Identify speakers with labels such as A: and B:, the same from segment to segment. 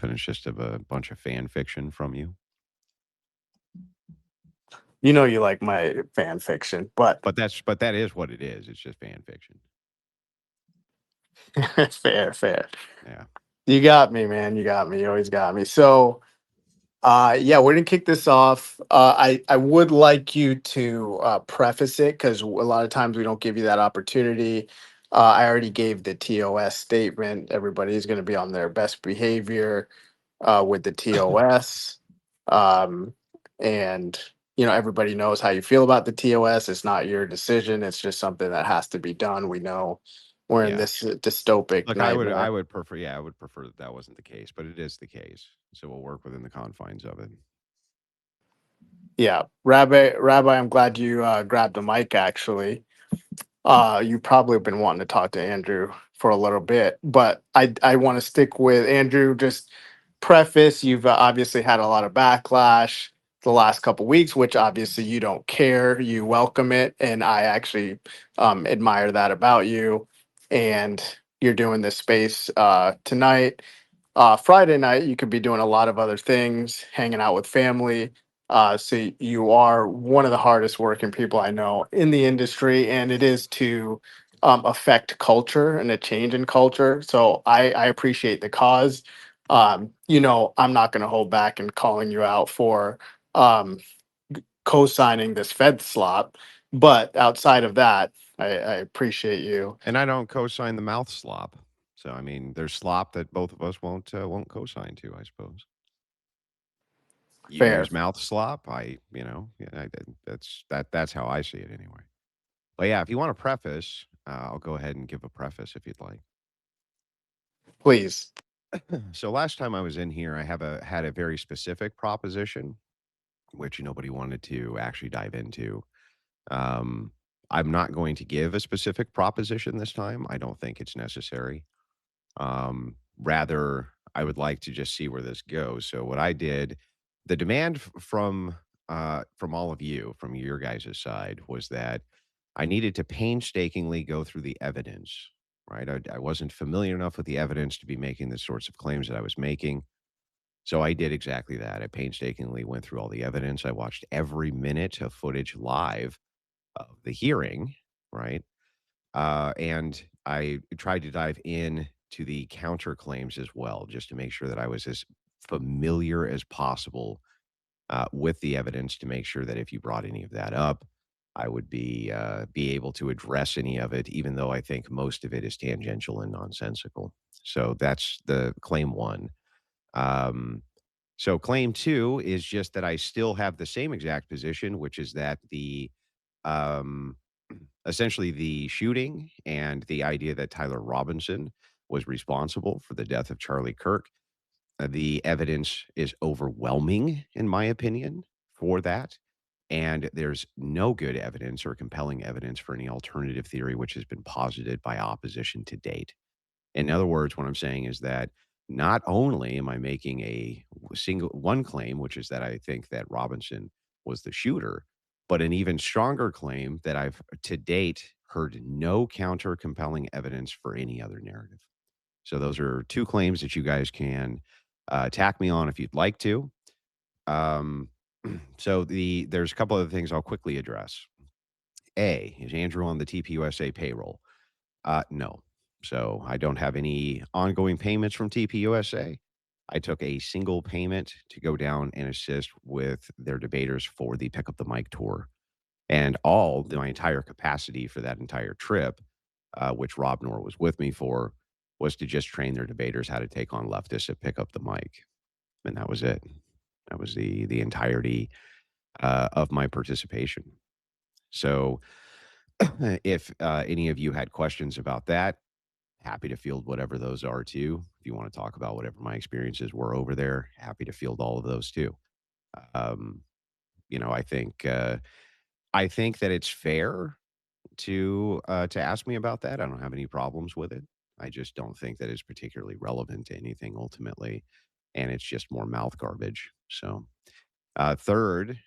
A: and it's just a bunch of fan fiction from you.
B: You know you like my fan fiction, but
A: But that is what it is. It's just fan fiction.
B: fair, fair.
A: Yeah.
B: You got me, man. You got me. You always got me. So, yeah, we're gonna kick this off. I would like you to preface it because a lot of times we don't give you that opportunity. I already gave the TOS statement. Everybody's going to be on their best behavior with the TOS, um, and everybody knows how you feel about the TOS. It's not your decision. It's just something that has to be done. We know we're in
A: Yeah.
B: this dystopic
A: Look, I
B: nightmare.
A: would prefer, yeah, I would prefer that that wasn't the case, but it is the case. So we'll work within the confines of it.
B: Yeah, Rabbi, I'm glad you grabbed the mic. Actually, you probably have been wanting to talk to Andrew for a little bit, but I want to stick with Andrew. Just preface: you've obviously had a lot of backlash the last couple weeks, which obviously you don't care. You welcome it, and I actually admire that about you. And you're doing this space tonight. Friday night, you could be doing a lot of other things, hanging out with family. So you are one of the hardest working people I know in the industry, and it is to affect culture and a change in culture. So I appreciate the cause. I'm not going to hold back in calling you out for um, co-signing this Fed slop, but outside of that, I appreciate you.
A: And I don't co-sign the mouth slop. So I mean, there's slop that both of us won't co-sign to, I suppose. You
B: Fair.
A: use mouth slop. Yeah, that's how I see it anyway. But yeah, if you want a preface, I'll go ahead and give a preface if you'd like.
B: Please.
A: So last time I was in here, I had a very specific proposition, which nobody wanted to actually dive into. Um, I'm not going to give a specific proposition this time. I don't think it's necessary. Rather, I would like to just see where this goes. So what I did, the demand from all of you, from your guys' side, was that I needed to painstakingly go through the evidence. Right, I wasn't familiar enough with the evidence to be making the sorts of claims that I was making. So I did exactly that. I painstakingly went through all the evidence. I watched every minute of footage live of the hearing, right? And I tried to dive in to the counterclaims as well, just to make sure that I was as familiar as possible with the evidence to make sure that if you brought any of that up, I would be able to address any of it, even though I think most of it is tangential and nonsensical. So that's the claim one. Um, so claim two is just that I still have the same exact position, which is that the um, essentially the shooting and the idea that Tyler Robinson was responsible for the death of Charlie Kirk. The evidence is overwhelming, in my opinion, for that. And there's no good evidence or compelling evidence for any alternative theory which has been posited by opposition to date. In other words, what I'm saying is that not only am I making a single one claim, which is that I think that Robinson was the shooter, but an even stronger claim that I've to date heard no counter compelling evidence for any other narrative. So those are two claims that you guys can attack me on if you'd like to. Um, there's a couple of things I'll quickly address. A, is Andrew on the TPUSA payroll? No. So I don't have any ongoing payments from TPUSA. I took a single payment to go down and assist with their debaters for the Pick Up the Mic tour. And my entire capacity for that entire trip, which Rob Nor was with me for, was to just train their debaters how to take on leftists at Pick Up the Mic. And that was it. That was the entirety of my participation. So if any of you had questions about that, happy to field whatever those are too. If you want to talk about whatever my experiences were over there, happy to field all of those too. Um, you know, I think that it's fair to ask me about that. I don't have any problems with it. I just don't think that it's particularly relevant to anything ultimately, and it's just more mouth garbage. So, third,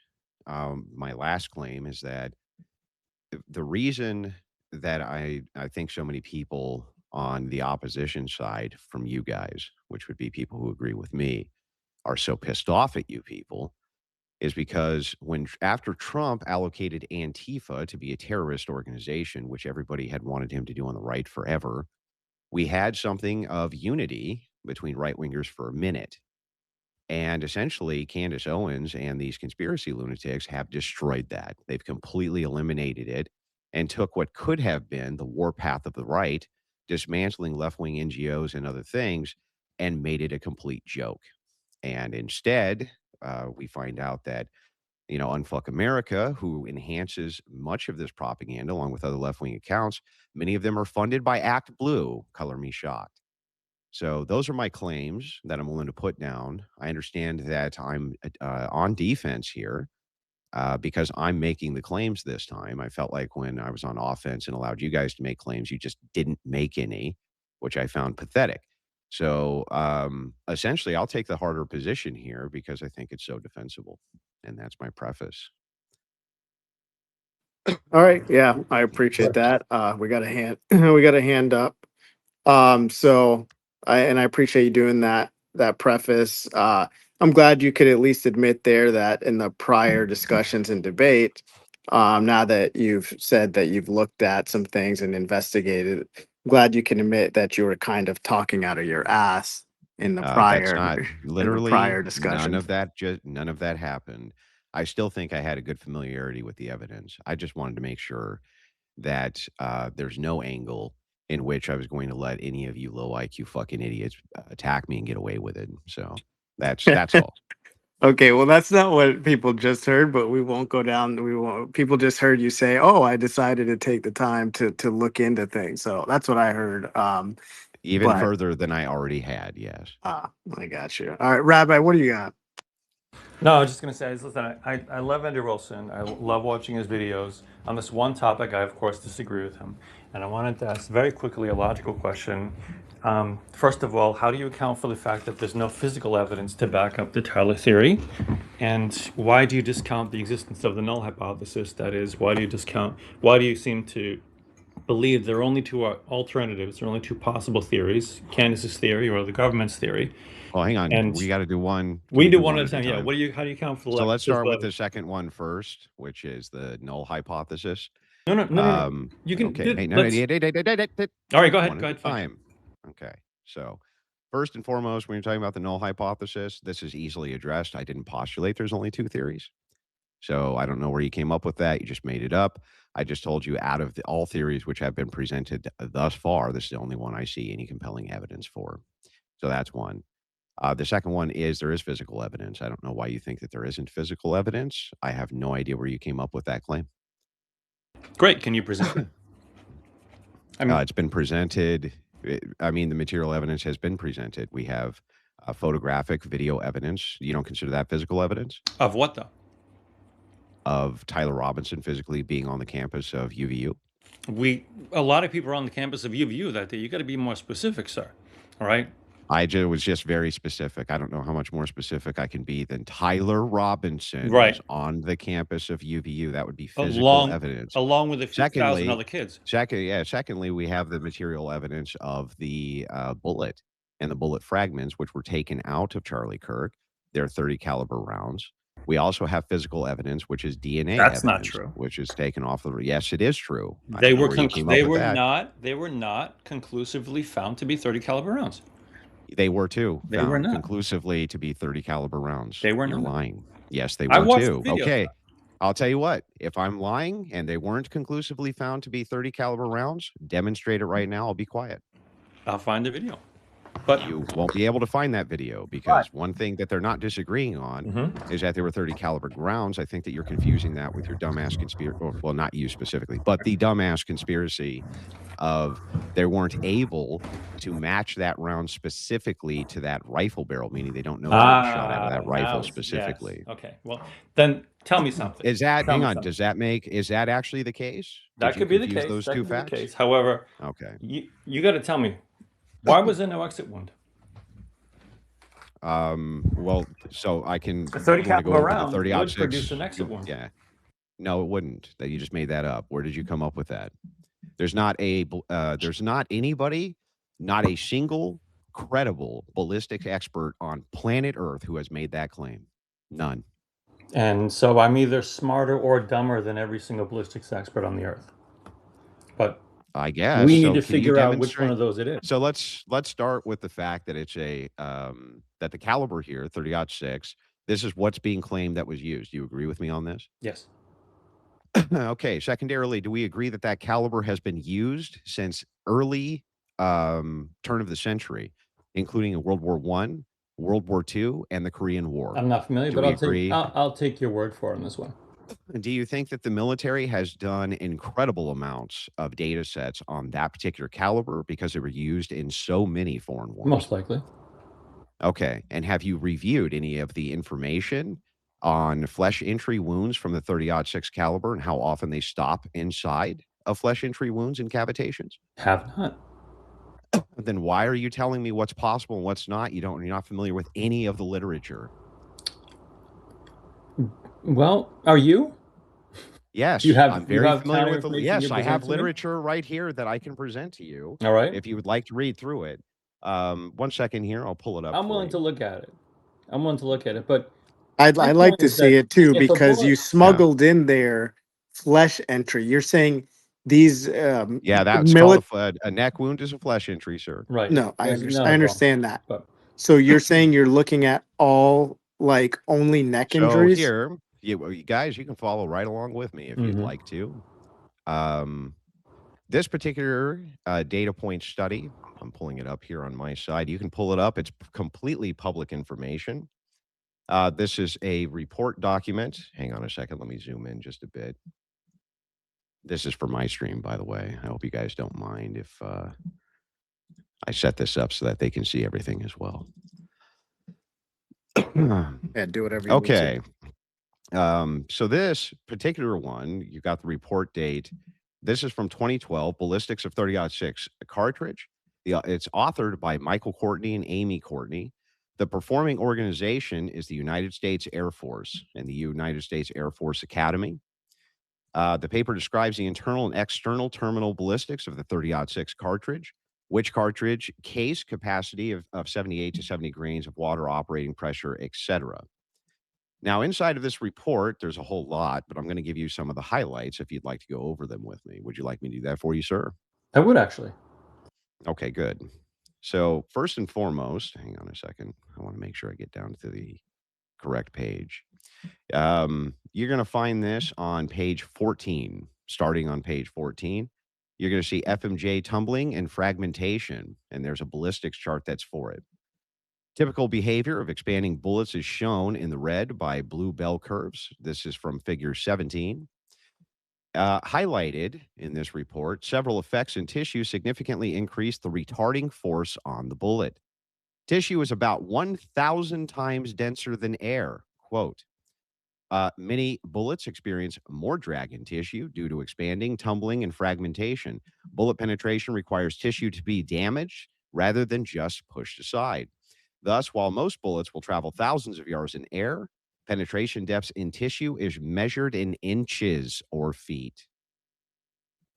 A: my last claim is that the reason that I think so many people on the opposition side from you guys, which would be people who agree with me, are so pissed off at you people is because when after Trump allocated Antifa to be a terrorist organization, which everybody had wanted him to do on the right forever, we had something of unity between right wingers for a minute. And essentially, Candace Owens and these conspiracy lunatics have destroyed that. They've completely eliminated it and took what could have been the warpath of the right, dismantling left wing NGOs and other things, and made it a complete joke. And instead, we find out that, Unfuck America, who enhances much of this propaganda along with other left wing accounts, many of them are funded by Act Blue. Color me shocked. So those are my claims that I'm willing to put down. I understand that I'm on defense here because I'm making the claims this time. I felt like when I was on offense and allowed you guys to make claims, you just didn't make any, which I found pathetic. So essentially, I'll take the harder position here because I think it's so defensible. And that's my preface.
B: All right, yeah, I appreciate that. We got a hand, we got a hand up. So I appreciate you doing that preface. I'm glad you could at least admit there that in the prior discussions and debate, now that you've said that you've looked at some things and investigated, glad you can admit that you were kind of talking out of your ass in the
A: That's
B: prior
A: not
B: in the
A: literally
B: prior discussions.
A: none of that happened. I still think I had a good familiarity with the evidence. I just wanted to make sure that there's no angle in which I was going to let any of you low IQ fucking idiots attack me and get away with it. So that's all.
B: Okay, well, that's not what people just heard, but we won't go down. We won't. People just heard you say, "Oh, I decided to take the time to look into things." So that's what I heard.
A: Even
B: But
A: further than I already had. Yes.
B: I got you. All right, Rabbi, what do you got?
C: No, I was just going to say, listen, I love Andrew Wilson. I love watching his videos. On this one topic, I, of course, disagree with him. And I wanted to ask very quickly a logical question. First of all, how do you account for the fact that there's no physical evidence to back up the Tyler theory? And why do you discount the existence of the null hypothesis? That is, why do you seem to believe there are only two alternatives, there are only two possible theories, Candace's theory or the government's theory?
A: Well, hang on.
C: And
A: We got to do one. Can
C: we
A: we
C: do
A: do
C: one
A: one
C: at a
A: at a
C: time. Yeah.
A: time?
C: How do you account for
A: So let's
C: just
A: start with the second one first, which is the null hypothesis.
C: no. You can
A: Okay.
C: do.
A: Hey, no,
C: Let's. All right. Go ahead.
A: one
C: Go
A: at a
C: ahead. Fine.
A: time. Okay. So first and foremost, when you're talking about the null hypothesis, this is easily addressed. I didn't postulate there's only two theories. So I don't know where you came up with that. You just made it up. I just told you out of all theories which have been presented thus far, this is the only one I see any compelling evidence for. So that's one. The second one is there is physical evidence. I don't know why you think that there isn't physical evidence. I have no idea where you came up with that claim.
C: Great. Can you present it? I mean,
A: It's been presented. I mean, the material evidence has been presented. We have photographic, video evidence. You don't consider that physical evidence
C: of what though?
A: of Tyler Robinson physically being on the campus of UVU?
C: A lot of people are on the campus of UVU that day. You got to be more specific, sir. All right.
A: Was just very specific. I don't know how much more specific I can be than Tyler Robinson
C: Right.
A: was on the campus of UVU. That would be physical
C: Along
A: evidence.
C: along with a few thousand
A: Secondly,
C: other kids.
A: secondly, we have the material evidence of the bullet and the bullet fragments, which were taken out of Charlie Kirk. They're 30 caliber rounds. We also have physical evidence, which is DNA
C: That's not
A: evidence,
C: true.
A: which is taken off the. Yes, it is true. I
C: They
A: don't know
C: were
A: where you came up with that.
C: they were not conclusively found to be 30 caliber rounds.
A: They were too
C: They were
A: found
C: not.
A: conclusively to be 30 caliber rounds.
C: They were
A: You're
C: not.
A: lying. Yes, they
C: I
A: were
C: watched the
A: too.
C: video.
A: Okay. I'll tell you what, if I'm lying and they weren't conclusively found to be 30 caliber rounds, demonstrate it right now. I'll be quiet.
C: I'll find the video. But
A: You won't be able to find that video because one thing that they're not disagreeing on
C: Mhm.
A: is that they were 30 caliber rounds. I think that you're confusing that with your dumbass conspiracy, or well, not you specifically, but the dumbass conspiracy of they weren't able to match that round specifically to that rifle barrel, meaning they don't know if it was shot out of that rifle
C: Yes.
A: specifically.
C: Okay. Well, then tell me something.
A: Is that
C: Tell
A: hang
C: me
A: on,
C: something.
A: is that actually the case?
C: That
A: Did you
C: could be the
A: confuse
C: case.
A: those
C: That
A: two
C: could be the
A: facts?
C: case. However,
A: Okay.
C: you got to tell me, why was there no exit wound?
A: Well, so I can
C: A 30
A: you wanna go
C: caliber
A: over the
C: round
A: 30
C: would
A: 6?
C: produce an exit wound.
A: Yeah. No, it wouldn't. That you just made that up. Where did you come up with that? There's not anybody Not a single credible ballistics expert on planet Earth who has made that claim. None.
C: And so I'm either smarter or dumber than every single ballistics expert on the earth. But
A: I guess.
C: we need
A: So
C: to
A: can you
C: figure out which one
A: demonstrate?
C: of those it is.
A: So let's start with the fact that it's a that the caliber here, 30-06, this is what's being claimed that was used. Do you agree with me on this?
C: Yes.
A: Okay. Secondarily, do we agree that that caliber has been used since early turn of the century, including in World War One, World War II, and the Korean War?
C: I'm not familiar,
A: Do
C: but
A: we
C: I'll take
A: agree?
C: I'll take your word for it on this one.
A: Do you think that the military has done incredible amounts of data sets on that particular caliber because they were used in so many foreign wars?
C: Most likely.
A: Okay. And have you reviewed any of the information on flesh entry wounds from the 30-06 caliber and how often they stop inside of flesh entry wounds and cavitations?
C: Have not.
A: Then why are you telling me what's possible and what's not? You're not familiar with any of the literature.
C: Well, are you?
A: Yes, I'm
C: You
A: very
C: have
A: familiar
C: counter
A: with the
C: information
A: yes,
C: you
A: I
C: present
A: have
C: to me?
A: literature right here that I can present to you
C: All right.
A: if you would like to read through it. 1 second here, I'll pull it up
C: I'm
A: for
C: willing to
A: you.
C: look at it. I'm willing to look at it, but
B: I'd
C: my
B: like
C: point
B: to
C: is
B: see
C: that
B: it too
C: if a
B: because you
C: bullet
A: Yeah.
B: smuggled in there flesh entry. You're saying these
A: Yeah, that's called
B: milit.
A: a neck wound is a flesh entry, sir.
C: right,
B: No,
C: there's
B: I
C: none of them.
B: understand that.
C: But
B: So you're saying you're looking at all like only neck
A: So
B: injuries?
A: here, you guys, you can follow right along with me if you'd
C: mhm.
A: like to. Um, this particular data point study, I'm pulling it up here on my side. You can pull it up. It's completely public information. This is a report document. Hang on a second. Let me zoom in just a bit. This is for my stream, by the way. I hope you guys don't mind if I set this up so that they can see everything as well.
B: Yeah, do whatever you need to.
A: Okay. So this particular one, you got the report date. This is from 2012, Ballistics of 30-06 cartridge. It's authored by Michael Courtney and Amy Courtney. The performing organization is the United States Air Force and the United States Air Force Academy. The paper describes the internal and external terminal ballistics of the 30-06 cartridge, which cartridge, case capacity of 78 to 70 grains of water, operating pressure, etc. Now, inside of this report, there's a whole lot, but I'm going to give you some of the highlights if you'd like to go over them with me. Would you like me to do that for you, sir?
C: I would actually.
A: Okay, good. So, first and foremost, hang on a second. I want to make sure I get down to the correct page. You're going to find this on page 14. Starting on page 14, you're going to see FMJ tumbling and fragmentation, and there's a ballistics chart that's for it. Typical behavior of expanding bullets is shown in the red by blue bell curves. This is from figure 17. Highlighted in this report, several effects in tissue significantly increase the retarding force on the bullet. Tissue is about 1,000 times denser than air. Quote, many bullets experience more drag in tissue due to expanding, tumbling, and fragmentation. Bullet penetration requires tissue to be damaged rather than just pushed aside. Thus, while most bullets will travel thousands of yards in air, penetration depths in tissue is measured in inches or feet.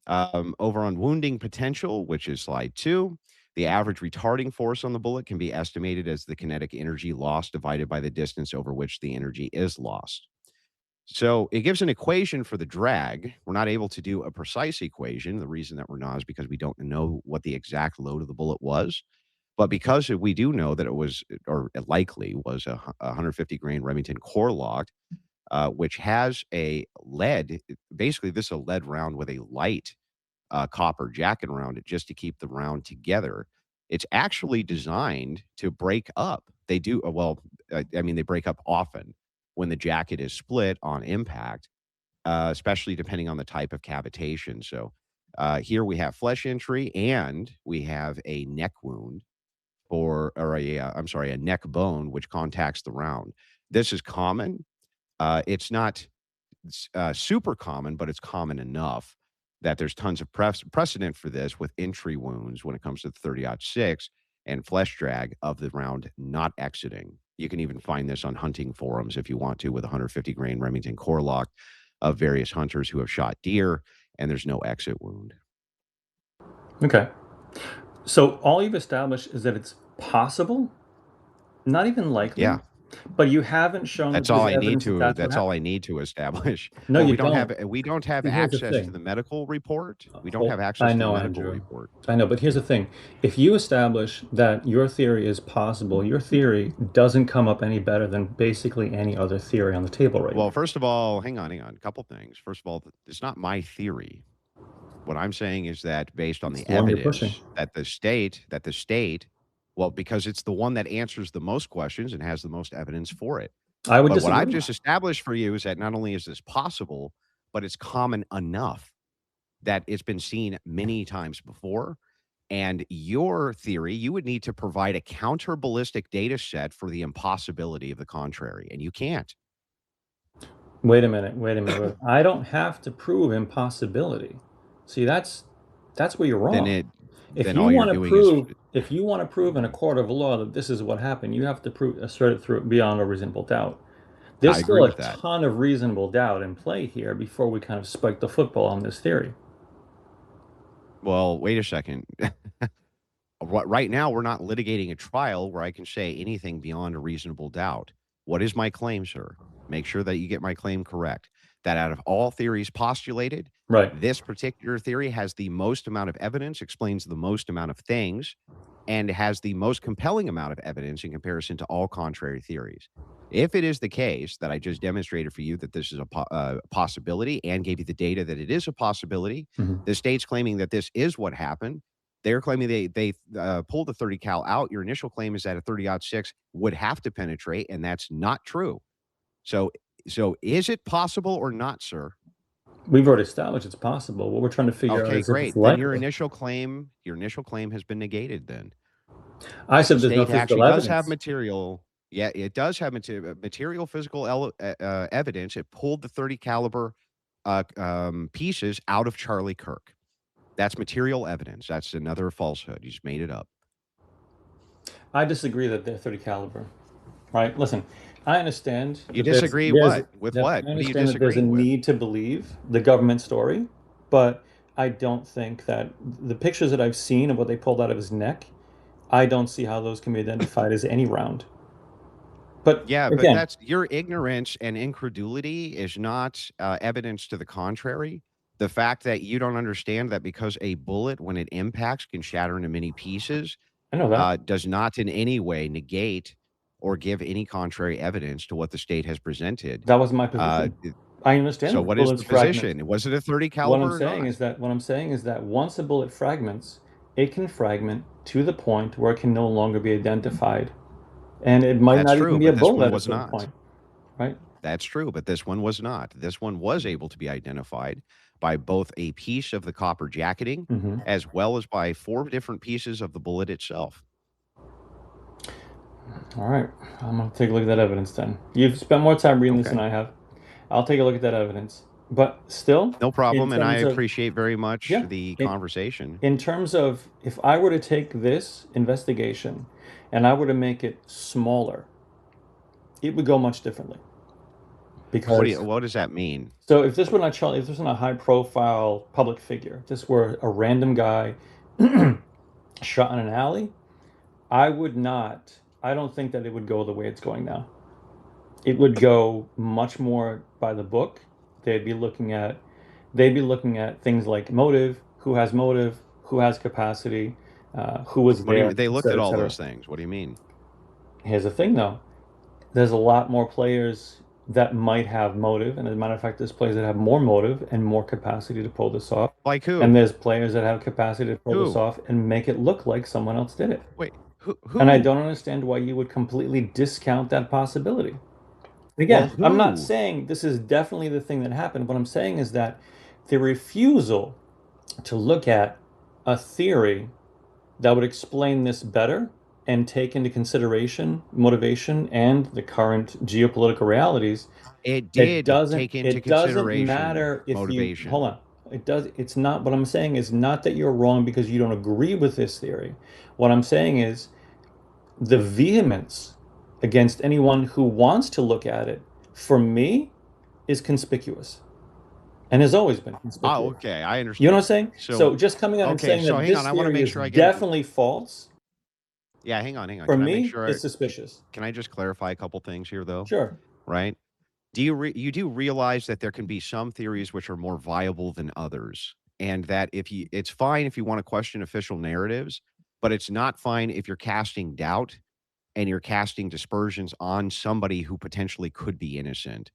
A: Over on wounding potential, which is slide 2, the average retarding force on the bullet can be estimated as the kinetic energy lost divided by the distance over which the energy is lost. So it gives an equation for the drag. We're not able to do a precise equation. The reason that we're not is because we don't know what the exact load of the bullet was. But because we do know that it was, or it likely was, a 150 grain Remington core locked, which has a lead. Basically, this is a lead round with a light copper jacket around it just to keep the round together. It's actually designed to break up. They do I mean, they break up often when the jacket is split on impact, especially depending on the type of cavitation. So here we have flesh entry and we have a neck wound I'm sorry, a neck bone which contacts the round. This is common. It's not super common, but it's common enough that there's tons of precedent for this with entry wounds when it comes to the 30-06 and flesh drag of the round not exiting. You can even find this on hunting forums if you want to with a 150 grain Remington core lock of various hunters who have shot deer and there's no exit wound.
C: Okay. So all you've established is that it's possible, not even likely,
A: Yeah.
C: but you haven't shown that
A: That's all
C: there's
A: I need
C: evidence that
A: to
C: that's what
A: that's all I
C: happened.
A: need to establish.
C: No,
A: Well,
C: you don't.
A: we don't have
C: See, here's the
A: access to
C: thing.
A: the medical report. We don't have
C: I
A: access to the
C: know,
A: medical
C: Andrew.
A: report.
C: I know, but here's the thing. If you establish that your theory is possible, your theory doesn't come up any better than basically any other theory on the table right
A: Well,
C: now.
A: first of all, hang on, a couple things. First of all, it's not my theory. What I'm saying is that based on
C: It's
A: the
C: the one you're pushing.
A: evidence that the state well, because it's the one that answers the most questions and has the most evidence for it.
C: I would
A: But what I've
C: disagree.
A: just established for you is that not only is this possible, but it's common enough that it's been seen many times before. And your theory, you would need to provide a counter ballistic data set for the impossibility of the contrary, and you can't.
C: Wait a minute, wait a minute. I don't have to prove impossibility. See, that's where you're
A: Then
C: wrong.
A: it then all you're doing is
C: If you want to prove in a court of law that this is what happened, you have to prove assert it through beyond a reasonable doubt. There's
A: I agree
C: still a
A: with that.
C: ton of reasonable doubt in play here before we kind of spike the football on this theory.
A: Well, wait a second. Right now, we're not litigating a trial where I can say anything beyond a reasonable doubt. What is my claim, sir? Make sure that you get my claim correct. That out of all theories postulated,
C: Right.
A: this particular theory has the most amount of evidence, explains the most amount of things, and has the most compelling amount of evidence in comparison to all contrary theories. If it is the case that I just demonstrated for you that this is a possibility and gave you the data that it is a possibility,
C: Mhm.
A: the state's claiming that this is what happened. They're claiming they pulled the 30 cal out. Your initial claim is that a 30-06 would have to penetrate, and that's not true. So, so is it possible or not, sir?
C: We've already established it's possible. What we're trying to figure out
A: Okay,
C: is if it's
A: great. Then
C: likely.
A: your initial claim has been negated. Then
C: I
A: the
C: said there's no
A: state
C: physical
A: actually does have
C: evidence.
A: material. Yeah, it does have material physical evidence. It pulled the 30 caliber pieces out of Charlie Kirk. That's material evidence. That's another falsehood. You just made it up.
C: I disagree that they're 30 caliber. Right? Listen, I understand
A: You
C: that there's
A: disagree
C: there's
A: what? With
C: that
A: what?
C: I
A: What are you
C: understand that there's a
A: disagreeing with?
C: need to believe the government story, but I don't think that the pictures that I've seen of what they pulled out of his neck, I don't see how those can be identified as any round. But
A: Yeah, but
C: again,
A: that's your ignorance and incredulity is not evidence to the contrary. The fact that you don't understand that because a bullet, when it impacts, can shatter into many pieces,
C: I know that.
A: does not in any way negate or give any contrary evidence to what the state has presented.
C: That wasn't my
A: Uh,
C: position. I understand
A: so,
C: that the
A: what is
C: bullets
A: the
C: fragment.
A: position? Was it a 30 caliber or not?
C: What I'm saying is that once a bullet fragments, it can fragment to the point where it can no longer be identified. And it might
A: That's
C: not even
A: true,
C: be a
A: but this
C: bullet
A: one
C: at a
A: was
C: certain
A: not.
C: point, right?
A: That's true, but this one was not. This one was able to be identified by both a piece of the copper jacketing
C: Hmm.
A: as well as by 4 different pieces of the bullet itself.
C: All right, I'm gonna take a look at that evidence then. You've spent more time reading this than
A: Okay.
C: I have. I'll take a look at that evidence. But still,
A: No
C: in
A: problem, and I
C: terms of,
A: appreciate very much
C: yeah,
A: the
C: in,
A: conversation.
C: in terms of if I were to take this investigation and I were to make it smaller, it would go much differently. Because
A: What does that mean?
C: so if this were not Charlie, if this was not a high profile public figure, if this were a random guy shot in an alley, I would not, I don't think that it would go the way it's going now. It would go much more by the book. They'd be looking at they'd be looking at things like motive, who has capacity, who was
A: What do you
C: there,
A: mean? They
C: et
A: looked
C: cetera,
A: at
C: et
A: all
C: cetera.
A: those things. What do you mean?
C: Here's the thing, though. There's a lot more players that might have motive, and as a matter of fact, there's players that have more motive and more capacity to pull this off,
A: Like
C: and
A: who?
C: there's players that have capacity to pull this
A: Who?
C: off and make it look like someone else did it.
A: Wait,
C: And I
A: who?
C: don't understand why you would completely discount that possibility.
A: Well,
C: Again, I'm not
A: who?
C: saying this is definitely the thing that happened. What I'm saying is that the refusal to look at a theory that would explain this better and take into consideration motivation and the current geopolitical realities,
A: It did take into
C: it doesn't
A: consideration
C: matter if you hold
A: motivation.
C: on. It's not what I'm saying is not that you're wrong because you don't agree with this theory. What I'm saying is the vehemence against anyone who wants to look at it, for me, is conspicuous. and has always been
A: Oh,
C: conspicuous.
A: okay, I
C: You know what I'm
A: understand.
C: saying?
A: So,
C: So just coming out and
A: okay,
C: saying
A: so
C: that
A: hang on,
C: this
A: I wanna
C: theory
A: make
C: is
A: sure I get it.
C: definitely false,
A: Yeah, hang on.
C: for
A: Can I make
C: me,
A: sure
C: is suspicious.
A: can I just clarify a couple things here, though?
C: Sure.
A: Right? You do realize that there can be some theories which are more viable than others, and that if you it's fine if you wanna question official narratives, but it's not fine if you're casting doubt and you're casting dispersions on somebody who potentially could be innocent,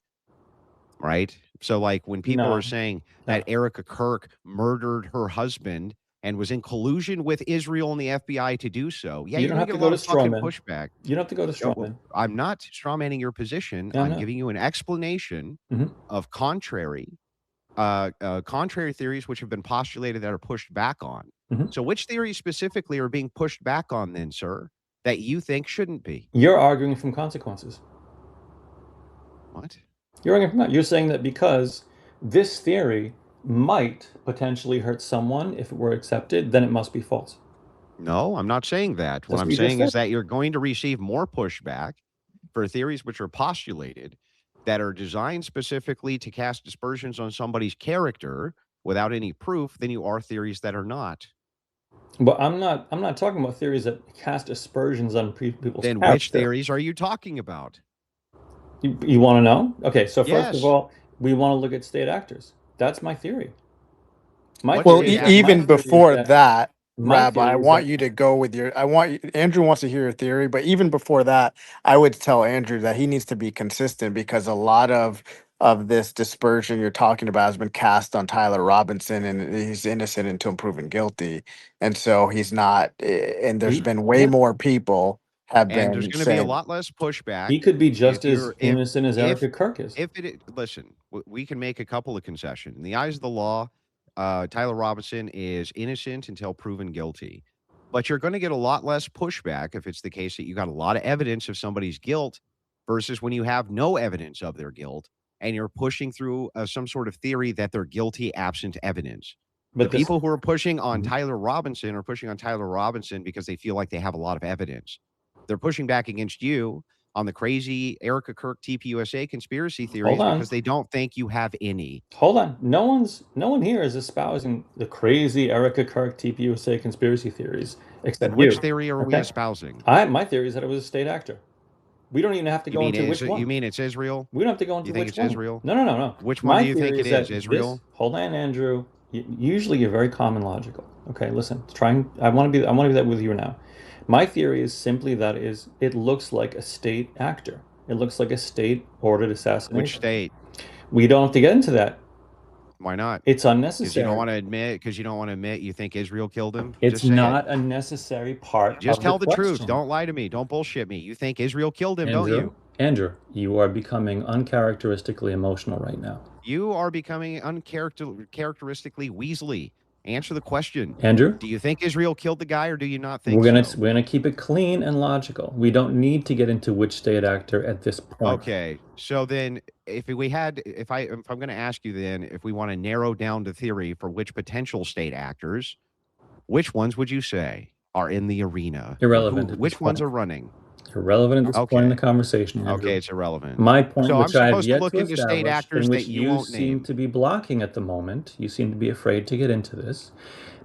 A: right? So, like, when people are
C: No,
A: saying that
C: no.
A: Erica Kirk murdered her husband and was in collusion with Israel and the FBI to do so, yeah,
C: You
A: you're
C: don't
A: gonna
C: have
A: get
C: to
A: a
C: go
A: lot
C: to
A: of fucking
C: strawman.
A: pushback.
C: You don't have to go to
A: No, well,
C: strawman.
A: I'm not strawmanning your position.
C: No,
A: I'm
C: no.
A: giving you an explanation
C: Mhm.
A: of contrary theories which have been postulated that are pushed back on.
C: Mhm.
A: So, which theories specifically are being pushed back on, then, sir, that you think shouldn't be?
C: You're arguing from consequences.
A: What?
C: You're arguing from that. You're saying that because this theory might potentially hurt someone if it were accepted, then it must be false.
A: No, I'm not saying that. What
C: That's
A: I'm
C: what you just
A: saying
C: said.
A: is that you're going to receive more pushback for theories which are postulated that are designed specifically to cast dispersions on somebody's character without any proof than you are theories that are not.
C: But I'm not talking about theories that cast aspersions on people's
A: Then which
C: character.
A: theories are you talking about?
C: You want to know? Okay, so first of
A: Yes.
C: all, we want to look at state actors. That's my theory. My
A: What
B: Well,
C: theory
A: state
C: is that my
B: even
A: actors?
C: theory is
B: before
C: that
B: that,
C: my
B: Rabbi, I
C: theory is
B: want
C: that
B: you to go with your. Andrew wants to hear your theory, but even before that, I would tell Andrew that he needs to be consistent because a lot of this dispersion you're talking about has been cast on Tyler Robinson, and he's innocent until proven guilty, and so he's not. And there's
C: he
B: been way
C: yeah,
B: more people have
A: And there's
B: been
A: gonna be a
B: saying,
A: lot less pushback
C: he could be just
A: if
C: as
A: you're
C: innocent as
A: if
C: Erica Kirk is.
A: if it I listen, we can make a couple of concessions. In the eyes of the law, Tyler Robinson is innocent until proven guilty. But you're gonna get a lot less pushback if it's the case that you got a lot of evidence of somebody's guilt versus when you have no evidence of their guilt and you're pushing through, some sort of theory that they're guilty absent evidence. The
C: But this
A: people who are pushing on
C: Mhm.
A: Tyler Robinson are pushing on Tyler Robinson because they feel like they have a lot of evidence. They're pushing back against you on the crazy Erica Kirk TPUSA conspiracy
C: Hold
A: theories
C: on.
A: because they don't think you have any.
C: Hold on. No one here is espousing the crazy Erica Kirk TPUSA conspiracy theories
A: Then
C: except
A: which
C: you.
A: theory are we
C: Okay.
A: espousing?
C: My theory is that it was a state actor. We don't even have to go into which
A: You
C: one.
A: mean it's Israel?
C: We don't have to go
A: You
C: into
A: think
C: which
A: it's
C: one.
A: Israel?
C: No, no, no, no.
A: Which one
C: My
A: do you think
C: theory
A: it
C: is
A: is?
C: that this.
A: Israel?
C: Hold on, Andrew. Usually you're very calm and logical. Okay, listen. Trying. I want to be that with you now. My theory is simply that it looks like a state actor. It looks like a state ordered
A: Which
C: assassination.
A: state?
C: We don't have to get into that.
A: Why not?
C: It's
A: Because you don't
C: unnecessary.
A: want to admit because you don't want to admit you think Israel killed him?
C: It's
A: Just say it.
C: not a necessary part
A: Just
C: of the
A: tell the truth.
C: question.
A: Don't lie to me. Don't bullshit me. You think Israel killed him, don't
C: Andrew,
A: you?
C: Andrew, you are becoming uncharacteristically emotional right now.
A: You are becoming characteristically weaselly. Answer the question.
C: Andrew,
A: Do you think Israel killed the guy or do you not think
C: we're gonna
A: so?
C: we're gonna keep it clean and logical. We don't need to get into which state actor at this point.
A: Okay. So then if I'm going to ask you then if we want to narrow down the theory for which potential state actors, which ones would you say are in the arena or
C: Irrelevant at this
A: which ones
C: point.
A: are running?
C: Irrelevant at this point in the
A: Okay.
C: conversation,
A: Okay,
C: Andrew.
A: it's irrelevant.
C: My point,
A: So I'm
C: which I have
A: supposed to
C: yet
A: look
C: to
A: into state
C: establish,
A: actors
C: and
A: that
C: which
A: you
C: you
A: won't
C: seem
A: name.
C: to be blocking at the moment, you seem to be afraid to get into this.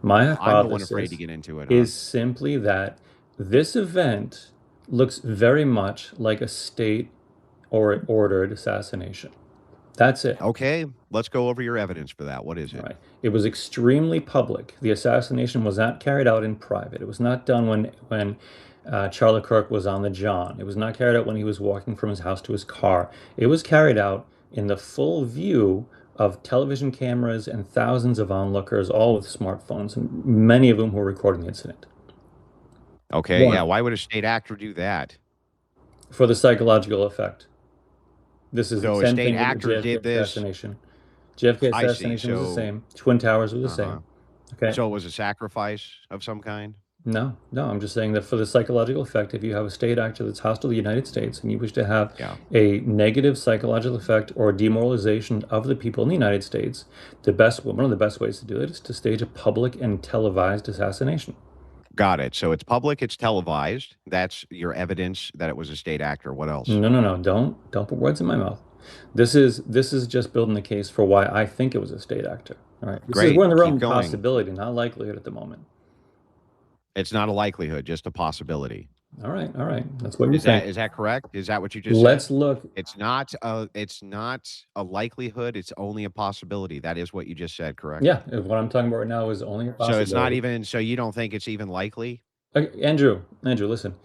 C: My
A: I'm the one afraid to
C: hypothesis
A: get into it, huh?
C: is simply that this event looks very much like a state or ordered assassination. That's it.
A: Okay, let's go over your evidence for that. What is
C: All
A: it?
C: right. It was extremely public. The assassination was not carried out in private. It was not done when Charlie Kirk was on the John. It was not carried out when he was walking from his house to his car. It was carried out in the full view of television cameras and thousands of onlookers, all with smartphones, and many of whom were recording the incident.
A: Okay, yeah,
C: One,
A: why would a state actor do that?
C: for the psychological effect. This is the
A: So a
C: same
A: state
C: thing with the
A: actor
C: JFK
A: did this.
C: assassination. JFK
A: I see.
C: assassination was the
A: So,
C: same. Twin Towers was the
A: uh-huh.
C: same. Okay.
A: So it was a sacrifice of some kind?
C: No, no, I'm just saying that for the psychological effect, if you have a state actor that's hostile to the United States and you wish to have
A: Yeah.
C: a negative psychological effect or demoralization of the people in the United States, one of the best ways to do it is to stage a public and televised assassination.
A: Got it. So it's public, it's televised. That's your evidence that it was a state actor. What else?
C: No, no, no, don't put words in my mouth. This is just building the case for why I think it was a state actor. All right. We're in
A: Great.
C: the realm
A: Keep
C: of
A: going.
C: possibility, not likelihood at the moment.
A: It's not a likelihood, just a possibility.
C: All right. All right. That's what you
A: Is
C: think.
A: that correct? Is that what you just said?
C: Let's look.
A: It's not a likelihood, it's only a possibility. That is what you just said, correct?
C: Yeah, what I'm talking about right now is only a
A: So it's not
C: possibility.
A: even so you don't think it's even likely?
C: Andrew, listen.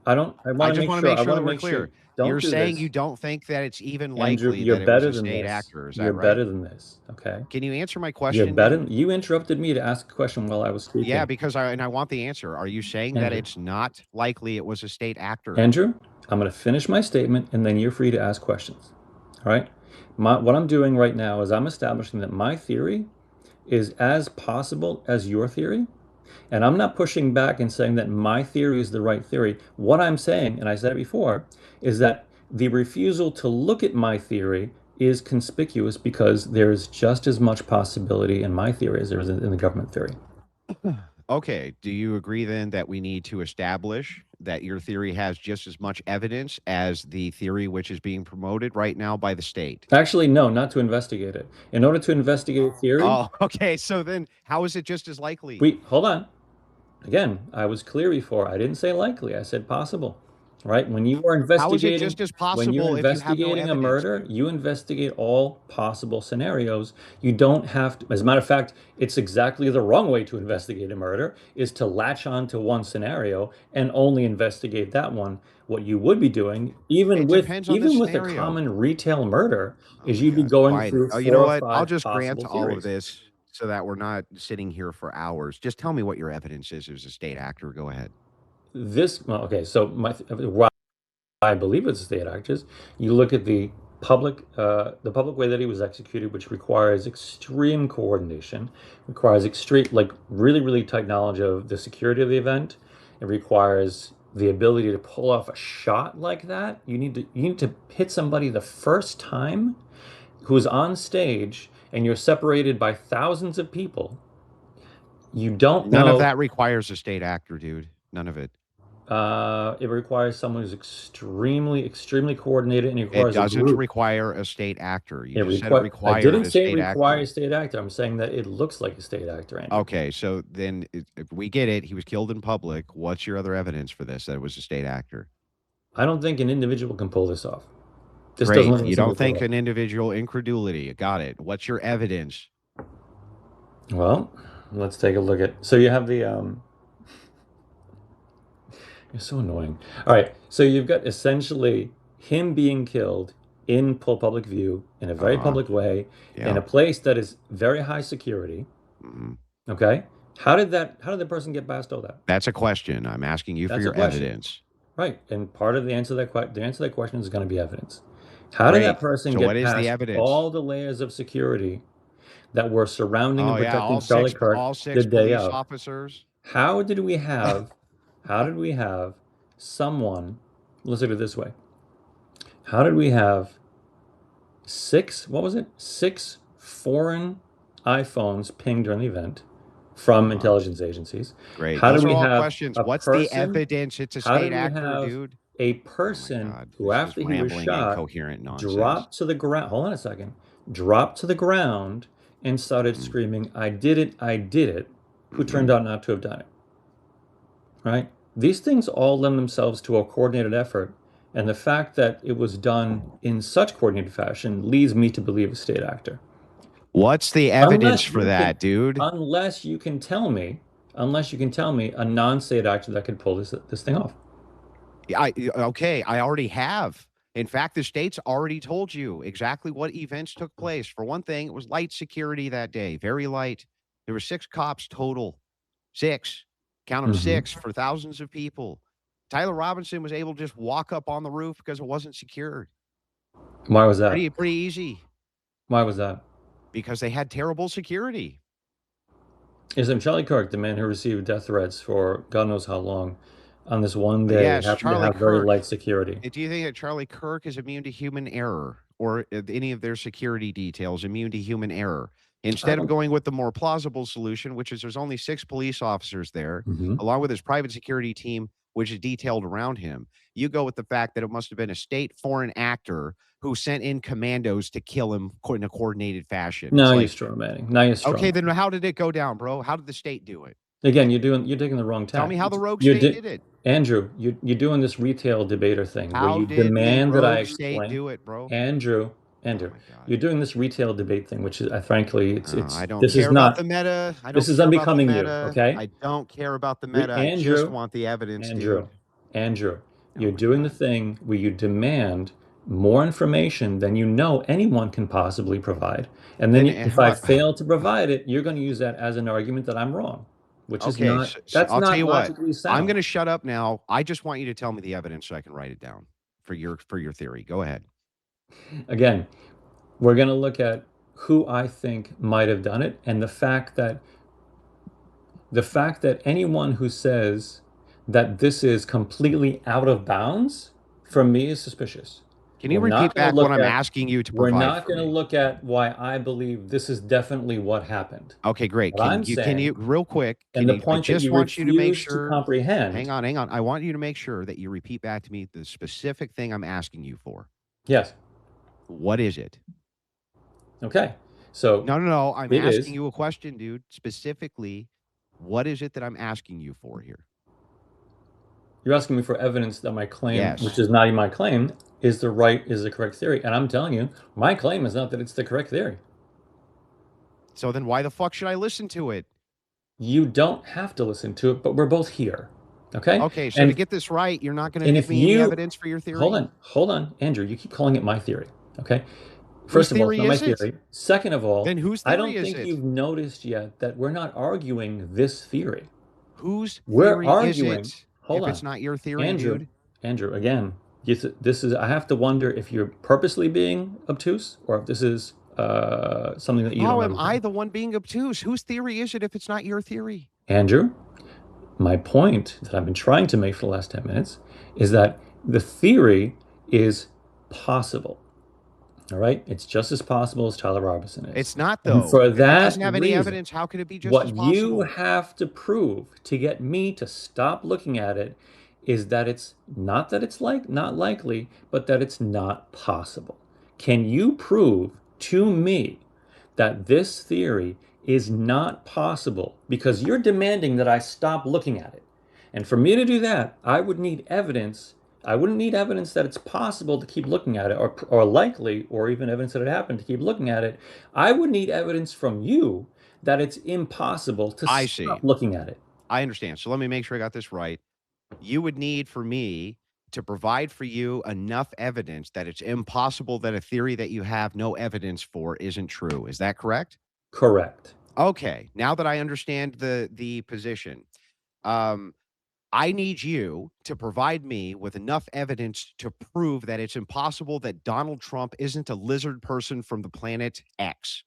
C: I
A: I
C: want to
A: just
C: make
A: wanna
C: sure.
A: make
C: I
A: sure
C: want
A: that
C: to
A: we're
C: make sure.
A: clear.
C: Don't
A: You're
C: do
A: saying you
C: this.
A: don't think that it's even
C: Andrew,
A: likely
C: you're
A: that it was
C: better
A: a
C: than
A: state
C: this.
A: actor, is
C: You're
A: that right?
C: better than this. Okay.
A: Can you answer my
C: You're
A: question
C: better.
A: then?
C: You interrupted me to ask a question while I was
A: Yeah,
C: speaking.
A: because I want the answer. Are you saying that
C: Andrew.
A: it's not likely it was a state actor?
C: Andrew, I'm going to finish my statement and then you're free to ask questions. All right. What I'm doing right now is I'm establishing that my theory is as possible as your theory. And I'm not pushing back and saying that my theory is the right theory. What I'm saying, and I said it before, is that the refusal to look at my theory is conspicuous because there is just as much possibility in my theory as there is in the government theory.
A: Okay. Do you agree then that we need to establish that your theory has just as much evidence as the theory which is being promoted right now by the state?
C: Actually, no, not to investigate it. In order to investigate theory,
A: Oh, okay. So then how is it just as likely?
C: hold on. Again, I was clear before. I didn't say likely. I said possible. Right?
A: How is it just as
C: When you're
A: possible if you have no
C: investigating a
A: evidence,
C: murder,
A: dude?
C: you investigate all possible scenarios. You don't have to, as a matter of fact, it's exactly the wrong way to investigate a murder is to latch on to one scenario and only investigate that one. What you would be doing,
A: It depends on the
C: even with a
A: scenario.
C: common retail murder,
A: Oh
C: is
A: my
C: you'd be
A: god.
C: going
A: Fine.
C: through
A: Oh, you know
C: four or
A: what? I'll
C: five
A: just grant
C: possible
A: all of
C: theories.
A: this so that we're not sitting here for hours. Just tell me what your evidence is as a state actor. Go ahead.
C: Okay, so why I believe it's state actors. You look at the public way that he was executed, which requires extreme coordination, requires extreme, like really, really tight knowledge of the security of the event. It requires the ability to pull off a shot like that. You need to hit somebody the first time who's on stage, and you're separated by thousands of people. You don't
A: None of
C: know.
A: that requires a state actor, dude. None of it.
C: It requires someone who's extremely, extremely coordinated, and it
A: It
C: requires a
A: doesn't
C: group.
A: require a state actor. You
C: It
A: just said it
C: require. I
A: required
C: didn't
A: a
C: say it
A: state actor.
C: requires state actor. I'm saying that it looks like a state actor, Andrew.
A: Okay, so then if we get it, he was killed in public. What's your other evidence for this that it was a state actor?
C: I don't think an individual can pull this off. This doesn't
A: Great.
C: look like
A: You don't
C: somebody pull
A: think
C: it off.
A: an individual incredulity. Got it. What's your evidence?
C: Well, let's take a look at. So you have the. You're so annoying. All right, so you've got essentially him being killed in public view in a very
A: Uh-huh.
C: public way in
A: Yeah.
C: a place that is very high security.
A: Mhm.
C: Okay, how did the person get past all that?
A: That's a question. I'm asking you for
C: That's a
A: your
C: question.
A: evidence.
C: Right. And part of the answer to that question is going to be evidence. How did that
A: Great.
C: person
A: So what
C: get
A: is the
C: past
A: evidence?
C: all the layers of security that were surrounding
A: Oh
C: and
A: yeah,
C: protecting Charlie Kirk
A: all
C: the
A: 6
C: day
A: police
C: of?
A: officers.
C: How did we have how did we have someone, let's look at it this way. How did we have what was it? 6 foreign iPhones pinged during the event from
A: Uh-huh.
C: intelligence agencies?
A: Great.
C: How did
A: Those are
C: we
A: all
C: have
A: questions.
C: a
A: What's the
C: person
A: evidence it's a
C: How
A: state
C: did we
A: actor,
C: have
A: dude?
C: a
A: Oh my
C: person
A: god.
C: who,
A: This is
C: after he was
A: rambling,
C: shot,
A: incoherent nonsense.
C: dropped to the ground? Hold on a second. Dropped to the ground and started
A: Mhm.
C: screaming, "I did it, I did it," who turned
A: Mhm.
C: out not to have done it. Right? These things all lend themselves to a coordinated effort. And the fact that it was done in such coordinated fashion leads me to believe a state actor.
A: What's the evidence
C: Unless
A: for
C: you can,
A: that, dude?
C: unless you can tell me, unless you can tell me a non-state actor that could pull this thing off.
A: Okay, I already have. In fact, the state's already told you exactly what events took place. For one thing, it was light security that day, very light. There were 6 cops total. 6. Count them
C: Hmm.
A: 6 for thousands of people. Tyler Robinson was able to just walk up on the roof because it wasn't secured.
C: Why was that?
A: Pretty easy
C: Why was that?
A: because they had terrible security.
C: Isn't Charlie Kirk the man who received death threats for God knows how long on this one day
A: Yes,
C: happened to
A: Charlie
C: have very
A: Kirk.
C: light security?
A: Do you think that Charlie Kirk is immune to human error or any of their security details immune to human error?
C: I
A: Instead of
C: don't.
A: going with the more plausible solution, which is there's only 6 police officers there,
C: Mhm.
A: along with his private security team, which is detailed around him. You go with the fact that it must have been a state foreign actor who sent in commandos to kill him in a coordinated fashion.
C: Now
A: It's
C: you're
A: like,
C: straw manning. Now you're straw
A: okay,
C: manning.
A: then how did it go down, bro? How did the state do it?
C: Again, you're taking the wrong
A: Tell
C: tack.
A: me how the rogue
C: You're
A: state did it.
C: Andrew, you're doing this retail debater thing where
A: How
C: you
A: did the
C: demand that I
A: rogue state
C: explain.
A: do it, bro?
C: Andrew,
A: Oh my God.
C: you're doing this retail debate thing, which is frankly,
A: I don't
C: this is
A: care about
C: not.
A: the meta. I
C: This
A: don't
C: is
A: care about the
C: unbecoming you.
A: meta.
C: Okay,
A: I don't care about the meta. I just
C: Andrew,
A: want the evidence,
C: Andrew,
A: dude.
C: Andrew,
A: Oh
C: you're
A: my
C: doing the
A: God.
C: thing where you demand more information than you know anyone can possibly provide. And then
A: Then
C: if I fail to provide it, you're going to use that as an argument that I'm wrong, which is
A: okay,
C: not, that's
A: I'll tell
C: not
A: you what.
C: logically
A: I'm going
C: sound.
A: to shut up now. I just want you to tell me the evidence so I can write it down for your theory. Go ahead.
C: Again, we're going to look at who I think might have done it and the fact that anyone who says that this is completely out of bounds for me is suspicious.
A: Can you
C: We're
A: repeat
C: not going to
A: back what
C: look
A: I'm
C: at
A: asking you to
C: we're
A: provide
C: not
A: for
C: going to
A: me?
C: look at why I believe this is definitely what happened.
A: Okay, great.
C: What I'm
A: Can
C: saying,
A: you real quick,
C: and
A: can
C: the
A: you I
C: point that
A: just
C: you
A: want you to make
C: refuse to
A: sure.
C: comprehend,
A: Hang on. I want you to make sure that you repeat back to me the specific thing I'm asking you for.
C: yes,
A: What is it?
C: okay. So
A: No. I'm
C: it
A: asking
C: is.
A: you a question, dude. Specifically, what is it that I'm asking you for here?
C: You're asking me for evidence that my claim, which
A: Yes.
C: is not even my claim, is the correct theory, and I'm telling you, my claim is not that it's the correct theory.
A: So then why the fuck should I listen to it?
C: You don't have to listen to it, but we're both here. Okay?
A: Okay, so to
C: And
A: get this right, you're not going to
C: and
A: give
C: if
A: me any
C: you
A: evidence for your
C: hold
A: theory?
C: on, hold on, Andrew, you keep calling it my theory. Okay?
A: Whose
C: First of all, it's
A: theory
C: not my
A: is it?
C: theory. Second of all,
A: Then whose
C: I
A: theory
C: don't
A: is
C: think
A: it?
C: you've noticed yet that we're not arguing this theory.
A: Whose
C: We're
A: theory is
C: arguing,
A: it
C: hold
A: if it's
C: on,
A: not your theory,
C: Andrew,
A: dude?
C: Again, this is, I have to wonder if you're purposely being obtuse or if this is something that you don't
A: How am I
C: understand.
A: the one being obtuse? Whose theory is it if it's not your theory?
C: Andrew, my point that I've been trying to make for the last 10 minutes is that the theory is possible. All right? It's just as possible as Tyler Robinson is.
A: It's not,
C: And
A: though.
C: for
A: If it
C: that
A: doesn't have any
C: reason,
A: evidence, how could it be just as
C: what you
A: possible?
C: have to prove to get me to stop looking at it is that it's not that it's like not likely, but that it's not possible. Can you prove to me that this theory is not possible? Because you're demanding that I stop looking at it. And for me to do that, I would need evidence. I wouldn't need evidence that it's possible to keep looking at it, or likely, or even evidence that it happened to keep looking at it. I would need evidence from you that it's impossible to
A: I see.
C: stop looking at it.
A: I understand. So let me make sure I got this right. You would need for me to provide for you enough evidence that it's impossible that a theory that you have no evidence for isn't true. Is that correct?
C: Correct.
A: Okay. Now that I understand the position, um, I need you to provide me with enough evidence to prove that it's impossible that Donald Trump isn't a lizard person from the planet X,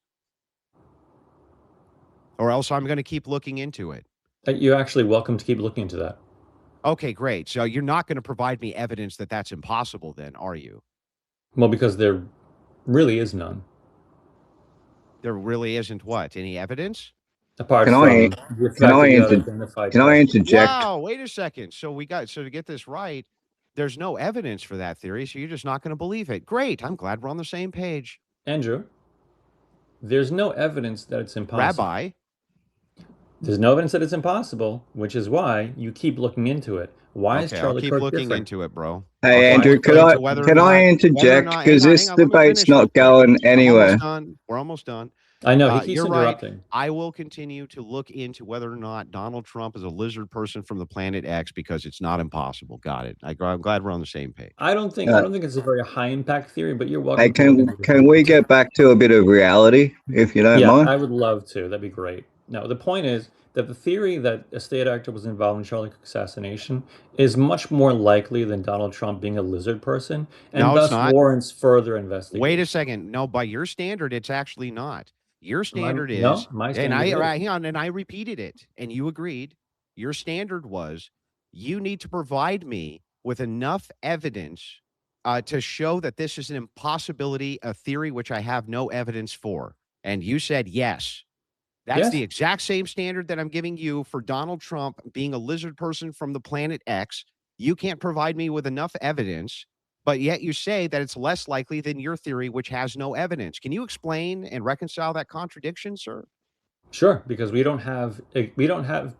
A: or else I'm going to keep looking into it.
C: You're actually welcome to keep looking into that.
A: Okay, great. So you're not going to provide me evidence that that's impossible, then, are you?
C: Well, because there really is none.
A: There really isn't what? Any evidence?
C: Apart
D: Can I
C: from the
D: can
C: fact
D: I
C: that you have
D: inter
C: identified
D: can I
C: testimony.
D: interject?
A: Wow, wait a second. So to get this right, there's no evidence for that theory, so you're just not going to believe it. Great. I'm glad we're on the same page.
C: Andrew, there's no evidence that it's impossible.
A: Rabbi,
C: There's no evidence that it's impossible, which is why you keep looking into it. Why is
A: okay, I'll
C: Charlie
A: keep
C: Kirk
A: looking
C: different?
A: into it, bro. I'll
D: Hey
A: keep
C: Why is
D: Andrew,
A: looking
D: could
C: Charlie
D: I
A: into
C: Kirk different?
D: can I
A: whether or not
D: interject?
A: hang
D: Because
A: on,
D: this
A: hang on, let me
D: debate's
A: finish real
D: not
A: quick.
D: going
A: We're almost
D: anywhere.
A: done. We're almost done.
C: I know he keeps
A: You're right.
C: interrupting.
A: I will continue to look into whether or not Donald Trump is a lizard person from the planet X because it's not impossible. Got it. I'm glad we're on the same page.
C: I don't think
D: Uh,
C: it's a very high impact theory, but you're
D: hey,
C: welcome to look into it if you
D: can we
C: want to.
D: get back to a bit of reality, if you don't
C: Yeah,
D: mind?
C: I would love to. That'd be great. No, the point is that the theory that a state actor was involved in Charlie Kirk's assassination is much more likely than Donald Trump being a lizard person, and
A: No, it's
C: thus
A: not.
C: warrants further
A: Wait a
C: investigation.
A: second. No, by your standard, it's actually not. Your standard
C: No,
A: is,
C: my
A: and
C: standard is.
A: hang on, and I repeated it, and you agreed. Your standard was you need to provide me with enough evidence to show that this is an impossibility, a theory which I have no evidence for. And you said yes. That's
C: Yes.
A: the exact same standard that I'm giving you for Donald Trump being a lizard person from the planet X. You can't provide me with enough evidence, but yet you say that it's less likely than your theory, which has no evidence. Can you explain and reconcile that contradiction, sir?
C: Sure, because we don't have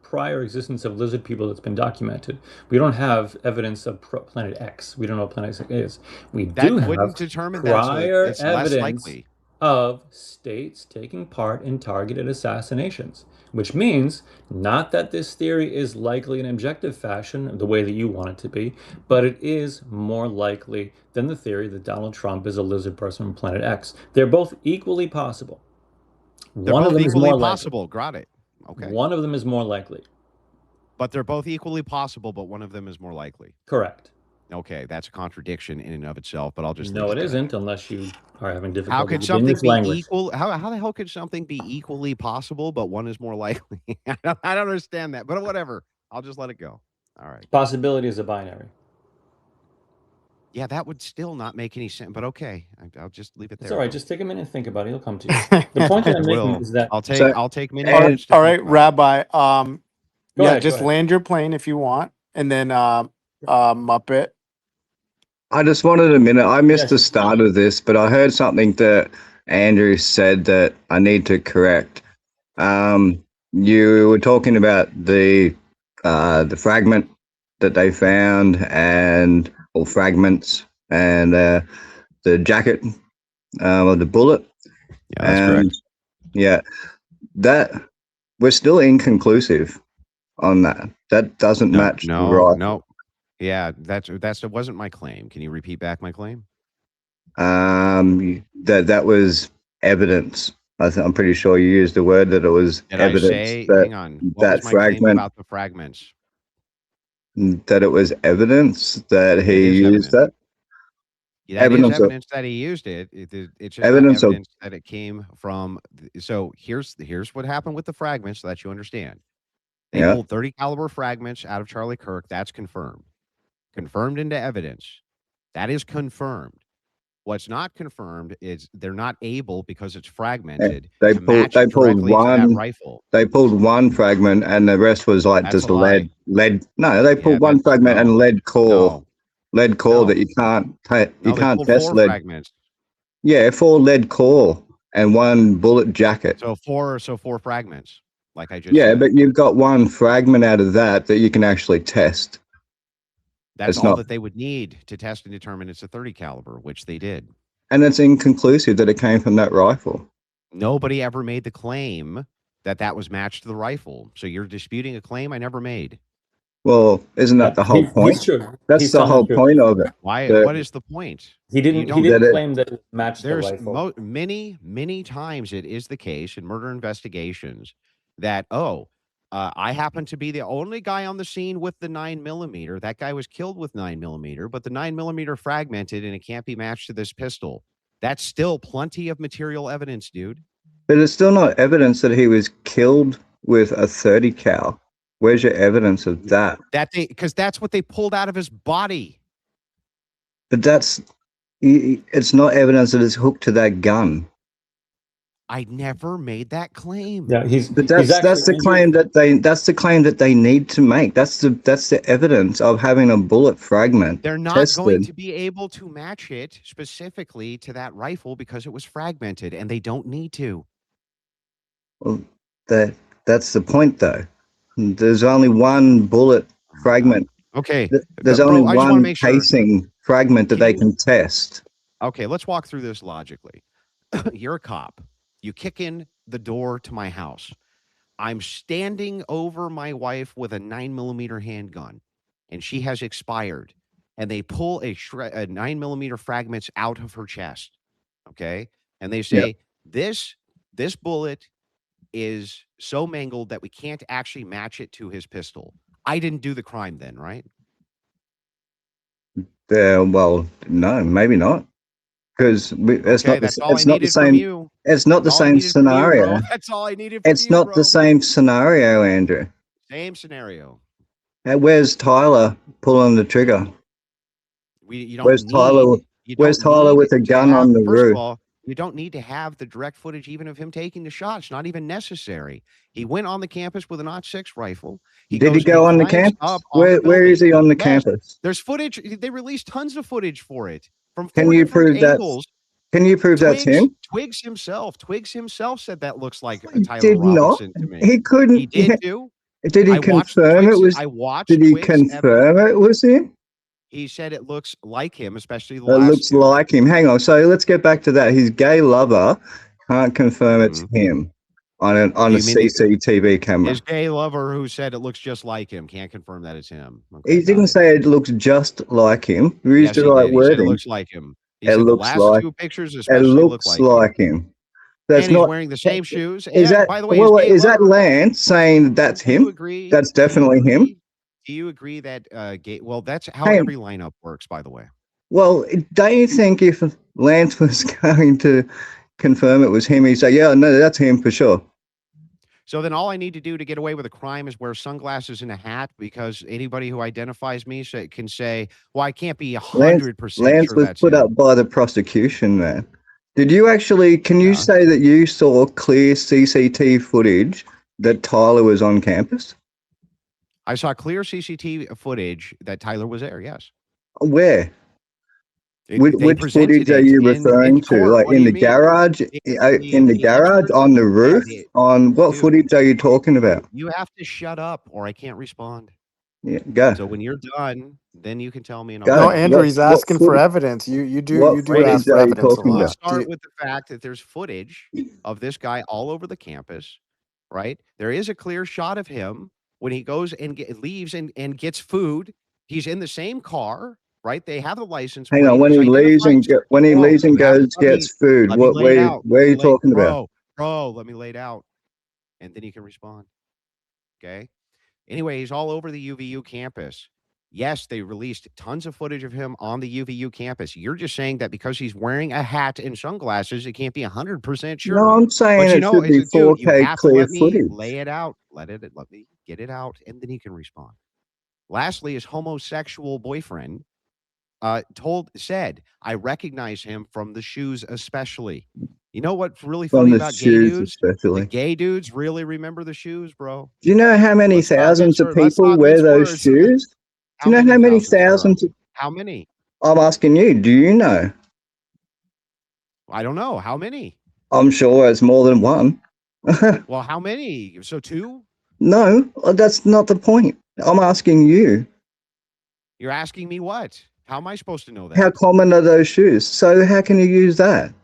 C: prior existence of lizard people that's been documented. We don't have evidence of planet X. We don't know what planet X is. We do
A: That
C: have
A: wouldn't determine that
C: prior
A: it's less
C: evidence
A: likely.
C: of states taking part in targeted assassinations, which means not that this theory is likely in objective fashion, the way that you want it to be, but it is more likely than the theory that Donald Trump is a lizard person from planet X. They're both equally possible.
A: They're
C: One of
A: both
C: them is
A: equally
C: more likely.
A: possible. Got it. Okay.
C: One of them is more likely.
A: But they're both equally possible, but one of them is more likely.
C: Correct.
A: Okay, that's a contradiction in and of itself, but I'll just leave
C: No,
A: it
C: it
A: there.
C: isn't, unless you are having
A: How
C: difficulty
A: could
C: with
A: something
C: English
A: be
C: language.
A: equal? How the hell could something be equally possible, but one is more likely? I don't understand that, but whatever. I'll just let it go. All right.
C: Possibility is a binary.
A: Yeah, that would still not make any sense, but okay. I'll just leave it
C: It's
A: there,
C: all right.
A: folks.
C: Just take a minute and think about it. It'll come to you. The point that
A: I
C: I'm making
A: will.
C: is that.
D: So,
A: I'll take many
B: All right,
A: minutes to
B: all
A: think
B: right,
A: about it.
B: Rabbi.
C: Go
B: Yeah,
C: ahead. Go
B: just
C: ahead.
B: land your plane if you want, and then Muppet.
D: I just wanted a minute. I missed
C: Yeah,
D: the
C: sure.
D: start of this, but I heard something that Andrew said that I need to correct. You were talking about the fragment that they found, and or fragments, and the jacket of the bullet,
A: Yeah, that's
D: and
A: correct.
D: yeah, that we're still inconclusive on that. That doesn't
A: No,
D: match the
A: no,
D: rifle.
A: no. Yeah, that wasn't my claim. Can you repeat back my claim?
D: That was evidence. I'm pretty sure you used the word that it was
A: Did I
D: evidence
A: say,
D: that
A: hang on, what was
D: that
A: my claim
D: fragment,
A: about the fragments?
D: that it was evidence that
A: It
D: he
A: is
D: used
A: evidence.
D: that.
A: That is
D: Evidence of
A: evidence that he used it. It's just not
D: evidence of
A: evidence that it came from. So here's what happened with the fragments, so that you understand. They
D: yeah.
A: pulled 30 caliber fragments out of Charlie Kirk. That's confirmed. Confirmed into evidence. That is confirmed. What's not confirmed is they're not able, because it's fragmented,
D: They
A: to
D: pulled
A: match
D: they
A: it
D: pulled
A: directly to that
D: one
A: rifle.
D: they pulled one fragment and the rest was like
A: That's a
D: just
A: lie.
D: lead. No, they
A: Yeah,
D: pulled one
A: that's
D: fragment and
A: no,
D: lead core that
A: no,
D: you can't you
A: no. They
D: can't
A: pulled
D: test
A: four
D: lead.
A: fragments.
D: Yeah, 4 lead core and 1 bullet jacket.
A: So four fragments, like I just
D: Yeah,
A: said.
D: but you've got one fragment out of that you can actually test.
A: That's
D: It's
A: all
D: not,
A: that they would need to test and determine it's a 30 caliber, which they did.
D: and it's inconclusive that it came from that rifle.
A: Nobody ever made the claim that that was matched to the rifle. So you're disputing a claim I never made.
D: Well, isn't that the whole
C: He's
D: point?
C: true.
D: That's
C: He's
D: the
C: telling the
D: whole
C: truth.
D: point of it.
A: Why?
D: That
A: What is the point?
C: He
A: You
C: didn't. He
A: don't.
C: didn't
D: that it,
C: claim that it matched the
A: There's
C: rifle.
A: many times it is the case in murder investigations that I happen to be the only guy on the scene with the 9mm. That guy was killed with 9mm, but the 9mm fragmented and it can't be matched to this pistol. That's still plenty of material evidence, dude.
D: but it's still not evidence that he was killed with a 30 cal. Where's your evidence of that?
A: Because that's what they pulled out of his body.
D: But it's not evidence that it's hooked to that gun.
A: I never made that claim.
C: Yeah,
D: But
C: he's actually
D: that's the claim that they need to make. That's the evidence of having a bullet fragment
A: They're not going
D: tested.
A: to be able to match it specifically to that rifle because it was fragmented, and they don't need to.
D: Well, that's the point, though. There's only one bullet
A: Oh my God.
D: fragment.
A: Okay,
D: There's only
A: bro, I just want to
D: one
A: make sure.
D: casing fragment that
A: Can
D: they
A: you?
D: can test.
A: Okay, let's walk through this logically. You're a cop. You kick in the door to my house. I'm standing over my wife with a 9mm handgun, and she has expired. And they pull a 9mm fragments out of her chest. Okay, and they
D: Yep.
A: say this bullet is so mangled that we can't actually match it to his pistol. I didn't do the crime then, right?
D: Well, no, maybe not, because
A: Okay, that's all I
D: it's not the
A: needed from
D: same.
A: you.
D: It's not the
A: That's all I
D: same
A: needed from you, bro.
D: scenario.
A: That's all I needed from
D: It's
A: you,
D: not the
A: bro.
D: same scenario, Andrew.
A: Same scenario.
D: Where's Tyler pulling the trigger?
A: You don't
D: Where's Tyler?
A: need you
D: Where's
A: don't
D: Tyler
A: need
D: with a
A: to
D: gun
A: have
D: on the
A: first of
D: roof?
A: all, You don't need to have the direct footage even of him taking the shot. It's not even necessary. He went on the campus with an .06 rifle. He
D: Did he
A: goes and he
D: go on the
A: climbs up
D: campus?
A: on the
D: Where is
A: building.
D: he on the
A: Yes,
D: campus?
A: there's footage. They released tons of footage for it from
D: Can
A: 4
D: you
A: different
D: prove that's
A: angles.
D: can you prove that's him?
A: Twigs himself said that looks like
D: He
A: Tyler
D: did not.
A: Robinson to me.
D: He
A: He
D: couldn't.
A: did too.
D: Did he confirm it was?
A: I
D: Did
A: watched
D: he
A: Twigs evidence.
D: confirm it was him?
A: He said it looks like him, especially the
D: It
A: last
D: looks
A: 2.
D: like him. Hang on. So let's get back to that. His gay lover can't confirm it's
A: Mhm.
D: him on a
A: You mean
D: CCTV camera.
A: his gay lover who said it looks just like him can't confirm that it's him.
D: He
A: Okay, got
D: didn't
A: it.
D: say it looks just like him. He used
A: Yes,
D: the
A: he
D: right
A: did. He said it
D: wording.
A: looks like him. He
D: It
A: said the
D: looks
A: last
D: like
A: 2 pictures
D: it
A: especially look
D: looks
A: like him.
D: like him. That's
A: And he's
D: not.
A: wearing the same shoes.
D: Is
A: And
D: that
A: by the way, his gay
D: is that
A: lover,
D: Lance saying that's
A: do you
D: him?
A: agree?
D: That's definitely him.
A: Do you agree that gay? Well, that's how
D: Hey,
A: every lineup works, by the way.
D: well, don't you think if Lance was going to confirm it was him, he'd say, "Yeah, no, that's him for sure."
A: So then all I need to do to get away with a crime is wear sunglasses and a hat because anybody who identifies me can say, well, I can't be
D: Lance
A: 100% sure
D: was
A: that's
D: put
A: him.
D: up by the prosecution, man. Did you actually? Can you
A: Yeah.
D: say that you saw clear CCTV footage that Tyler was on campus?
A: I saw clear CCTV footage that Tyler was there. Yes.
D: Where?
A: They
D: Which
A: presented
D: footage are
A: it
D: you
A: in
D: referring to?
A: court.
D: Like
A: What do
D: in
A: you
D: the
A: mean?
D: garage? In the
A: The
D: garage,
A: experts,
D: on the
A: yeah,
D: roof? On what
A: dude,
D: footage are you talking about?
A: you have to shut up or I can't respond.
D: Yeah, go.
A: So when you're done, then you can tell me and I'll
B: No,
D: Go.
A: shut up.
B: Andrew, he's
D: What
B: asking for
D: footage?
B: evidence. You
D: What
B: do
A: Great.
B: ask
D: footage
B: for
D: are you
B: evidence a
D: talking
A: Let's
B: lot.
D: about?
A: start with the fact that there's footage of this guy all over the campus, right? There is a clear shot of him when he goes and leaves and gets food. He's in the same car, right? They have a license
D: Hang on.
A: plate.
D: When
A: He's
D: he leaves
A: identified.
D: when he
A: Bro,
D: leaves and
A: you have to
D: goes gets food,
A: let me lay it out.
D: where are you talking about?
A: Let me lay it out, and then you can respond. Okay. Anyway, he's all over the UVU campus. Yes, they released tons of footage of him on the UVU campus. You're just saying that because he's wearing a hat and sunglasses, it can't be 100%
D: No,
A: sure.
D: I'm saying
A: But
D: it should be
A: dude, you
D: 4K
A: have to
D: clear
A: let me
D: footage.
A: lay it out. Let me get it out, and then he can respond. Lastly, his homosexual boyfriend said, I recognize him from the shoes, especially. You know what's really
D: From
A: funny
D: the
A: about gay
D: shoes,
A: dudes? The
D: especially.
A: gay dudes really remember the shoes, bro.
D: Do you know how many thousands of
A: Let's
D: people
A: not
D: wear
A: mince
D: those
A: words.
D: shoes? Do
A: How
D: you know
A: many
D: how many
A: thousands?
D: thousands?
A: How many?
D: I'm asking you. Do you know?
A: I don't know. How many?
D: I'm sure it's more than one.
A: Well, how many? So 2?
D: No, that's not the point. I'm asking you.
A: You're asking me what? How am I supposed to know
D: How
A: that?
D: common are those shoes? So how can you use that?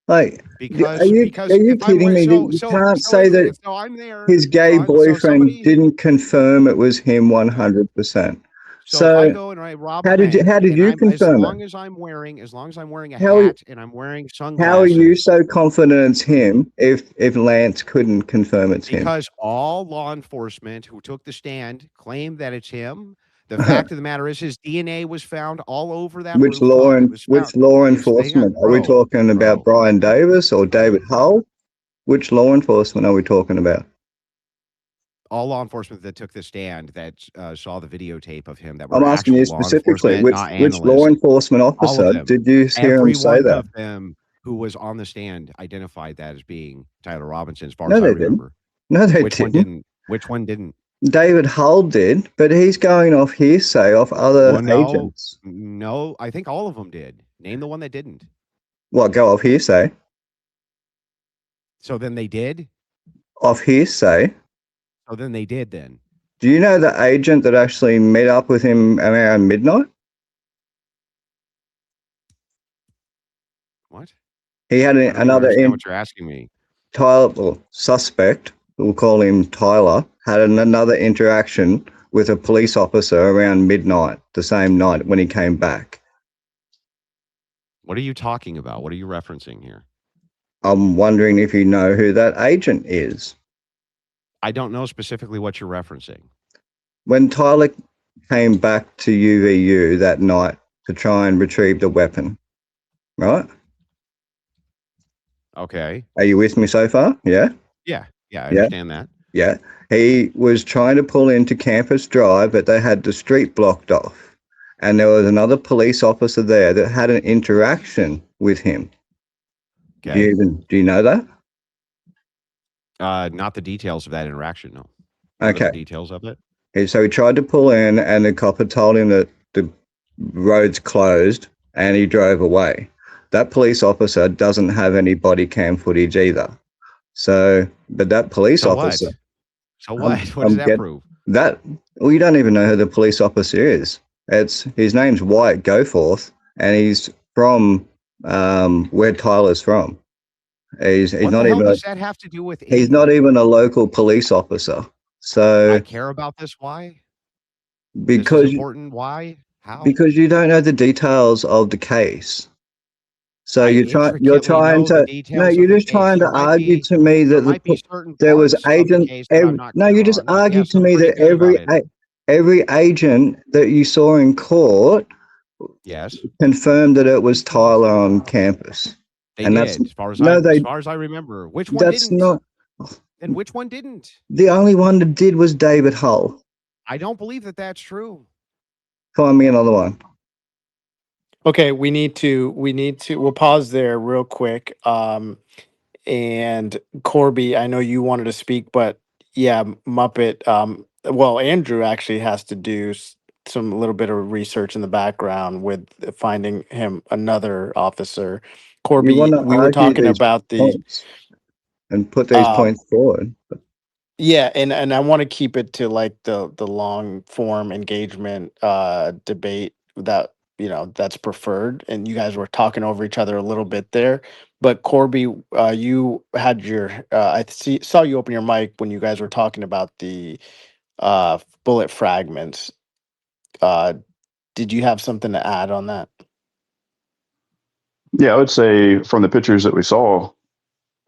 D: Like,
A: Because
D: are you
A: if I'm
D: kidding me? You can't say that
A: I'm there.
D: his
A: Hold
D: gay
A: on. So
D: boyfriend
A: somebody
D: didn't confirm it was him 100%.
A: so if I
D: So
A: go and I rob a bank
D: how did
A: and
D: you
A: I'm
D: confirm it?
A: as long as I'm wearing a
D: How
A: hat and I'm wearing
D: how are you
A: sunglasses,
D: so confident it's him if Lance couldn't confirm it's him?
A: because all law enforcement who took the stand claimed that it's him. The fact of the matter is his DNA was found all over that rooftop. It was found.
D: Which law
A: Hang on,
D: enforcement are we talking about?
A: bro.
D: Brian Davis or David Hull? Which law enforcement are we talking about?
A: All law enforcement that took the stand that saw the videotape of him that
D: I'm
A: were
D: asking
A: actual
D: you
A: law
D: specifically,
A: enforcement, not
D: which law
A: analysts.
D: enforcement
A: All of
D: officer
A: them.
D: did you hear him
A: Every
D: say
A: one
D: that?
A: of them who was on the stand identified that as being Tyler Robinson, as far
D: No,
A: as I
D: they didn't.
A: remember.
D: No, they
A: Which one
D: didn't.
A: didn't? Which one didn't?
D: David Hull did, but he's going off hearsay off other agents.
A: No, I think all of them did. Name the one that didn't.
D: What, go off hearsay?
A: So then they did?
D: Off hearsay?
A: So then they did then.
D: Do you know the agent that actually met up with him around midnight?
A: What?
D: He had
A: I don't even
D: another
A: understand what you're asking me.
D: Tyler, well, suspect, we'll call him Tyler, had another interaction with a police officer around midnight, the same night when he came back.
A: What are you talking about? What are you referencing here?
D: I'm wondering if you know who that agent is.
A: I don't know specifically what you're referencing.
D: When Tyler came back to UVU that night to try and retrieve the weapon, right?
A: Okay.
D: Are you with me so far? Yeah?
A: Yeah, I understand that.
D: Yeah. He was trying to pull into Campus Drive, but they had the street blocked off. And there was another police officer there that had an interaction with him.
A: Okay.
D: Do you know that?
A: Not the details of that interaction, no. What are the
D: Okay.
A: details of it?
D: So he tried to pull in, and the copper told him that the road's closed, and he drove away. That police officer doesn't have any body cam footage either. So, but that police
A: So what?
D: officer,
A: So what? What does
D: I'm
A: that
D: get
A: prove?
D: that. Well, you don't even know who the police officer is. It's his name's Wyatt Goforth, and he's from where Tyler's from. He's
A: What the
D: not
A: hell
D: even
A: does that have to do with
D: he's not
A: anything?
D: even a local police officer.
A: I
D: So
A: care about this. Why? This is
D: because
A: important. Why? How?
D: because you don't know the details of the case. So
A: I
D: you're
A: intricately
D: trying
A: know the
D: to no,
A: details of
D: you're
A: the
D: just
A: case.
D: trying to argue to me
A: There
D: that
A: might be certain
D: there was
A: parts of the
D: agent
A: case that I'm not
D: no,
A: clear
D: you just
A: on, but
D: argued
A: yes,
D: to
A: I'm
D: me
A: pretty
D: that
A: good about it.
D: every agent that you saw in court
A: Yes,
D: confirmed that it was Tyler on campus.
A: they
D: And that's
A: did. As far as
D: no,
A: I remember. Which one
D: that's
A: didn't?
D: not
A: And which one didn't?
D: the only one that did was David Hull.
A: I don't believe that that's true.
D: Find me another one.
B: Okay, we'll pause there real quick. And Corby, I know you wanted to speak, but yeah, Muppet. Well, Andrew actually has to do some little bit of research in the background with finding him another officer.
D: You want
B: Corby,
D: to
B: we were
D: argue
B: talking
D: these
B: about the
D: points and put these
B: um,
D: points forward.
B: yeah, and I want to keep it to like the long form engagement debate that that's preferred. And you guys were talking over each other a little bit there. But Corby, you had your saw you open your mic when you guys were talking about the bullet fragments. Uh, did you have something to add on that?
E: Yeah, I would say from the pictures that we saw,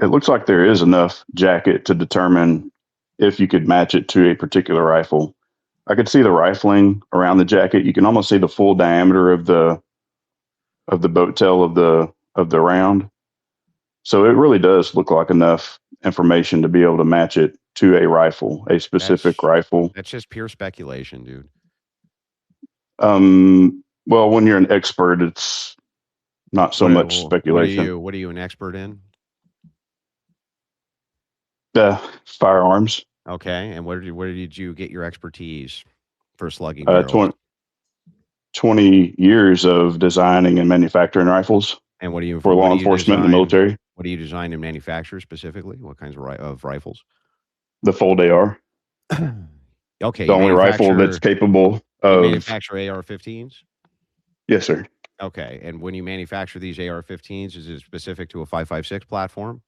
E: it looks like there is enough jacket to determine if you could match it to a particular rifle. I could see the rifling around the jacket. You can almost see the full diameter of the boat tail of the round. So it really does look like enough information to be able to match it to a rifle, a specific
A: That's
E: rifle.
A: that's just pure speculation, dude.
E: Well, when you're an expert, it's not so much speculation.
A: What are you an expert in?
E: Firearms,
A: Okay, and where did you get your expertise for slugging barrels?
E: 20, 20 years of designing and manufacturing rifles
A: And
E: for law enforcement and the military.
A: What do you design and manufacture specifically? What kinds of rifles?
E: The Fold AR,
A: Okay,
E: the only rifle that's capable
A: you
E: of.
A: manufacture AR-15s?
E: Yes, sir.
A: Okay, and when you manufacture these AR-15s, is it specific to a 5.56 platform?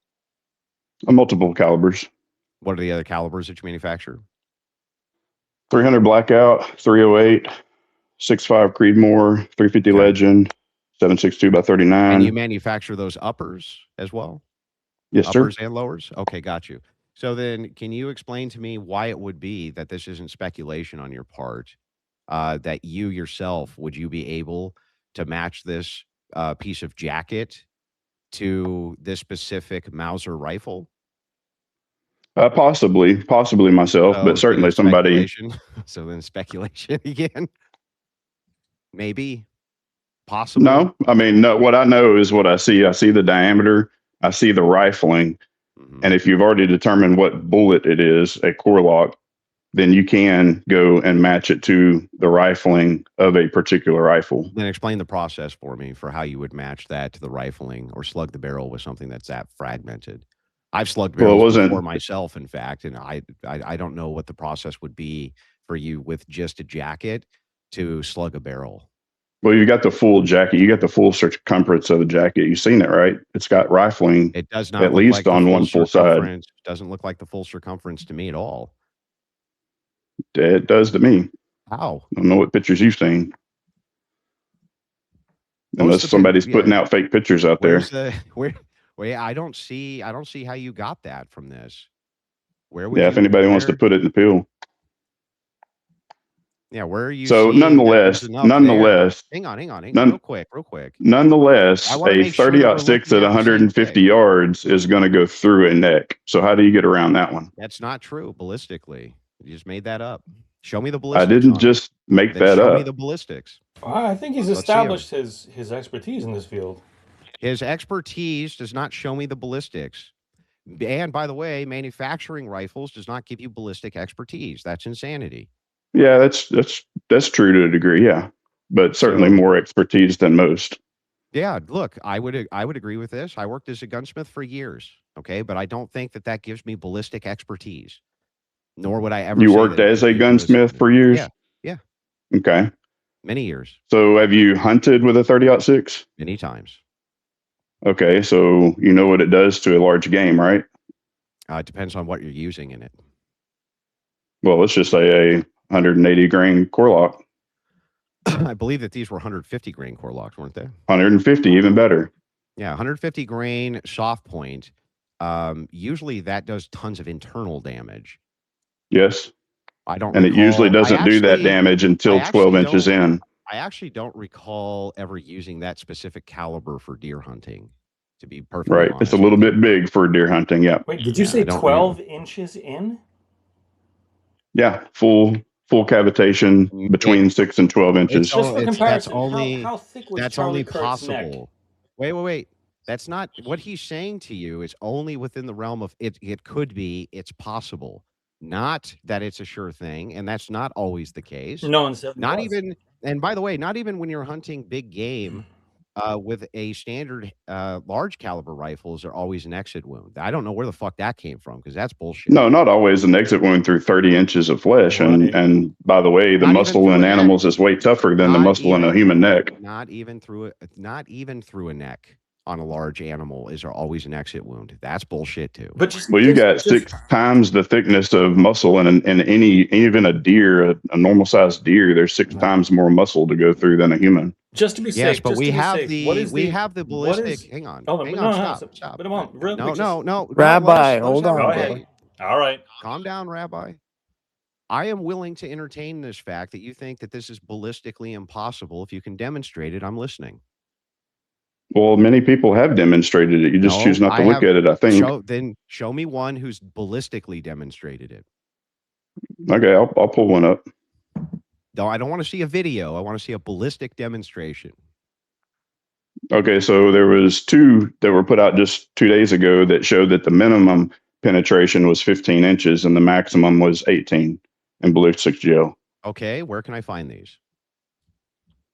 E: Multiple calibers.
A: What are the other calibers that you manufacture?
E: 300 Blackout, 308, 6.5 Creedmoor, 350
A: Okay.
E: Legend, 7.62 by 39.
A: And you manufacture those uppers as well?
E: Yes,
A: Uppers
E: sir.
A: and lowers? Okay, got you. So then can you explain to me why it would be that this isn't speculation on your part, that you yourself, would you be able to match this piece of jacket to this specific Mauser rifle?
E: Possibly myself, but
A: So then
E: certainly somebody.
A: speculation. So then speculation again. Maybe. Possible.
E: No, I mean, no. What I know is what I see. I see the diameter. I see the rifling, and if you've already determined what bullet it is, a core lock, then you can go and match it to the rifling of a particular rifle.
A: Then explain the process for me for how you would match that to the rifling or slug the barrel with something that's that fragmented. I've slugged
E: Well, it
A: barrels before
E: wasn't.
A: myself, in fact, and I don't know what the process would be for you with just a jacket to slug a barrel.
E: Well, you got the full jacket. You got the full circumference of the jacket. You've seen it, right? It's got rifling
A: It does not
E: at
A: look
E: least
A: like the
E: on
A: full
E: one full side.
A: circumference. Doesn't look like the full circumference to me at all.
E: It does to me.
A: How?
E: I don't know what pictures you've seen. Unless
A: Post the
E: somebody's putting out fake pictures out there.
A: Where's the where I don't see how you got that from this. Where would
E: Yeah,
A: you
E: if anybody wants to put it in the pill.
A: Yeah, where are you
E: So
A: seeing that there's enough there? Hang on, real quick.
E: Nonetheless,
A: I wanna
E: a
A: make sure that we're
E: 30-06
A: looking
E: at
A: at the same
E: 150
A: thing.
E: yards is going to go through a neck. So how do you get around that one?
A: That's not true ballistically. You just made that up. Show me the
E: I
A: ballistics
E: didn't
A: on it.
E: just make
A: Then
E: that
A: show me
E: up.
A: the ballistics.
C: I think he's
A: Let's see 'em.
C: established his expertise in this field.
A: His expertise does not show me the ballistics. And by the way, manufacturing rifles does not give you ballistic expertise. That's insanity.
E: Yeah, that's true to a degree. Yeah, but certainly
A: So
E: more expertise than most.
A: yeah, look, I would agree with this. I worked as a gunsmith for years, okay, but I don't think that that gives me ballistic expertise. Nor would I ever
E: You
A: say
E: worked
A: that it
E: as
A: gives
E: a
A: me ballistic.
E: gunsmith for years.
A: Yeah, yeah,
E: Okay.
A: many years,
E: So have you hunted with a 30-06?
A: many times.
E: Okay, so you know what it does to a large game, right?
A: It depends on what you're using in it.
E: Well, let's just say a 180 grain core lock,
A: I believe that these were 150 grain core locks, weren't they?
E: 150, even better.
A: Yeah, 150 grain soft point. Usually that does tons of internal damage.
E: Yes.
A: I don't
E: And it usually
A: recall.
E: doesn't do that damage
A: I
E: until 12
A: actually
E: inches
A: don't.
E: in.
A: I actually don't recall ever using that specific caliber for deer hunting. To be perfectly
E: Right. It's a
A: honest
E: little
A: with you.
E: bit big for deer hunting. Yeah.
C: Wait, did you
A: Yeah, I
C: say
A: don't really.
C: 12 inches in?
E: Yeah. Full cavitation
A: It
E: between 6 and 12
A: It's
E: inches.
C: Just
A: all
C: for
A: it's
C: comparison, how thick was
A: that's
C: Charlie
A: only
C: Kirk's neck?
A: possible. Wait. That's not what he's saying to you is only within the realm of it could be, it's possible. Not that it's a sure thing, and that's not always the case.
C: No one said it
A: Not
C: was.
A: even and by the way, not even when you're hunting big game, with a standard, large caliber rifles are always an exit wound. I don't know where the fuck that came from because that's bullshit.
E: No, not always an exit wound through 30 inches of flesh.
C: Right.
E: And by the way, the
A: Not even
E: muscle
A: through
E: in
A: a neck.
E: animals is way tougher than the
A: Not
E: muscle in a
A: even
E: human neck.
A: not even through a neck on a large animal is there always an exit wound. That's bullshit too.
C: But just
E: Well, you
C: just
E: got
C: just
E: 6 times the thickness of muscle in any, even a deer, a normal sized deer, there's 6 times more muscle to go through than a human.
C: just to be
A: Yes,
C: safe,
A: but
C: just to be safe,
A: we have the
C: what
A: ballistic.
C: is
A: Hang on,
C: oh
A: hang on,
C: no,
A: stop, stop.
C: but come on, real
A: No,
C: quick, just
A: no, no, no.
B: Rabbi,
A: Let us
B: hold
A: have
C: go
B: on,
A: our
C: ahead.
B: bro.
A: way.
C: All right.
A: Calm down, Rabbi. I am willing to entertain this fact that you think that this is ballistically impossible. If you can demonstrate it, I'm listening.
E: Well, many people have demonstrated it. You just choose
A: No,
E: not
A: I
E: to look
A: have
E: at it, I think.
A: show me one who's ballistically demonstrated it.
E: Okay, I'll pull one up.
A: No, I don't want to see a video. I want to see a ballistic demonstration.
E: Okay, so there was two that were put out just 2 days ago that showed that the minimum penetration was 15 inches and the maximum was 18 in ballistic gel.
A: Okay, where can I find these?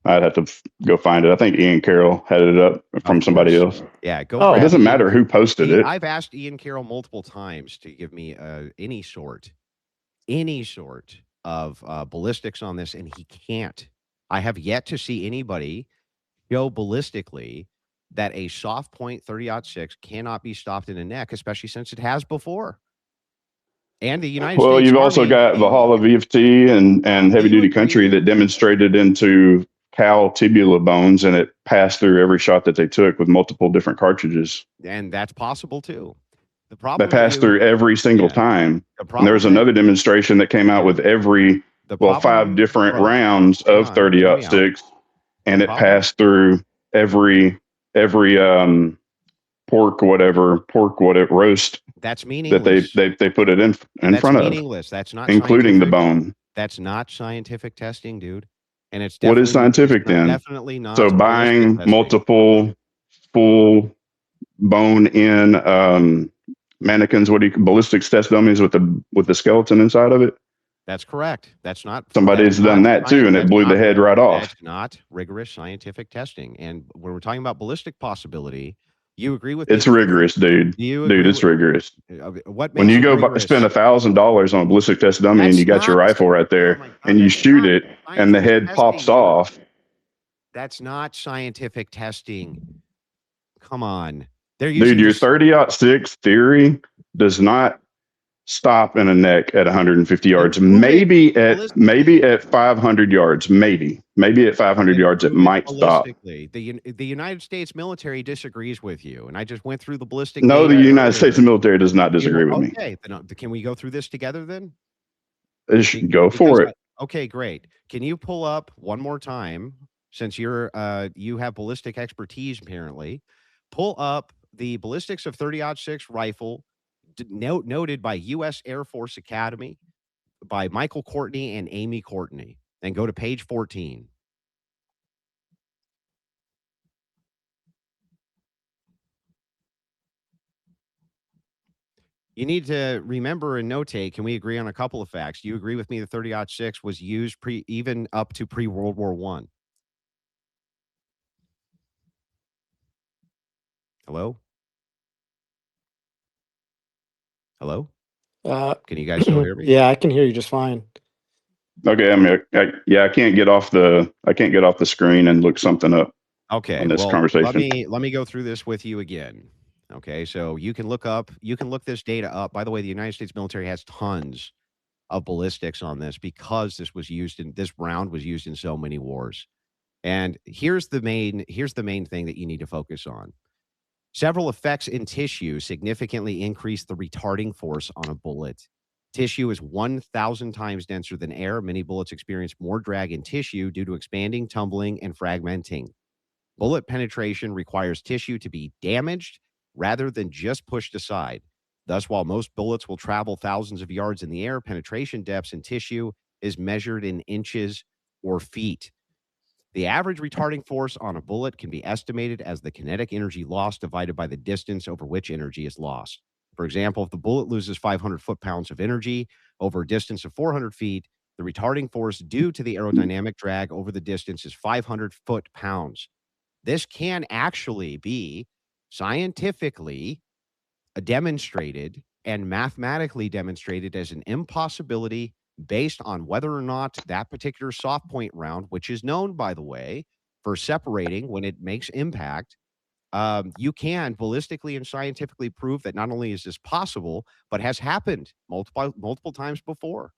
E: I'd have to go find it. I think Ian Carroll had it up from
A: Of
E: somebody
A: course.
E: else.
A: Yeah, go
B: Oh,
E: It
A: grab
E: doesn't
A: Ian.
E: matter who posted it.
A: I've asked Ian Carroll multiple times to give me any sort of ballistics on this, and he can't. I have yet to see anybody go ballistically that a soft point 30-06 cannot be stopped in a neck, especially since it has before. And the United
E: Well,
A: States
E: you've also
A: Army,
E: got Valhalla VFT and
A: do
E: Heavy
A: you
E: Duty
A: agree?
E: Country that demonstrated into cow tibula bones, and it passed through every shot that they took with multiple different cartridges.
A: And that's possible too. The
E: They
A: problem that
E: passed through every single
A: yeah,
E: time.
A: the
E: And there
A: problem
E: was
A: that
E: another demonstration that came out
A: yeah,
E: with
A: the
E: 5
A: problem,
E: different
A: bro,
E: rounds
A: hang
E: of
A: on, hear me out.
E: 30-06,
A: The
E: and it
A: problem,
E: passed through every pork whatever roast
A: that's
E: that
A: meaningless.
E: they put it in
A: That's
E: front of,
A: meaningless. That's not
E: including the
A: scientific.
E: bone.
A: That's not scientific testing, dude. And it's
E: What is scientific then?
A: definitely
E: So
A: not ballistic
E: buying
A: testing.
E: multiple full bone in mannequins, ballistics test dummies with the skeleton inside of it.
A: That's correct. That's
E: Somebody's done
A: not
E: that too, and it
A: that's
E: blew the
A: not
E: head right off.
A: that's not rigorous scientific testing. And when we're talking about ballistic possibility, you agree with me
E: It's
A: that
E: rigorous, dude.
A: do you
E: Dude,
A: agree
E: it's
A: with
E: rigorous.
A: what
E: When
A: makes
E: you
A: it
E: go
A: rigorous?
E: spend $1,000 on a ballistic test dummy and
A: That's
E: you got your
A: not
E: rifle right
A: oh
E: there
A: my god,
E: and you
A: that's
E: shoot
A: not
E: it and the
A: scientific
E: head pops
A: testing, dude.
E: off.
A: That's not scientific testing. Come on. They're
E: Dude,
A: using
E: your
A: this
E: 30-06 theory does not stop in a neck at 150
A: then
E: yards.
A: prove it
E: Maybe
A: ballistically.
E: at 500 yards. Maybe at 500
A: Then
E: yards it
A: prove it
E: might stop.
A: ballistically. The United States military disagrees with you, and I just went through the ballistic
E: No, the
A: data
E: United States
A: earlier.
E: military does not disagree with me.
A: Okay, then, can we go through this together then?
E: Go
A: Because
E: for it.
A: okay, great. Can you pull up one more time, since you have ballistic expertise apparently, pull up the ballistics of 30-06 rifle noted by U.S. Air Force Academy by Michael Courtney and Amy Courtney, and go to page 14. You need to remember and notate, can we agree on a couple of facts? Do you agree with me that 30-06 was used even up to pre-World War I? Hello? Hello? Can you guys still hear me?
B: Yeah, I can hear you just fine.
E: Okay, I can't get off the screen and look something up
A: Okay,
E: on this
A: well,
E: conversation.
A: let me go through this with you again. Okay, so you can look this data up. By the way, the United States military has tons of ballistics on this because this round was used in so many wars. And here's the main thing that you need to focus on. Several effects in tissue significantly increase the retarding force on a bullet. Tissue is 1,000 times denser than air. Many bullets experience more drag in tissue due to expanding, tumbling, and fragmenting. Bullet penetration requires tissue to be damaged rather than just pushed aside. Thus, while most bullets will travel thousands of yards in the air, penetration depths in tissue is measured in inches or feet. The average retarding force on a bullet can be estimated as the kinetic energy lost divided by the distance over which energy is lost. For example, if the bullet loses 500 foot-pounds of energy over a distance of 400 feet, the retarding force due to the aerodynamic drag over the distance is 500 foot-pounds. This can actually be scientifically demonstrated and mathematically demonstrated as an impossibility based on whether or not that particular soft point round, which is known, by the way, for separating when it makes impact, you can ballistically and scientifically prove that not only is this possible, but has happened multiple times before.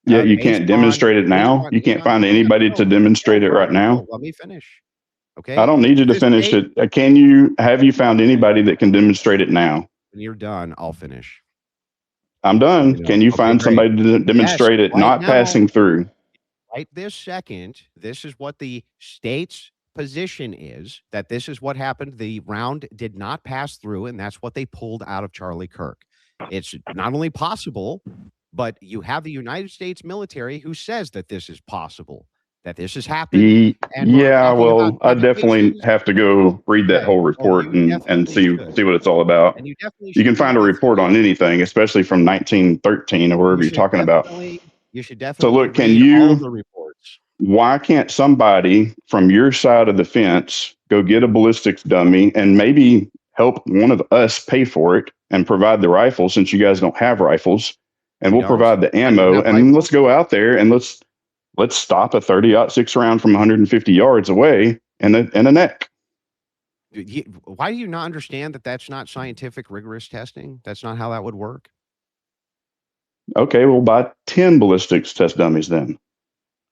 E: Yet you can't demonstrate it now. You can't find anybody to demonstrate it right now.
A: Let me finish.
E: I
A: Okay.
E: don't need you to
A: This
E: finish
A: state,
E: it. Have you found anybody that can demonstrate it now?
A: when you're done, I'll finish.
E: I'm
A: Let
E: done.
A: me know.
E: Can you
A: Okay,
E: find
A: great.
E: somebody to
A: Yes,
E: demonstrate it
A: right
E: not
A: now,
E: passing through?
A: right this second, this is what the state's position is, that this is what happened. The round did not pass through, and that's what they pulled out of Charlie Kirk. It's not only possible, but you have the United States military who says that this is possible, that this has happened, and we're
E: Yeah,
A: talking about
E: well, I definitely
A: demonstrations.
E: have to go read that
A: Okay,
E: whole
A: well,
E: report
A: you
E: and
A: definitely should,
E: see what it's all about.
A: and you definitely
E: You
A: should
E: can
A: read
E: find a
A: this.
E: report on anything, especially from 1913 or wherever you're talking about.
A: You should
E: So
A: definitely
E: look, can
A: read all of
E: you,
A: the reports.
E: why can't somebody from your side of the fence go get a ballistics dummy and maybe help one of us pay for it and provide the rifle, since you guys don't have rifles, and
A: We
E: we'll
A: don't?
E: provide the
A: I don't
E: ammo,
A: have
E: and let's
A: rifles?
E: go out there and let's stop a 30-06 round from 150 yards away in a neck.
A: Why do you not understand that that's not scientific rigorous testing? That's not how that would work.
E: Okay, we'll buy 10 ballistics test dummies then.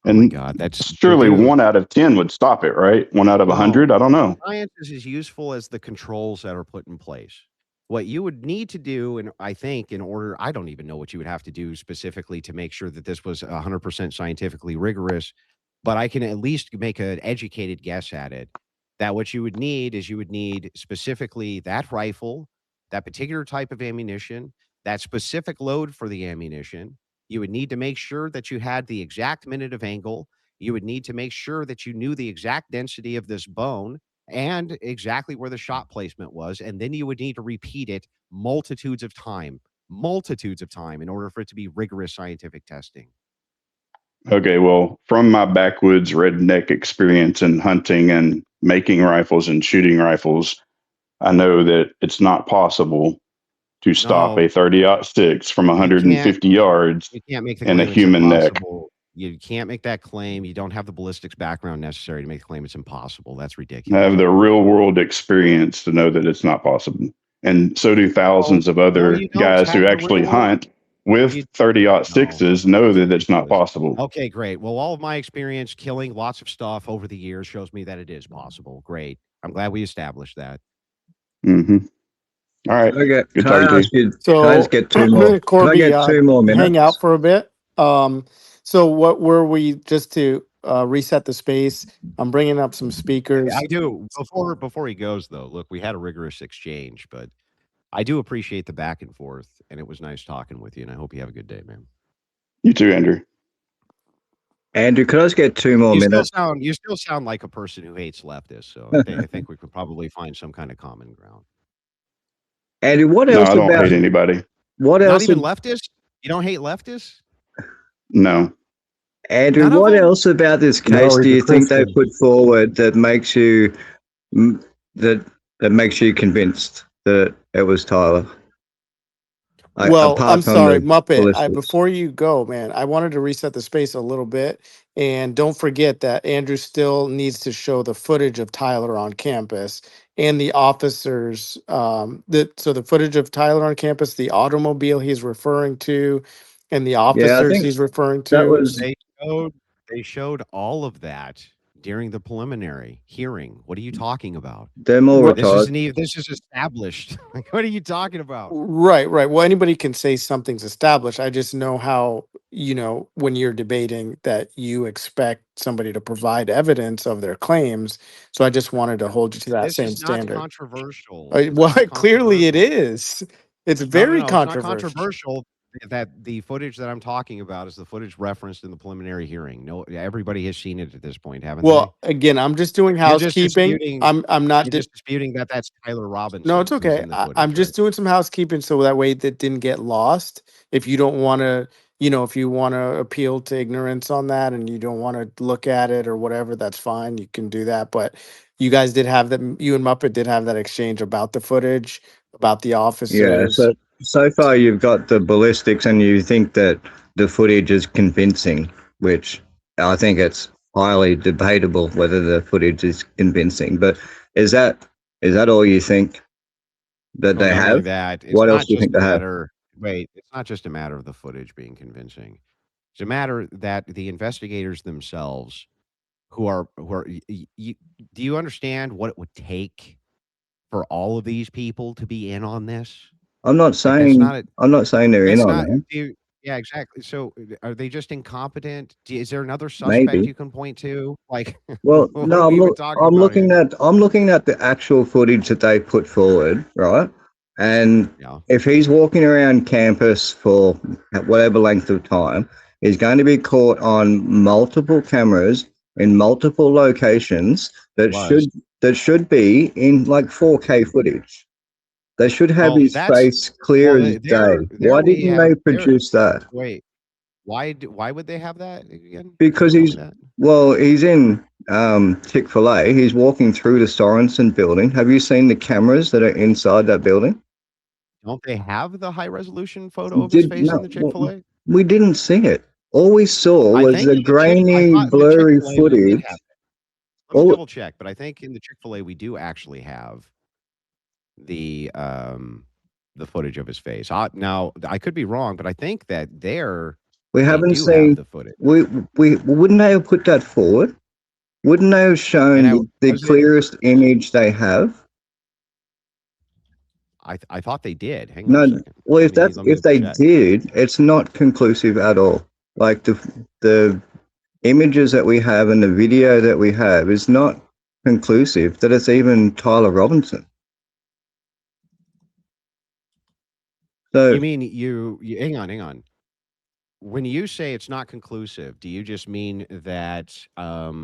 A: Oh my
E: And
A: God, that's
E: surely
A: dude.
E: 1 out of 10 would stop it, right? 1 out of
A: No,
E: 100? I don't know.
A: science is as useful as the controls that are put in place. What you would need to do, and I think in order, I don't even know what you would have to do specifically to make sure that this was 100% scientifically rigorous, but I can at least make an educated guess at it. That what you would need is you would need specifically that rifle, that particular type of ammunition, that specific load for the ammunition. You would need to make sure that you had the exact minute of angle. You would need to make sure that you knew the exact density of this bone and exactly where the shot placement was. And then you would need to repeat it multitudes of time in order for it to be rigorous scientific testing.
E: Okay, well, from my backwoods redneck experience in hunting and making rifles and shooting rifles, I know that it's not possible to stop
A: No,
E: a 30-06 from
A: you can't
E: 150 yards
A: you can't make the
E: in a
A: claim it's
E: human neck.
A: impossible. You can't make that claim. You don't have the ballistics background necessary to make the claim it's impossible. That's
E: I
A: ridiculous.
E: have the real world experience to know that it's not possible. And so do
A: Oh,
E: thousands of
A: no,
E: other
A: you don't
E: guys who
A: have the
E: actually
A: real world.
E: hunt with
A: You
E: 30-06s
A: no,
E: know
A: that's
E: that it's not
A: ridiculous.
E: possible.
A: Okay, great. Well, all of my experience killing lots of stuff over the years shows me that it is possible. Great. I'm glad we established that.
E: Hmm. All right. Good
D: Can I
E: talking to you.
D: ask you, can I just
B: So,
D: get 2 more? Can I
B: Corby,
D: get 2 more
B: hang
D: minutes?
B: out for a bit. So what were we, just to reset the space? I'm bringing up some
A: Yeah,
B: speakers.
A: I do. Before he goes though, look, we had a rigorous exchange, but I do appreciate the back and forth, and it was nice talking with you, and I hope you have a good day, man.
E: You too, Andrew.
D: Andrew, could I just get 2 more minutes?
A: You still sound like a person who hates leftists, so I think we could probably find some kind of common ground.
D: Andrew, what
E: No,
D: else
E: I don't
D: about
E: hate anybody.
D: What
A: Not
D: else,
A: even leftists? You don't hate leftists?
E: No.
D: Andrew?
A: None of
D: What
A: them?
D: else about this
F: No,
D: case do
F: he's a
D: you think they
F: Christian.
D: put forward that makes you mm, that that makes you convinced that it was Tyler?
B: Well, I'm
D: Apart from
B: sorry,
D: the
B: Muppet.
D: ballistics.
B: Before you go, man, I wanted to reset the space a little bit, and don't forget that Andrew still needs to show the footage of Tyler on campus and the officers. So the footage of Tyler on campus, the automobile he's referring to, and the
D: Yeah, I
B: officers
D: think
B: he's referring
D: that
B: to.
D: was
A: Showed they showed all of that during the preliminary hearing. What are you talking about?
D: they're more
B: Ri-
A: This
D: retired.
A: isn't even this is established. Like, what are you talking about?
B: Right, right. Well, anybody can say something's established. I just know how, when you're debating that you expect somebody to provide evidence of their claims. So I just wanted to hold you to that
A: This
B: same
A: is not
B: standard.
A: controversial. It's
B: Well,
A: not
B: clearly it
A: controversial.
B: is. It's
A: No, no,
B: very
A: no, it's not
B: controversial.
A: controversial that the footage that I'm talking about is the footage referenced in the preliminary hearing. No, everybody has seen it at this point, haven't they?
B: Well, again, I'm just doing
A: You're just
B: housekeeping.
A: disputing
B: I'm not.
A: you're just disputing that that's Tyler
B: No, it's
A: Robinson who's
B: okay.
A: in the
B: I'm
A: footage, right?
B: just doing some housekeeping so that way that didn't get lost. If you don't want to, if you want to appeal to ignorance on that and you don't want to look at it or whatever, that's fine. You can do that. But you guys did have that. You and Muppet did have that exchange about the footage, about the
D: Yeah,
B: officers.
D: so far you've got the ballistics, and you think that the footage is convincing, which I think it's highly debatable whether the footage is convincing. But is that is that all you think that
A: Well,
D: they
A: not only
D: have?
A: that, it's
D: What else
A: not
D: do you
A: just
D: think
A: a
D: they have?
A: matter wait, it's not just a matter of the footage being convincing. It's a matter that the investigators themselves who are do you understand what it would take for all of these people to be in on this?
D: I'm not
A: Like,
D: saying I'm not saying they're in
A: that's
D: on
A: not
D: that.
A: do you yeah, exactly. So, are they just incompetent? Is there another suspect
D: Maybe.
A: you can point to? Like,
D: Well,
A: what are
D: no,
A: we even talking
D: I'm
A: about
D: looking
A: here?
D: at the actual footage that they put forward, right? And
A: Yeah.
D: if he's walking around campus for whatever length of time, he's going to be caught on multiple cameras in multiple locations that
A: Was.
D: should be in like 4K footage. They should have
A: Well,
D: his
A: that's
D: face clear
A: well,
D: as day.
A: there
D: Why
A: we
D: didn't
A: have
D: they
A: there
D: produce that?
A: wait, why would they have that again? Can you
D: Because
A: tell me that?
D: he's in Chick-fil-A. He's walking through the Sorensen building. Have you seen the cameras that are inside that building?
A: Don't they have the high resolution photo of his
D: Did
A: face in
D: no,
A: the Chick-fil-A?
D: we didn't see it. All we saw
A: I
D: was
A: think
D: the
A: in the I
D: grainy,
A: thought in the
D: blurry
A: Chick-fil-A we did have
D: footage.
A: it. Let me
D: All
A: double check, but I think in the Chick-fil-A we do actually have the, the footage of his face. Now, I could be wrong, but I think that there
D: we
A: they
D: haven't
A: do have
D: seen.
A: the footage.
D: We wouldn't they have put that forward? Wouldn't they have
A: And
D: shown
A: I
D: the
A: was it
D: clearest image they have?
A: I thought they did. Hang on a
D: No,
A: second.
D: well,
A: Let me
D: if
A: double
D: they
A: check.
D: did, it's not conclusive at all. Like the images that we have and the video that we have is not conclusive that it's even Tyler Robinson. So
A: You mean you hang on. When you say it's not conclusive, do you just mean that,
D: you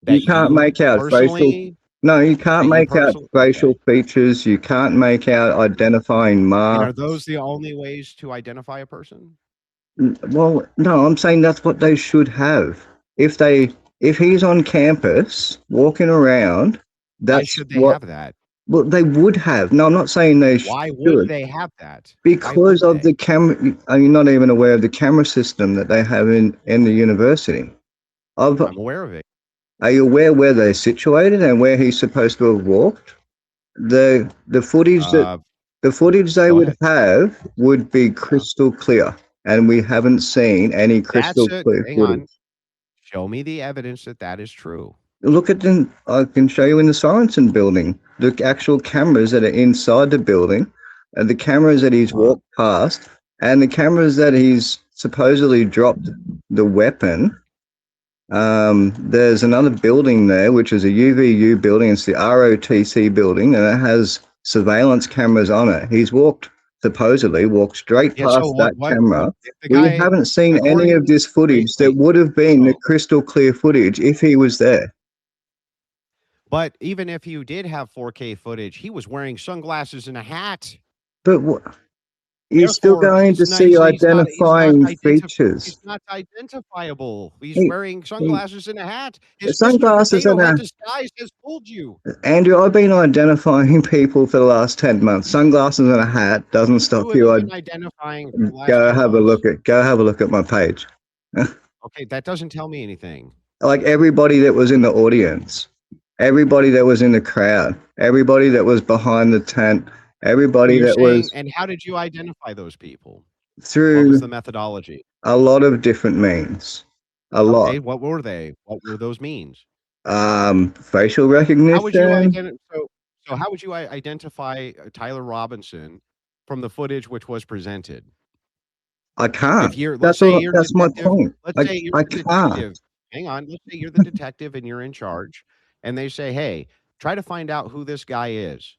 A: that
D: can't make out facial. No, you can't
A: you
D: make out
A: personally okay.
D: facial features. You can't make out identifying
A: And are those
D: marks.
A: the only ways to identify a person?
D: Well, no, I'm saying that's what they should have. If they, if he's on campus walking around,
A: Why
D: that's
A: should they
D: what.
A: have that?
D: Well, they would have. No, I'm not saying they
A: Why would
D: should.
A: they have that? Why
D: Because
A: would
D: of the
A: they?
D: camera. Are you not even aware of the camera system that they have in the university? Of,
A: I'm aware of it.
D: are you aware where they're situated and where he's supposed to have walked? The footage that
A: Uh,
D: the footage they
A: Go
D: would
A: ahead.
D: have would be
A: Yeah.
D: crystal clear, and we haven't seen any
A: That's
D: crystal
A: it.
D: clear
A: Hang
D: footage.
A: on. Show me the evidence that that is true.
D: Look at them. I can show you in the Sorensen building the actual cameras that are inside the building, and the cameras that he's
A: Uh,
D: walked past, and the cameras that he's supposedly dropped the weapon. There's another building there, which is a UVU building. It's the ROTC building, and it has surveillance cameras on it. He's supposedly walked straight
A: yeah, so
D: past that
A: what
D: camera.
A: if the
D: We
A: guy
D: haven't seen any of
A: according
D: this
A: wait,
D: footage that
A: wait.
D: would have been the
A: So
D: crystal clear footage if he was there.
A: but even if you did have 4K footage, he was wearing sunglasses and a hat.
D: But what? You're still
A: Therefore,
D: going to see identifying features.
A: he's not identifiable. He's
D: He,
A: wearing
D: he,
A: sunglasses and a hat. His Mr.
D: sunglasses
A: Potato
D: and
A: Head
D: a
A: disguise has fooled you.
D: Andrew, I've been identifying people for the last 10 months. Sunglasses and a hat doesn't stop
A: Who have
D: you.
A: you been identifying for the last
D: Go
A: 10
D: have a
A: months?
D: look at my page.
A: Okay, that doesn't tell me anything.
D: Like everybody that was in the audience, everybody that was in the crowd, everybody that was behind the tent,
A: So
D: everybody
A: you're
D: that
A: saying,
D: was
A: and how did you identify those people? What was
D: through
A: the methodology?
D: a lot of different means. A lot.
A: Okay, what were they? What were those means?
D: Facial
A: How would you
D: recognition.
A: identify? So how would you identify Tyler Robinson from the footage which was presented?
D: I
A: If
D: can't.
A: you're, let's
D: That's
A: say
D: all.
A: you're
D: That's my
A: detective,
D: point.
A: let's
D: I
A: say you're
D: I
A: the
D: can't.
A: detective. Hang on, let's say you're the detective and you're in charge, and they say, "Hey, try to find out who this guy is."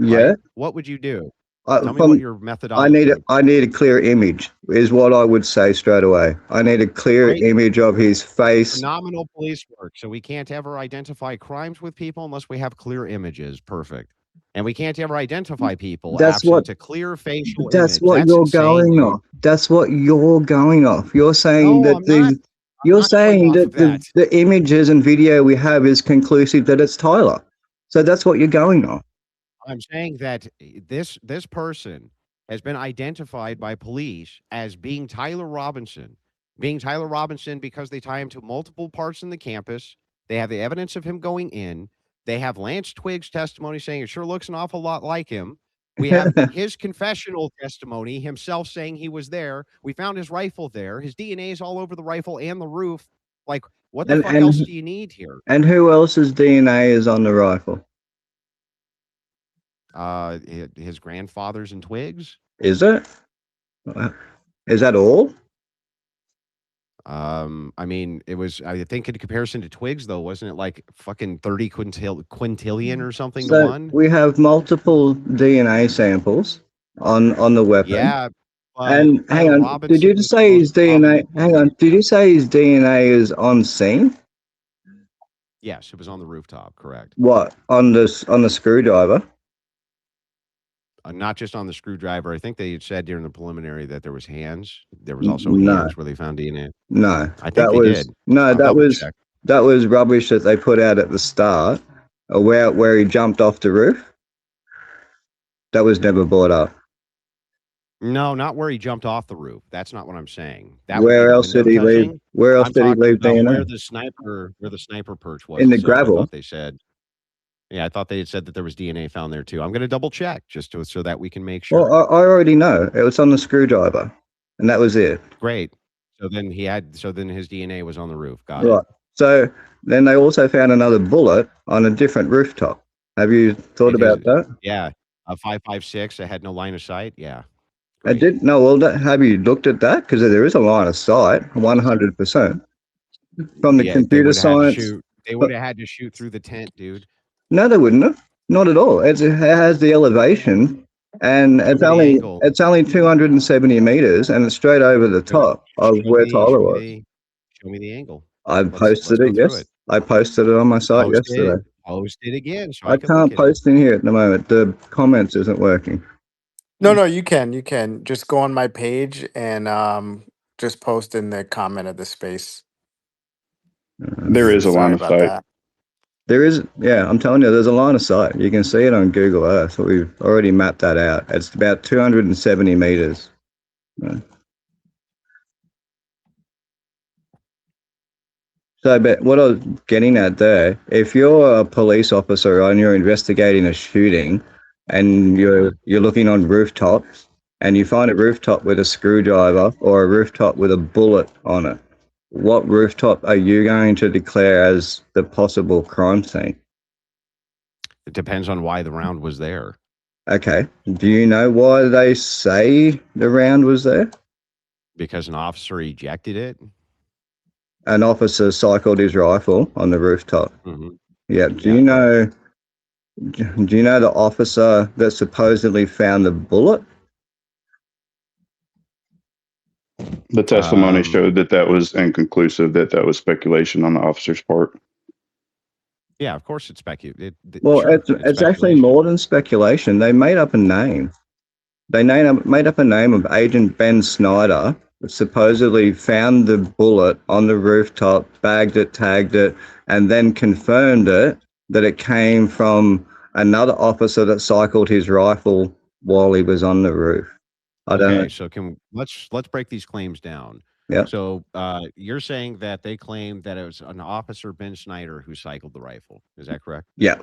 D: Yeah.
A: Right? What would you do? Tell me what
D: From
A: your methodology would
D: I
A: be.
D: need a clear image is what I would say straight away. I need a clear
A: Great,
D: image of his face.
A: phenomenal police work. So we can't ever identify crimes with people unless we have clear images. Perfect. And we can't ever identify people
D: That's what
A: absent a clear facial
D: that's
A: image.
D: what
A: That's
D: you're
A: insane,
D: going
A: dude.
D: off. That's what you're going off. You're saying
A: No,
D: that
A: I'm not. I'm
D: you're
A: not going
D: saying
A: off of
D: that
A: that.
D: the images and video we have is conclusive that it's Tyler. So that's what you're going off.
A: I'm saying that this person has been identified by police as being Tyler Robinson. Being Tyler Robinson because they tie him to multiple parts in the campus. They have the evidence of him going in. They have Lance Twiggs' testimony saying it sure looks an awful lot like him. We have his confessional testimony, himself saying he was there. We found his rifle there. His DNA is all over the rifle and the roof. Like, what the
D: and
A: fuck else
D: and
A: do you need here?
D: and who else's DNA is on the rifle?
A: His grandfather's and Twigs.
D: Is it? Is that all?
A: I mean, it was, I think in comparison to Twigs, though, wasn't it like fucking 30 quintillion or something to
D: So
A: one?
D: we have multiple DNA samples on the weapon.
A: Yeah, but
D: And hang
A: Tyler
D: on, did
A: Robinson
D: you just
A: was the
D: say
A: most
D: his DNA?
A: prominent
D: Hang on,
A: candidate.
D: did you say his DNA is on scene?
A: Yes, it was on the rooftop, correct.
D: What on the screwdriver?
A: Not just on the screwdriver. I think they had said during the preliminary that there was hands. There was also
D: No,
A: hands where they found DNA.
D: no,
A: I think they did.
D: no,
A: I'll double check.
D: that was rubbish that they put out at the start, where he jumped off the roof. That was never brought up.
A: No, not where he jumped off the roof. That's not what I'm saying. That would be
D: Where
A: the
D: else did
A: window
D: he leave?
A: touching.
D: Where else
A: I'm
D: did he
A: talking
D: leave
A: about
D: DNA?
A: where the sniper perch was
D: In the
A: itself. I
D: gravel.
A: thought they said. Yeah, I thought they had said that there was DNA found there too. I'm going to double check just so that we can make
D: Well,
A: sure.
D: I already know it was on the screwdriver, and that was it.
A: Great. So then his DNA was on the roof. Got
D: Right.
A: it.
D: So then they also found another bullet on a different rooftop. Have you thought
A: It is.
D: about that?
A: Yeah. A 5.56. I had no line of sight. Yeah.
D: I
A: Great.
D: did. No, well, have you looked at that? Because there is a line of sight, 100% from the
A: Yeah, they
D: computer
A: would have had to
D: science.
A: shoot. They would have had to shoot through the tent, dude.
D: No, they wouldn't have. Not at all. It has the elevation, and
A: Show me the angle.
D: it's only 270 meters, and it's straight over the top of where Tyler was.
A: Show me the angle.
D: I
A: Let's
D: posted
A: go
D: it.
A: through
D: Yes,
A: it.
D: I posted it on my site
A: Post it.
D: yesterday.
A: Post it again so
D: I
A: I can look
D: can't
A: at it.
D: post in here at the moment. The comments isn't working.
B: No, you can just go on my page and just post in the comment of the space.
E: There is a line
B: Sorry
E: of
B: about
E: sight.
B: that.
D: There is, yeah, I'm telling you, there's a line of sight. You can see it on Google Earth. We've already mapped that out. It's about 270 meters. So, but what I was getting at there, if you're a police officer and you're investigating a shooting and you're looking on rooftops and you find a rooftop with a screwdriver or a rooftop with a bullet on it, what rooftop are you going to declare as the possible crime scene?
A: It depends on why the round was there.
D: Okay. Do you know why they say the round was there?
A: Because an officer ejected it.
D: An officer cycled his rifle on the rooftop.
A: Mm-hmm.
D: Yeah. Do you know the officer that supposedly found the bullet?
E: The testimony showed that was inconclusive, that was speculation on the officer's part.
A: Yeah, of course it's
D: Well,
A: sure,
D: it's actually more than speculation. They made up a name. They made up a name of Agent Ben Snyder, who supposedly found the bullet on the rooftop, bagged it, tagged it, and then confirmed that it came from another officer that cycled his rifle while he was on the roof. I don't know.
A: Okay, so let's break these claims down.
D: Yeah.
A: So, you're saying that they claimed that it was an officer, Ben Snyder, who cycled the rifle. Is that correct?
D: Yeah.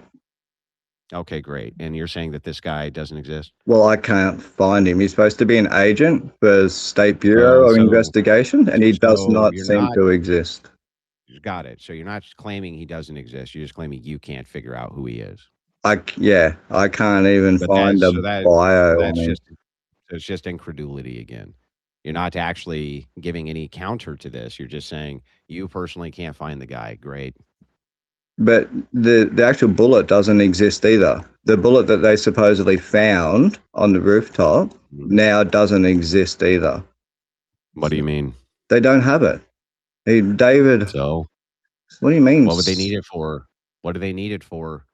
A: Okay, great. And you're saying that this guy doesn't exist?
D: Well, I can't find him. He's supposed to be an agent for State
A: So
D: Bureau of
A: so
D: Investigation, and he does
A: so
D: not
A: you're
D: seem
A: not
D: to exist.
A: got it. So you're not claiming he doesn't exist. You're just claiming you can't figure out who he is.
D: Yeah, I can't even
A: But
D: find
A: that's
D: a
A: so that
D: bio on
A: that's
D: him.
A: just it's just incredulity again. You're not actually giving any counter to this. You're just saying you personally can't find the guy. Great.
D: But the actual bullet doesn't exist either. The bullet that they supposedly found on the rooftop
A: Mhm.
D: now doesn't exist either.
A: What do you mean?
D: They don't have it. David,
A: So
D: what do you mean?
A: what would they need it for? What do they need it for?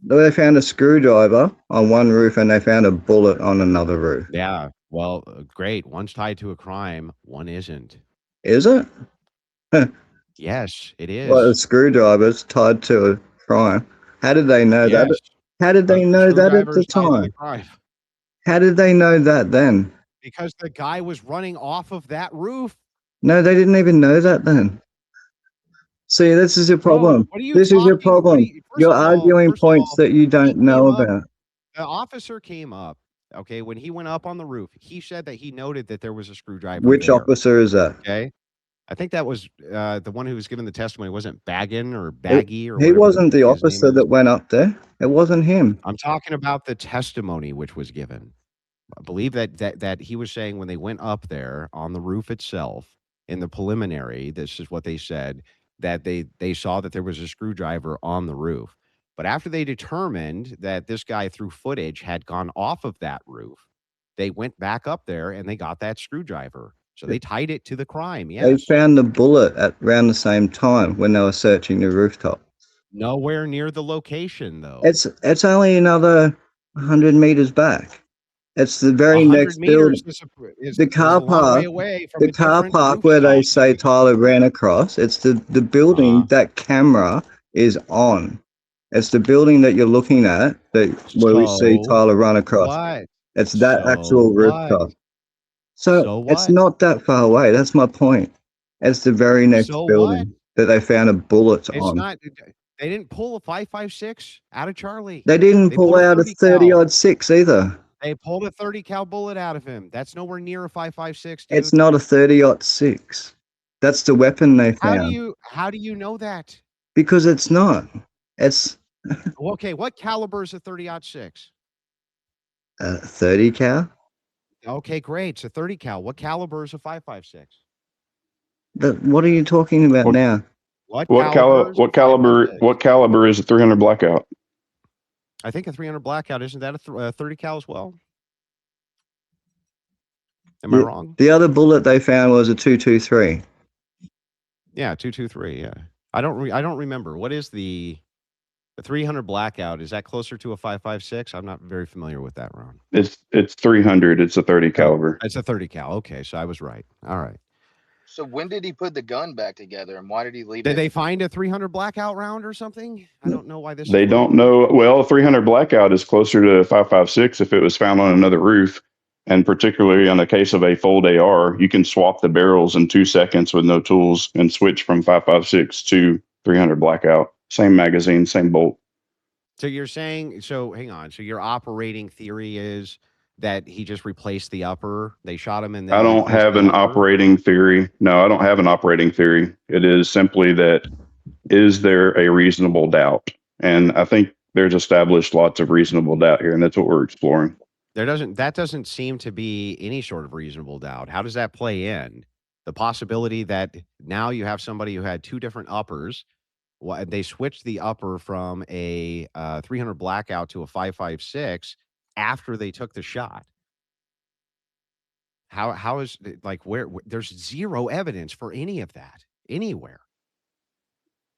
D: They found a screwdriver on one roof and they found a bullet on another roof.
A: Yeah. Well, great. One's tied to a crime, one isn't.
D: Is it?
A: Yes, it
D: Well, a
A: is.
D: screwdriver's tied to a crime. How did they know that?
A: Yes.
D: How did
A: A
D: they know that at
A: screwdriver
D: the
A: is tied to the
D: time?
A: crime
D: How did they know that then?
A: because the guy was running off of that roof.
D: No, they didn't even know that then. See, this is your
A: Bro,
D: problem.
A: what are you
D: This is your
A: talking? What do
D: problem.
A: you
D: You're arguing
A: first of
D: points
A: all,
D: that you
A: he
D: don't
A: came
D: know
A: up,
D: about.
A: the officer came up, okay, when he went up on the roof, he said that he noted that there was a screwdriver
D: Which
A: there,
D: officer is that?
A: okay? I think that was, the one who was giving the testimony, wasn't Baggin or
D: He,
A: Baggy or
D: he
A: whatever the
D: wasn't the
A: his name
D: officer
A: is?
D: that went up there. It wasn't him.
A: I'm talking about the testimony which was given. I believe that he was saying when they went up there on the roof itself in the preliminary, this is what they said, that they saw that there was a screwdriver on the roof. But after they determined that this guy through footage had gone off of that roof, they went back up there and they got that screwdriver. So they tied it to the crime.
D: They
A: Yes.
D: found the bullet at around the same time when they were searching the rooftop.
A: Nowhere near the location though.
D: It's only another 100 meters back. It's the
A: A
D: very
A: hundred
D: next
A: meters
D: building.
A: is
D: The
A: a
D: car
A: long way
D: park,
A: away from
D: the
A: a
D: car
A: different
D: park
A: roof
D: where they
A: site that
D: say
A: we just
D: Tyler
A: talked
D: ran
A: about.
D: across, it's the building
A: Uh-huh.
D: that camera is on. It's the building that you're looking at that where we see
A: So
D: Tyler run across.
A: what?
D: It's that
A: So
D: actual
A: what?
D: rooftop. So
A: So
D: it's
A: what?
D: not that far away. That's my point. It's the very next
A: So what?
D: building that they found a bullet
A: It's
D: on.
A: not they didn't pull a 5.56 out of Charlie.
D: They didn't
A: They
D: pull
A: pulled a
D: out a
A: 30
D: 30
A: cal.
D: odd six either.
A: They pulled a 30 cal bullet out of him. That's nowhere near a 5.56,
D: It's
A: dude.
D: not a 30 odd six. That's the weapon they found
A: How do you know that?
D: because it's not. It's
A: Okay, what caliber is a 30-06?
D: a 30 cal.
A: Okay, great. It's a 30 cal. What caliber is a 5.56?
D: What are you talking about
E: What
D: now?
A: What caliber is a 5.56?
E: what caliber is a 300 blackout?
A: I think a 300 blackout isn't that a 30 cal as well? Am I
D: The,
A: wrong?
D: the other bullet they found was a 223.
A: Yeah, 223, yeah. I don't remember. What is the 300 blackout? Is that closer to a 5.56? I'm not very familiar with that round.
E: It's 300. It's a 30
A: Oh,
E: caliber.
A: it's a 30 cal. Okay, so I was right. All right.
F: So when did he put the gun back together, and why did he leave
A: Did
F: it?
A: they find a 300 blackout round or something? I don't know why this
E: They
A: is
E: don't
A: relevant.
E: know. Well, 300 blackout is closer to 5.56 if it was found on another roof. And particularly on the case of a fold AR, you can swap the barrels in 2 seconds with no tools and switch from 5.56 to 300 blackout. Same magazine, same bolt.
A: So you're saying, so hang on. So your operating theory is that he just replaced the upper. They shot him and
E: I
A: then
E: don't
A: replaced
E: have
A: the
E: an
A: upper.
E: operating theory. No, I don't have an operating theory. It is simply that is there a reasonable doubt? And I think there's established lots of reasonable doubt here, and that's what we're exploring.
A: That doesn't seem to be any sort of reasonable doubt. How does that play in? The possibility that now you have somebody who had two different uppers. They switched the upper from a 300 blackout to a 5.56 after they took the shot. How is like there's zero evidence for any of that anywhere.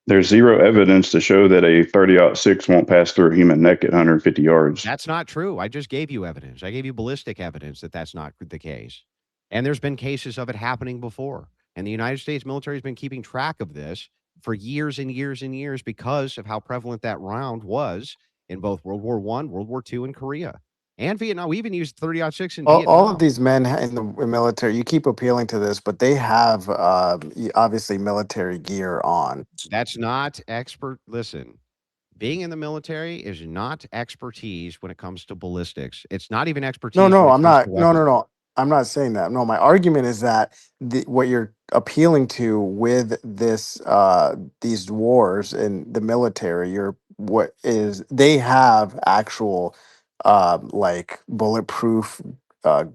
E: There's zero evidence to show that a 30-06 won't pass through a human neck at 150 yards.
A: That's not true. I just gave you evidence. I gave you ballistic evidence that that's not the case. And there's been cases of it happening before. And the United States military has been keeping track of this for years and years and years because of how prevalent that round was in both World War One, World War II, and Korea. And Vietnam. We even used 30-06 in
B: All of
A: Vietnam.
B: these men in the military, you keep appealing to this, but they have obviously military gear on.
A: That's not expert. Listen, being in the military is not expertise when it comes to ballistics. It's not even expertise when it
B: I'm
A: comes to
B: not.
A: weapons.
B: No. I'm not saying that. No, my argument is that what you're appealing to with these wars in the military, they have actual like bulletproof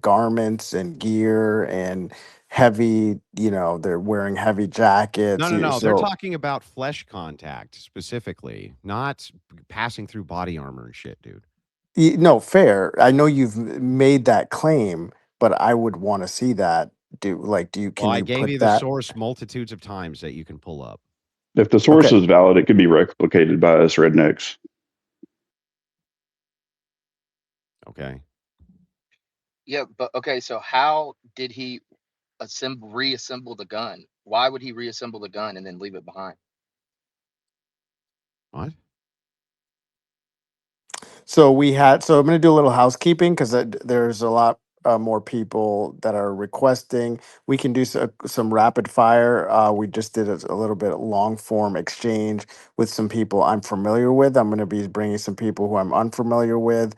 B: garments and gear and heavy. They're wearing heavy jackets.
A: No. They're
B: So
A: talking about flesh contact specifically, not passing through body armor and shit, dude.
B: No, fair. I know you've made that claim, but I would want to see that.
A: Well,
B: Can
A: I
B: you
A: gave
B: put
A: you the
B: that?
A: source multitudes of times that you can pull up.
E: If the source
B: Okay.
E: is valid, it could be replicated by us rednecks.
A: Okay.
F: Yeah, but okay, so how did he reassemble the gun? Why would he reassemble the gun and then leave it behind?
A: What?
B: So I'm going to do a little housekeeping because there's a lot more people that are requesting. We can do some rapid fire. We just did a little bit long form exchange with some people I'm familiar with. I'm going to be bringing some people who I'm unfamiliar with.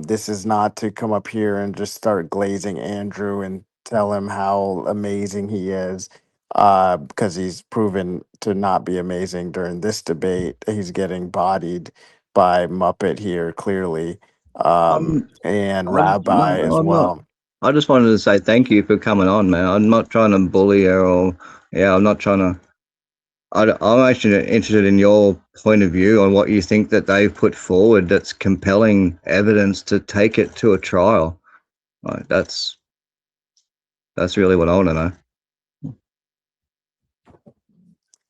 B: This is not to come up here and just start glazing Andrew and tell him how amazing he is. Because he's proven to not be amazing during this debate. He's getting bodied by Muppet here, clearly,
D: I'm,
B: and
D: no,
B: Rabbi as
D: I'm not.
B: well.
D: I just wanted to say thank you for coming on, man. I'm not trying to bully you or, yeah, I'm not trying to. I'm actually interested in your point of view on what you think that they've put forward that's compelling evidence to take it to a trial. Like, that's really what I want to know.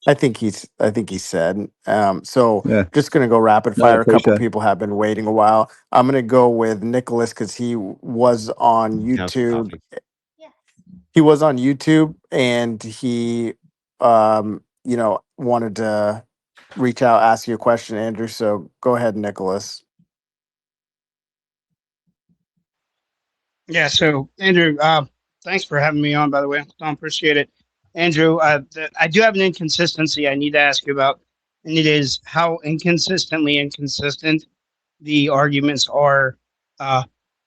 B: I think he's said. So
D: Yeah,
B: just gonna go rapid
D: no, I
B: fire. A couple
D: appreciate it.
B: people have been waiting a while. I'm gonna go with Nicholas because he was on
A: How's the
B: YouTube.
A: coffee?
B: He was on YouTube and he, wanted to reach out, ask you a question, Andrew. So go ahead, Nicholas.
G: Yeah, so Andrew, thanks for having me on, by the way. I appreciate it. Andrew, I do have an inconsistency I need to ask you about, and it is how inconsistently inconsistent the arguments are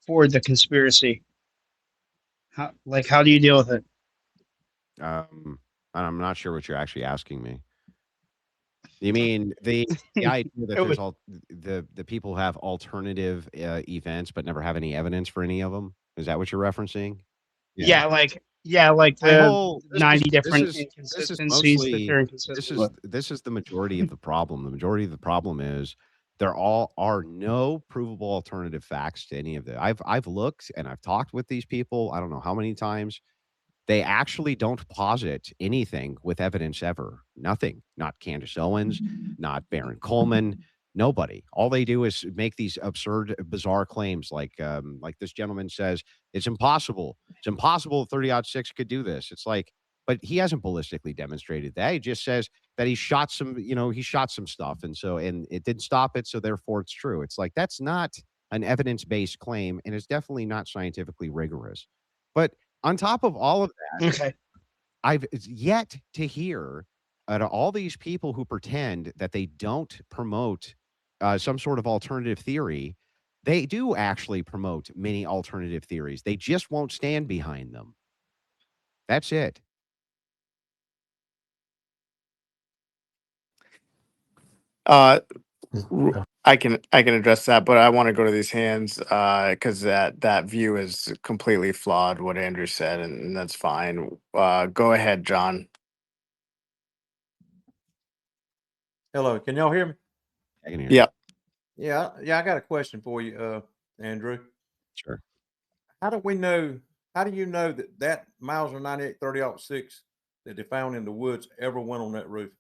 G: for the conspiracy. How do you deal with it?
A: I'm not sure what you're actually asking me. You mean the idea that
G: It was,
A: there's all the people have alternative events but never have any evidence for any of them? Is that what you're referencing? Yeah.
G: like
A: My
G: the
A: whole
G: 90
A: this
G: different
A: is this is
G: inconsistencies that
A: mostly
G: they're inconsistent with.
A: this is the majority of the problem. The majority of the problem is there all are no provable alternative facts to any of it. I've looked and I've talked with these people, I don't know how many times. They actually don't posit anything with evidence ever. Nothing. Not Candace Owens, not Baron Coleman, nobody. All they do is make these absurd, bizarre claims like this gentleman says, it's impossible. It's impossible 30-06 could do this. It's like, but he hasn't ballistically demonstrated that. He just says that he shot he shot some stuff. And it didn't stop it. So therefore it's true. It's like, that's not an evidence-based claim. And it's definitely not scientifically rigorous. But on top of all of
G: Okay.
A: I've yet to hear out of all these people who pretend that they don't promote some sort of alternative theory, they do actually promote many alternative theories. They just won't stand behind them. That's it.
B: Uh, I can address that, but I want to go to these hands because that view is completely flawed. What Andrew said, and that's fine. Go ahead, John.
H: Hello, can y'all hear me?
A: I can hear you.
B: Yeah.
H: Yeah, I got a question for you, Andrew.
A: Sure.
H: How do we know? How do you know that Mauser 98 30-06 that they found in the woods ever went on that roof?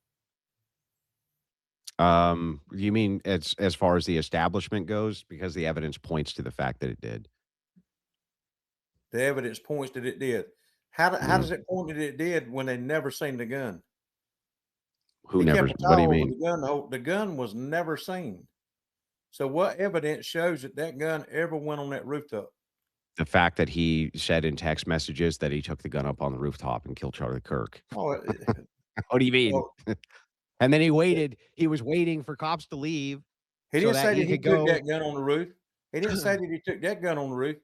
A: You mean as far as the establishment goes? Because the evidence points to the fact that it did.
H: The evidence points that it did. How
A: Mhm.
H: does it point that it did when they never seen the gun?
A: Who
H: He
A: never
H: kept a
A: what do you
H: towel over
A: mean?
H: the gun. The gun was never seen. So what evidence shows that that gun ever went on that rooftop?
A: The fact that he said in text messages that he took the gun up on the rooftop and killed Charlie Kirk.
H: Oh,
A: What do you mean?
H: well,
A: And then he was waiting for cops to leave
H: he
A: so
H: didn't
A: that
H: say
A: he
H: that he
A: could
H: took
A: go
H: that gun on the roof. He didn't say that he took that gun on the roof.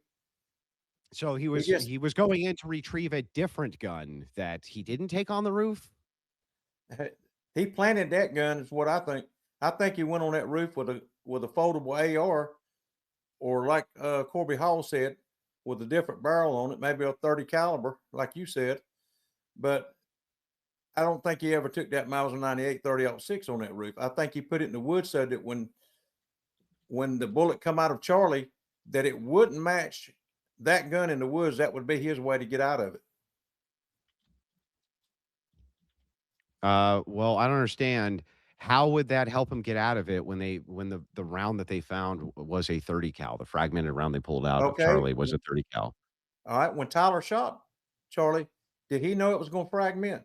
A: so
H: He just
A: he was going in to retrieve a different gun that he didn't take on the roof?
H: he planted that gun is what I think. I think he went on that roof with a foldable AR, or like Corby Hall said, with a different barrel on it, maybe a 30 caliber, like you said. But I don't think he ever took that Mauser 98 30-06 on that roof. I think he put it in the woods so that when the bullet come out of Charlie, that it wouldn't match that gun in the woods. That would be his way to get out of it.
A: Well, I don't understand. How would that help him get out of it when the round that they found was a 30 cal? The fragmented round they pulled out of
H: Okay.
A: Charlie was a 30 cal.
H: All right. When Tyler shot Charlie, did he know it was going to fragment?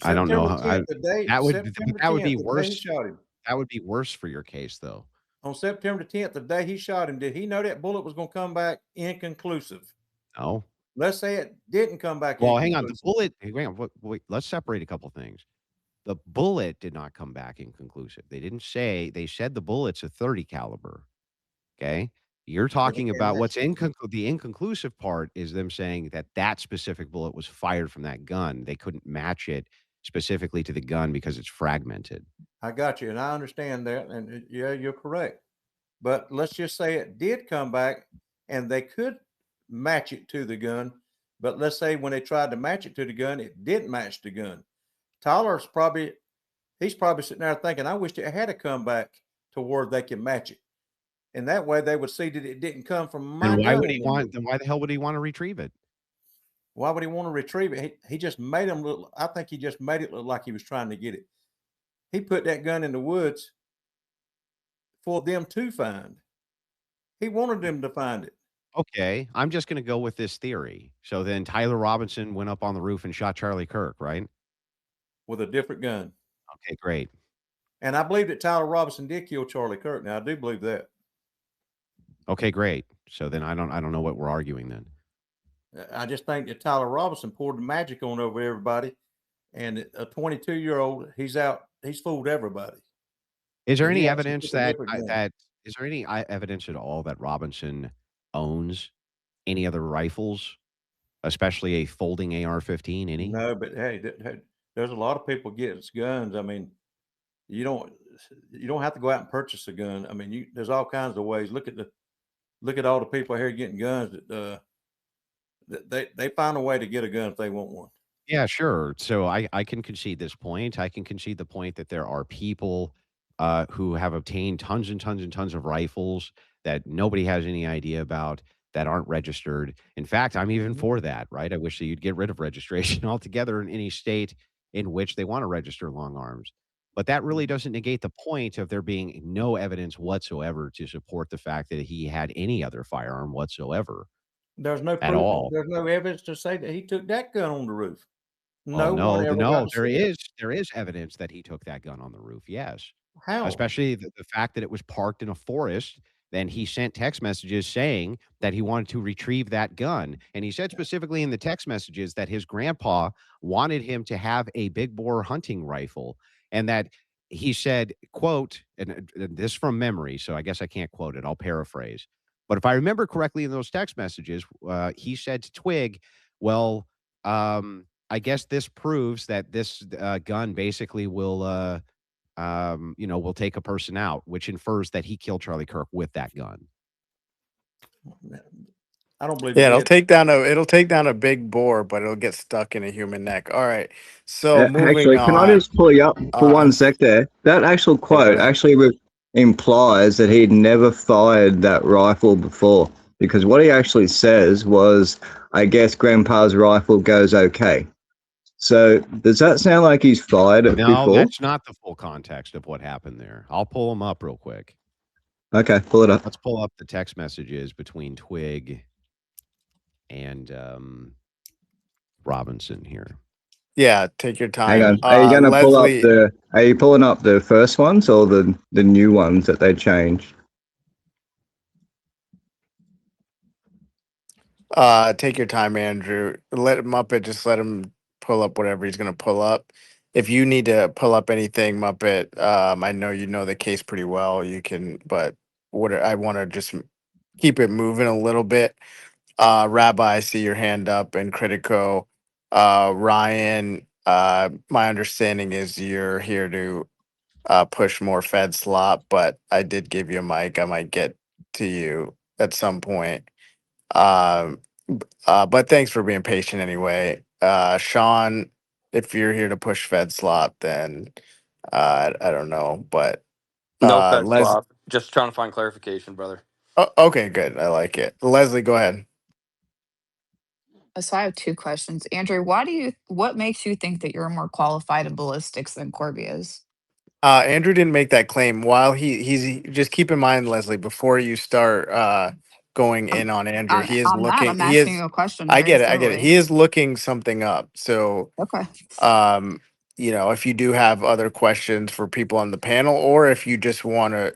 A: I don't know
H: September
A: how I
H: 10th, the day September
A: that would
H: 10th,
A: be
H: the day he
A: worse.
H: shot him.
A: That would be worse for your case, though.
H: On September 10th, the day he shot him, did he know that bullet was going to come back inconclusive?
A: No?
H: Let's say it didn't come back
A: Well, hang on. The
H: inconclusive.
A: bullet hang on, wait, let's separate a couple things. The bullet did not come back inconclusive. They said the bullet's a 30 caliber, okay? You're
H: But they
A: talking
H: can't
A: about
H: match
A: what's
H: it.
A: the inconclusive part is them saying that that specific bullet was fired from that gun. They couldn't match it specifically to the gun because it's fragmented.
H: I got you, and I understand that, and yeah, you're correct. But let's just say it did come back, and they could match it to the gun. But let's say when they tried to match it to the gun, it didn't match the gun. He's probably sitting there thinking, I wish it had a come back to where they can match it. And that way they would see that it didn't come from my gun on the roof.
A: Then why the hell would he want to retrieve it?
H: Why would he want to retrieve it? He just made him look. I think he just made it look like he was trying to get it. He put that gun in the woods for them to find. He wanted them to find it
A: Okay, I'm just gonna go with this theory. So then Tyler Robinson went up on the roof and shot Charlie Kirk, right?
H: with a different gun.
A: Okay, great.
H: And I believe that Tyler Robinson did kill Charlie Kirk. Now I do believe that.
A: Okay, great. So then I don't know what we're arguing then.
H: I just think that Tyler Robinson poured the magic on over everybody, and a 22-year-old, he's out. He's fooled everybody.
A: Is there
H: That he
A: any
H: actually
A: evidence
H: took a different gun.
A: that is there any evidence at all that Robinson owns any other rifles, especially a folding AR-15? Any?
H: No, but hey, there's a lot of people gets guns. I mean, you don't you don't have to go out and purchase a gun. I mean, there's all kinds of ways. Look at all the people here getting guns that they find a way to get a gun if they want one.
A: Yeah, sure. So I can concede this point. I can concede the point that there are people who have obtained tons and tons and tons of rifles that nobody has any idea about that aren't registered. In fact, I'm even
H: Mhm.
A: for that, right? I wish that you'd get rid of registration altogether in any state in which they want to register long arms. But that really
H: Mhm.
A: doesn't negate the point of there being no evidence whatsoever to support the fact that he had any other firearm whatsoever
H: There's no
A: at
H: proof.
A: all.
H: There's no evidence to say that he took that gun on the roof.
A: Well,
H: No one
A: no,
H: ever got to see it.
A: there is evidence that he took that gun on the roof, yes.
H: How?
A: Especially the fact that it was parked in a forest, then he sent text messages saying that he wanted to retrieve that gun, and he said specifically in the text messages that his grandpa wanted him to have a big bore hunting rifle, and that he said, quote, and this from memory, so I guess I can't quote it, I'll paraphrase. But if I remember correctly in those text messages, he said to Twig, "Well, I guess this proves that this gun basically will, will take a person out, which infers that he killed Charlie Kirk with that gun."
H: I don't believe he
B: Yeah,
H: did.
B: it'll take down a big boar, but it'll get stuck in a human neck. All right. So moving
D: Actually, can I
B: on.
D: just pull you up for
B: Uh,
D: 1 sec there? That actual
B: yeah, go
D: quote
B: ahead.
D: actually implies that he'd never fired that rifle before, because what he actually says was, I guess Grandpa's rifle goes okay. So does that sound like he's fired it
A: No,
D: before?
A: that's not the full context of what happened there. I'll pull them up real quick.
D: Okay, pull it up.
A: Let's pull up the text messages between Twig and Robinson here.
B: Yeah, take your
D: Hang
B: time.
D: on. Are you gonna pull up
B: Leslie,
D: are you pulling up the first ones or the new ones that they changed?
B: take your time, Andrew. Let Muppet just let him pull up whatever he's gonna pull up. If you need to pull up anything, Muppet, I know you know the case pretty well. You can, but what I want to just keep it moving a little bit. Rabbi, I see your hand up, and Critico. Ryan, my understanding is you're here to push more Fed slop, but I did give you a mic. I might get to you at some point. Um, but thanks for being patient anyway. Sean, if you're here to push Fed slop, then I don't know, but
I: No fed
B: Les.
I: swap. Just trying to find clarification, brother.
B: Oh, okay, good. I like it. Leslie, go ahead.
J: So I have two questions. Andrew, what makes you think that you're more qualified in ballistics than Corby is?
B: Andrew didn't make that claim. While just keep in mind, Leslie, before you start going
J: I'm,
B: in on Andrew, he is
J: I'm not.
B: looking.
J: I'm
B: He
J: asking
B: is.
J: you a question
B: I
J: very
B: get it. I get it.
J: civilly.
B: He is looking something up. So,
J: Okay.
B: um, if you do have other questions for people on the panel, or if you just want to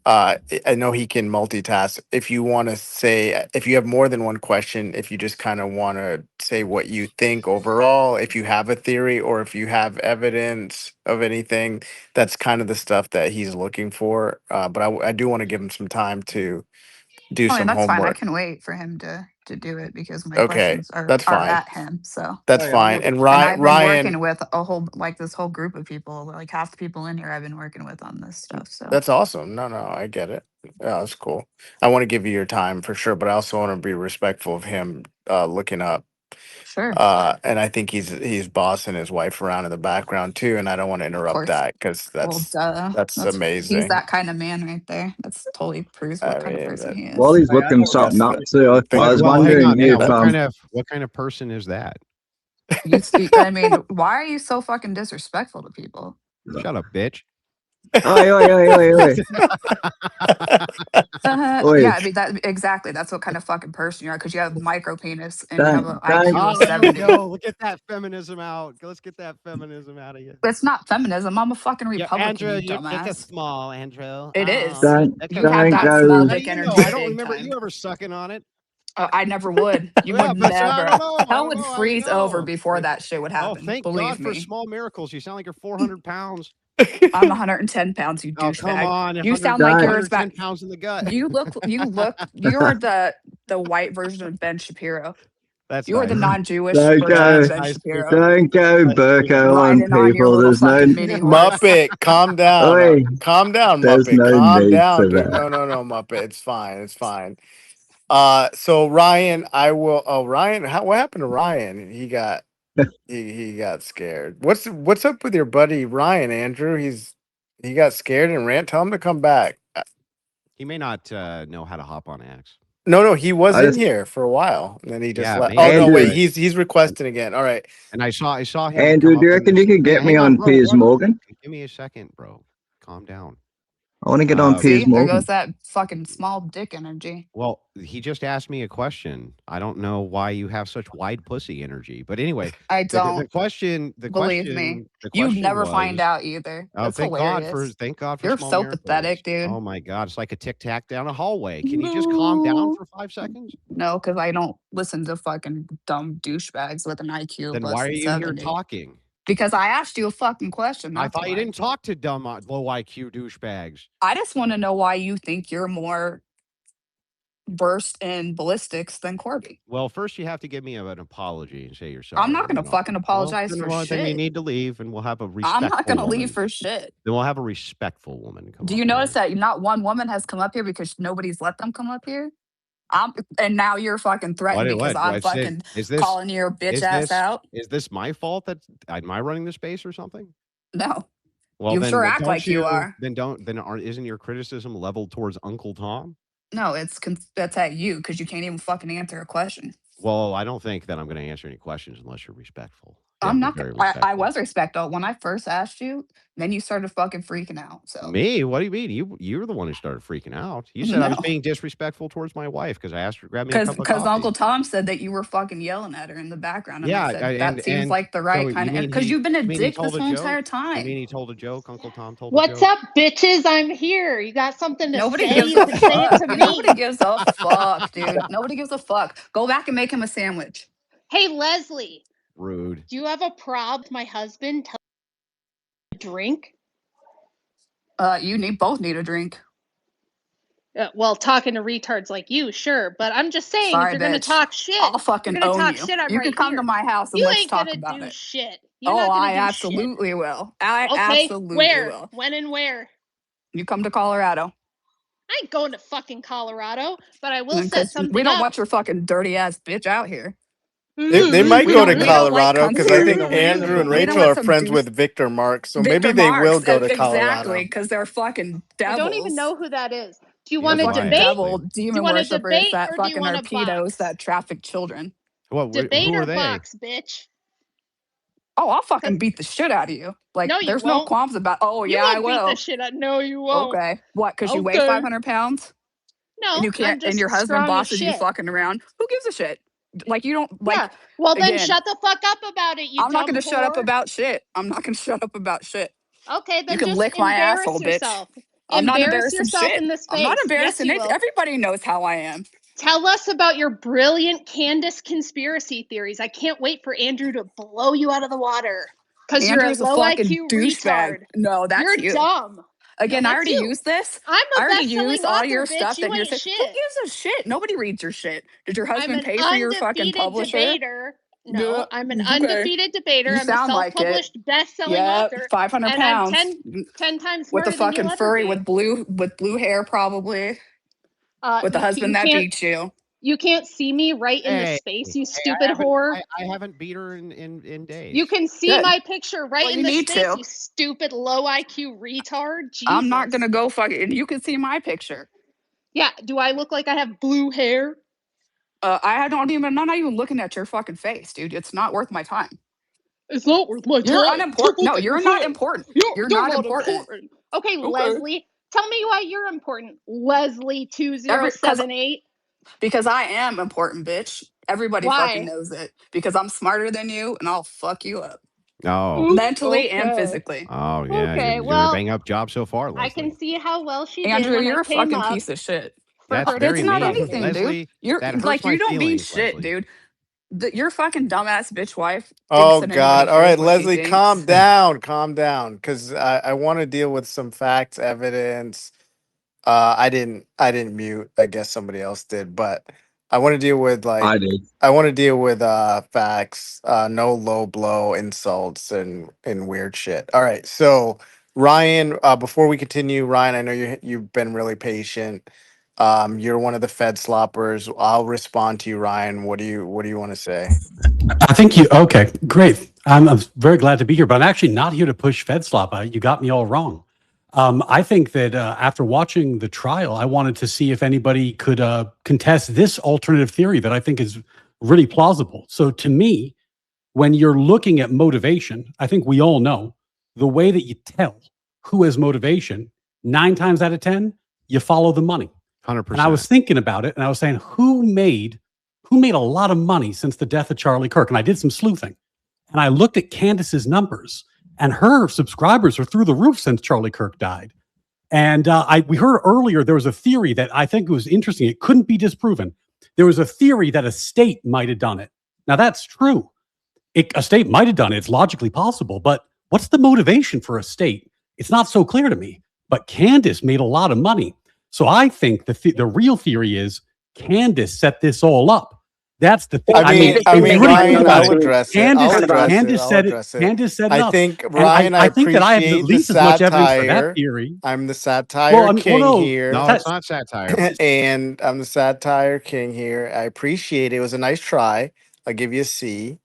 B: I know he can multitask. If you want to say, if you have more than one question, if you just kind of want to say what you think overall, if you have a theory or if you have evidence of anything, that's kind of the stuff that he's looking for. But I do want to give him some time to do
J: I mean,
B: some
J: that's fine. I
B: homework.
J: can wait for him to do it because my
B: Okay,
J: questions are
B: that's
J: are
B: fine.
J: at him. So,
B: That's
H: Hey, I
B: fine.
H: want
B: And
J: and I've been
B: Ryan,
J: working with this whole group of people, like half the people in here I've been working with on this stuff. So,
B: that's awesome. No, I get it. Yeah, that's cool. I want to give you your time for sure, but I also want to be respectful of him looking up.
J: sure,
B: And I think he's bossing his wife around in the background too, and I don't want to
J: of
B: interrupt
J: course.
B: that because
J: Well,
B: that's
J: duh.
B: that's
J: He's
B: amazing.
J: that kind of man right there. That's totally proves what
B: I
J: kind of
B: mean
J: person
B: that
J: he
D: While
J: is.
D: he's
H: Hey, I
D: looking
H: know
D: something
B: that's
H: Ryan
D: up
B: the
D: too,
B: think
D: I
A: What?
D: was
A: Well, hang
D: wondering
A: on, hang
D: if
A: on.
B: that,
A: What kind of person is that?
J: I mean, why are you so fucking disrespectful to people?
A: Shut up, bitch.
D: oi oi oi oi oi oi
J: Yeah, I mean that exactly. That's what kind of fucking person you are because you have micro penis and you have an
D: don't
J: IQ of
A: Oh, there we
J: 70.
A: go. Look at that feminism out. Let's get that feminism out of you.
J: It's not feminism. I'm a fucking
A: Yeah,
J: Republican,
A: Andrew,
J: you
A: your dick is
J: dumbass.
A: small, Andrew.
J: It
A: Oh,
J: is.
D: don't
A: look at
J: You have
D: don't
A: that.
J: that small
D: go
A: How do
J: dick
A: you know?
J: energy
A: I don't
J: big
A: remember
J: time.
A: you ever sucking on it.
J: I never would. You
A: Yeah,
J: would
A: but so I don't
J: never.
A: know. I
J: Hell
A: don't
J: would
A: know how you
J: freeze over
A: know.
J: before that shit would
A: Oh,
J: happen.
A: thank
J: Believe
A: God for
J: me.
A: small miracles. You sound like you're 400 pounds.
J: I'm 110 pounds, you
A: Oh, come
J: douchebag.
A: on.
J: You
A: 100,
J: sound like
D: don't
J: you're about
A: 110 pounds in the gut.
J: you're the white version of Ben Shapiro.
A: That's
J: You're the
A: nice.
J: non-Jewish
D: don't
J: version
A: That's
J: of
D: go
J: Ben
A: nice.
J: Shapiro.
D: don't go Burko on
J: Riding on your
D: people.
J: little
D: There's no
J: fucking mini horse.
B: Muppet. Calm down.
D: oi.
B: Calm down,
D: There's
B: Muppet.
D: no
B: Calm
D: need
B: down,
D: for
B: dude.
D: that.
B: No, Muppet. It's fine. It's fine. So Ryan, I will. Oh, Ryan, what happened to Ryan? He got scared. What's up with your buddy Ryan, Andrew? He got scared and ran. Tell him to come back.
A: He may not know how to hop on X.
B: No, he was
D: I
B: in
D: just
B: here for a while, and then he just
A: Yeah,
B: left. Oh no,
A: maybe.
B: wait,
D: Andrew,
A: But
B: he's requesting again. All right.
A: and I saw him come
D: Andrew, do
A: up
D: you
A: in
D: reckon you
A: this.
D: could get me
A: Hang on,
D: on
A: bro.
D: Piers Morgan?
A: Give me a second, bro. Calm down.
D: I want to get on
A: Uh,
D: Piers
J: See, there goes
D: Morgan.
J: that fucking small dick energy.
A: well, he just asked me a question. I don't know why you have such wide pussy energy, but anyway,
J: I
A: the
J: don't
A: the
J: believe me.
A: question, the
J: You'd
A: question
J: never find
A: was.
J: out either.
A: Oh,
J: That's hilarious.
A: thank God for
J: You're
A: small
J: so
A: miracles.
J: pathetic, dude.
A: Oh my God, it's like a tic tac down a hallway. Can you just calm down
J: No.
A: for 5 seconds?
J: No, because I don't listen to fucking dumb douchebags with an IQ of
A: Then
J: less
A: why are
J: than
A: you here
J: 70.
A: talking?
J: Because I asked you a fucking question.
A: I
J: That's
A: thought you
J: why.
A: didn't talk to dumb, low IQ douchebags.
J: I just want to know why you think you're more versed in ballistics than Corby.
A: Well, first you have to give me an apology and say you're
J: I'm
A: sorry,
J: not
A: and
J: gonna
A: then I'll.
J: fucking
A: Well,
J: apologize for
A: then you
J: shit.
A: need to leave, and we'll have a
J: I'm not
A: respectful
J: gonna leave
A: woman.
J: for shit.
A: Then we'll have a respectful woman come
J: Do
A: up
J: you
A: here.
J: notice that not one woman has come up here because nobody's let them come up here? And now you're fucking threatened because I'm
A: What
J: fucking
A: is this?
J: calling your bitch
A: Is
J: ass
A: this
J: out.
A: is this my fault that am I running the space or something?
J: No,
A: Well,
J: you sure
A: then
J: act
A: don't
J: like you
A: you
J: are.
A: then don't then aren't isn't your criticism leveled towards Uncle Tom?
J: No, that's at you because you can't even fucking answer a question.
A: Well, I don't think that I'm going to answer any questions unless you're respectful.
J: I'm
A: been
J: not.
A: very
J: I
A: respectful.
J: was respectful when I first asked you. Then you started fucking freaking out. So
A: Me? What do you mean? You're the one who started freaking out. You said I was
J: no,
A: being disrespectful towards my wife because I asked her to grab me a cup of
J: because
A: coffee.
J: Uncle Tom said that you were fucking yelling at her in the background, and I
A: Yeah,
J: said that seems
A: and
J: like the
A: so
J: right kind
A: you
J: of
A: mean
J: because you've been a
A: you mean he
J: dick
A: told
J: this
A: a
J: whole
A: joke?
J: entire
A: You mean
J: time.
A: he told a joke? Uncle Tom told a
K: What's
A: joke?
K: up, bitches? I'm here. You got something to
J: Nobody
K: say?
J: gives
K: You
J: a
K: can say it
J: fuck.
K: to
J: Nobody
K: me.
J: gives a fuck, dude. Nobody gives a fuck. Go back and make him a sandwich.
K: Hey, Leslie,
A: Rude.
K: do you have a problem with my husband telling you to drink?
J: You both need a drink.
K: Well, talking to retards like you, sure. But I'm just saying, if
J: Sorry,
K: you're going to
J: bitch.
K: talk shit,
J: I'll
K: you're
J: fucking
K: going to
J: own
K: talk
J: you.
K: shit. I'm
J: You can
K: right
J: come to
K: here.
J: my house and
K: You
J: let's
K: ain't going
J: talk
K: to
J: about
K: do
J: it.
K: shit. You're
J: Oh,
K: not going to
J: I
K: do shit.
J: absolutely will. I
K: Okay,
J: absolutely
K: where?
J: will.
K: When and where?
J: You come to Colorado.
K: I ain't going to fucking Colorado, but I will set
J: Because we
K: something
J: don't
K: up.
J: want your fucking dirty ass bitch out here.
B: They might
J: We
B: go to
J: don't like
B: Colorado because I
J: country.
B: think Andrew and
J: We don't
B: Rachel
J: want
B: are
J: some
B: friends
J: douche.
B: with Victor Mark, so maybe
J: Victor
B: they will
J: Marks,
B: go to
J: exactly,
B: Colorado.
J: because they're fucking
K: I don't even
J: devils.
K: know who that is. Do you
J: They're
K: want to
A: Neither do I,
J: fucking
K: debate?
J: devil
A: actually.
K: Do you
J: demon
K: want to
J: worshippers
K: debate
J: that
K: or do you
J: fucking
K: want
J: are
K: to
J: pedos
K: box?
J: that traffic children.
K: Debate
A: Who
K: or
A: are they?
K: box, bitch.
J: Oh, I'll fucking
K: Because
J: beat the shit out of you. Like,
K: no, you
J: there's no
K: won't.
J: qualms about. Oh
K: You
J: yeah, I
K: won't beat the
J: will.
K: shit out. No, you won't.
J: Okay, what? Because you weigh
K: Okay.
J: 500 pounds and
K: No,
J: you
K: I'm
J: can't, and
K: just
J: your husband
K: strong as
J: bosses you
K: shit.
J: fucking around. Who gives a shit? Like, you don't
K: Yeah.
J: like.
K: Well, then
J: Again,
K: shut the fuck up about it, you
J: I'm not
K: dumb
J: going to shut up
K: whore.
J: about shit. I'm not going to shut up about shit.
K: Okay,
J: You
K: then
J: can
K: just
J: lick my
K: embarrass
J: asshole, bitch.
K: yourself.
J: I'm not
K: Embarrass
J: embarrassing
K: yourself
J: shit.
K: in this
J: I'm not
K: face. Yes,
J: embarrassing
K: you
J: it.
K: will.
J: Everybody knows how I am.
K: Tell us about your brilliant Candace conspiracy theories. I can't wait for Andrew to blow you out of the water because you're a
J: Andrew's a
K: low
J: fucking
K: IQ
J: douchebag.
K: retard.
J: No, that's
K: You're
J: you.
K: dumb. No,
J: Again, I
K: that's
J: already
K: you.
J: used this.
K: I'm
J: I
K: a
J: already
K: best-selling
J: used all
K: author,
J: your
K: bitch.
J: stuff
K: You
J: that you're
K: ain't
J: saying. Who
K: shit.
J: gives a shit? Nobody reads your shit. Did your
K: I'm
J: husband
K: an
J: pay for your fucking
K: undefeated
J: publisher?
K: debater.
J: Yeah,
K: No, I'm an
J: okay.
K: undefeated debater.
J: You
K: I'm a
J: sound like it.
K: self-published best-selling
J: Yeah,
K: author,
J: 500
K: and I'm
J: pounds
K: 10 times
J: with a
K: smarter than you'll
J: fucking
K: ever
J: furry
K: be.
J: with blue hair, probably with a
K: You
J: husband that
K: can't
J: beats you.
K: you can't see me right in the
A: Hey,
K: space, you
A: I
K: stupid
A: haven't
K: whore.
A: I haven't beat her in
K: You
A: days.
K: can see
J: Good.
K: my picture right
J: Well,
K: in
J: you
K: the
J: need
K: space,
J: to.
K: you stupid low IQ retard.
J: I'm not
K: Jesus.
J: gonna go fucking. You can see my picture.
K: Yeah, do I look like I have blue hair?
J: I don't even. I'm not even looking at your fucking face, dude. It's not worth my time.
K: It's not worth my
J: You're
K: time to
J: unimportant.
K: look
J: No,
K: at your
J: you're not
K: face.
J: important. You're
K: You're
J: not
K: not
J: important.
K: important. Okay,
J: Okay.
K: Leslie, tell me why you're important. Leslie
J: Because
K: 2078.
J: I am important, bitch. Everybody fucking
K: Why?
J: knows it. Because I'm smarter than you, and I'll fuck you up
A: Oh.
K: Ooh,
J: mentally and
K: okay.
J: physically.
A: Oh, yeah,
K: Okay,
A: you're doing a
K: well,
A: bang up job so far,
K: I can
A: Leslie.
K: see how well she did
J: Andrew,
K: when I
J: you're a
K: came
J: fucking
K: up
J: piece of shit.
K: for
A: That's
K: her to
J: It's
A: very
J: not
A: mean.
K: humiliate
J: anything,
K: me.
J: dude.
A: Leslie,
J: You're
A: that hurts
J: like
A: my
J: you don't mean
A: feelings,
J: shit,
A: Leslie.
J: dude. Your fucking dumbass bitch wife thinks
B: Oh
J: that anybody
B: God! All
J: cares
B: right,
J: what she
B: Leslie,
J: thinks.
B: calm down, because I want to deal with some facts, evidence. I didn't mute. I guess somebody else did, but I want to deal with
D: I did.
B: facts, no low blow insults and weird shit. All right, so Ryan, before we continue, Ryan, I know you've been really patient. You're one of the Fed sloppers. I'll respond to you, Ryan. What do you want to say?
L: I think you, okay, great. I'm very glad to be here, but I'm actually not here to push Fed slop. You got me all wrong. I think that after watching the trial, I wanted to see if anybody could contest this alternative theory that I think is really plausible. So to me, when you're looking at motivation, I think we all know the way that you tell who has motivation, 9 times out of 10, you follow the money.
A: 100%.
L: And I was thinking about it and I was saying, who made a lot of money since the death of Charlie Kirk? And I did some sleuthing and I looked at Candace's numbers and her subscribers are through the roof since Charlie Kirk died. And we heard earlier there was a theory that I think was interesting. It couldn't be disproven. There was a theory that a state might have done it. Now that's true. A state might have done it. It's logically possible. But what's the motivation for a state? It's not so clear to me. But Candace made a lot of money. So I think the real theory is Candace set this all up. That's the thing.
B: I
L: I mean,
B: mean,
J: Candace
B: I
L: if
J: didn't
L: you
B: mean,
J: make
L: really
J: any
L: think
B: Ryan,
L: about
B: I'll
L: it,
J: money.
B: address it. I'll
L: Candace,
B: address it.
L: Candace
B: I'll
L: set it.
B: address it.
L: Candace set it
B: I
L: up,
B: think,
L: and
B: Ryan, I
L: I think that I have at
B: appreciate the
L: least as much evidence for that
B: satire.
L: theory.
B: I'm the
L: Well,
B: satire
L: I mean, well,
B: king
L: no,
A: No,
B: here.
A: it's not satire.
B: And I'm the satire king here. I appreciate it. It was a nice try. I'll give you a C.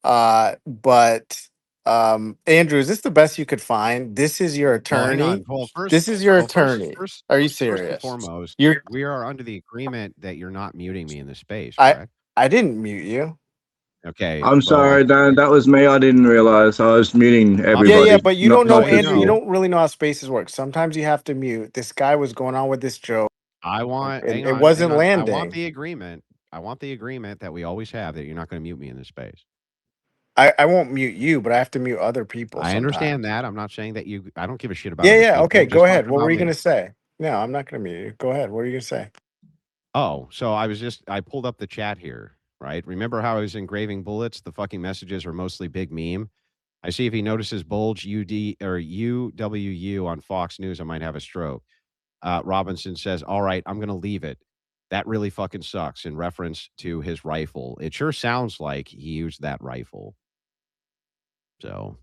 B: But Andrew, is this the best you could find? This is your
A: Well, hang on.
B: attorney.
A: Well,
B: This is your
A: first,
B: attorney.
A: first,
B: Are you
A: first and
B: serious?
A: foremost,
B: You're.
A: we are under the agreement that you're not muting me in the space, correct?
B: I didn't mute you.
A: Okay. Okay.
D: I'm
A: Well,
D: sorry, Dan. That was me. I didn't realize. I was muting everybody.
B: Yeah, but you don't know,
D: not just
B: Andrew. You
D: you.
B: don't really know how spaces work. Sometimes you have to mute. This guy was going on with this joke, and it
A: hang
B: wasn't
A: on. I want
B: landing.
A: the agreement. I want the agreement that we always have that you're not going to mute me in this space.
B: I won't mute you, but I have to mute other people
A: I understand
B: sometimes.
A: that. I'm not saying that you. I don't give a shit about other
B: Yeah.
A: people.
B: Okay,
A: I'm
B: go
A: just
B: ahead.
A: talking
B: What were
A: about
B: you gonna
A: me.
B: say? No, I'm not gonna mute you. Go ahead. What are you gonna say?
A: Oh, so I pulled up the chat here, right? Remember how I was engraving bullets? The fucking messages are mostly big meme. I see if he notices bulge UD or UWU on Fox News, I might have a stroke. Robinson says, "All right, I'm going to leave it. That really fucking sucks." In reference to his rifle, it sure sounds like he used that rifle. So,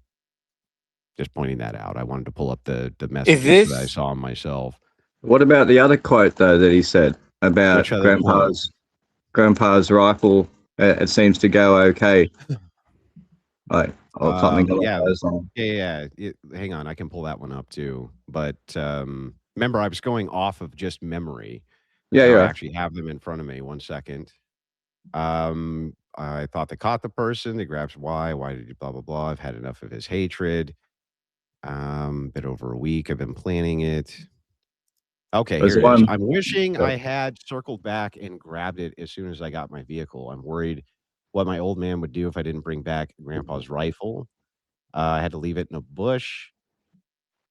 A: just pointing that out. I wanted to pull up the
B: Is
A: messages that I
B: this
A: saw myself.
D: What about the other quote though that he said about
A: Which other quote?
D: grandpa's rifle? It seems to go okay, like or something along
A: Yeah,
D: those lines.
A: hang on, I can pull that one up too. But remember, I was going off of just memory.
D: Yeah,
A: Now
D: you're
A: I
D: right.
A: actually have them in front of me. 1 second. I thought they caught the person. They grabbed why? Why did you blah blah blah? I've had enough of his hatred. Bit over a week. I've been planning it. Okay,
D: There's
A: here
D: the
A: it is.
D: one.
A: I'm wishing I had circled back and grabbed it as soon as I got my vehicle. I'm worried what my old man would do if I didn't bring back Grandpa's rifle. I had to leave it in a bush.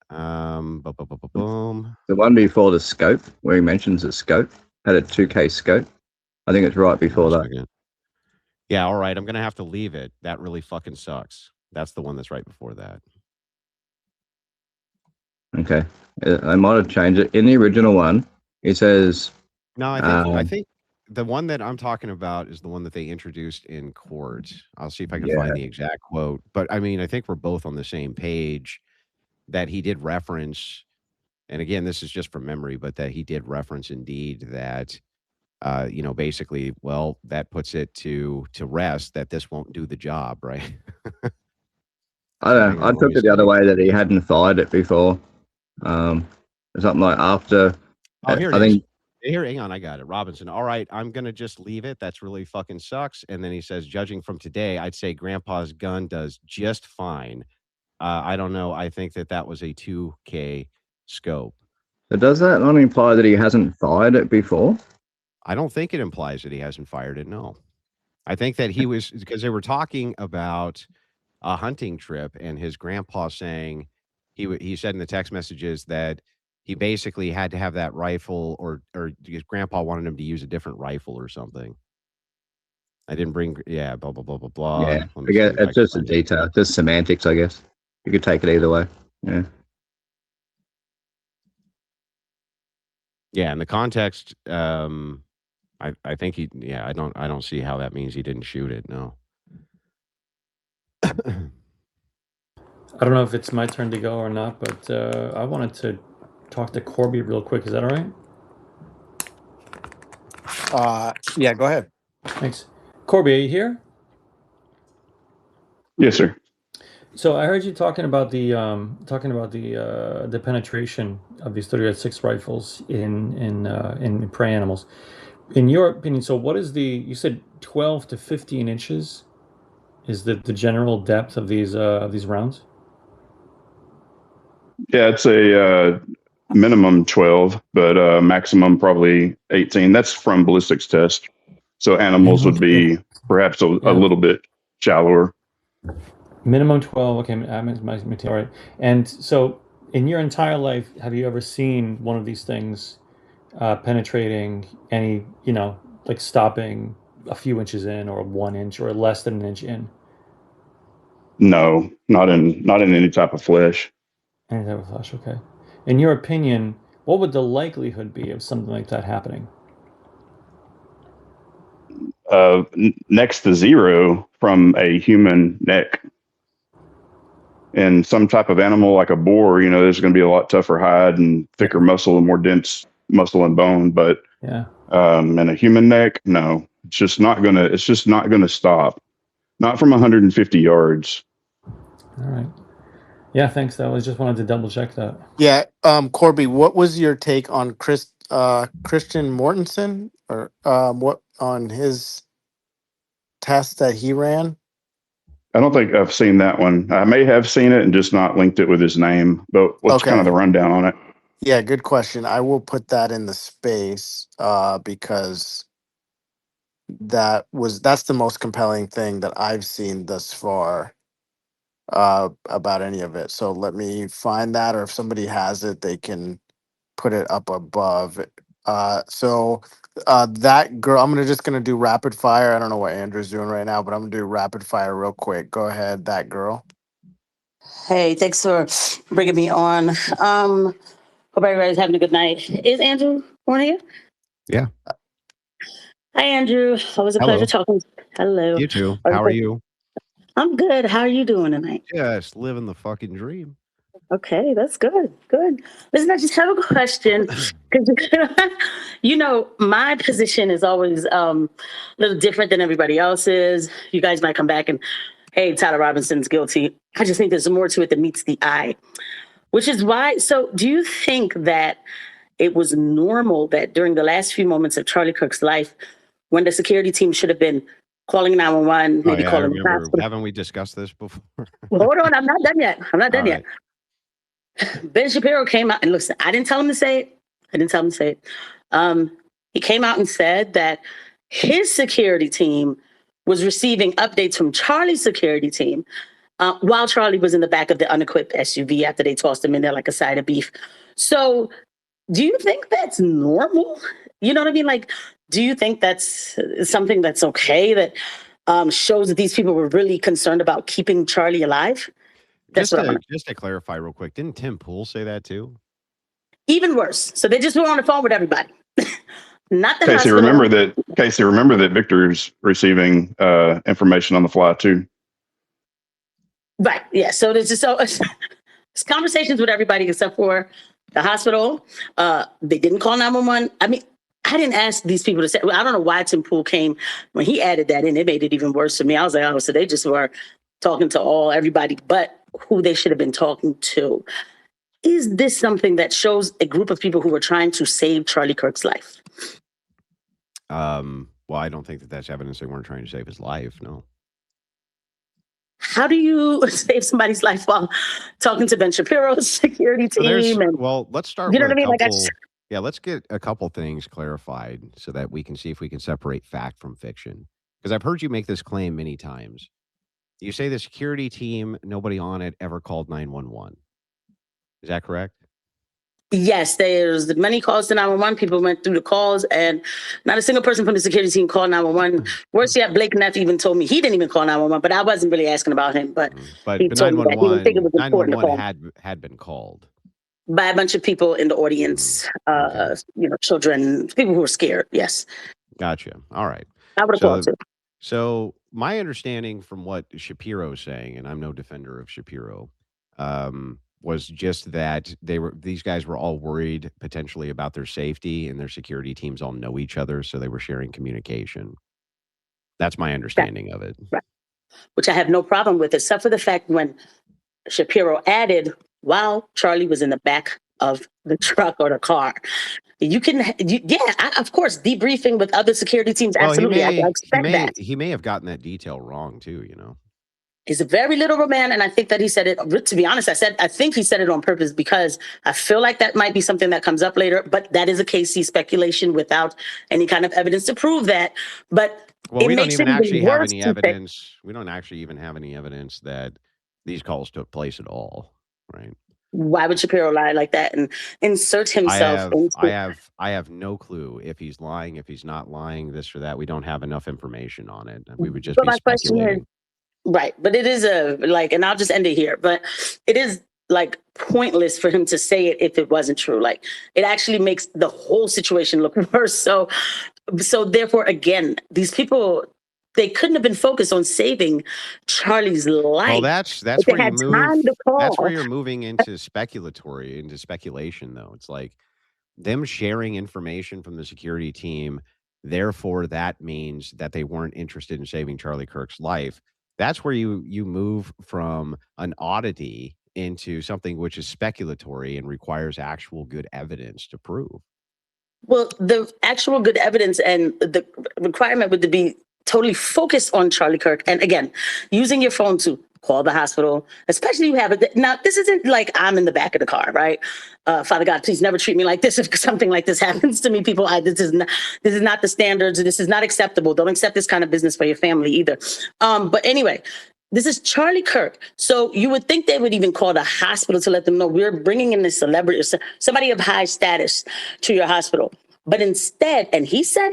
A: Boom.
D: The one before the scope, where he mentions the scope, had a 2K scope. I think it's right
A: Hang on
D: before
A: a
D: that.
A: second. Yeah, all right. I'm gonna have to leave it. That really fucking sucks. That's the one that's right before that.
D: Okay, I might have changed it. In the original one, it says,
A: No, I
D: um,
A: think the one that I'm talking about is the one that they introduced in court. I'll see if I can
D: yeah,
A: find the exact quote. But I mean, I think we're both on the same page that he did reference, and again, this is just from memory, but that he did reference indeed that basically, well, that puts it to rest that this won't do the job, right?
D: I
A: So
D: don't
A: hang
D: know. I
A: on, let
D: took
A: me
D: it the other
A: see.
D: way that he hadn't fired it before. Something like after.
A: Oh, here it
D: I
A: is.
D: think
A: Here, hang on, I got it. Robinson. All right, I'm gonna just leave it. That's really fucking sucks. And then he says, judging from today, I'd say Grandpa's gun does just fine. I don't know. I think that was a 2K scope.
D: But does that not imply that he hasn't fired it before?
A: I don't think it implies that he hasn't fired it. No, I think that he was because they were talking about a hunting trip and his grandpa saying he said in the text messages that he basically had to have that rifle or his grandpa wanted him to use a different rifle or something. I didn't bring yeah, blah blah blah blah
D: Yeah,
A: blah. Let
D: I
A: me see
D: guess
A: if I
D: it's
A: can
D: just a
A: find it.
D: detail, just semantics, I guess. You could take it either way. Yeah.
A: Yeah, in the context, I think I don't see how that means he didn't shoot it. No.
C: I don't know if it's my turn to go or not, but I wanted to talk to Corby real quick. Is that all right?
B: Yeah, go ahead.
C: Thanks. Corby, are you here?
E: Yes, sir.
C: So I heard you talking about the penetration of these 30-06 rifles in prey animals. In your opinion, so what is you said 12 to 15 inches is the general depth of these rounds?
E: Yeah, it's a minimum 12, but maximum probably 18. That's from ballistics test. So animals
C: Minimum
E: would
C: 12.
E: be perhaps a
C: Yeah.
E: little bit shallower.
C: Minimum 12. Okay, all right. And so, in your entire life, have you ever seen one of these things penetrating any, like stopping a few inches in, or 1 inch, or less than an inch in?
E: No, not in any type of flesh.
C: Any type of flash. Okay. In your opinion, what would the likelihood be of something like that happening?
E: Next to zero from a human neck. And some type of animal like a boar, there's going to be a lot tougher hide and thicker muscle and more dense muscle and bone. But
C: Yeah.
E: in a human neck, no, it's just not gonna stop. Not from 150 yards.
C: All right. Yeah, thanks. I just wanted to double check that.
B: Yeah, Corby, what was your take on Christian Mortensen or what on his test that he ran?
E: I don't think I've seen that one. I may have seen it and just not linked it with his name. But what's kind of the rundown on it?
B: Yeah, good question. I will put that in the space because that's the most compelling thing that I've seen thus far about any of it. So let me find that, or if somebody has it, they can put it up above. That girl, I'm just gonna do rapid fire. I don't know what Andrew's doing right now, but I'm gonna do rapid fire real quick. Go ahead, that girl.
M: Hey, thanks for bringing me on. Hope everybody's having a good night. Is Andrew on here?
A: Yeah.
M: Hi, Andrew. Always a pleasure talking. Hello.
A: You too. How are you?
M: I'm good. How are you doing tonight?
A: Just living the fucking dream.
M: Okay, that's good. Good. Listen, I just have a question. My position is always a little different than everybody else's. You guys might come back and, hey, Tyler Robinson's guilty. I just think there's more to it than meets the eye, which is why. So do you think that it was normal that during the last few moments of Charlie Kirk's life, when the security team should have been calling 911, maybe calling the hospital?
A: Haven't we discussed this before?
M: Well, hold on. I'm not done yet. Yet. Ben Shapiro came out and listen, I didn't tell him to say it. He came out and said that his security team was receiving updates from Charlie's security team while Charlie was in the back of the unequipped SUV after they tossed him in there like a side of beef. So do you think that's normal? You know what I mean? Like, do you think that's something that's okay, that shows that these people were really concerned about keeping Charlie alive?
A: Just to clarify real quick, didn't Tim Pool say that too?
M: Even worse. So they just were on the phone with everybody. Not the
E: Casey,
M: hospital.
E: remember that Victor's receiving information on the fly too.
M: Right. Yeah. So there's just it's conversations with everybody except for the hospital. They didn't call 911. I mean, I didn't ask these people to say. I don't know why Tim Pool came when he added that in. It made it even worse for me. I was like, oh, so they just were talking to everybody but who they should have been talking to. Is this something that shows a group of people who were trying to save Charlie Kirk's life?
A: Well, I don't think that's evidence they weren't trying to save his life. No.
M: How do you save somebody's life while talking to Ben Shapiro's security team?
A: Let's start.
M: You know
A: with
M: what I mean?
A: Yeah, let's get a couple things clarified so that we can see if we can separate fact from fiction. Because I've heard you make this claim many times. You say the security team, nobody on it ever called 911. Is that correct?
M: Yes, there's many calls to 911. People went through the calls, and not a single person from the security team called 911. Worse yet, Blake Neff even told me he didn't even call 911, but I wasn't really asking about him. But he told me that he didn't think it was important to call.
A: 911 had been called
M: by a bunch of people in the audience, children, people who were scared. Yes.
A: Gotcha. All right.
M: I would have called too.
A: So my understanding from what Shapiro's saying, and I'm no defender of Shapiro, was just that these guys were all worried potentially about their safety, and their security teams all know each other, so they were sharing communication. That's my understanding of it.
M: Right. Which I have no problem with, except for the fact when Shapiro added, while Charlie was in the back of the truck or the car. Of course, debriefing with other security teams. Absolutely. I expect that.
A: He may have gotten that detail wrong too,
M: He's a very literal man, and I think that he said it, to be honest, I think he said it on purpose because I feel like that might be something that comes up later, but that is a KC speculation without any kind of evidence to prove that. But
A: we don't even actually have any evidence. We don't actually even have any evidence that these calls took place at all, right?
M: Why would Shapiro lie like that and insert himself?
A: I have no clue if he's lying, if he's not lying, this or that. We don't have enough information on it. We would just be speculating.
M: Right. But it is and I'll just end it here, but it is pointless for him to say it if it wasn't true. It actually makes the whole situation look worse. So therefore, again, these people, they couldn't have been focused on saving Charlie's life.
A: Well, that's where you move. That's where you're moving into speculation, though. It's like them sharing information from the security team. Therefore, that means that they weren't interested in saving Charlie Kirk's life. That's where you move from an oddity into something which is speculatory and requires actual good evidence to prove.
M: Well, the actual good evidence and the requirement would be totally focused on Charlie Kirk. And again, using your phone to call the hospital, especially you have it. Now, this isn't like I'm in the back of the car, right? Father God, please never treat me like this. If something like this happens to me, people, this is not the standards. This is not acceptable. Don't accept this kind of business for your family either. But anyway, this is Charlie Kirk. So you would think they would even call the hospital to let them know we're bringing in this celebrity, somebody of high status to your hospital. But instead, and he said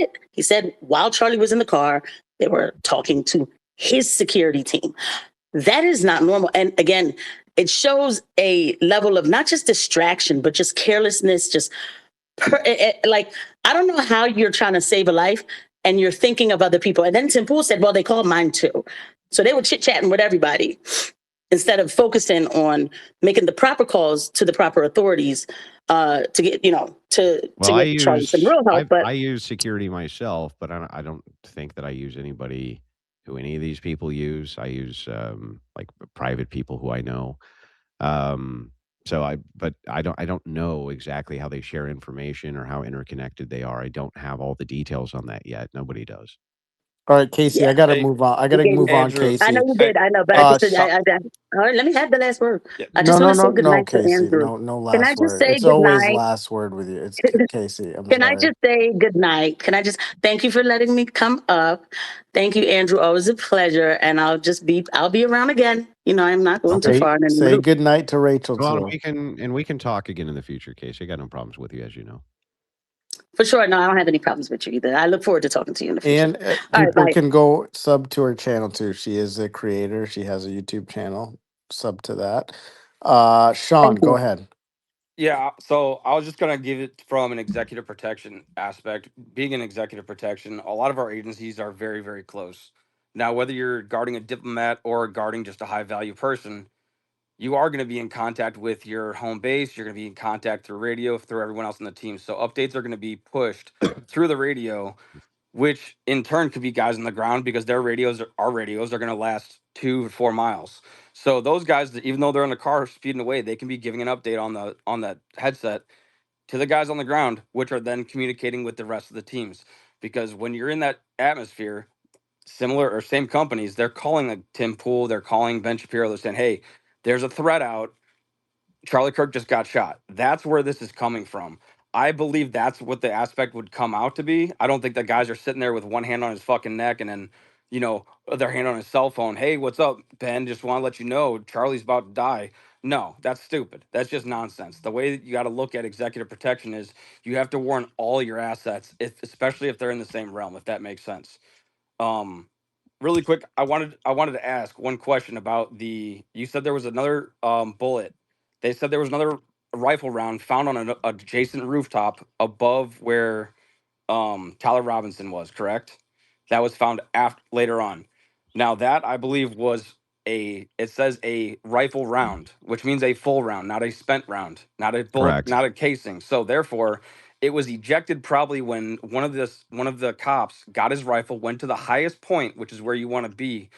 M: while Charlie was in the car, they were talking to his security team. That is not normal. And again, it shows a level of not just distraction, but just carelessness, like, I don't know how you're trying to save a life and you're thinking of other people. And then Tim Pool said, well, they called mine too. So they were chit-chatting with everybody instead of focusing on making the proper calls to the proper authorities to get, to
A: Well,
M: get Charlie some real help. But
A: I use security myself, but I don't think that I use anybody who any of these people use. I use like private people who I know. Um, but I don't know exactly how they share information or how interconnected they are. I don't have all the details on that yet. Nobody does.
B: All right, Casey,
M: yeah,
B: I got to
I: Hey,
B: move on. I got
M: you
B: to
M: gave me.
B: move on,
I: Andrew.
M: I know
B: Casey.
M: you
I: Hey,
M: did. I know, but I
I: hey,
M: just,
I: so,
M: all right, let me have the last word.
I: yeah,
M: I
B: No,
M: just
B: no,
M: want to say
B: no,
M: good
B: no,
M: night to
B: Casey.
M: Andrew.
B: No
M: Can
B: last
M: I just
B: word.
M: say
B: It's
M: good
B: always
M: night?
B: last word with you. It's Casey. I'm
M: Can I
B: sorry.
M: just say good night? Can I just thank you for letting me come up? Thank you, Andrew. Always a pleasure. And I'll be around again. I'm not going too
A: Okay.
M: far.
B: Say good night to Rachel
A: Well,
B: too.
A: we can talk again in the future, Casey. I got no problems with you, as you know.
M: For sure. No, I don't have any problems with you either. I look forward to talking to you in the future.
B: And
M: All right,
B: people
M: bye.
B: can go sub to her channel too. She is a creator. She has a YouTube channel. Sub to that. Sean,
M: Thank
B: go
M: you.
B: ahead.
I: yeah, so I was just gonna give it from an executive protection aspect. Being an executive protection, a lot of our agencies are very, very close. Now, whether you're guarding a diplomat or guarding just a high value person, you are going to be in contact with your home base. You're going to be in contact through radio, through everyone else on the team. So updates are going to be pushed through the radio, which in turn could be guys on the ground because our radios are going to last 2 to 4 miles. So those guys, even though they're in the car speeding away, they can be giving an update on that headset to the guys on the ground, which are then communicating with the rest of the teams. Because when you're in that atmosphere, similar or same companies, they're calling like Tim Pool, they're calling Ben Shapiro, they're saying, hey, there's a threat out. Charlie Kirk just got shot. That's where this is coming from. I believe that's what the aspect would come out to be. I don't think the guys are sitting there with one hand on his fucking neck and then, their hand on his cell phone. Hey, what's up, Ben? Just want to let you know Charlie's about to die. No, that's stupid. That's just nonsense. The way that you got to look at executive protection is you have to warn all your assets, especially if they're in the same realm, if that makes sense. Um, Really quick, I wanted to ask one question about you said there was another bullet. They said there was another rifle round found on an adjacent rooftop above where Tyler Robinson was, correct? That was found after later on. Now that I believe was it says a rifle round, which means a full round, not a spent round, not a bullet,
A: Correct.
I: not a casing. So therefore, it was ejected probably when one of the cops got his rifle, went to the highest point, which is where you want to be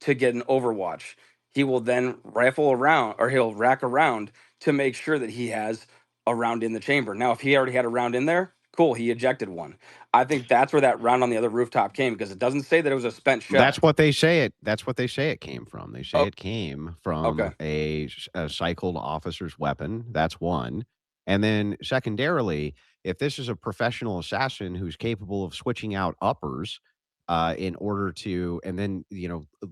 I: to get an overwatch. He will then rifle around or he'll rack around to make sure that he has a round in the chamber. Now, if he already had a round in there, cool, he ejected one. I think that's where that round on the other rooftop came because it doesn't say that it was a spent shell.
A: That's what they say it came from. They say
I: Oh,
A: it came from
I: okay.
A: a cycled officer's weapon. That's one. And then secondarily, if this is a professional assassin who's capable of switching out uppers in order to and then,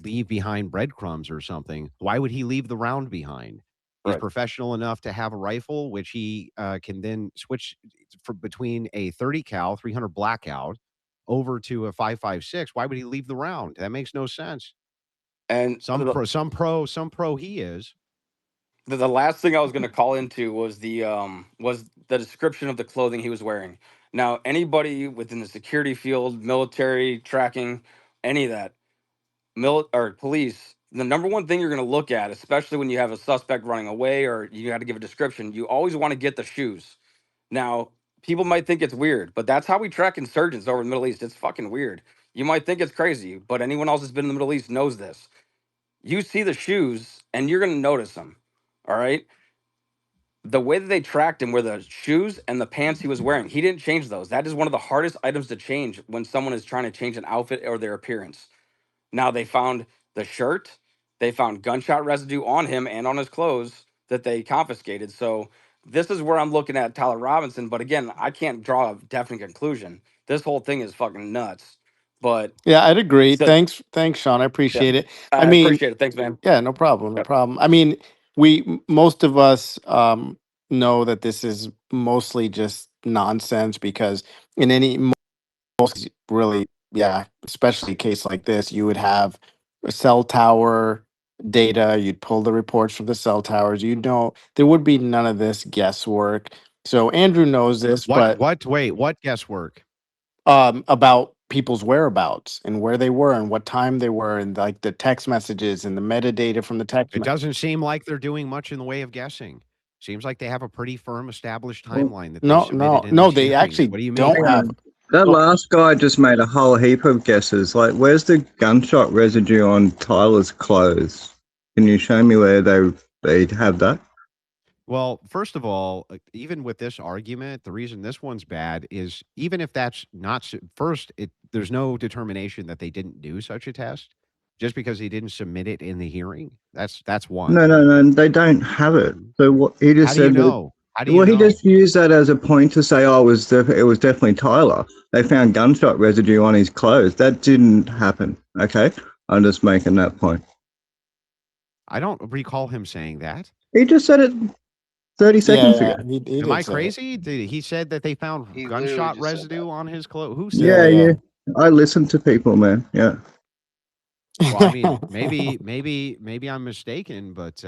A: leave behind breadcrumbs or something, why would he leave the round behind? He's
I: Right.
A: professional enough to have a rifle, which he can then switch between a 30 cal 300 blackout over to a 5.56. Why would he leave the round? That makes no sense.
I: And
A: Some pro he is.
I: the last thing I was going to call into was the description of the clothing he was wearing. Now, anybody within the security field, military, tracking, any of that, or police, the number one thing you're going to look at, especially when you have a suspect running away or you got to give a description, you always want to get the shoes. Now, people might think it's weird, but that's how we track insurgents over in the Middle East. It's fucking weird. You might think it's crazy, but anyone else that's been in the Middle East knows this. You see the shoes and you're going to notice them. All right. The way that they tracked him were the shoes and the pants he was wearing. He didn't change those. That is one of the hardest items to change when someone is trying to change an outfit or their appearance. Now they found the shirt, they found gunshot residue on him and on his clothes that they confiscated. So this is where I'm looking at Tyler Robinson. But again, I can't draw a definite conclusion. This whole thing is fucking nuts. But
B: Yeah, I'd agree.
I: so
B: Thanks, Sean. I
I: yeah,
B: appreciate it. I
I: I
B: mean,
I: appreciate it. Thanks, man.
B: yeah, no problem, no
I: Yep.
B: problem. I mean, most of us know that this is mostly just nonsense because in any most really, yeah, especially a case like this, you would have a cell tower data. You'd pull the reports from the cell towers. You know, there would be none of this guesswork. So Andrew knows this, but
A: Wait, what guesswork?
B: about people's whereabouts and where they were and what time they were and like the text messages and the metadata from the text.
A: It doesn't seem like they're doing much in the way of guessing. Seems like they have a pretty firm established
D: Well,
A: timeline that they
B: No, no,
A: submitted in
B: no.
A: these
B: They
A: hearings.
B: actually
A: What do you mean?
B: don't have.
D: that
B: Well,
D: last guy just made a whole heap of guesses. Like, where's the gunshot residue on Tyler's clothes? Can you show me where they'd have that?
A: Well, first of all, even with this argument, the reason this one's bad is even if that's not first, there's no determination that they didn't do such a test just because he didn't submit it in the hearing. That's one.
D: No, they don't have it. So what he
A: How
D: just
A: do you
D: said that.
A: know? How do you
D: Well, he
A: know?
D: just used that as a point to say, "Oh, it was definitely Tyler." They found gunshot residue on his clothes. That didn't happen. Okay, I'm just making that point.
A: I don't recall him saying that.
D: He just said it 30 seconds ago.
B: yeah, he
A: Am
B: did
A: I
B: say it.
A: crazy? He said that they found
F: He literally
A: gunshot
F: just said
A: residue
F: that.
A: on his clothes. Who said
B: Yeah,
A: that?
D: Yeah. I listen to people, man. Yeah.
A: Well, I mean,
B: yeah.
A: maybe I'm mistaken, but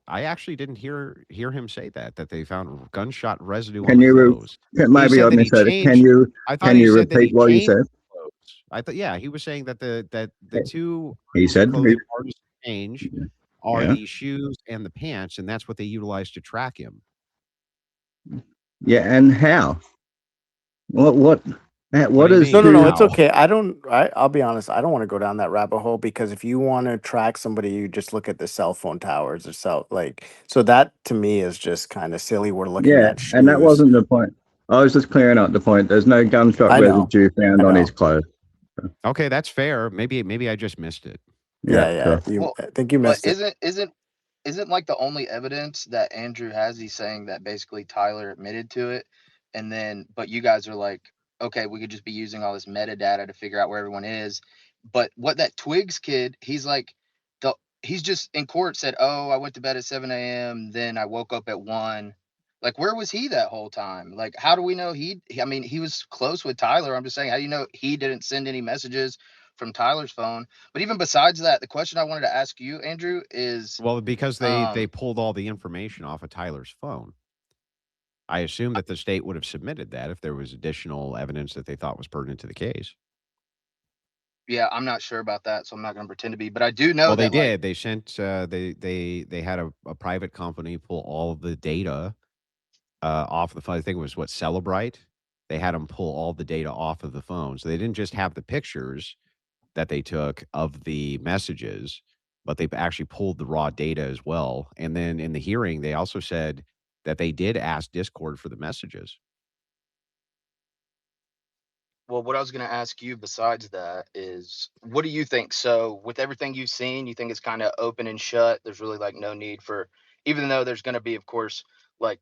A: I actually didn't hear him say that they found gunshot residue on
D: Can
A: the
D: you?
A: clothes. He
D: Maybe I
A: said that he
D: misheard it.
A: changed. I thought
D: Can
A: he
D: you
A: said that
D: repeat
A: he
D: what you
A: changed
D: said?
A: clothes. I thought, yeah, he was saying that the two
D: He
A: articles of
D: said,
A: clothing hardest to change are
D: "Yeah,
A: the shoes and the pants, and that's what they utilized to track him.
D: yeah." And how? What?
A: What
D: What
A: do you
D: is
B: No,
A: mean?
B: no, no.
D: to?
B: It's
A: How?
B: okay. I'll be honest. I don't want to go down that rabbit hole because if you want to track somebody, you just look at the cell phone towers or so that to me is just kind of silly. We're looking
D: Yeah,
B: at
D: and that
B: shoes.
D: wasn't the point. I was just clearing up the point. There's no gunshot
B: I know.
D: residue found
B: I
D: on
B: know.
D: his clothes.
A: Okay, that's fair. Maybe I just missed it.
D: Yeah,
B: Yeah.
D: sure.
B: You,
F: Well,
B: I think you
F: but
B: missed it.
F: isn't like the only evidence that Andrew has? He's saying that basically Tyler admitted to it, and then but you guys are like, okay, we could just be using all this metadata to figure out where everyone is. But what that Twigs kid, he's like, he's just in court said, oh, I went to bed at 7 a.m. Then I woke up at 1. Like, where was he that whole time? Like, how do we know I mean, he was close with Tyler. I'm just saying, how do you know he didn't send any messages from Tyler's phone? But even besides that, the question I wanted to ask you, Andrew, is
A: Well, because they
F: um
A: pulled all the information off of Tyler's phone. I assume that the state would have submitted that if there was additional evidence that they thought was pertinent to the case.
F: yeah, I'm not sure about that, so I'm not going to pretend to be, but I do know
A: Well, they
F: that like
A: did. They sent they had a private company pull all of the data off the phone. I think it was what Celebrite. They had them pull all the data off of the phone, so they didn't just have the pictures that they took of the messages, but they've actually pulled the raw data as well. And then in the hearing, they also said that they did ask Discord for the messages.
F: well, what I was going to ask you besides that is what do you think? So, with everything you've seen, you think it's kind of open and shut. There's really like no need for, even though there's going to be, of course, like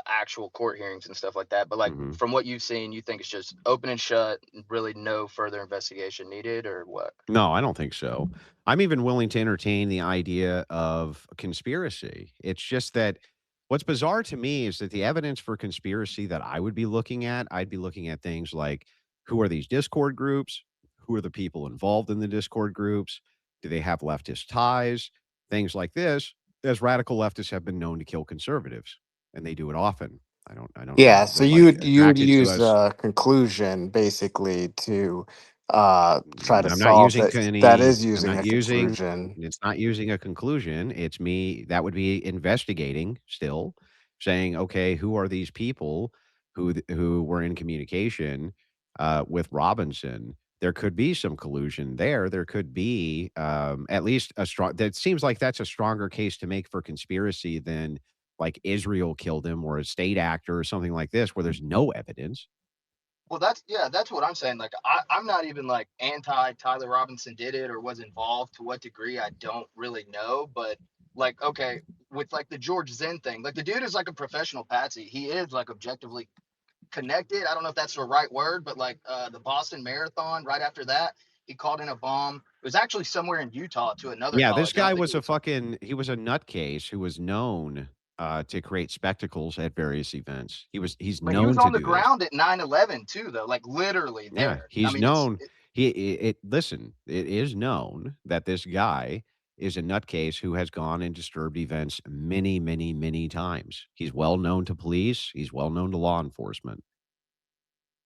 F: actual court hearings and stuff like that. But like
A: Mhm.
F: from what you've seen, you think it's just open and shut, really no further investigation needed, or what?
A: No, I don't think so. I'm even willing to entertain the idea of a conspiracy. It's just that what's bizarre to me is that the evidence for conspiracy that I would be looking at, I'd be looking at things like who are these Discord groups? Who are the people involved in the Discord groups? Do they have leftist ties? Things like this, as radical leftists have been known to kill conservatives, and they do it often. I don't
B: Yeah,
A: know.
B: so
A: They're like
B: you would
A: attracted to
B: use
A: us.
B: a conclusion basically to try to
A: I'm not
B: solve
A: using
B: that. That
A: any
B: is
A: I'm
B: using
A: not
B: a
A: using
B: conclusion.
A: it's not using a conclusion. It's me that would be investigating still, saying, "Okay, who are these people who were in communication with Robinson?" There could be some collusion there. There could be at least a strong that seems like that's a stronger case to make for conspiracy than like Israel killed him or a state actor or something like this where there's no evidence.
F: Well, that's what I'm saying. Like, I'm not even like anti Tyler Robinson did it or was involved. To what degree, I don't really know. But like, okay, with like the George Zinn thing, like the dude is like a professional patsy. He is like objectively connected. I don't know if that's the right word, but like the Boston Marathon, right after that, he called in a bomb. It was actually somewhere in Utah to another
A: Yeah, this
F: college. I don't
A: guy
F: think
A: was
F: it
A: a
F: was.
A: he was a nutcase who was known to create spectacles at various events. He's
F: But he was
A: known to
F: on the
A: do this.
F: ground at 9/11 too, though, like literally
A: Yeah,
F: there. I
A: he's
F: mean,
A: known. Listen, it is known that this guy is a nutcase who has gone and disturbed events many, many, many times. He's well known to police. He's well known to law enforcement.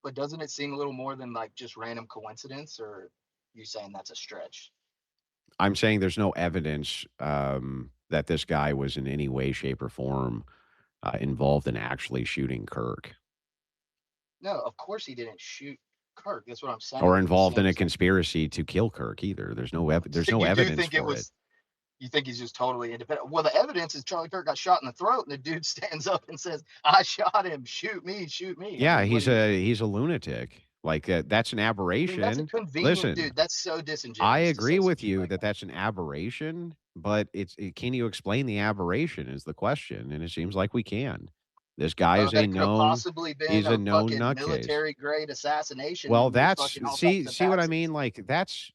F: but doesn't it seem a little more than like just random coincidence, or you saying that's a stretch?
A: I'm saying there's no evidence that this guy was in any way, shape, or form involved in actually shooting Kirk
F: No, of course he didn't shoot Kirk. That's what I'm saying.
A: or
F: But it
A: involved in a
F: seems
A: conspiracy to kill Kirk either. There's
F: so
A: no
F: you do
A: evidence
F: think it
A: for it.
F: was. You think he's just totally independent? Well, the evidence is Charlie Kirk got shot in the throat, and the dude stands up and says, "I shot him. Shoot me. Shoot me." I
A: Yeah,
F: mean, what do you?
A: he's a lunatic. Like that's an
F: I mean, that's a
A: aberration.
F: convenient
A: Listen,
F: dude. That's so
A: I
F: disingenuous to
A: agree
F: say some
A: with
F: shit
A: you
F: like
A: that
F: that.
A: that's an aberration, but can you explain the aberration is the question, and it seems like we can. This guy is
F: That
A: a
F: it could have
A: known
F: possibly been
A: he's a
F: a
A: known
F: fucking
A: nutcase.
F: military grade assassination
A: Well,
F: with
A: that's
F: fucking all types
A: see
F: of
A: see what I
F: patsies.
A: mean? Like that's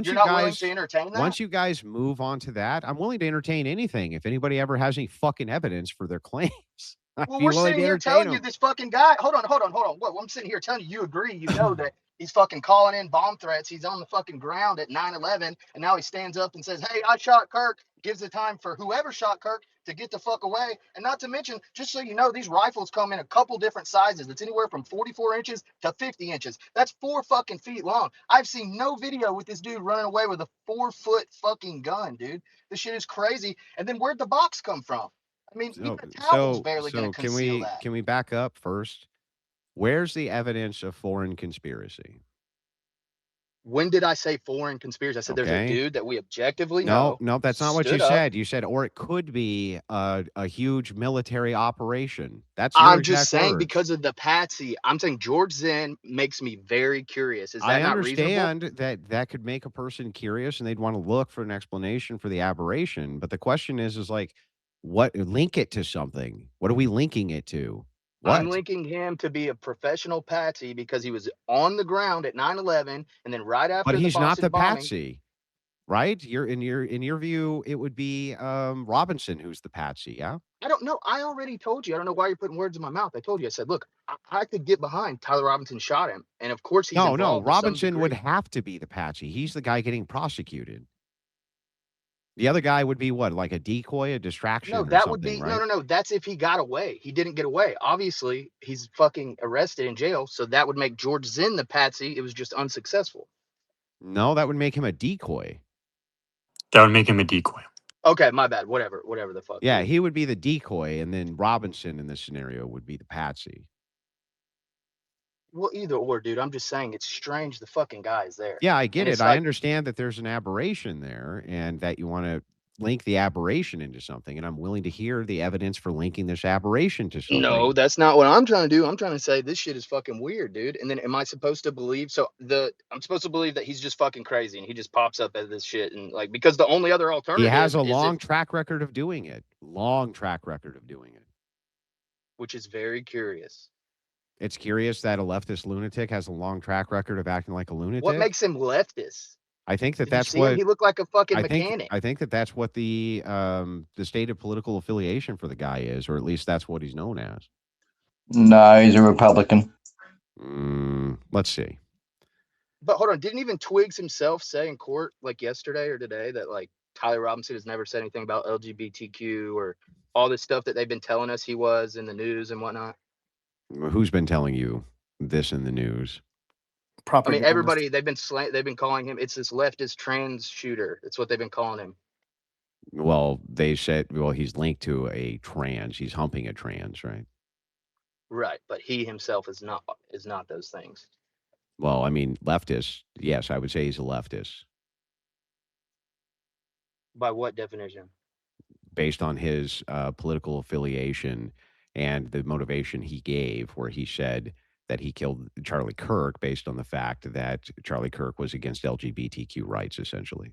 F: You're not willing to entertain that?
A: once you guys move on to that, I'm willing to entertain anything. If anybody ever has any fucking evidence for their claims, I'd
F: Well,
A: be
F: we're
A: willing
F: sitting
A: to
F: here
A: entertain
F: telling you
A: them.
F: this fucking guy. Hold on. What? I'm sitting here telling you, you agree. You know that he's fucking calling in bomb threats. He's on the fucking ground at 9/11, and now he stands up and says, "Hey, I shot Kirk." Gives the time for whoever shot Kirk to get the fuck away. And not to mention, just so you know, these rifles come in a couple different sizes. It's anywhere from 44 inches to 50 inches. That's 4 fucking feet long. I've seen no video with this dude running away with a 4-foot fucking gun, dude. This shit is crazy. And then where'd the box come from? I mean, even
A: So
F: a towel's
A: so
F: barely going to
A: so
F: conceal that.
A: can we back up first? Where's the evidence of foreign conspiracy?
F: When did I say foreign conspiracy? I said there's a
A: Okay.
F: dude that we objectively
A: No,
F: know
A: no, that's not what you
F: stood up.
A: said. You said, or it could be a huge military operation. That's your
F: I'm just
A: exact
F: saying
A: words.
F: because of the patsy. I'm saying George Zinn makes me very curious. Is
A: I
F: that not reasonable?
A: understand that that could make a person curious and they'd want to look for an explanation for the aberration. But the question is like, what link it to something? What are we linking it to?
F: I'm
A: What?
F: linking him to be a professional patsy because he was on the ground at 9/11, and then right
A: But
F: after the
A: he's not
F: Boston
A: the
F: bombing.
A: patsy, right? In your view, it would be Robinson who's the patsy, yeah?
F: I don't know. I already told you. I don't know why you're putting words in my mouth. I told you. I said, look, I could get behind Tyler Robinson shot him, and of course he's
A: No.
F: involved to some
A: Robinson would
F: degree.
A: have to be the patsy. He's the guy getting prosecuted. The other guy would be what, like a decoy, a
F: No,
A: distraction or
F: that would
A: something,
F: be no,
A: right?
F: no, no. That's if he got away. He didn't get away. Obviously, he's fucking arrested in jail. So that would make George Zinn the patsy. It was just unsuccessful.
A: No, that would make him a decoy.
N: That would make him a decoy.
F: Okay, my bad. Whatever the fuck.
A: Yeah,
F: Dude.
A: he would be the decoy, and then Robinson in this scenario would be the patsy.
F: Well, either or, dude. I'm just saying it's strange the fucking guy is there.
A: Yeah, I get
F: And
A: it.
F: it's
A: I
F: like,
A: understand that there's an aberration there and that you want to link the aberration into something. And I'm willing to hear the evidence for linking this aberration to
F: no,
A: something.
F: that's not what I'm trying to do. I'm trying to say this shit is fucking weird, dude. And then am I supposed to believe I'm supposed to believe that he's just fucking crazy and he just pops up as this shit and like because the only other
A: He has
F: alternative
A: a
F: is if
A: long track record of doing it. Long track record of doing it.
F: which is very curious.
A: It's curious that a leftist lunatic has a long track record of acting like a
F: What
A: lunatic.
F: makes him leftist?
A: I think that
F: Did you
A: that's
F: see him?
A: what
F: He looked like a fucking
A: I
F: mechanic.
A: think that that's what the stated political affiliation for the guy is, or at least that's what he's known as.
D: No, he's a Republican.
A: Let's see.
F: But hold on, didn't even Twigs himself say in court like yesterday or today that like Tyler Robinson has never said anything about LGBTQ or all this stuff that they've been telling us he was in the news and whatnot?
A: Who's been telling you this in the news?
F: I mean, everybody they've been calling him. It's this leftist trans shooter. That's what they've been calling him.
A: Well, they said, well, he's linked to a trans. He's humping a trans, right?
F: Right, but he himself is not those things.
A: Well, I mean, leftist. Yes, I would say he's a leftist.
F: By what definition?
A: based on his political affiliation and the motivation he gave, where he said that he killed Charlie Kirk based on the fact that Charlie Kirk was against LGBTQ rights, essentially.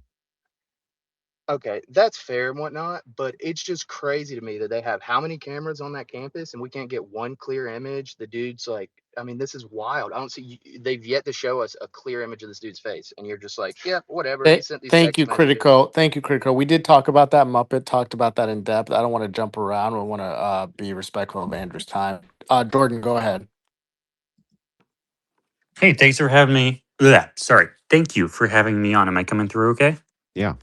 F: Okay, that's fair and whatnot, but it's just crazy to me that they have how many cameras on that campus and we can't get one clear image. The dude's like, I mean, this is wild. I don't see, they've yet to show us a clear image of this dude's face. And you're just like, yeah, whatever. He sent these
B: Thank
F: text
B: you,
F: messages.
B: Critical. Thank you, Critical. We did talk about that. Muppet talked about that in depth. I don't want to jump around. We want to be respectful of Andrew's time. Jordan, go ahead.
N: Hey, thanks for having me. Sorry. Thank you for having me on. Am I coming through okay?
A: Yeah.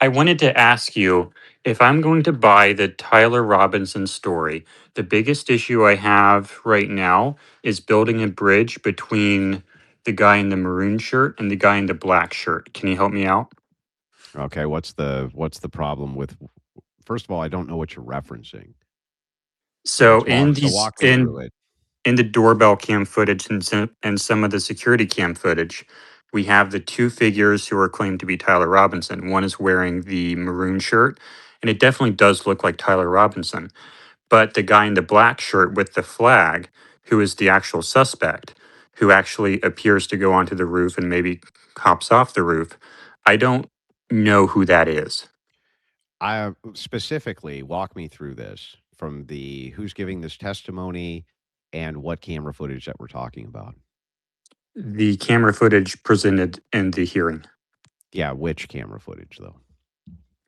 N: I wanted to ask you if I'm going to buy the Tyler Robinson story, the biggest issue I have right now is building a bridge between the guy in the maroon shirt and the guy in the black shirt. Can you help me out?
A: Okay. What's the problem with? First of all, I don't know what you're referencing.
N: So
A: Walk me through it.
N: in the doorbell cam footage and some of the security cam footage, we have the two figures who are claimed to be Tyler Robinson. One is wearing the maroon shirt, and it definitely does look like Tyler Robinson. But the guy in the black shirt with the flag, who is the actual suspect, who actually appears to go onto the roof and maybe hops off the roof, I don't know who that is.
A: I specifically walk me through this from the who's giving this testimony and what camera footage that we're talking about.
N: The camera footage presented in the hearing.
A: Yeah, which camera footage though?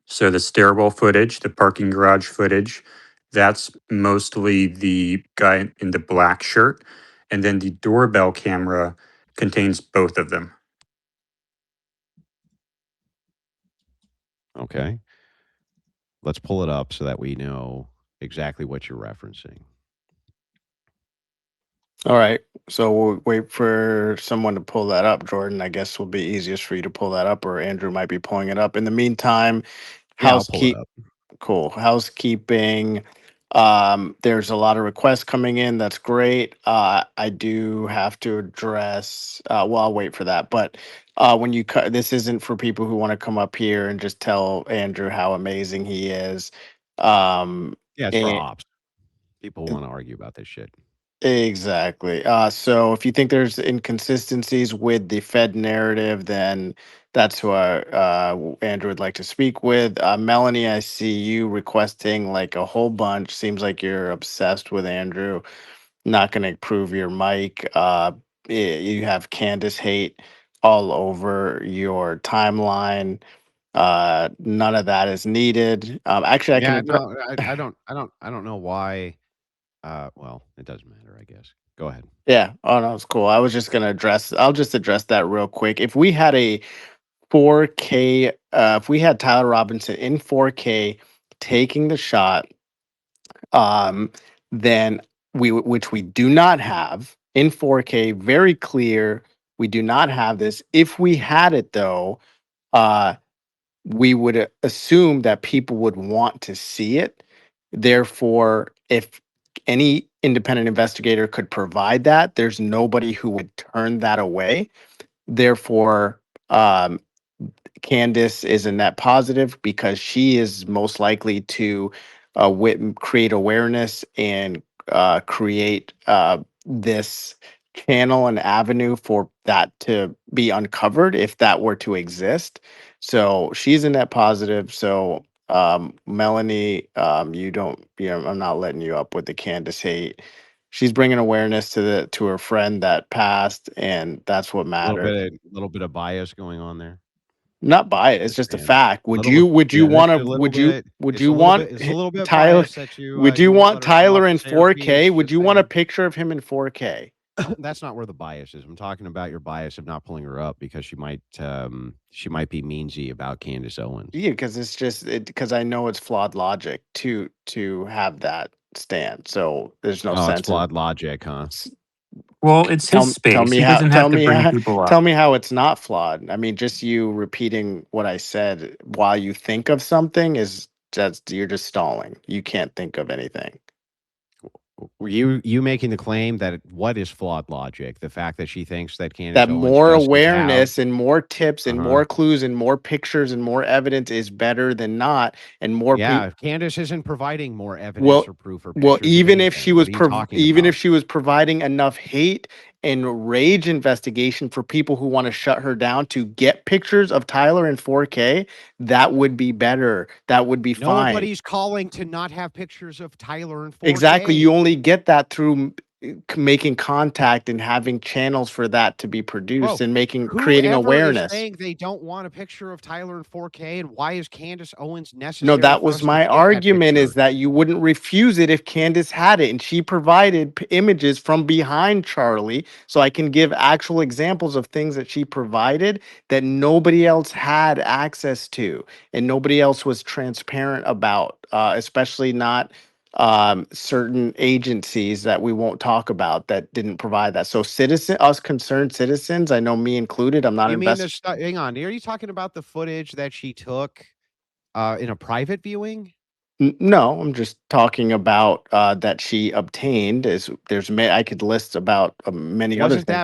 N: So the stairwell footage, the parking garage footage, that's mostly the guy in the black shirt. And then the doorbell camera contains both of them.
A: Okay. Let's pull it up so that we know exactly what you're referencing.
B: All right. So we'll wait for someone to pull that up. Jordan, I guess will be easiest for you to pull that up, or Andrew might be pulling it up. In the meantime,
A: Yeah, I'll pull it up.
B: Cool. Housekeeping. There's a lot of requests coming in. That's great. I do have to address. Well, I'll wait for that. But when you this isn't for people who want to come up here and just tell Andrew how amazing he is.
A: Yeah, it's for
B: And
A: ops. People want to argue about this shit.
B: exactly. So if you think there's inconsistencies with the Fed narrative, then that's who Andrew would like to speak with. Melanie, I see you requesting like a whole bunch. Seems like you're obsessed with Andrew. Not going to approve your mic. You have Candace hate all over your timeline. None of that is needed. Actually, I can
A: Yeah,
B: address.
A: no, I don't know why. Well, it doesn't matter, I guess. Go ahead.
B: Yeah. Oh no, it's cool. I was just gonna address. I'll just address that real quick. If we had a 4K, if we had Tyler Robinson in 4K taking the shot, um, then which we do not have in 4K, very clear. We do not have this. If we had it though, uh, we would assume that people would want to see it. Therefore, if any independent investigator could provide that, there's nobody who would turn that away. Therefore, um, Candace is a net positive because she is most likely to create awareness and create this channel and avenue for that to be uncovered if that were to exist. So she's a net positive. So Melanie, you don't, I'm not letting you up with the Candace hate. She's bringing awareness to her friend that passed, and that's what matters.
A: Little bit of bias going on there.
B: Not biased. It's just a
A: Understand.
B: fact. Would
A: Little
B: you
A: bit,
B: would you
A: yeah,
B: want
A: that's
B: to
A: a little bit.
B: would
A: It's
B: you
A: a little
B: want
A: bit. It's a little bit
B: Tyler?
A: biased that
B: Would
A: you
B: you
A: won't
B: want
A: let her come
B: Tyler
A: up
B: in
A: and say her piece.
B: 4K? Would
A: Just
B: you want a
A: saying.
B: picture of him in 4K?
A: That's not where the bias is. I'm talking about your bias of not pulling her up because she might be meansy about Candace Owens.
B: Yeah, because it's just because I know it's flawed logic to have that stand. So there's no
A: Oh, it's
B: sense in
A: flawed logic, huh?
N: Well, it's his
B: tell
N: space.
B: me
N: He
B: how
N: doesn't have to bring people up.
B: tell me how it's not flawed. I mean, just you repeating what I said while you think of something is just you're just stalling. You can't think of anything.
A: Were you making the claim that what is flawed logic? The fact that she thinks that Candace
B: That
A: Owens
B: more
A: doesn't have
B: awareness and more tips and
A: uh-huh.
B: more clues and more pictures and more evidence is better than not, and more
A: Yeah, Candace isn't providing more evidence
B: well,
A: or proof or pictures of anything. What are you talking
B: even if
A: about?
B: she was providing enough hate and rage investigation for people who want to shut her down to get pictures of Tyler in 4K, that would be better. That would be fine.
A: Nobody's calling to not have pictures of Tyler in
B: Exactly.
A: 4K.
B: You only get that through making contact and having channels for that to be produced
A: Bro,
B: and creating
A: whoever is
B: awareness.
A: saying they don't want a picture of Tyler in 4K, and why is Candace Owens
B: No,
A: necessary
B: that
A: for
B: was
A: us to
B: my
A: get that
B: argument, is
A: picture?
B: that you wouldn't refuse it if Candace had it, and she provided images from behind Charlie, so I can give actual examples of things that she provided that nobody else had access to and nobody else was transparent about, especially not certain agencies that we won't talk about that didn't provide that. So us concerned citizens, I know me included, I'm not
A: You mean
B: invested.
A: this hang on, are you talking about the footage that she took, in a private viewing?
B: No, I'm just talking about that she obtained. I could list about many other things.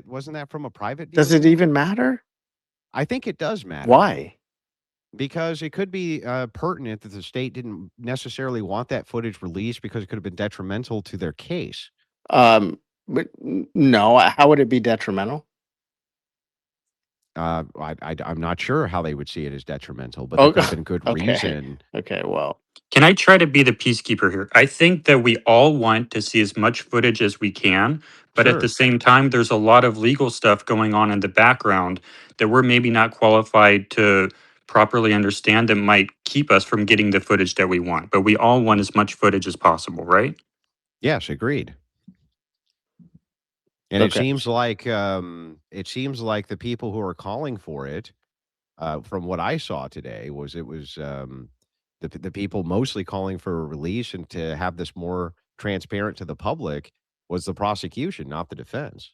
A: Wasn't that from a private
B: Does
A: viewing
B: it
A: though?
B: even matter?
A: I think it does matter
B: Why?
A: because it could be, pertinent that the state didn't necessarily want that footage released because it could have been detrimental to their case.
B: But no. How would it be detrimental?
A: I'm not sure how they would see it as detrimental, but there
B: Oh,
A: could have been good
B: okay.
A: reason.
B: Okay. Well,
N: Can I try to be the peacekeeper here? I think that we all want to see as much footage as we can, but at the
A: Sure.
N: same time, there's a lot of legal stuff going on in the background that we're maybe not qualified to properly understand that might keep us from getting the footage that we want. But we all want as much footage as possible, right?
A: Yes, agreed. And
B: okay.
A: it seems like the people who are calling for it, from what I saw today, was the people mostly calling for a release and to have this more transparent to the public was the prosecution, not the defense.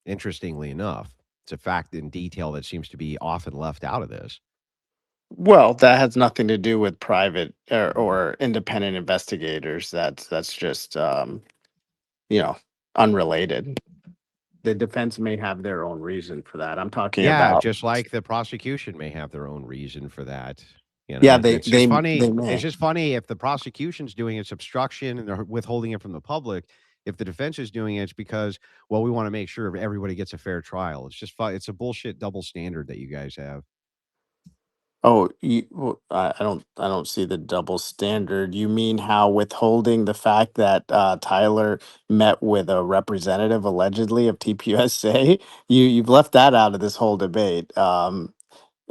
A: Interestingly enough, it's a fact in detail that seems to be often left out of this.
B: Well, that has nothing to do with private or independent investigators. That's just you know unrelated. The defense may have their own reason for that. I'm talking
A: Yeah,
B: about.
A: just like the prosecution may have their own reason for that.
B: Yeah,
A: It's
B: may.
A: just funny if the prosecution's doing it's obstruction and they're withholding it from the public. If the defense is doing it, it's because, well, we want to make sure everybody gets a fair trial. It's just it's a bullshit double standard that you guys have.
B: Oh, well, I don't see the double standard. You mean how withholding the fact that Tyler met with a representative allegedly of TPUSA? You've left that out of this whole debate.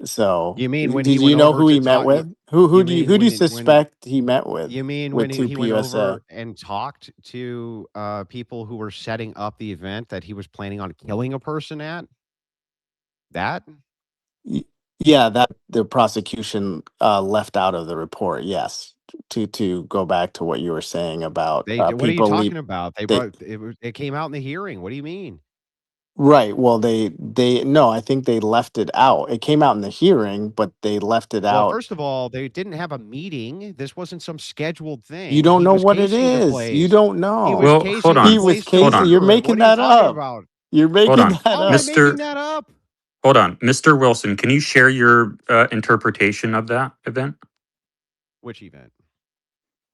B: So
A: You mean when he
B: did
A: went
B: you know
A: over
B: who
A: to
B: he met
A: talk?
B: with?
A: You
B: Who
A: mean
B: do you
A: when
B: suspect he met
A: you mean
B: with
A: when he went
B: TPUSA?
A: over and talked to people who were setting up the event that he was planning on killing a person at? That
B: Y- Yeah, that the prosecution left out of the report. Yes, to go back to what you were saying about
A: what are you
B: people
A: talking about? They
B: they
A: brought it came out in the hearing. What do you mean?
B: right. Well, they no, I think they left it out. It came out in the hearing, but they left it
A: Well,
B: out.
A: first of all, they didn't have a meeting. This wasn't some scheduled
B: You
A: thing.
B: don't
A: He
B: know
A: was
B: what it
A: casing the
B: is. You
A: place.
B: don't
A: He was
B: know.
N: Well, hold
A: casing the
B: He
N: on.
B: was
A: place to
N: Hold
B: casing.
N: on.
B: You're
A: murder it.
B: making
A: What are you
B: that
A: talking
B: up.
A: about?
B: You're
N: Hold
B: making
N: on.
B: that
A: How am I
B: up.
A: making
N: Mr.
A: that up?
N: Hold on. Mr. Wilson, can you share your interpretation of that event?
A: Which event?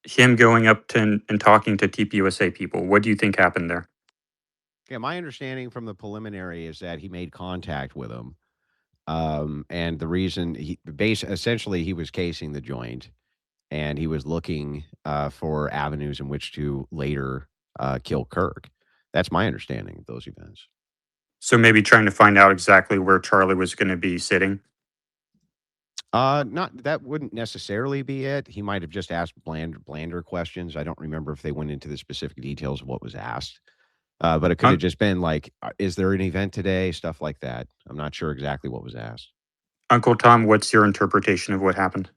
N: Him going up to and talking to TPUSA people. What do you think happened there?
A: Yeah, my understanding from the preliminary is that he made contact with him. And the reason essentially he was casing the joint and he was looking for avenues in which to later kill Kirk. That's my understanding of those events.
N: So maybe trying to find out exactly where Charlie was going to be sitting.
A: Not that wouldn't necessarily be it. He might have just asked blander questions. I don't remember if they went into the specific details of what was asked. But it could have
N: Un-
A: just been like, is there an event today? Stuff like that. I'm not sure exactly what was asked.
N: Uncle Tom, what's your interpretation of what happened?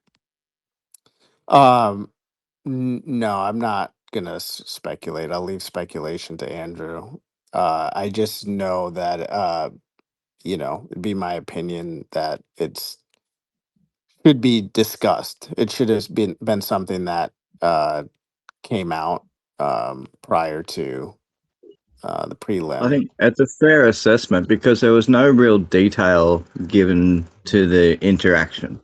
B: Um, no, I'm not gonna speculate. I'll leave speculation to Andrew. I just know that it'd be my opinion that it's should be discussed. It should have been something that came out prior to the
D: I
B: prelim.
D: think it's a fair assessment because there was no real detail given to the interaction.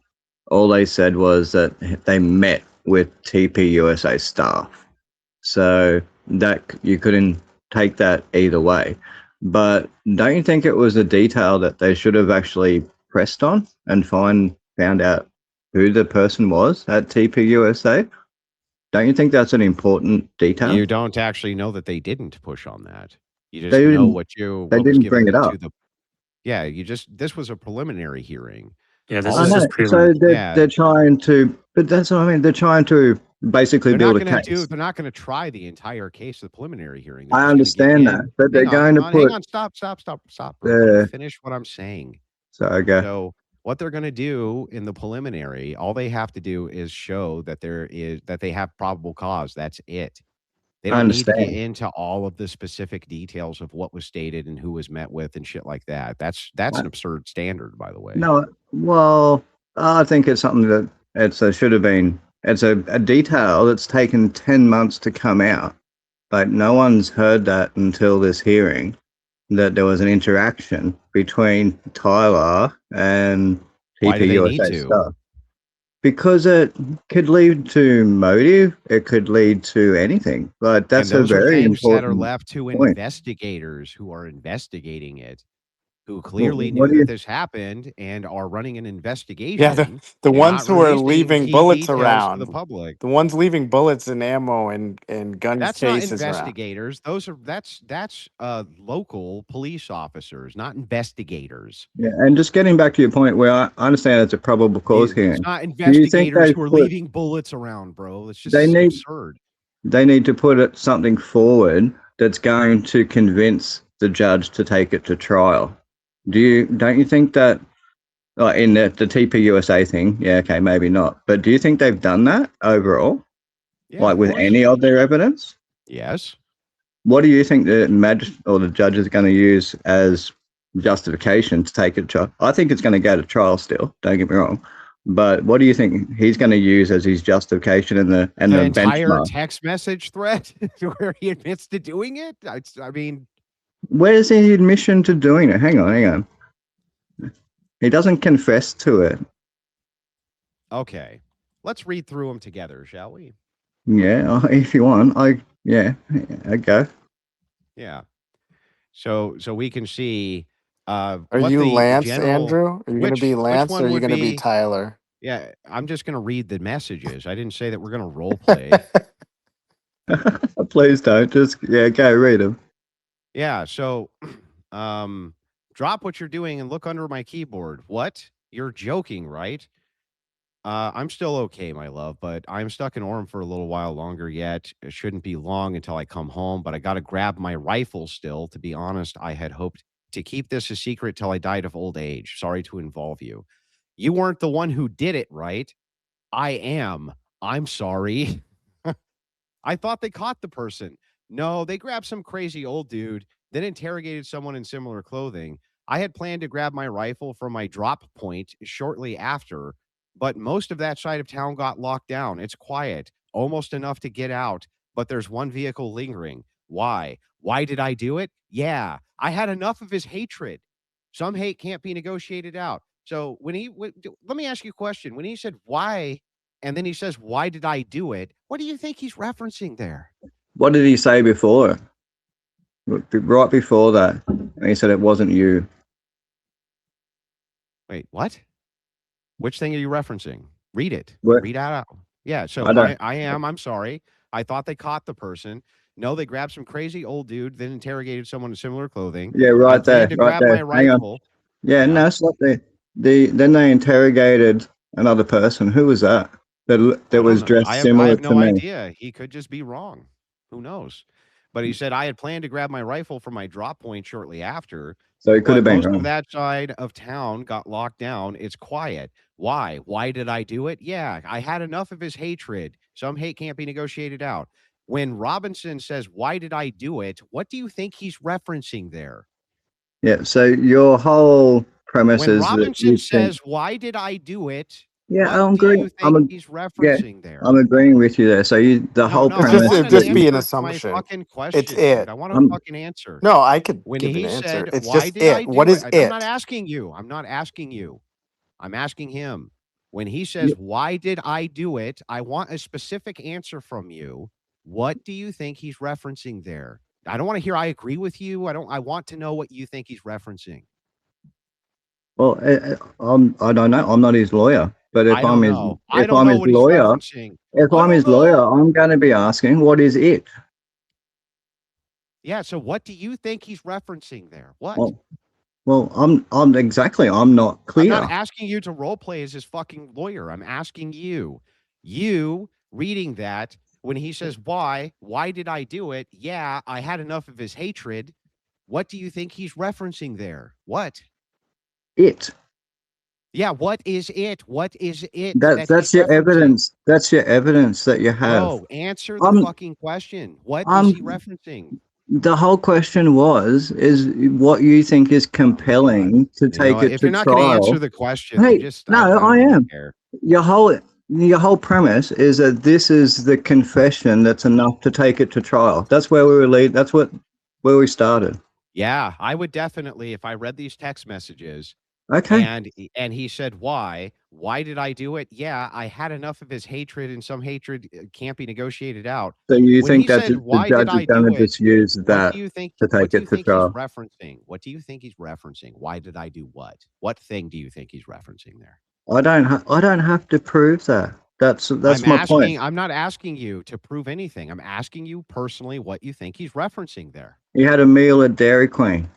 D: All they said was that they met with TPUSA staff. So that you couldn't take that either way. But don't you think it was a detail that they should have actually pressed on and found out who the person was at TPUSA? Don't you think that's an important detail?
A: You don't actually know that they didn't push on that. You
D: They
A: just know
D: didn't.
A: what
D: They
A: was
D: didn't
A: given
D: bring it
A: to
D: up.
A: the yeah, this was a preliminary hearing.
N: Yeah, this
A: All
D: I
N: is
A: this
N: just
D: know.
N: prelim.
D: So
A: yeah,
D: they're trying to, but that's what I mean. They're trying to basically build a case.
A: they're not gonna try the entire case of the preliminary hearing. They're
D: I
A: just gonna get
D: understand that,
A: in.
D: but they're going to
A: Hang
D: put
A: on, stop, bro. Let me
D: the.
A: finish what I'm saying.
D: So okay,
A: So what they're gonna do in the preliminary, all they have to do is show that they have probable cause. That's it. They
D: I
A: don't need to get
D: understand.
A: into all of the specific details of what was stated and who was met with and shit like that. That's an absurd standard, by the way.
D: No, well, I think it's something that should have been. It's a detail that's taken 10 months to come out. Like no one's heard that until this hearing, that there was an interaction between Tyler and
A: Why do they need
D: TPUSA
A: to?
D: staff. Because it could lead to motive. It could lead to anything. But
A: And
D: that's a
A: those are
D: very
A: things that are
D: important
A: left to
D: point.
A: investigators who are investigating it, who
D: Well,
A: clearly
D: what
A: knew
D: do
A: that
D: you?
A: this happened and are running an
B: Yeah,
A: investigation
B: the
A: and not
B: ones who are
A: releasing
B: leaving
A: key
B: bullets
A: details to the
B: around,
A: public.
B: the ones leaving bullets and ammo and gun
A: That's not
B: cases around.
A: investigators. That's local police officers, not investigators.
D: Yeah, and just getting back to your point, where I understand it's a probable cause
A: It's
D: hearing.
A: not
D: Do you think
A: investigators
D: they
A: who are
D: put?
A: leaving bullets around, bro. It's
D: They
A: just
D: need.
A: absurd.
D: They need to put something forward that's going to convince the judge to take it to trial. Don't you think that in the TPUSA thing? Yeah, okay, maybe not. But do you think they've done that overall,
A: Yeah,
D: like
A: of
D: with
A: course.
D: any of their evidence?
A: Yes.
D: What do you think the or the judge is going to use as justification to take it to trial? I think it's going to go to trial still. Don't get me wrong. But what do you think he's going to use as his justification and the
A: The entire
D: benchmark?
A: text message thread where he admits to doing it? I mean,
D: Where's the admission to doing it? Hang on. He doesn't confess to it.
A: okay. Let's read through them together, shall we?
D: Yeah, if you want. Okay.
A: Yeah. So we can see
B: Are
A: what
B: you
A: the
B: Lance,
A: general
B: Andrew? Are you going to be
A: which
B: Lance or are
A: one
B: you
A: would
B: going to be
A: be.
B: Tyler?
A: Yeah, I'm just going to read the messages. I didn't say that we're going to role play.
D: Please don't. Just go read them.
A: Yeah, so drop what you're doing and look under my keyboard. What? You're joking, right? I'm still okay, my love, but I'm stuck in Orem for a little while longer yet. It shouldn't be long until I come home, but I got to grab my rifle still. To be honest, I had hoped to keep this a secret till I died of old age. Sorry to involve you. You weren't the one who did it, right? I am. I'm sorry. I thought they caught the person. No, they grabbed some crazy old dude, then interrogated someone in similar clothing. I had planned to grab my rifle from my drop point shortly after, but most of that side of town got locked down. It's quiet, almost enough to get out, but there's one vehicle lingering. Why? Why did I do it? Yeah, I had enough of his hatred. Some hate can't be negotiated out. So let me ask you a question. When he said why, and then he says, why did I do it? What do you think he's referencing there?
D: What did he say before? Right before that, he said it wasn't you.
A: Wait, what? Which thing are you referencing? Read it.
D: What?
A: Read out. Yeah, so
D: I don't.
A: I'm sorry. I thought they caught the person. No, they grabbed some crazy old dude, then interrogated someone in similar clothing.
D: Yeah,
A: I
D: right there.
A: planned to
D: Right
A: grab
D: there.
A: my
D: Hang on.
A: rifle.
D: Yeah,
A: Yeah.
D: no, it's not there. Then they interrogated another person. Who was that? That was dressed
A: I
D: similar
A: have
D: to
A: no
D: me.
A: idea. He could just be wrong. Who knows? But he said I had planned to grab my rifle from my drop point shortly after.
D: So he could
A: But
D: have been
A: most of
D: wrong.
A: that side of town got locked down. It's quiet. Why? Why did I do it? Yeah, I had enough of his hatred. Some hate can't be negotiated out. When Robinson says, why did I do it? What do you think he's referencing there?
D: Yeah. So your whole premise
A: When
D: is that
A: Robinson
D: you think
A: says, why did I do it?
D: Yeah,
A: What
D: I'm
A: do
D: agreeing.
A: you think he's
D: Yeah,
A: referencing there?
D: I'm agreeing with you there. So the
A: No,
D: whole
A: no, I
B: It's just
D: premise
A: want
B: it'd
A: an
B: just be an
A: answer to my
B: assumption.
A: fucking
B: It's
A: question, dude.
B: it.
A: I want a
D: I'm
A: fucking answer.
B: No, I could
A: When
B: give an
A: he
B: answer.
A: said,
B: It's
A: "Why
B: just
A: did I
B: it. What
A: do
B: is
A: it?" I'm not
B: it?
A: asking you. I'm not asking you. I'm asking him. When he says, "Why did I do it?" I want a specific answer from you. What do you think he's referencing there? I don't want to hear I agree with you. I want to know what you think he's referencing.
D: well, I don't know. I'm not his lawyer, but
A: I don't know. I
D: if
A: don't
D: I'm
A: know
D: his
A: what he's
D: lawyer,
A: referencing.
D: if
A: I
D: I'm
A: don't
D: his lawyer,
A: know.
D: I'm going to be asking, what is it?
A: Yeah, so what do you think he's referencing there? What?
D: Well, I'm not
A: I'm not
D: clear.
A: asking you to role play as his fucking lawyer. I'm asking you reading that when he says, why did I do it? Yeah, I had enough of his hatred. What do you think he's referencing there? What?
D: It.
A: Yeah, what is it? What is it that he's
D: That's your
A: referencing?
D: evidence. That's your evidence that you have.
A: Bro, answer the
D: I'm,
A: fucking question. What is he
D: I'm,
A: referencing?
D: the whole question is what you think is
A: Oh my God.
D: compelling to
A: You know
D: take
A: what?
D: it
A: If
D: to
A: you're not going to answer
D: trial.
A: the question, then
D: Hey,
A: just, I
D: no, I
A: don't even
D: am.
A: care.
D: Your whole premise is that this is the confession that's enough to take it to trial. That's where we were That's where we started.
A: Yeah, I would definitely, if I read these text messages
D: Okay.
A: and he said, why did I do it? Yeah, I had enough of his hatred, and some hatred can't be negotiated out.
D: So you
A: When
D: think
A: he
D: that
A: said,
D: the
A: why did
D: judge is
A: I
D: going
A: do
D: to
A: it?
D: just use
A: What
D: that
A: do you think?
D: to
A: What
D: take
A: do you
D: it to
A: think he's
D: trial?
A: referencing? What do you think he's referencing? Why did I do what? What thing do you think he's referencing there?
D: I don't have to prove that. That's my point.
A: I'm not asking you to prove anything. I'm asking you personally what you think he's referencing there.
D: You had a meal at Dairy Queen.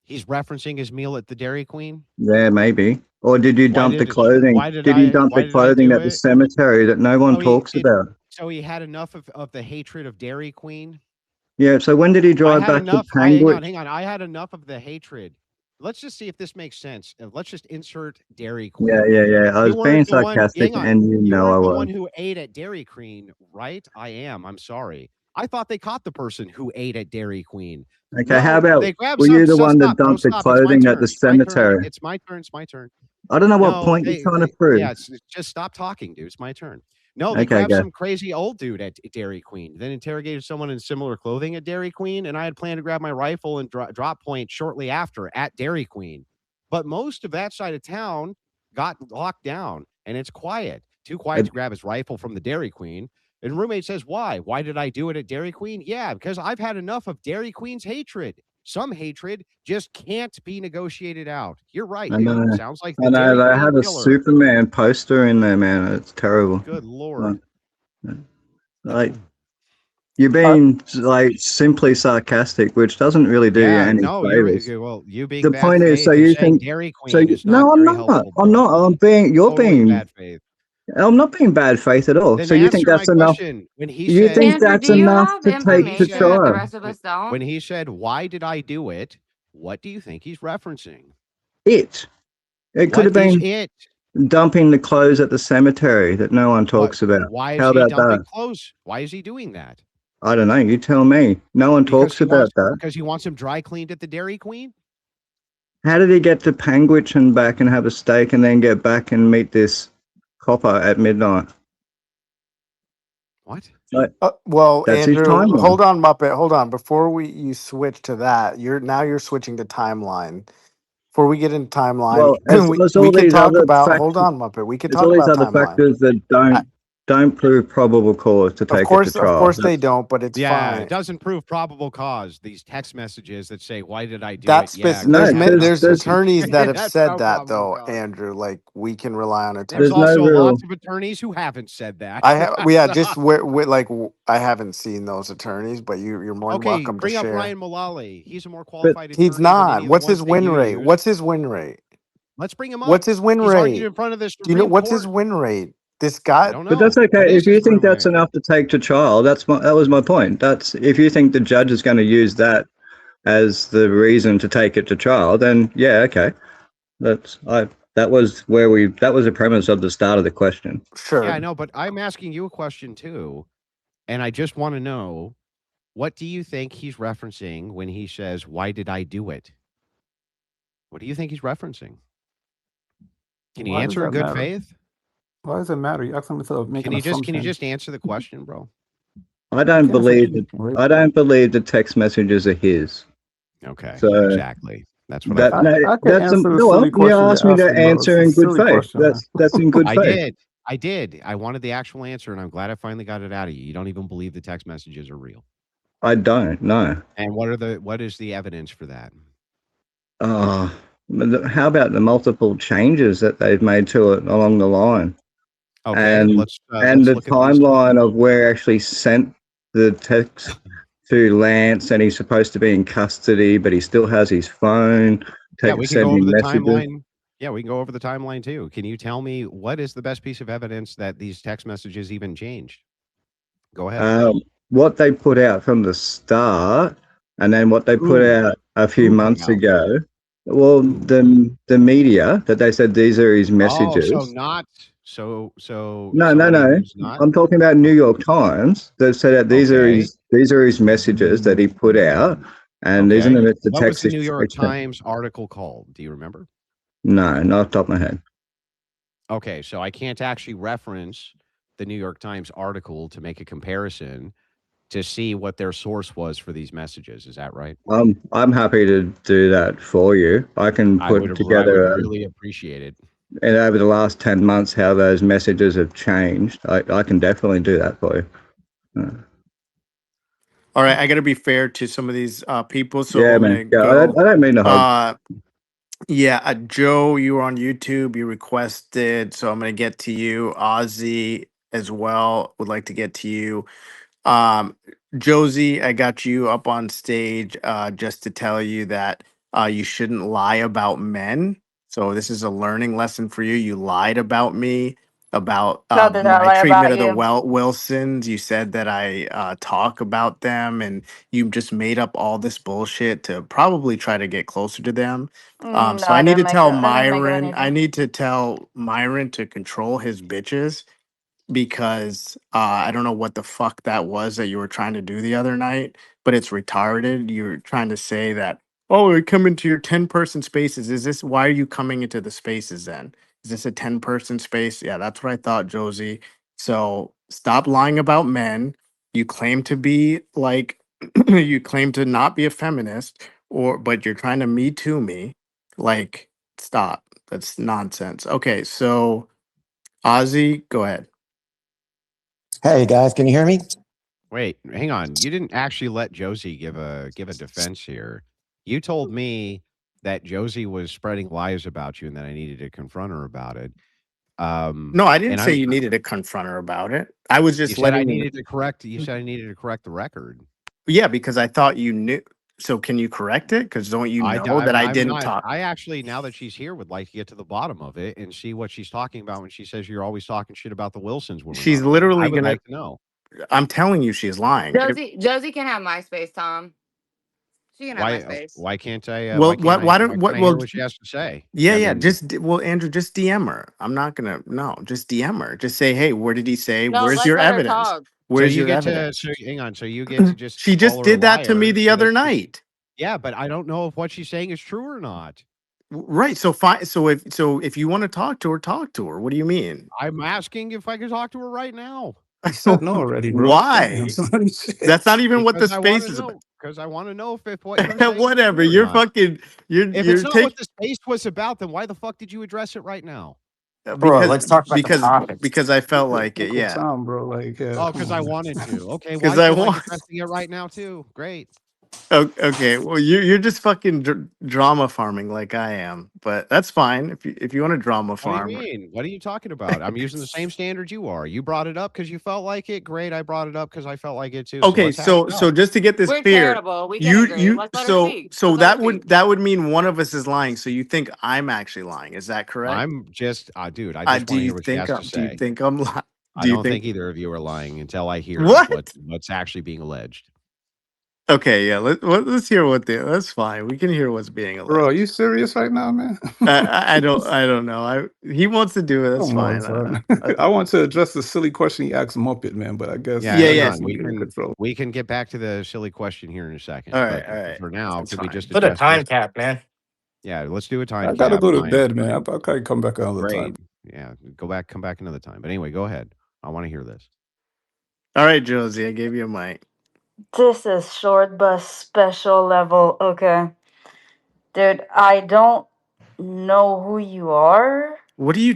A: He's referencing his meal at the Dairy Queen.
D: Yeah, maybe. Or did you dump the clothing?
A: Why did
D: Did you
A: I
D: dump
A: why
D: the
A: did I
D: clothing
A: do
D: at the
A: it?
D: cemetery that no one talks about?
A: So he had enough of the hatred of Dairy Queen.
D: Yeah. So when did he drive back to Panguitch?
A: Hang on. I had enough of the hatred. Let's just see if this makes sense. Let's just insert Dairy
D: Yeah,
A: Queen.
D: yeah, yeah. I
A: You
D: was being
A: weren't the one.
D: sarcastic,
A: Hang on.
D: and you
A: You
D: know I
A: weren't the
D: was.
A: one who ate at Dairy Queen, right? I am. I'm sorry. I thought they caught the person who ate at Dairy Queen.
D: Okay, how
A: No,
D: about
A: they grabbed
D: were you
A: some.
D: the
A: So
D: one that
A: stop, bro.
D: dumped the
A: Stop. It's my
D: clothing at the
A: turn. It's my turn.
D: cemetery?
A: It's my turn. It's my turn.
D: I don't know what
A: No,
D: point you're trying to prove.
A: yeah, it's just stop talking, dude. It's my turn. No, they
D: Okay,
A: grabbed
D: go.
A: some crazy old dude at Dairy Queen, then interrogated someone in similar clothing at Dairy Queen, and I had planned to grab my rifle and drop point shortly after at Dairy Queen. But most of that side of town got locked down, and it's quiet. Too quiet
D: It,
A: to grab his rifle from the Dairy Queen. And roommate says, "Why? Why did I do it at Dairy Queen?" Yeah, because I've had enough of Dairy Queen's hatred. Some hatred just can't be negotiated out. You're right,
D: I
A: dude.
D: know.
A: Sounds like
D: I
A: the
D: know.
A: Dairy
D: They
A: Queen
D: had a
A: killer.
D: Superman poster in there, man. It's terrible.
A: Good Lord.
D: Like you're
B: Uh,
D: being like simply sarcastic, which doesn't really do you
A: Yeah,
D: any
A: no,
D: favors.
A: well, you being
D: The
A: bad
D: point is, so
A: faith and
D: you
A: saying
D: think,
A: Dairy Queen is not
D: no, I'm
A: very
D: not.
A: helpful,
D: I'm
A: bro.
D: not. You're
A: Totally
D: being,
A: bad faith.
D: I'm not being bad faith at all.
A: Then
D: So you think
A: answer my
D: that's enough?
A: question. When he
D: You
A: said,
D: think
J: Andrew, do
D: that's
J: you
D: enough
J: have
D: to
A: when
D: take
A: he
D: to
J: information that the
A: said,
D: trial?
J: rest of us don't?
A: when he said, "Why did I do it?" What do you think he's referencing?
D: It. It could
A: What
D: have
A: is
D: been
A: it?
D: dumping the clothes at the cemetery that no one
A: What?
D: talks about.
A: Why is
D: How
A: he
D: about
A: dumping
D: that?
A: clothes? Why is he doing that?
D: I don't know. You tell me. No one talks about that.
A: Because he wants him dry cleaned at the Dairy Queen?
D: How did he get to Panguitch and back and have a steak and then get back and meet this copper at midnight?
A: What?
D: Like,
B: well,
D: that's his
B: Andrew,
D: timeline.
B: hold on, Muppet. Hold on. Before you switch to that, you're switching to timeline. Before we get into timeline,
D: Well, as,
B: we
D: as
B: we
D: all
B: can
D: these
B: talk
D: other
B: about. Hold
D: factors,
B: on, Muppet. We can
D: there's
B: talk
D: all these
B: about
D: other
B: timeline.
D: factors that
B: I,
D: don't prove probable cause to take it to
B: of
D: trial.
B: course they don't, but it's
A: Yeah, it
B: fine.
A: doesn't prove probable cause. These text messages that say, "Why did I do it?"
B: That's
A: Yeah, because I
D: No,
A: had enough
B: there's
A: of his
D: there's
B: attorneys that
A: hatred.
B: have
A: That's
B: said
A: no
B: that
A: probable
B: though,
A: cause.
B: Andrew. Like we can rely on
A: There's
D: there's
B: attorneys.
D: no
A: also
D: real.
A: lots of attorneys who haven't said that.
B: Just like I haven't seen those attorneys, but you're more than
A: Okay,
B: welcome to
A: bring up
B: share.
A: Ryan Mullally. He's a more
D: But
A: qualified
B: He's
A: attorney than
B: not.
A: any of the
B: What's
A: ones
B: his
A: that
B: win
A: you
B: rate?
A: use.
B: What's his win rate?
A: Let's bring him
B: What's
A: up.
B: his win
A: He's argued
B: rate?
A: in front of the
B: Do you know
A: Supreme
B: what's his
A: Court.
B: win rate? This
A: I
B: guy.
A: don't
D: But that's
A: know. What
D: okay if
A: is
D: you
A: his
D: think
A: win
D: that's
A: rate?
D: enough to take to trial. That was my point. That's if you think the judge is going to use that as the reason to take it to trial, then yeah, okay. That was the premise of the start of the question.
A: Yeah, I
B: Sure.
A: know, but I'm asking you a question too, and I just want to know, what do you think he's referencing when he says, "Why did I do it?" What do you think he's referencing? Can you
O: Why does
A: answer in
O: that
A: good
O: matter?
A: faith?
O: Why does it matter? You ask them to make
A: Can
O: an
A: you
O: assumption.
A: just answer the question, bro?
D: I don't
O: Can't answer
D: believe that.
O: anything, right?
D: I don't believe the text messages are his.
A: Okay,
D: So
A: exactly. That's what I
D: that
A: thought.
D: no,
O: I could
D: that's
O: answer the
D: no. Well,
O: silly
D: you
O: question
D: asked
O: you're
D: me to
O: asking, bro. It's
D: answer
O: a
D: in good
O: silly
D: faith.
O: question, man.
D: That's in good
A: I
D: faith.
A: did. I did. I wanted the actual answer, and I'm glad I finally got it out of you. You don't even believe the text messages are real.
D: I don't know.
A: And what is the evidence for that?
D: How about the multiple changes that they've made to it along the line,
A: Okay,
D: and
A: let's
D: the
A: look at these.
D: timeline of where actually sent the text to Lance, and he's supposed to be in custody, but he still has his phone
A: Yeah, we can go over
D: sending
A: the
D: messages.
A: timeline. Yeah, we can go over the timeline too. Can you tell me what is the best piece of evidence that these text messages even changed? Go ahead.
D: What they put out from the start, and then what they put out a few
A: Who put
D: months
A: out?
D: ago. Well, the media that they said these are his
A: Oh,
D: messages.
A: so not so
D: No,
A: somebody
D: no.
A: who's not
D: I'm talking about New York Times that said that these are his messages that he put out, and these are
A: okay.
D: the
A: What was
D: text
A: the New York
D: extract.
A: Times article called? Do you remember?
D: No, not off the top of my head.
A: Okay, so I can't actually reference the New York Times article to make a comparison to see what their source was for these messages. Is that right?
D: I'm happy to do that for you. I can
A: I
D: put
A: would
D: together
A: really appreciate it.
D: and over the last 10 months how those messages have changed. I can definitely do that for you.
B: All right, I got to be fair to some of these people, so
D: Yeah,
B: I'm
D: man.
B: gonna
D: Yeah,
B: go.
D: I don't mean to hug.
B: Yeah, Joe, you were on YouTube. You requested, so I'm gonna get to you. Ozzy as well would like to get to you. Um, Josie, I got you up on stage just to tell you that you shouldn't lie about men. So this is a learning lesson for you. You lied about me, about
J: No, did I
B: my
J: lie
B: treatment
J: about
B: of the
J: you?
B: Wilsons. You said that I talk about them, and you just made up all this bullshit to probably try to get closer to them.
J: No,
B: So I
J: I
B: need
J: didn't
B: to
J: make
B: tell
J: it. I didn't make
B: Myron. I
J: anything.
B: need to tell Myron to control his bitches because I don't know what the fuck that was that you were trying to do the other night, but it's retarded. You're trying to say that, oh, we come into your 10-person spaces. Is this why are you coming into the spaces then? Is this a 10-person space? Yeah, that's what I thought, Josie. So stop lying about men. You claim to be like, you claim to not be a feminist, but you're trying to me too me. Like, stop. That's nonsense. Okay, so Ozzy, go ahead.
P: Hey guys, can you hear me?
A: Wait, hang on. You didn't actually let Josie give a defense here. You told me that Josie was spreading lies about you and that I needed to confront her about it.
B: No, I didn't
A: And
B: say
A: I'm
B: you needed to confront her about it. I was
A: you
B: just
A: said I
B: letting you.
A: needed to correct you said I needed to correct the record.
B: Yeah, because I thought you knew. So can you correct it? Because don't you know that I
A: I'm
B: didn't
A: not
B: talk?
A: I actually, now that she's here, would like to get to the bottom of it and see what she's talking about when she says you're always talking shit about the Wilsons when we're
B: She's
A: not around. I
B: literally
A: would
B: gonna.
A: like to know.
B: I'm telling you, she's lying.
J: Josie can have my space, Tom. She can have my space.
B: Well, why don't
A: why
B: what?
A: can't I hear
B: Well,
A: what she has to say?
B: yeah,
A: I
B: yeah.
A: mean,
B: Well, Andrew, just DM her. I'm not gonna. No, just DM her. Just say, hey, what did he say?
J: No,
B: Where's
J: let's
B: your
J: let her
B: evidence?
J: talk.
A: so
B: Where's
A: you
B: your
A: get to
B: evidence?
A: so hang on, so you get to just
B: She
A: call
B: just
A: her a
B: did that to me
A: liar
B: the
A: so that
B: other
A: she
B: night.
A: Yeah, but I don't know if what she's saying is true or not.
B: Right. So fine. So if you want to talk to her, talk to her. What do you mean?
A: I'm asking if I could talk to her right now.
O: You said no already, bro.
B: Why?
O: Damn, son.
B: That's not even what the
A: Because I want
B: space
A: to
B: is about.
A: know. Because I want to know if what you're saying is
B: Whatever.
A: true or
B: You're
A: not.
B: fucking.
A: If it's
B: You're
A: not what
B: taking
A: the space was about, then why the fuck did you address it right now?
P: Bro,
B: because
P: let's talk about the
B: because
P: topic.
B: because I felt like it.
O: Uncle
B: Yeah.
O: Tom, bro. Like, yeah,
A: Oh,
O: come
A: because I
O: on.
A: wanted to. Okay,
B: Because
A: why do
B: I
A: you like
B: want.
A: addressing it right now too? Great.
B: Okay. Well, you're just fucking drama farming like I am, but that's fine. If you want to drama
A: What do you
B: farm.
A: mean? What are you talking about? I'm using the same standard you are. You brought it up because you felt like it. Great. I brought it up because I felt like it too. So
B: Okay,
A: let's hash
B: so
A: it out.
B: just to get this
J: We're
B: clear,
J: charitable. We can
B: you
J: agree.
B: you
J: Let's let her
B: so
J: speak.
B: so
J: Let's let her
B: that
J: speak.
B: would mean one of us is lying. So you think I'm actually lying? Is that correct?
A: I'm just, dude, I just want to hear what she has to
B: Do you
A: say.
B: think I'm lying?
A: I
B: Do you
A: don't
B: think
A: think either of you are lying until I hear
B: what?
A: what's actually being alleged.
B: Okay, yeah. Let's hear what the. That's fine. We can hear what's being
O: Bro, are
B: alleged.
O: you serious right now, man?
B: I don't know. He wants to do it. That's
O: Come on,
B: fine.
O: son. I want to address the silly question he asked Muppet, man, but I guess
A: Yeah,
B: Yeah,
A: hang
B: yeah.
A: on.
O: you can control.
A: We can get back to the silly question here in a second.
B: All right,
A: But
B: all right.
A: for now,
B: That's
A: could we
B: fine.
A: just
P: Put a
A: address this?
P: time cap, man.
A: Yeah, let's do a time
O: I gotta
A: cap.
O: go to
A: Mine.
O: bed, man. I gotta come back another
A: Great.
O: time.
A: Yeah, come back another time. But anyway, go ahead. I want to hear this.
B: All right, Josie, I gave you a mic.
Q: This is short bus special level. Okay. Dude, I don't know who you are.
B: What do you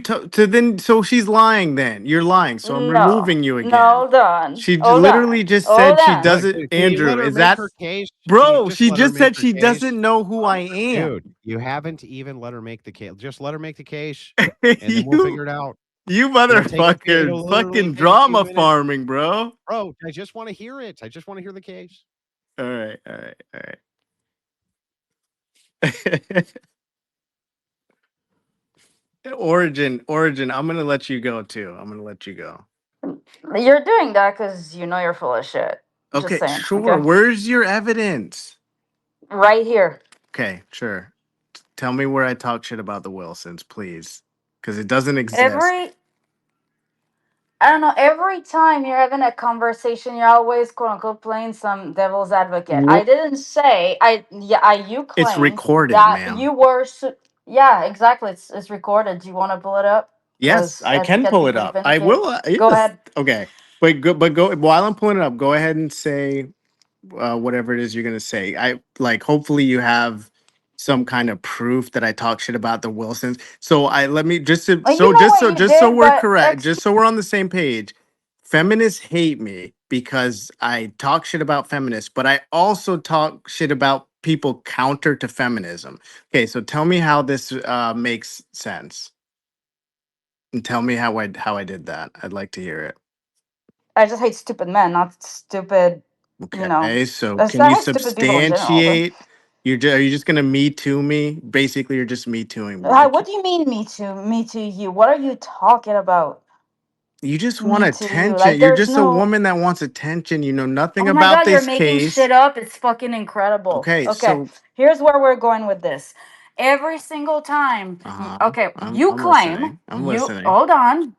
B: so she's lying then. You're lying. So I'm
Q: No.
B: removing you
Q: No,
B: again.
Q: hold on.
B: She
Q: Hold
B: literally
Q: on.
B: just
Q: Hold
B: said she
Q: on.
A: What?
B: doesn't,
A: Can you let
B: Andrew.
A: her
B: Is
A: make
B: that
A: her case? Can you
B: bro?
A: just
B: She
A: let her
B: just
A: make
B: said
A: her
B: she
A: case?
B: doesn't know who I am.
A: Dude, you haven't even let her make the case. Just let her make the case, and then we'll
B: you
A: figure it out.
B: you
A: It'll
B: motherfucker
A: literally
B: fucking
A: take a few
B: drama
A: minutes.
B: farming, bro.
A: Bro, I just want to hear it. I just want to hear the case.
B: All right, all right, all right. Origin, I'm gonna let you go too. I'm gonna let you go.
Q: You're doing that because you know you're full of shit. Just
B: Okay,
Q: saying.
B: sure.
Q: Okay.
B: Where's your evidence?
Q: Right here.
B: Okay, sure. Tell me where I talk shit about the Wilsons, please. Because it doesn't exist.
Q: Every I don't know, every time you're having a conversation, you're always quote unquote playing some devil's advocate. I
B: What?
Q: didn't say you
B: It's
Q: claimed
B: recorded,
Q: that
B: ma'am.
Q: you were yeah, exactly. It's recorded. Do you want to pull it up?
B: Yes,
Q: Because
B: I
Q: I think
B: can
Q: I'd
B: pull
Q: be
B: it
Q: pretty
B: up. I
Q: vindicated.
B: will.
Q: Go
B: Yes.
Q: ahead.
B: Okay. But go while I'm pulling it up. Go ahead and say whatever it is you're gonna say. I like. Hopefully, you have some kind of proof that I talk shit about the Wilsons. So I let me just to,
Q: Well, you know what you
B: just so
Q: did,
B: we're
Q: but
B: correct, just so we're on the same page. Feminists hate me because I talk shit about feminists, but I also talk shit about people counter to feminism. Okay, so tell me how this makes sense. And tell me how I did that. I'd like to hear it.
Q: I just hate stupid men, not stupid. You know,
B: Okay, so
Q: I
B: can you
Q: hate stupid people in general. Okay.
B: substantiate? Are you just gonna me too me? Basically, you're just me tooing me.
Q: Hi, what do you mean me too? Me to you? What are you talking about?
B: You just want
Q: Me to you?
B: attention.
Q: Like
B: You're
Q: there's
B: just a
Q: no.
B: woman that wants attention. You know nothing
Q: Oh my
B: about
Q: god, you're
B: this
Q: making
B: case.
Q: shit up. It's fucking incredible.
B: Okay,
Q: Okay,
B: so
Q: here's where we're going with this. Every single time, okay, you
B: I'm
Q: claim,
B: listening. I'm
Q: you
B: listening.
Q: hold on.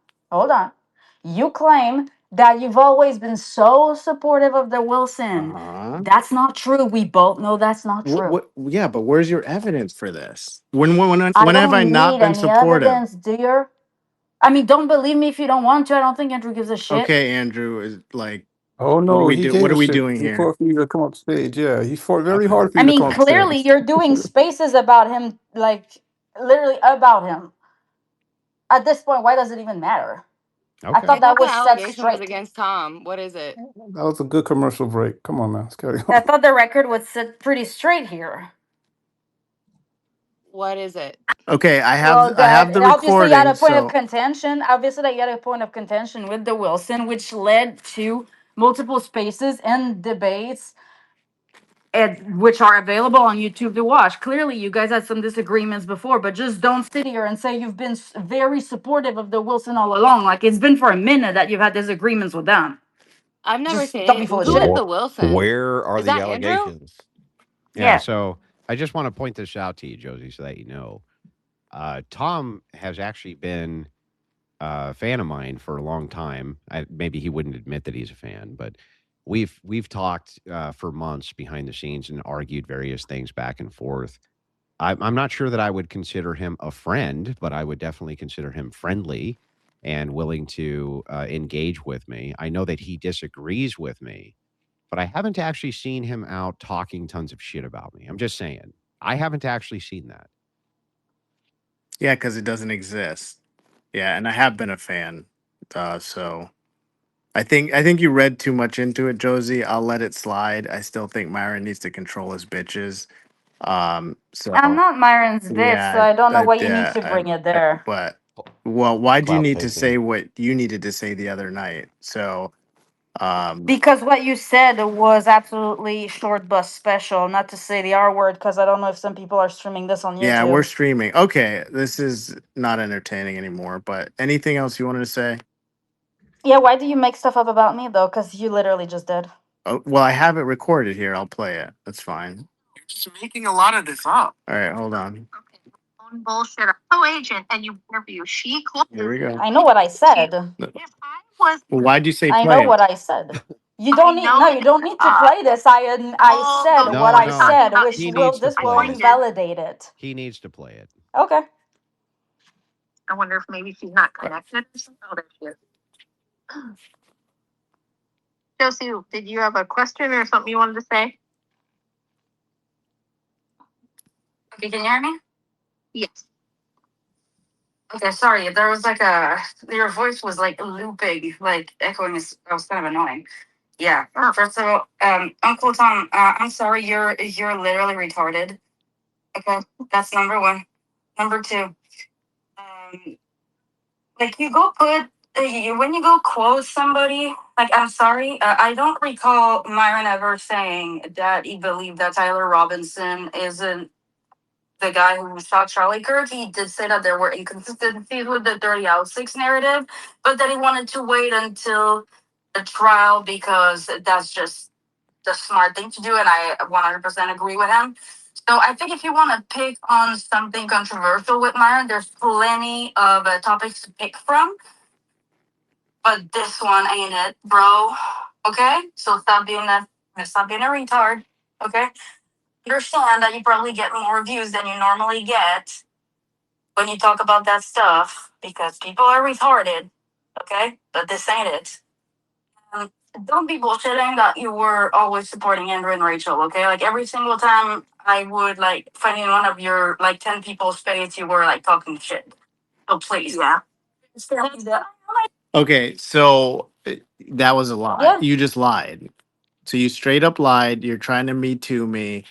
Q: You claim that you've always been so supportive of the Wilson.
B: Uh-huh.
Q: That's not true. We both know that's not true.
B: What? Yeah, but where's your evidence for this?
Q: I
B: When have I
Q: don't
B: not
Q: need
B: been
Q: any
B: supportive?
Q: evidence, dear. I mean, don't believe me if you don't want to. I don't think Andrew gives a shit.
B: Okay, Andrew is like,
O: Oh
B: what do
O: no,
B: we
O: he
B: do? What
O: gave
B: are
O: a
B: we
O: shit.
B: doing
O: He
B: here?
O: fought for you to come up stage. Yeah, he fought very
A: Okay.
O: hard for
Q: I
O: you to
Q: mean,
O: come up
Q: clearly
O: stage.
Q: you're doing spaces about him, like literally about him. At this point, why does it even matter? I
A: Okay.
Q: thought
R: I
Q: that
R: thought the
Q: was set
R: allegation was
Q: straight.
R: against Tom. What is it?
O: That was a good commercial break. Come on, man. Let's carry
Q: I
O: on.
Q: thought the record was set pretty straight here.
R: What is it?
B: Okay,
Q: Well,
B: I
Q: that
B: have the
Q: obviously you had
B: recording.
Q: a point of
B: So
Q: contention. Obviously, that you had a point of contention with the Wilson, which led to multiple spaces and debates, which are available on YouTube to watch. Clearly, you guys had some disagreements before, but just don't sit here and say you've been very supportive of the Wilson all along. Like it's been for a minute that you've had disagreements with them.
R: I've never
Q: Just
R: seen
Q: don't be
R: it.
Q: full of
R: Who is
Q: shit.
R: the Wilson?
S: Where are
R: Is
S: the
R: that Andrew?
S: allegations?
A: Yeah.
Q: Yeah.
A: So I just want to point this out to you, Josie, so that you know. Tom has actually been a fan of mine for a long time. Maybe he wouldn't admit that he's a fan, but we've talked for months behind the scenes and argued various things back and forth. I'm not sure that I would consider him a friend, but I would definitely consider him friendly and willing to engage with me. I know that he disagrees with me, but I haven't actually seen him out talking tons of shit about me. I'm just saying. I haven't actually seen that.
B: yeah, because it doesn't exist. Yeah, and I have been a fan. So I think you read too much into it, Josie. I'll let it slide. I still think Myron needs to control his bitches.
Q: I'm
B: So
Q: not Myron's bitch, so
B: yeah,
Q: I don't know why you need to
B: I,
Q: bring it there.
B: but well, why do you
S: Clout
B: need to
S: chasing.
B: say what you needed to say the other night? So
Q: Because what you said was absolutely short bus special, not to say the R word, because I don't know if some people are streaming this on
B: yeah, we're
Q: YouTube.
B: streaming. Okay, this is not entertaining anymore. But anything else you wanted to say?
Q: Yeah, why do you make stuff up about me though? Because you literally just did.
B: Oh, well, I have it recorded here. I'll play it. That's fine. You're just making a lot of this up. All right, hold on. Own bullshit. Co-agent, and you interview. She closes. Here we go.
Q: I know what I said.
B: If I was, well, why'd you say
Q: I know
B: play?
Q: what I said. You don't need no. You don't need to play this. I said
A: No,
Q: what I
A: no.
Q: said, which
A: He
Q: will
A: needs to
Q: this will
A: play it.
Q: invalidate it.
A: He needs to play it.
Q: Okay.
S: I wonder if maybe she's not connected or something. Oh, there she is. Josie, did you have a question or something you wanted to say?
Q: Okay, can you hear me?
S: Yes.
Q: Okay, sorry. There was like your voice was like looping, like echoing. That was kind of annoying. Yeah. First of all, Uncle Tom, I'm sorry. You're literally retarded. Okay, that's number one. Number two, like you go put when you go quote somebody. Like I'm sorry, I don't recall Myron ever saying that he believed that Tyler Robinson isn't the guy who shot Charlie Kirk. He did say that there were inconsistencies with the 30 out 6 narrative, but that he wanted to wait until the trial because that's just the smart thing to do, and I 100% agree with him. So I think if you want to pick on something controversial with Myron, there's plenty of topics to pick from, but this one ain't it, bro. Okay, so stop being a retard. Okay, understand that you probably get more views than you normally get when you talk about that stuff because people are retarded. Okay, but this ain't it. Don't be bullshitting that you were always supporting Andrew and Rachel, okay? Like every single time I would like find in one of your like 10 people's face, you were like talking shit. So please. Yeah.
B: Okay, so that was a lie.
Q: Yeah.
B: You just lied. So you straight up lied. You're trying to me too me,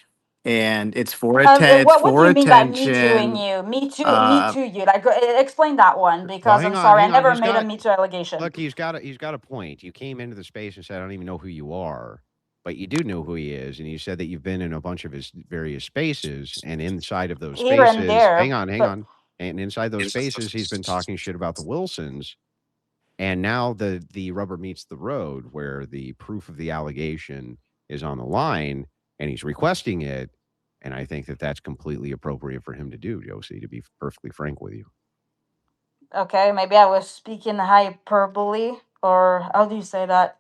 B: and it's for it's
Q: What do
B: for
Q: you mean by me tooing
B: attention.
Q: you? Me too you. Like explain that one
A: Well,
Q: because I'm sorry, I
A: hang on.
Q: never made a me too allegation.
A: Look, he's got a point. You came into the space and said, "I don't even know who you are," but you do know who he is, and you said that you've been in a bunch of his various spaces, and inside of those
Q: Here and
A: spaces,
Q: there.
A: hang on, and inside those spaces, he's been talking shit about the Wilsons, and now the rubber meets the road, where the proof of the allegation is on the line, and he's requesting it, and I think that that's completely appropriate for him to do, Josie. To be perfectly frank with you.
Q: Okay, maybe I was speaking hyperbole, or how do you say that?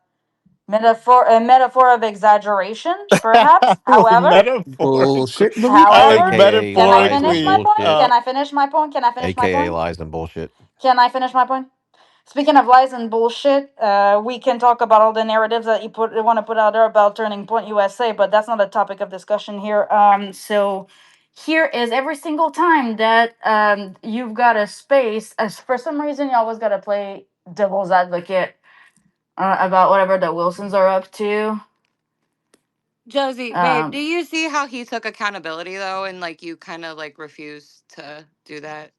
Q: A metaphor of exaggeration, perhaps. However,
O: Bullshit.
Q: however,
A: AKA
Q: can I
A: lies and
Q: finish my point?
A: bullshit.
Q: Can I finish my point? Can I finish my
R: AKA
Q: point?
R: lies and bullshit.
Q: Can I finish my point? Speaking of lies and bullshit, we can talk about all the narratives that you want to put out there about Turning Point USA, but that's not a topic of discussion here. So here is every single time that you've got a space, as for some reason you always got to play devil's advocate about whatever the Wilsons are up to.
R: Josie, babe, do you see how he took accountability though, and like you kind of like refused to do that?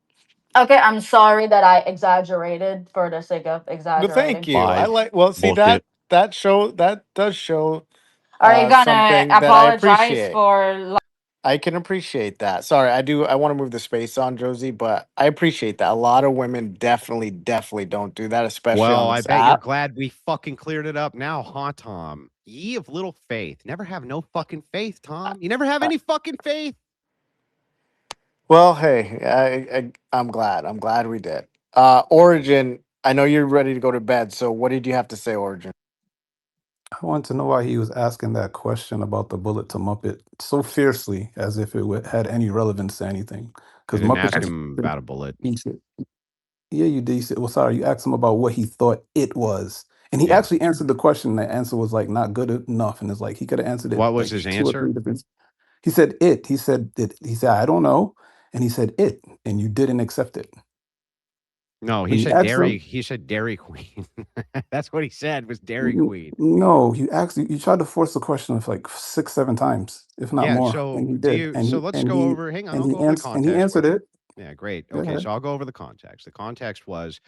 Q: Okay, I'm sorry that I exaggerated for the sake of
B: No,
Q: exaggerating.
B: thank you. I like. Well, see
R: Bullshit.
B: that does show
Q: Are you gonna
B: something that I
Q: apologize
B: appreciate.
Q: for?
B: I can appreciate that. Sorry, I do. I want to move the space on, Josie, but I appreciate that. A lot of women definitely don't do that, especially
A: Well,
B: on
A: I
B: this
A: bet you're
B: app.
A: glad we fucking cleared it up now, huh, Tom? Ye of little faith. Never have no fucking faith, Tom. You never have any fucking faith.
B: Well, hey, I'm glad. I'm glad we did. Origin, I know you're ready to go to bed. So, what did you have to say, Origin?
O: I want to know why he was asking that question about the bullet to Muppet so fiercely, as if it had any relevance to anything.
A: I
O: Because
A: didn't
O: Muppet
A: ask
O: is
A: him about a bullet.
O: he said, yeah, you did. You said, well, sorry, you asked him about what he thought it was. And he
A: Yeah.
O: actually answered the question. The answer was like not good enough. And it's like he could have answered it
A: What was
O: like
A: his
O: 2 or 3
A: answer?
O: different. He said it. He said it. He said, I don't know. And he said it. And you didn't accept it.
A: No, he
O: When you
A: said
O: asked
A: Dairy.
O: him,
A: He said Dairy Queen. That's what he said was Dairy Queen.
O: no, you tried to force the question of like 6, 7 times, if not
A: Yeah.
O: more.
A: So
O: And he
A: do
O: did.
A: you? So let's
O: And
A: go
O: he
A: over. Hang on,
O: and
A: I'll
O: he
A: go over the
O: and he
A: context for
O: answered
A: you.
O: it.
A: Yeah, great.
O: Go
A: Okay,
O: ahead.
A: so I'll go over the context. The context was,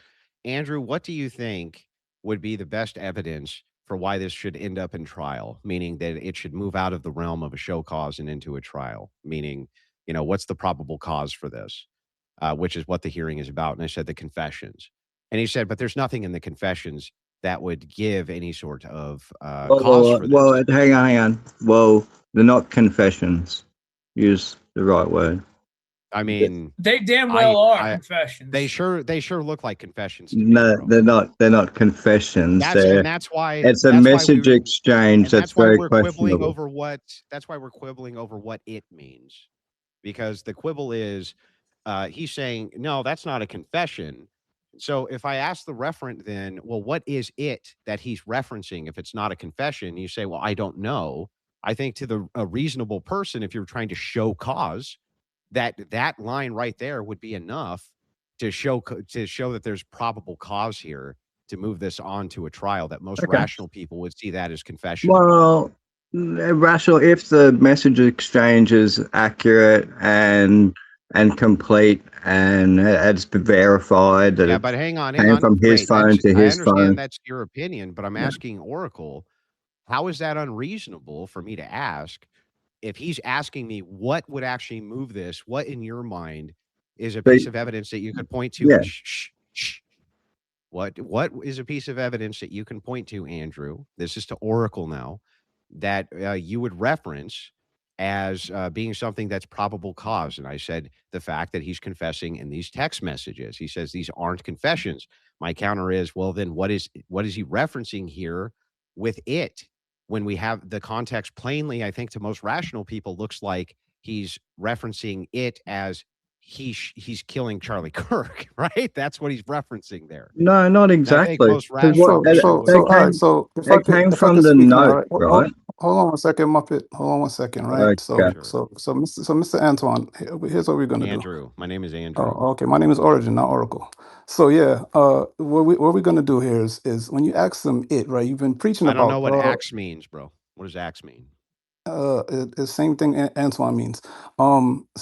A: Andrew, what do you think would be the best evidence for why this should end up in trial? Meaning that it should move out of the realm of a show cause and into a trial. Meaning, what's the probable cause for this? Which is what the hearing is about. And I said the confessions. And he said, but there's nothing in the confessions that would give any sort of cause for this.
D: Hang on. Well, they're not confessions. Use the right word.
A: I mean,
T: They damn well are confessions.
A: They sure look like confessions to me,
D: No,
A: bro.
D: they're not. They're not confessions.
A: That's why
D: It's a message exchange that's very questionable.
A: That's why we're quibbling over what it means, because the quibble is he's saying no, that's not a confession. So if I ask the referent, then well, what is it that he's referencing? If it's not a confession, you say, well, I don't know. I think to a reasonable person, if you're trying to show cause, that line right there would be enough to show that there's probable cause here to move this on to a trial, that most rational people would see that as confession.
D: Well, rational if the message exchange is accurate and complete and it's verified that
A: but hang on.
D: came from his phone to his phone.
A: I understand that's your opinion, but I'm asking Oracle, how is that unreasonable for me to ask? If he's asking me what would actually move this, what in your mind is a piece of evidence that you could point to?
D: Yeah.
A: What is a piece of evidence that you can point to, Andrew? This is to Oracle now, that you would reference as being something that's probable cause. And I said the fact that he's confessing in these text messages. He says these aren't confessions. My counter is, well, then what is he referencing here with it? When we have the context plainly, I think to most rational people, looks like he's referencing it as he's killing Charlie Kirk, right? That's what he's referencing there.
D: No, not exactly.
O: So all right. So if I
D: came
O: could
D: from the
O: speak now,
D: note, right?
O: Hold on one second, Muppet. Hold on one second, right? So Mr. Antoine, here's what we're gonna do.
A: Andrew, my name is Andrew.
O: Oh, okay. My name is Origin, not Oracle. So yeah, what we're gonna do here is when you ask them it, right? You've been preaching about.
A: I don't know what axe means, bro. What does axe mean?
O: It's the same thing Antoine means.
A: I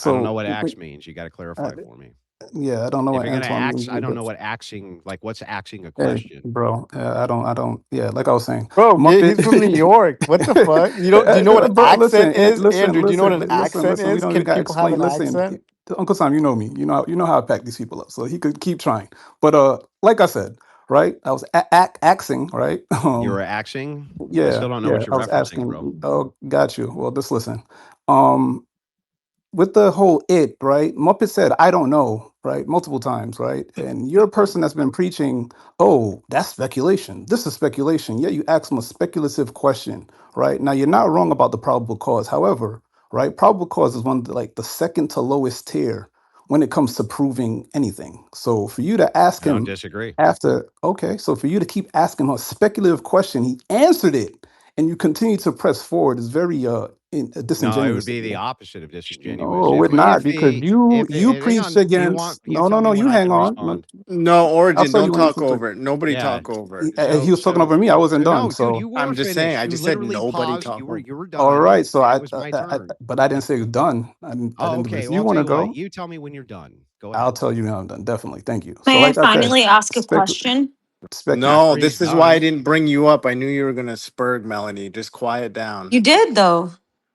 A: don't know what axe means. You got to clarify for me.
O: Yeah, I don't know what Antoine means.
A: I don't know what axing, like what's axing a question?
O: Hey, bro, I don't. Yeah, like I was saying,
B: bro, he's from New York. What the fuck? Do you know what an accent is, Andrew? Do you know what an accent is? Can people have an accent?
O: Uncle Sam, you know me. You know how I pack these people up. So he could keep trying. But like I said, right? I was axing, right?
A: You were axing?
O: Yeah.
A: I still don't know what you're referencing, bro.
O: Oh, got you. Well, just listen. With the whole it, right? Muppet said, I don't know, right? Multiple times, right? And you're a person that's been preaching, oh, that's speculation. This is speculation. Yeah, you ask them a speculative question, right? Now, you're not wrong about the probable cause. However, right, probable cause is one of the second to lowest tier when it comes to proving anything. So for you to ask him,
A: I don't disagree.
O: So for you to keep asking him a speculative question, he answered it, and you continue to press forward is very disingenuous.
A: No, it would be the opposite of disingenuous.
O: No, it's not, because you preached against. No, you hang on.
B: No, Origin, don't talk over it. Nobody talk over it.
O: He was talking over me. I wasn't done. So
A: dude,
B: I'm just saying. I just said nobody talk.
A: You were done.
O: All right, so
A: it was my turn.
O: But I didn't say it's done. I didn't
A: okay.
O: You want to go?
A: You tell me when you're done. Go ahead.
O: I'll tell you when I'm done. Definitely. Thank you.
U: May I finally ask a question?
B: No, this is why I didn't bring you up. I knew you were gonna spurg, Melanie. Just quiet down.
U: You did though.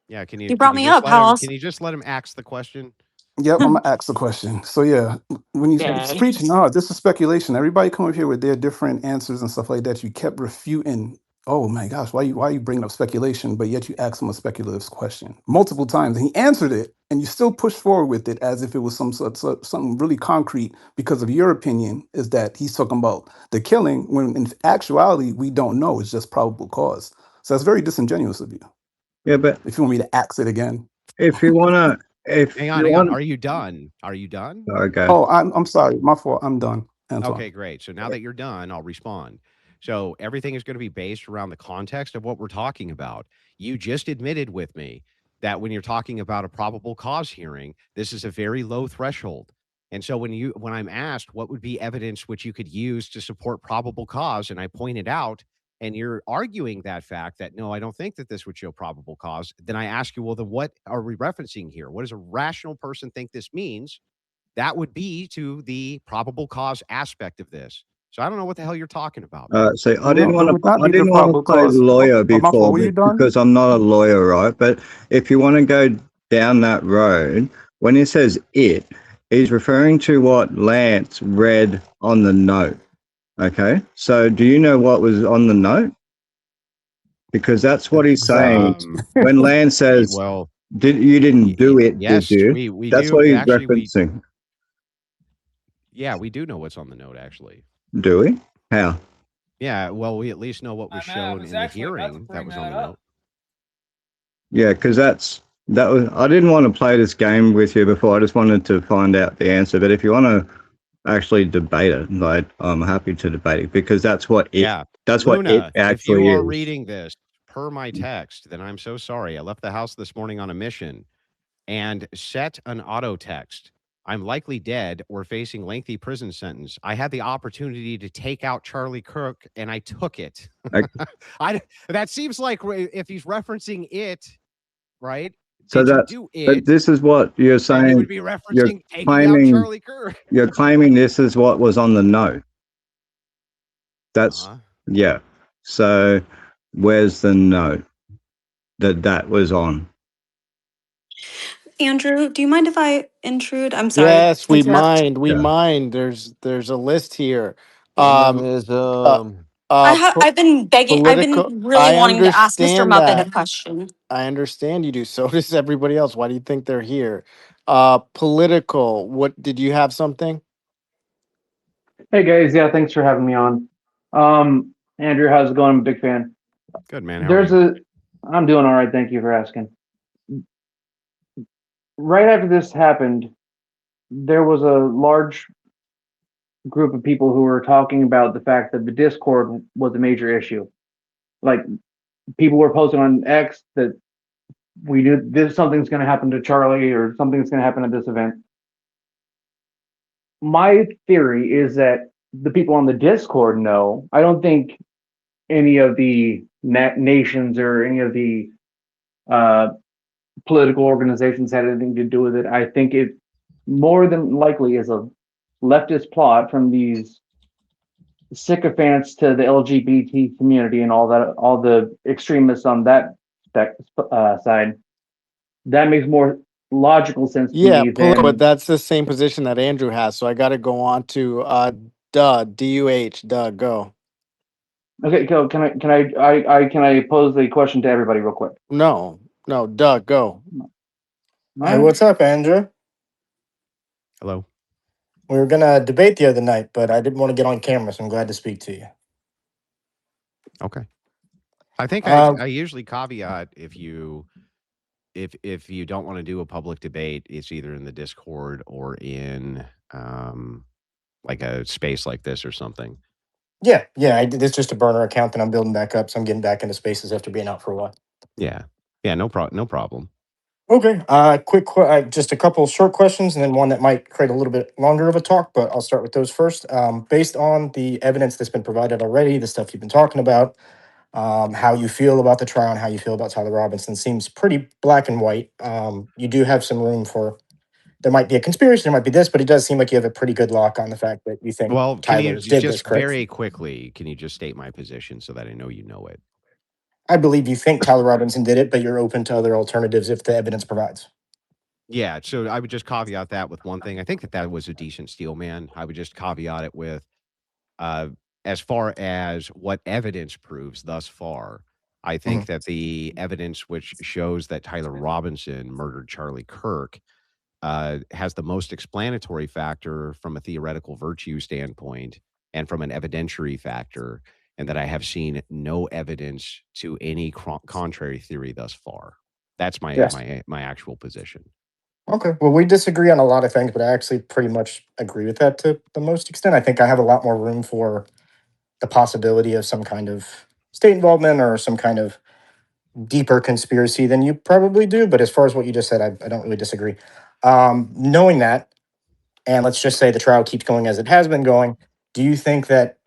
A: Yeah, can you?
U: You brought me up. How else?
A: Can you just let him ask the question?
O: Yep, I'm gonna ask the question. So yeah, when you preach, no, this is speculation. Everybody come up here with their different answers and stuff like that. You kept refuting. Oh my gosh, why are you bringing up speculation? But yet you asked him a speculative question multiple times, and he answered it, and you still push forward with it as if it was something really concrete. Because of your opinion, is that he's talking about the killing, when in actuality we don't know. It's just probable cause. So that's very disingenuous of you.
D: Yeah, but
O: if you want me to axe it again,
D: if you wanna,
A: hang on. Are you done? Are you done?
D: Okay.
O: Oh, I'm sorry. My fault. I'm done. Antoine.
A: Okay, great. So now that you're done, I'll respond. So everything is going to be based around the context of what we're talking about. You just admitted with me that when you're talking about a probable cause hearing, this is a very low threshold. And so when I'm asked what would be evidence which you could use to support probable cause, and I pointed out, and you're arguing that fact that, no, I don't think that this would show probable cause, then I ask you, well, then what are we referencing here? What does a rational person think this means? That would be to the probable cause aspect of this. So I don't know what the hell you're talking about.
D: So I didn't want to play lawyer before because I'm not a lawyer, right? But if you want to go down that road, when he says it, he's referring to what Lance read on the note. Okay, so do you know what was on the note? Because that's what he's saying. When Lance says, You didn't do it, did
A: Yes,
D: you?
A: we
D: That's what
A: do.
D: he's
A: Actually,
D: referencing.
A: yeah, we do know what's on the note, actually.
D: Do we? How?
A: Yeah, well, we at least know what was
T: I
A: shown
T: was
A: in the
T: actually about to
A: hearing that
T: bring
A: was
T: that
A: on the
T: up.
A: note.
D: Yeah, because that was. I didn't want to play this game with you before. I just wanted to find out the answer. But if you want to actually debate it, like, I'm happy to debate it because that's what it.
A: Yeah.
D: That's what it
A: Luna, if you
D: actually
A: are
D: is.
A: reading this per my text, then I'm so sorry. I left the house this morning on a mission and set an auto text. I'm likely dead or facing lengthy prison sentence. I had the opportunity to take out Charlie Kirk and I took it. That seems like if he's referencing it, right?
D: So
A: Did you
D: that's.
A: do
D: But
A: it?
D: this is what you're
A: Then he would
D: saying.
A: be
D: You're
A: referencing taking out
D: claiming.
A: Charlie Kirk.
D: You're claiming this is what was on the note. That's yeah. So where's the note that was on?
U: Andrew, do you mind if I intrude? I'm sorry to
B: Yes, we
U: interrupt.
B: mind. We
D: Yeah.
B: mind. There's a list here. Uh,
P: Feminism.
U: I've been begging. I've been
B: Political.
U: really
B: I
U: wanting to ask Mr.
B: understand
U: Muppet a
B: that.
U: question.
B: I understand you do. So does everybody else. Why do you think they're here? Political. What did you have something?
G: Hey guys, yeah, thanks for having me on. Andrew, how's it going? I'm a big fan.
A: Good, man. How are
G: There's
A: you?
G: a, I'm doing all right. Thank you for asking. Right after this happened, there was a large group of people who were talking about the fact that the Discord was a major issue. Like people were posting on X that we knew this something's going to happen to Charlie or something's going to happen at this event. My theory is that the people on the Discord know. I don't think any of the nations or any of the uh, political organizations had anything to do with it. I think it more than likely is a leftist plot from these sycophants to the LGBT community and all that, all the extremists on that side. That makes more logical sense to
B: Yeah,
G: me
B: but
G: than.
B: that's the same position that Andrew has. So I got to go on to Doug. DUH. Doug, go.
G: Okay, can I pose a question to everybody real quick?
B: No, Doug, go.
V: Hey, what's up, Andrew?
A: Hello.
V: We were gonna debate the other night, but I didn't want to get on camera, so I'm glad to speak to you.
A: Okay. I think
V: Um,
A: I usually caveat if you don't want to do a public debate, it's either in the Discord or in like a space like this or something.
V: yeah, it's just a burner account that I'm building back up, so I'm getting back into spaces after being out for a while.
A: Yeah. Yeah, no problem.
V: Okay, just a couple short questions, and then one that might create a little bit longer of a talk, but I'll start with those first. Based on the evidence that's been provided already, the stuff you've been talking about, how you feel about the trial and how you feel about Tyler Robinson seems pretty black and white. You do have some room for there might be a conspiracy, there might be this, but it does seem like you have a pretty good lock on the fact that you think
A: Well, can you
V: Tyler did this,
A: just
V: correct?
A: very quickly, can you just state my position so that I know you know it?
V: I believe you think Tyler Robinson did it, but you're open to other alternatives if the evidence provides.
A: Yeah, so I would just caveat that with one thing. I think that was a decent steal, man. I would just caveat it with uh, as far as what evidence proves thus far, I think that the evidence which shows that Tyler Robinson murdered Charlie Kirk has the most explanatory factor from a theoretical virtue standpoint and from an evidentiary factor, and that I have seen no evidence to any contrary theory thus far. That's
V: Yes.
A: my actual position.
V: Okay. Well, we disagree on a lot of things, but I actually pretty much agree with that to the most extent. I think I have a lot more room for the possibility of some kind of state involvement or some kind of deeper conspiracy than you probably do. But as far as what you just said, I don't really disagree. Knowing that, and let's just say the trial keeps going as it has been going, do you think that,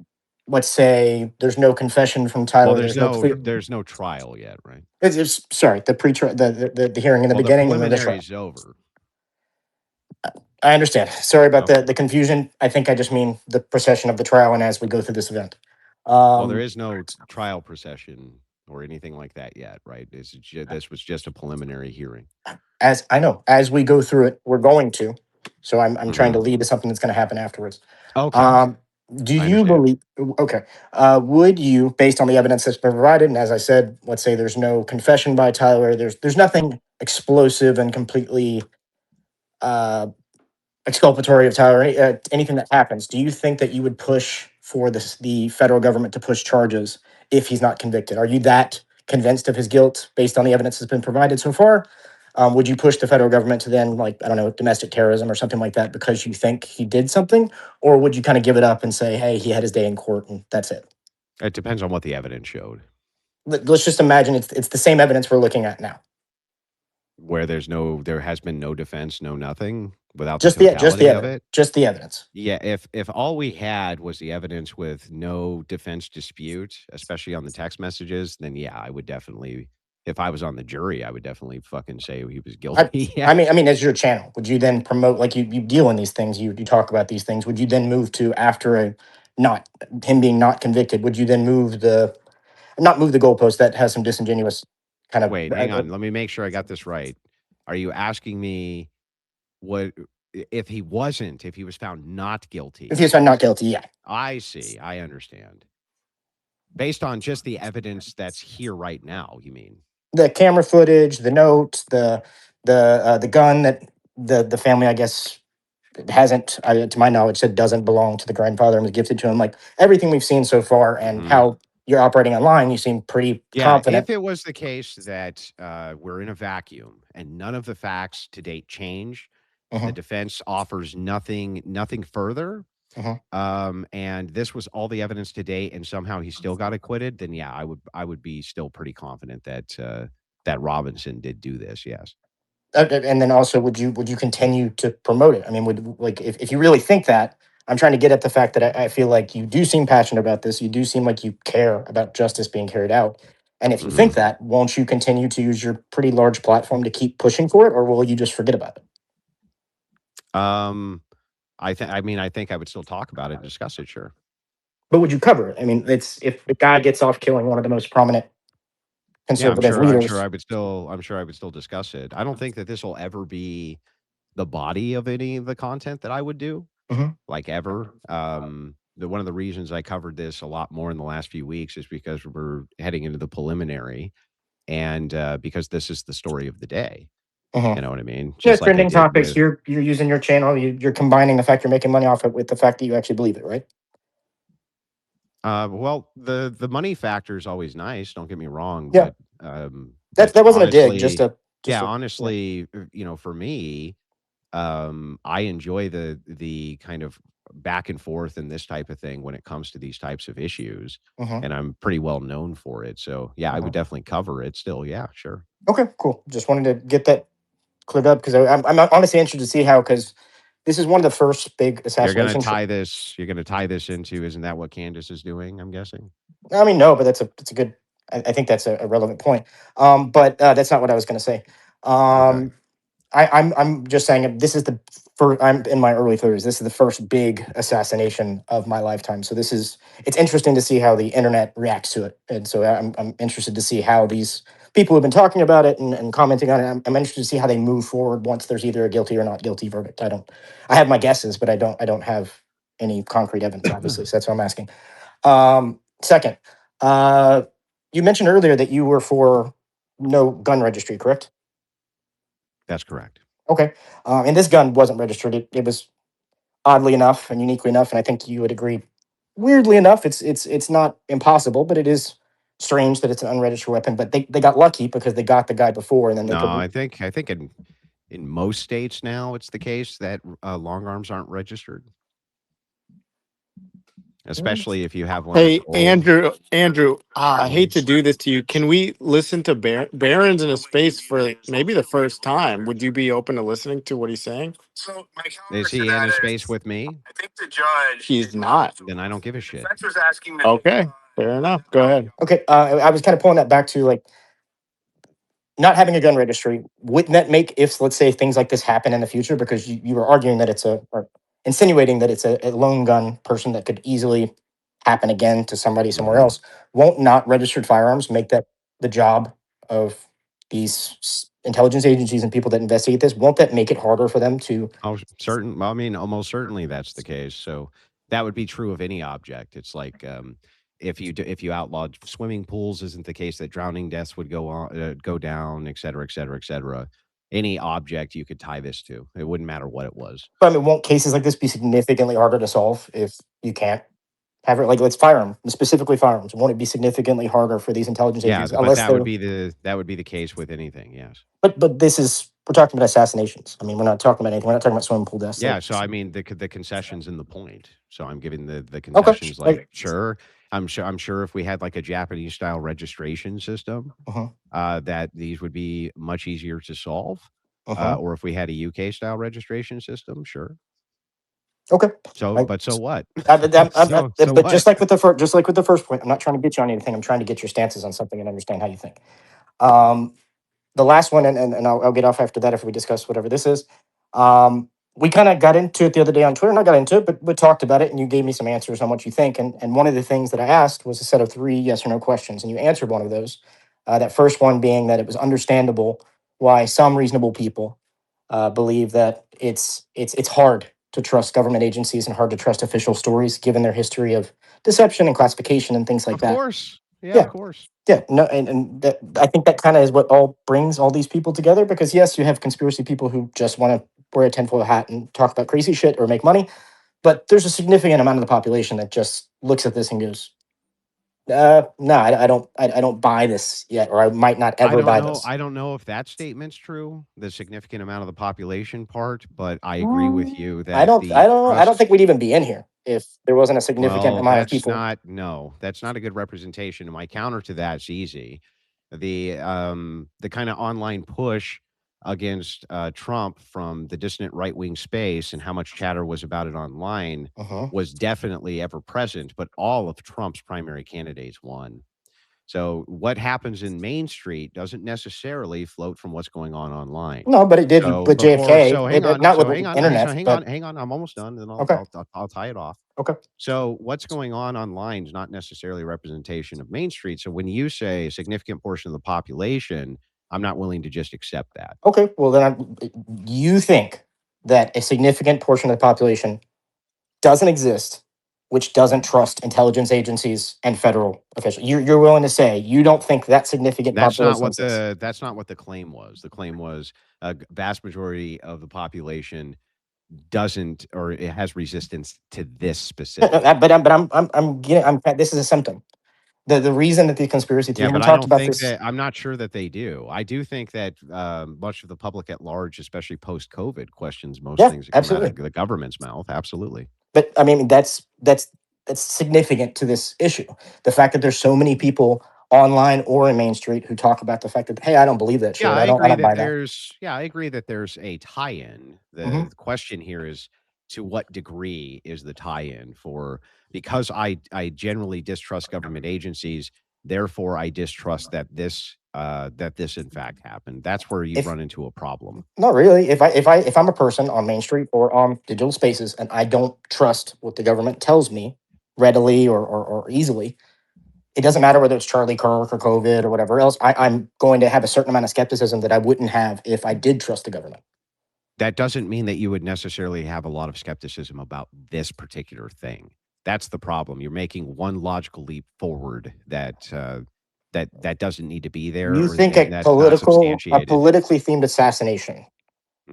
V: let's say, there's no confession from
A: Well,
V: Tyler, there's no clear.
A: there's no trial yet, right?
V: It's sorry, the pre the hearing in the
A: Well, the
V: beginning and then the
A: preliminary
V: trial.
A: is over.
V: I understand. Sorry about
A: Okay.
V: the confusion. I think I just mean the procession of the trial and as we go through this event.
A: Well, there
V: Um,
A: is no trial procession or anything like that yet, right? This was just a preliminary hearing.
V: as I know, as we go through it, we're going to. So I'm trying to
A: Mhm.
V: lead to something that's going to happen afterwards.
A: Okay.
V: Um, do
A: I
V: you
A: understand.
V: believe? Okay. Would you, based on the evidence that's been provided, and as I said, let's say there's no confession by Tyler, there's nothing explosive and completely exculpatory of Tyler, anything that happens, do you think that you would push for the federal government to push charges if he's not convicted? Are you that convinced of his guilt based on the evidence that's been provided so far? Would you push the federal government to then, like, I don't know, domestic terrorism or something like that because you think he did something? Or would you kind of give it up and say, hey, he had his day in court and that's it?
A: It depends on what the evidence showed.
V: Let's just imagine it's the same evidence we're looking at now.
A: Where there has been no defense, no nothing, without the
V: Just the
A: totality of
V: evidence.
A: it?
V: Just the evidence.
A: Yeah, if all we had was the evidence with no defense dispute, especially on the text messages, then yeah, I would definitely, if I was on the jury, I would definitely fucking say he was guilty. Yeah.
V: I mean, as your channel, would you then promote, like, you deal in these things, you talk about these things, would you then move to, after not him being not convicted, would you then not move the goalpost? That has some disingenuous kind of.
A: Wait, hang on. Let me make sure I got this right. Are you asking me what if he was found not guilty?
V: If he was found not guilty, yeah.
A: I see. I understand. Based on just the evidence that's here right now, you mean?
V: The camera footage, the notes, the gun that the family, I guess, hasn't, to my knowledge, said doesn't belong to the grandfather and was gifted to him. Like, everything we've seen so far and how you're operating online, you seem pretty confident.
A: If it was the case that we're in a vacuum and none of the facts to date change, the defense offers nothing further, and this was all the evidence to date, and somehow he still got acquitted, then yeah, I would be still pretty confident that that Robinson did do this. Yes.
V: And then also, would you continue to promote it? I mean, if you really think that, I'm trying to get at the fact that I feel like you do seem passionate about this. You do seem like you care about justice being carried out. And if you think that, won't you continue to use your pretty large platform to keep pushing for it, or will you just forget about it?
A: I think I would still talk about it and discuss it. Sure.
V: But would you cover it? I mean, it's if the guy gets off killing one of the most prominent conservative
A: I'm
V: leaders.
A: sure I would still discuss it. I don't think that this will ever be the body of any of the content that I would do, like, ever. One of the reasons I covered this a lot more in the last few weeks is because we're heading into the preliminary, and because this is the story of the day. You know what I mean?
V: Just
A: like I
V: trending
A: did
V: topics.
A: with
V: You're using your channel. You're combining the fact you're making money off it with the fact that you actually believe it, right?
A: Well, the money factor is always nice. Don't get me wrong,
V: Yeah.
A: but
V: That wasn't a dig.
A: honestly, for me, I enjoy the kind of back and forth and this type of thing when it comes to these types of issues, and I'm pretty well known for it. So yeah, I would definitely cover it still. Yeah, sure.
V: Okay, cool. Just wanted to get that cleared up because I'm honestly interested to see how, because this is one of the first big assassinations.
A: You're gonna tie this into, isn't that what Candace is doing? I'm guessing.
V: I mean, no, but that's a good. I think that's a relevant point. But that's not what I was going to say.
A: Okay.
V: I'm just saying this is the first. I'm in my early 30s. This is the first big assassination of my lifetime. So it's interesting to see how the internet reacts to it, and so I'm interested to see how these people who've been talking about it and commenting on it. I'm interested to see how they move forward once there's either a guilty or not guilty verdict. I have my guesses, but I don't have any concrete evidence, obviously. So that's what I'm asking. Second, you mentioned earlier that you were for no gun registry, correct?
A: That's correct.
V: Okay. And this gun wasn't registered. It was, oddly enough and uniquely enough, and I think you would agree, weirdly enough, it's not impossible, but it is strange that it's an unregistered weapon. But they got lucky because they got the guy before, and then they
A: No,
V: could.
A: I think in most states now it's the case that long arms aren't registered. Especially if you have one.
B: Hey, Andrew, I hate to do this to you. Can we listen to Barron's in a space for maybe the first time? Would you be open to listening to what he's saying?
A: So is he in a space with me?
B: I think the judge. He's not.
A: Then I don't give a shit.
B: Okay, fair enough. Go ahead.
V: Okay, I was kind of pulling that back to, like, not having a gun registry. Wouldn't that make, if, let's say, things like this happen in the future, because you were arguing that or insinuating that it's a lone gun person that could easily happen again to somebody somewhere else, won't not registered firearms make that the job of these intelligence agencies and people that investigate this? Won't that make it harder for them to?
A: I mean, almost certainly that's the case. So that would be true of any object. It's like if you outlawed swimming pools, isn't the case that drowning deaths would go down, et cetera, et cetera, et cetera. Any object you could tie this to, it wouldn't matter what it was.
V: But I mean, won't cases like this be significantly harder to solve if you can't have it? Like, let's firearm, specifically firearms. Won't it be significantly harder for these intelligence
A: Yeah,
V: agencies
A: but
V: unless they're?
A: that would be the case with anything. Yes.
V: But this is, we're talking about assassinations. I mean, we're not talking about anything. We're not talking about swimming pool deaths.
A: Yeah.
V: Like,
A: So I mean, the concessions in the point. So I'm giving the
V: okay,
A: concessions. Like, sure, I'm sure if we had like a Japanese style registration system, that these would be much easier to solve. Or if we had a UK style registration system, sure.
V: Okay.
A: So, but so what?
V: But just like with the first point, I'm not trying to get you on anything. I'm trying to get your stances on something and understand how you think. The last one, and I'll get off after that if we discuss whatever this is. We kind of got into it the other day on Twitter. Not got into it, but we talked about it, and you gave me some answers on what you think. And one of the things that I asked was a set of 3 yes or no questions, and you answered one of those. That first one being that it was understandable why some reasonable people believe that it's hard to trust government agencies and hard to trust official stories given their history of deception and classification and things like that.
A: Of course. Yeah, of course.
V: Yeah, no, and that, I think that kind of is what all brings all these people together, because yes, you have conspiracy people who just want to wear a tinfoil hat and talk about crazy shit or make money, but there's a significant amount of the population that just looks at this and goes, no, I don't buy this yet, or I might not ever buy this.
A: I don't know if that statement's true, the significant amount of the population part, but I agree with you that
V: I don't think we'd even be in here if there wasn't a significant amount of people.
A: That's not a good representation. My counter to that's easy. The kind of online push against Trump from the dissident right wing space and how much chatter was about it online was definitely ever present, but all of Trump's primary candidates won. So what happens in Main Street doesn't necessarily float from what's going on online.
V: No, but it did with JFK.
A: So hang on,
V: not with
A: internet.
V: internet.
A: Hang on. I'm almost done, and I'll tie it off.
V: Okay.
A: So what's going on online is not necessarily a representation of Main Street. So when you say a significant portion of the population, I'm not willing to just accept that.
V: Okay. Well, then you think that a significant portion of the population doesn't exist, which doesn't trust intelligence agencies and federal officials. You're willing to say you don't think that significant population exists.
A: That's not what the claim was. The claim was a vast majority of the population doesn't, or it has resistance to this specific.
V: This is a symptom. The reason that the conspiracy theory,
A: but
V: we
A: I
V: talked
A: don't
V: about
A: think
V: this.
A: that, I'm not sure that they do. I do think that much of the public at large, especially post-COVID, questions most things that come out of the government's mouth. Absolutely.
V: But I mean, that's significant to this issue. The fact that there's so many people online or in Main Street who talk about the fact that, hey, I don't believe that shit.
A: Yeah,
V: I don't buy that.
A: Yeah, I agree that there's a tie-in. The question here is, to what degree is the tie-in for? Because I generally distrust government agencies, therefore I distrust that this in fact happened. That's where you run into a problem.
V: Not really. If I'm a person on Main Street or on digital spaces and I don't trust what the government tells me readily or easily, it doesn't matter whether it's Charlie Kirk or COVID or whatever else. I'm going to have a certain amount of skepticism that I wouldn't have if I did trust the government.
A: That doesn't mean that you would necessarily have a lot of skepticism about this particular thing. That's the problem. You're making one logical leap forward that doesn't need to be there.
V: You think a politically themed assassination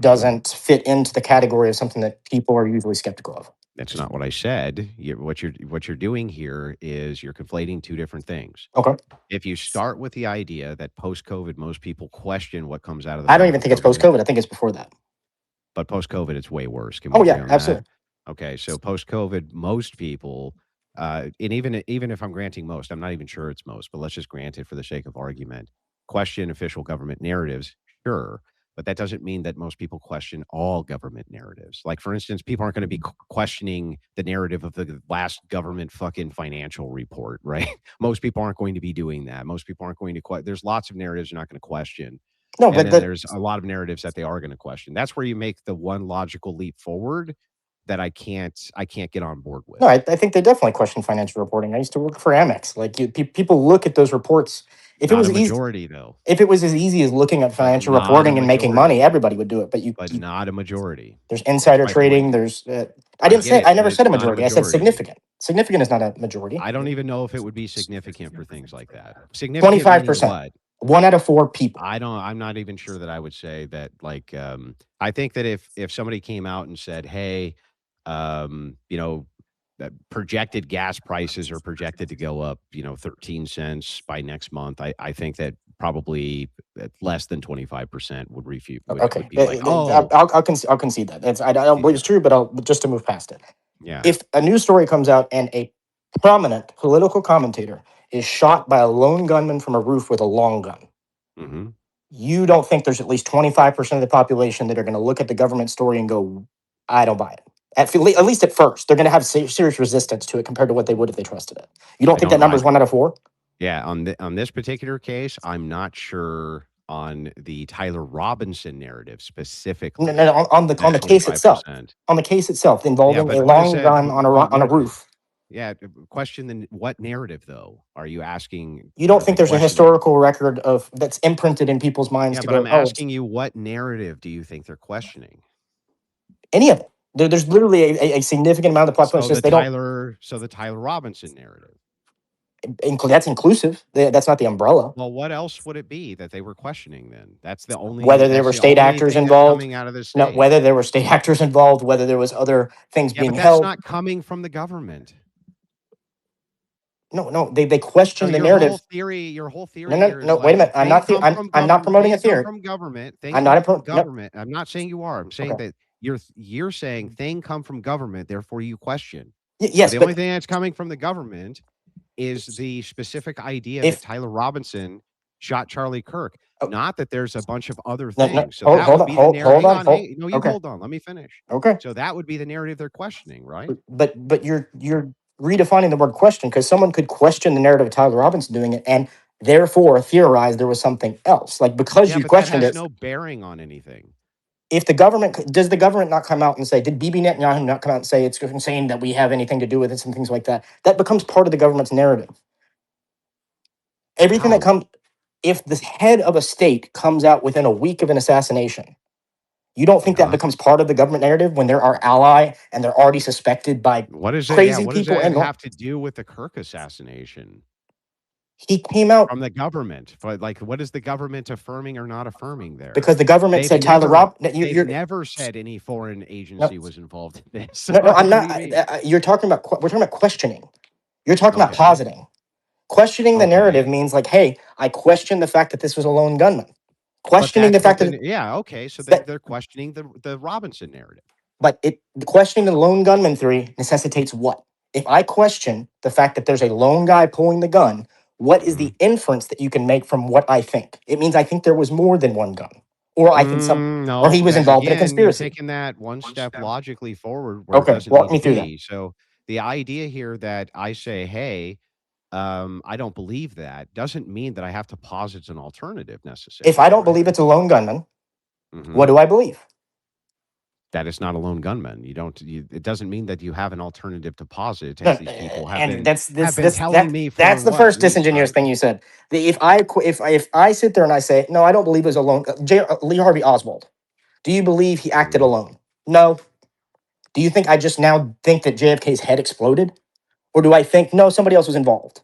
V: doesn't fit into the category of something that people are usually skeptical of?
A: That's not what I said. What you're doing here is you're conflating two different things.
V: Okay.
A: If you start with the idea that post-COVID, most people question what comes out of the
V: I don't even think it's post-COVID. I think it's before that.
A: But post-COVID, it's way worse. Can we agree on
V: absolutely.
A: That? Okay, so post-COVID, most people, and even if I'm granting most, I'm not even sure it's most, but let's just grant it for the sake of argument. Question official government narratives, sure, but that doesn't mean that most people question all government narratives. Like, for instance, people aren't going to be questioning the narrative of the last government fucking financial report, right? Most people aren't going to be doing that. Most people aren't going to there's lots of narratives you're not going to question. No, but there's a lot of narratives that they are going to question. That's where you make the one logical leap forward that I can't get on board with.
V: No, I think they definitely question financial reporting. I used to work for Amex. Like, people look at those reports. If
A: not
V: it was
A: a majority, though.
V: If it was as easy as looking at financial reporting and making money, everybody would do it. But
A: not a majority.
V: There's insider trading. There's I never said a majority. I said significant. Significant is not a majority.
A: I don't even know if it would be significant for things like that. Significant meaning
V: 25%.
A: what?
V: 1 out of 4 people.
A: I'm not even sure that I would say that, like, I think that if somebody came out and said, "Hey, you know, projected gas prices are projected to go up, 13 cents by next month," I think that probably less than 25% would refute
V: Okay.
A: would be like, "Oh,
V: I'll concede that. I don't believe it's true, but just to move past it.
A: yeah."
V: If a news story comes out and a prominent political commentator is shot by a lone gunman from a roof with a long gun,
A: Mhm.
V: you don't think there's at least 25% of the population that are going to look at the government story and go, I don't buy it. At least at first, they're going to have serious resistance to it compared to what they would if they trusted it. You don't
A: I
V: think
A: don't
V: that
A: know.
V: number is 1 out of 4?
A: Yeah, on this particular case, I'm not sure on the Tyler Robinson narrative
V: No,
A: specifically,
V: no, on the
A: that
V: case itself.
A: 25%.
V: On the case itself
A: Yeah,
V: involving
A: but
V: a
A: what is
V: long
A: that?
V: gun on a
A: What
V: roof.
A: yeah, question what narrative, though? Are you asking,
V: You don't think
A: like,
V: there's a
A: questioning?
V: historical record of that's imprinted in people's minds
A: Yeah,
V: to
A: but I'm
V: go, oh,
A: asking you, what narrative do you think they're questioning?
V: any of it. There's literally a significant amount of the population.
A: So
V: Just they don't.
A: the Tyler Robinson narrative.
V: That's inclusive. That's not the umbrella.
A: Well, what else would it be that they were questioning then?
V: Whether there
A: That's
V: were
A: the
V: state
A: only
V: actors
A: thing that's
V: involved,
A: coming out of the
V: no,
A: state.
V: whether there were state actors involved, whether there was other things
A: Yeah,
V: being
A: but that's
V: held.
A: not coming from the government.
V: No, they
A: So
V: question the narrative.
A: your whole
V: No,
A: theory
V: no,
A: here is
V: no. Wait a
A: like
V: minute. I'm not promoting a
A: thing come
V: theory.
A: from government, thing
V: I'm
A: come
V: not
A: from
V: no.
A: government. I'm not saying you are. I'm saying
V: Okay.
A: that you're saying thing come from government, therefore you question. But
V: Yes,
A: the only
V: but
A: thing that's coming from the government is the specific idea that
V: if
A: Tyler Robinson shot Charlie Kirk,
V: oh,
A: not that there's a bunch of other
V: no,
A: things. So
V: hold
A: that
V: hold
A: would
V: on,
A: be the
V: hold
A: hang
V: on,
A: on,
V: hold.
A: hang no, you
V: Okay,
A: hold on, let me finish.
V: okay.
A: So that would be the narrative they're questioning, right?
V: But you're redefining the word question because someone could question the narrative of Tyler Robinson doing it and therefore theorize there was something else. Like because
A: Yeah,
V: you
A: but that
V: questioned
A: has
V: it,
A: no bearing on anything.
V: if does the government not come out and say, did Bibi Netanyahu not come out and say it's insane that we have anything to do with it and things like that? That becomes part of the government's narrative. Everything that
A: How?
V: comes, if the head of a state comes out within a week of an assassination, you don't think that
A: Uh-huh.
V: becomes part of the government narrative when they're our ally and they're already suspected by
A: What is it? Yeah,
V: crazy
A: what does
V: people?
A: that
V: And
A: have to do with the Kirk assassination
V: he came out
A: from the government? But, like, what is the government affirming or not affirming there?
V: because the government
A: They've
V: said Tyler
A: never
V: Rob.
A: they've never said any foreign
V: No,
A: agency was involved in this. So,
V: no.
A: I
V: I'm
A: mean, what
V: not.
A: do you mean?
V: You're talking about. We're talking about questioning. You're talking about
A: Okay.
V: positing. Questioning the narrative
A: Okay.
V: means like, hey, I question the fact that this was a lone gunman.
A: But
V: Questioning the
A: that's what
V: fact
A: the
V: that
A: yeah, okay, so
V: that,
A: they're questioning the Robinson narrative.
V: but questioning the lone gunman theory necessitates what? If I question the fact that there's a lone guy pulling the gun, what is
A: Mhm.
V: the inference that you can make from what I think? It means I think there was more than one gun, or I think or he
A: No,
V: was
A: that
V: involved in a
A: again, you're
V: conspiracy.
A: taking that one step logically forward where it
V: Okay,
A: doesn't
V: walk
A: need
V: me
A: to
V: through that.
A: be. So the idea here that I say, "Hey, I don't believe that," doesn't mean that I have to posit an alternative
V: If I
A: necessarily,
V: don't
A: right?
V: believe it's a lone gunman, what
A: Mhm.
V: do I believe?
A: That it's not a lone gunman. It doesn't mean that you have an alternative to posit,
V: No,
A: as these people
V: and
A: have been telling me for
V: that's the
A: what,
V: first
A: weeks,
V: disingenuous
A: right?
V: thing you said. If I sit there and I say no, I don't believe it was alone. Lee Harvey Oswald. Do you believe he acted
A: Mhm.
V: alone? No. Do you think I just now think that JFK's head exploded, or do I think no, somebody else was involved?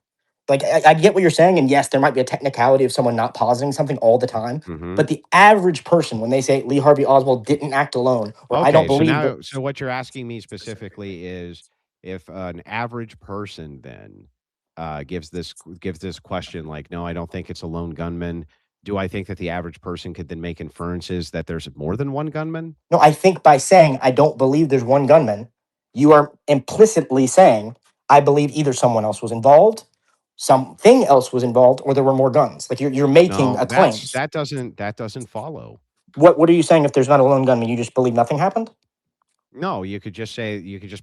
V: Like I get what you're saying, and yes, there might be a technicality of someone not positing something all the time.
A: Mhm.
V: But the average person, when they say Lee Harvey Oswald didn't act alone, or I don't
A: Okay,
V: believe that,
A: so what you're asking me specifically is if an average person then gives this question like, "No, I don't think it's a lone gunman." Do I think that the average person could then make inferences that there's more than one gunman?
V: no, I think by saying I don't believe there's one gunman, you are implicitly saying I believe either someone else was involved, something else was involved, or there were more guns. Like you're making
A: No,
V: a claim.
A: that doesn't follow.
V: What are you saying if there's not a lone gunman? You just believe nothing happened?
A: No, you could just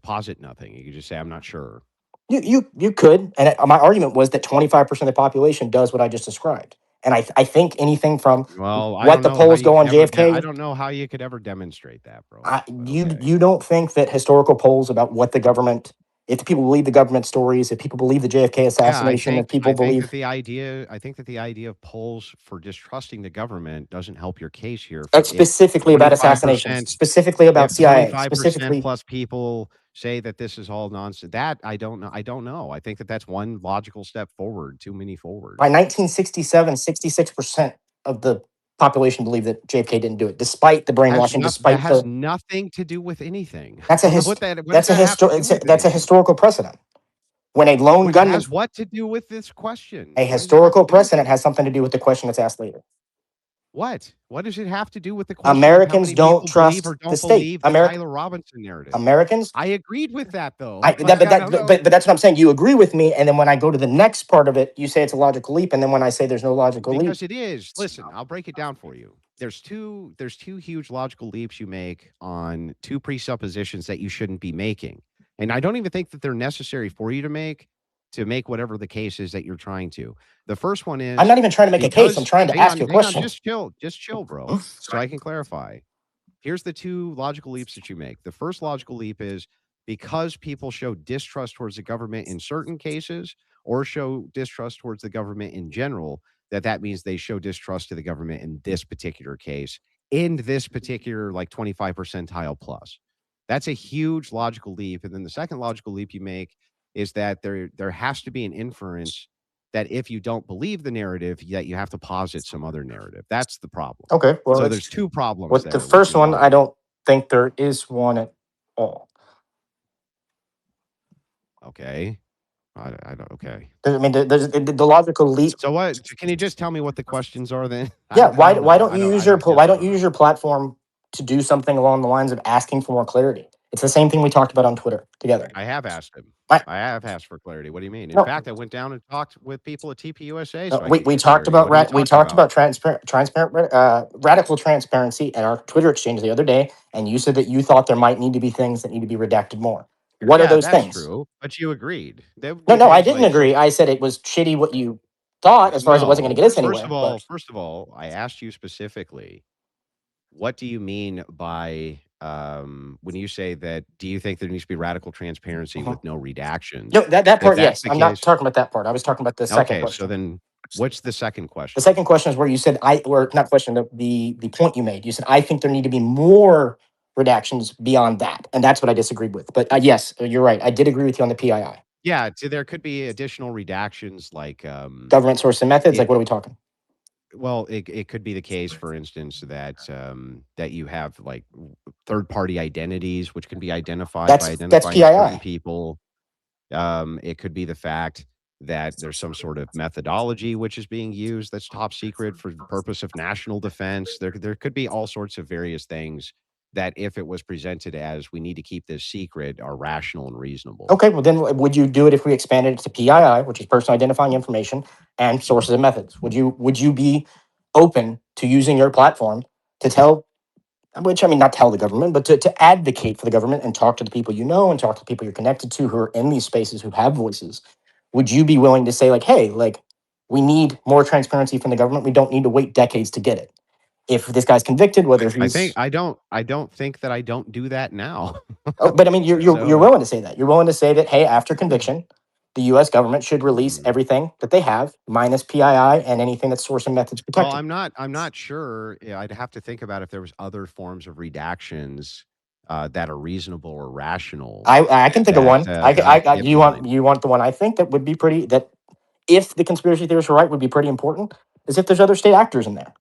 A: posit nothing. You could just say, "I'm not sure."
V: You could, and my argument was that 25% of the population does what I just described, and I think anything from
A: Well, I
V: what
A: don't
V: the
A: know how
V: polls
A: you
V: go
A: could
V: on
A: ever I
V: JFK.
A: don't know how you could ever demonstrate that, bro, but
V: You
A: okay.
V: you don't think that historical polls about what the government If the people believe the government stories, if people believe the JFK
A: Yeah,
V: assassination, if people
A: I think
V: believe
A: that the idea of polls for distrusting the government doesn't help your case here. For if
V: specifically about assassinations,
A: 25%
V: specifically about
A: if
V: CIA,
A: 25%
V: specifically
A: plus people say that this is all nonsense, that I don't know. I don't know. I think that that's one logical step forward, too many forward.
V: by 1967, 66% of the population believed that JFK didn't do it, despite the brainwashing,
A: That
V: despite
A: has
V: the
A: nothing to do with anything.
V: that's
A: I
V: a
A: don't know what does that have to do with
V: that's a
A: anything?
V: historical precedent. When a lone
A: Which
V: gunman,
A: has what to do with this question?
V: a
A: What does it have to
V: historical
A: do with
V: precedent
A: it?
V: has something to do with the question that's asked later.
A: What? What does it have to do with the question of how
V: Americans
A: many
V: don't
A: people believe
V: trust
A: or
V: the
A: don't
V: state.
A: believe the Tyler Robinson narrative?
V: Americans,
A: I agreed with that though.
V: I
A: Like I don't know.
V: but that's what I'm saying. You agree with me, and then when I go to the next part of it, you say it's a logical leap, and then when I say there's no logical leap,
A: Because it is. Listen, I'll break it down for you. There's two huge logical leaps you make on two presuppositions that you shouldn't be making. And I don't even think that they're necessary for you to make whatever the case is that you're trying to. The first one
V: I'm
A: is
V: not even trying to make a case. I'm
A: because
V: trying to ask you a
A: hang on,
V: question.
A: just chill, bro. So I can clarify. Here's the two logical leaps that you make. The first logical leap is because people show distrust towards the government in certain cases or show distrust towards the government in general, that means they show distrust to the government in this particular case, in this particular like 25 percentile plus. That's a huge logical leap. And then the second logical leap you make is that there has to be an inference that if you don't believe the narrative, that you have to posit some other narrative. That's the problem.
V: Okay, well,
A: So
V: it's
A: there's two problems
V: with the
A: there with
V: first
A: your
V: one. I
A: logic.
V: don't think there is one at all.
A: Okay. I don't. Okay.
V: I mean, there's the logical leap.
A: So what? Can you just tell me what the questions are then?
V: Yeah,
A: I don't
V: why
A: know.
V: don't you use
A: I
V: your
A: just
V: why don't
A: don't
V: you
A: know.
V: use your platform to do something along the lines of asking for more clarity? It's the same thing we talked about on Twitter together.
A: I have asked him.
V: I,
A: I have asked for clarity. What do you mean? In
V: no,
A: fact, I went down and talked with people at TPUSA
V: no,
A: so I could
V: we
A: get
V: talked
A: clarity.
V: about
A: What are you
V: we
A: talking
V: talked
A: about?
V: about transparent radical transparency at our Twitter exchange the other day, and you said that you thought there might need to be things that need to be redacted more. What are
A: Yeah,
V: those
A: that's
V: things?
A: true. But you agreed. There would
V: No,
A: be
V: no, I
A: things
V: didn't
A: like so.
V: agree. I said it was shitty what you thought, as far as it wasn't going to
A: No.
V: get us anywhere. But
A: First of all, I asked you specifically, what do you mean by when you say that? Do you think there needs to be radical transparency with no redactions?
V: no, that
A: If
V: part,
A: that's
V: yes.
A: the
V: I'm not
A: case,
V: talking about that part. I was talking about the second
A: okay. So
V: question.
A: then, what's the second
V: The
A: question?
V: second question is where you said or not question, the point you made. You said I think there need to be more redactions beyond that, and that's what I disagreed with. But yes, you're right. I did agree with you on the PII.
A: Yeah, so there could be additional redactions like
V: Government source and methods. Like,
A: it
V: what are we talking?
A: well, it could be the case, for instance, that that you have like third party identities, which can be identified by
V: That's
A: identifying certain
V: PII.
A: people. It could be the fact that there's some sort of methodology which is being used that's top secret for the purpose of national defense. There could be all sorts of various things that, if it was presented as we need to keep this secret, are rational and reasonable.
V: Okay, well then, would you do it if we expanded it to PII, which is personal identifying information, and sources and methods? Would you be open to using your platform to tell, which I mean, not tell the government, but to advocate for the government and talk to the people you know and talk to the people you're connected to who are in these spaces who have voices? Would you be willing to say like, hey, like we need more transparency from the government. We don't need to wait decades to get it. If this guy's convicted, whether he's
A: I don't think that I don't do that now.
V: oh, but I mean, you're
A: So
V: willing to say that. You're willing to say that, hey, after conviction, the U.S. government should release
A: mhm.
V: everything that they have, minus PII and anything that's source and methods
A: Well,
V: protected.
A: I'm not sure. Yeah, I'd have to think about if there was other forms of redactions that are reasonable or rational
V: I can think of one.
A: that I could get behind.
V: You want the one I think that would be pretty, that if the conspiracy theorists are right, would be pretty important, is if there's other state actors in there.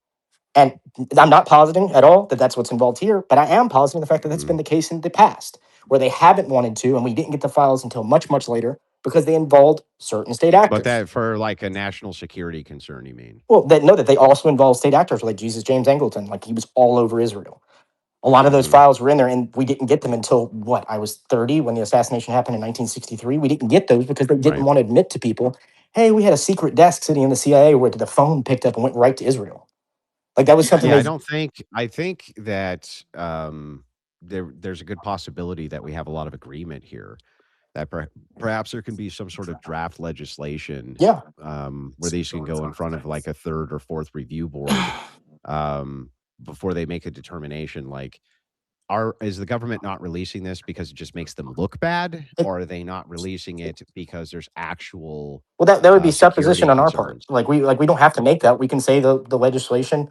V: And I'm not positing at all that that's what's involved here, but I am positing the fact that that's been
A: Mhm.
V: the case in the past, where they haven't wanted to, and we didn't get the files until much, much later because they involved certain state
A: But
V: actors.
A: that for like a national security concern, you mean?
V: Well, that know that they also involve state actors like Jesus James Angleton, like he was all over Israel. A lot of those
A: Mhm.
V: files were in there, and we didn't get them until what? I was 30 when the assassination happened in 1963. We didn't get those because they didn't
A: Right.
V: want to admit to people, hey, we had a secret desk sitting in the CIA where the phone picked up and went right to Israel. Like that was something
A: Yeah,
V: they.
A: I think that there's a good possibility that we have a lot of agreement here. That perhaps there can be some sort of draft legislation
V: Yeah.
A: where these can go in front of like a third or fourth review board before they make a determination. Like is the government not releasing this because it just makes them look bad, or are they not releasing it because there's actual
V: Well, that would be
A: security
V: supposition on our part.
A: concerns?
V: We don't have to make that. We can say the legislation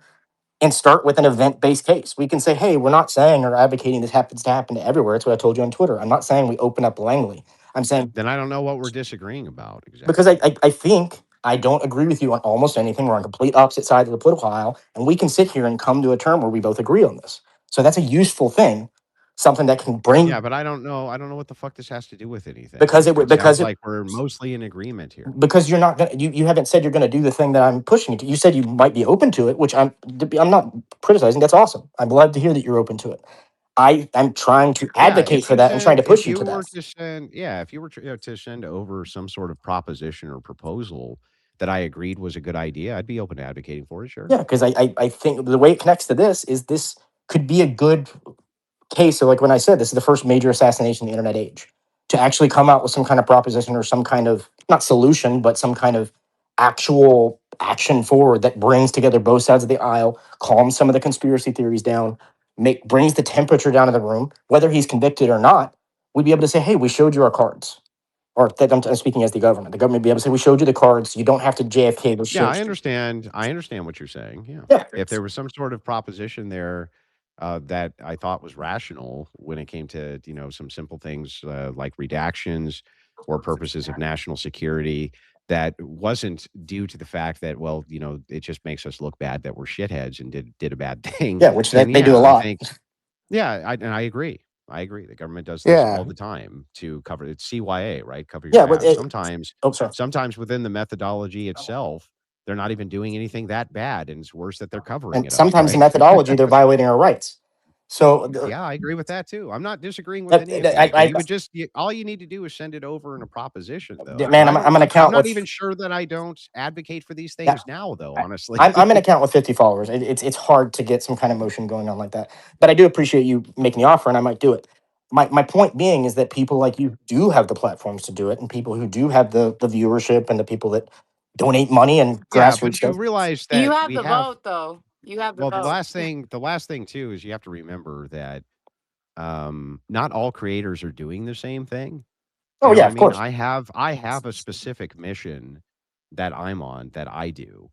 V: and start with an event-based case. We can say, hey, we're not saying or advocating this happens to happen to everywhere. It's what I told you on Twitter. I'm not saying we open up Langley. I'm saying
A: Then I don't know what we're disagreeing about
V: because
A: exactly.
V: I think I don't agree with you on almost anything. We're on complete opposite sides of the political aisle, and we can sit here and come to a term where we both agree on this. So that's a useful thing, something that can
A: Yeah,
V: bring
A: but I don't know. I don't know what the fuck this has to do with anything.
V: because it would
A: It sounds like we're mostly in agreement here.
V: because you're not gonna you haven't said you're gonna do the thing that I'm pushing you to. You said you might be open to it, which I'm not criticizing. That's awesome. I'm glad to hear that you're open to it. I'm trying to
A: Yeah,
V: advocate for that and trying to
A: if
V: push you
A: you
V: to
A: were
V: that.
A: to send yeah, if you were to send over some sort of proposition or proposal that I agreed was a good idea, I'd be open to advocating for it, sure.
V: Yeah, because I think the way it connects to this is this could be a good case. So like when I said this is the first major assassination in the internet age, to actually come out with some kind of proposition or some kind of not solution, but some kind of actual action forward that brings together both sides of the aisle, calms some of the conspiracy theories down, brings the temperature down in the room, whether he's convicted or not, we'd be able to say, hey, we showed you our cards. Or that I'm speaking as the government. The government would be able to say, we showed you the cards. You don't have to JFK the
A: Yeah,
V: shit.
A: I understand what you're saying, yeah.
V: Yeah.
A: If there was some sort of proposition there, that I thought was rational when it came to, some simple things, like redactions or purposes of national security that wasn't due to the fact that, well, it just makes us look bad that we're shitheads and did a bad thing,
V: Yeah, which
A: then
V: they do
A: yeah,
V: a
A: I
V: lot.
A: think yeah, and I agree. I agree. The government does this
V: Yeah.
A: all the time to cover it's CYA, right? Cover your
V: Yeah, but
A: ass. Sometimes
V: oh, sorry.
A: sometimes within the methodology itself, they're not even doing anything that bad, and it's worse that they're covering
V: And
A: it up,
V: sometimes the
A: right?
V: methodology, they're violating our rights. So
A: Yeah, I agree with that too. I'm not disagreeing with any of
V: I,
A: these, but
V: I,
A: you would just all you need to do is send it over in a proposition, though. But
V: man, I'm gonna
A: I'm
V: count
A: not
V: with
A: even sure that I don't advocate for these
V: yeah,
A: things now, though, honestly.
V: I'm an account with 50 followers. It's hard to get some kind of motion going on like that. But I do appreciate you making the offer, and I might do it. My point being is that people like you do have the platforms to do it, and people who do have the viewership and the people that donate money and
A: Yeah,
V: grassroots
A: but you
V: stuff.
A: realize
R: You
A: that
R: have
A: we
R: the
A: have
R: vote, though. You have the
A: well,
R: vote.
A: the last thing too is you have to remember that not all creators are doing the same thing. You
V: Oh
A: know
V: yeah,
A: what I
V: of
A: mean?
V: course.
A: I have a specific mission that I'm on that I do.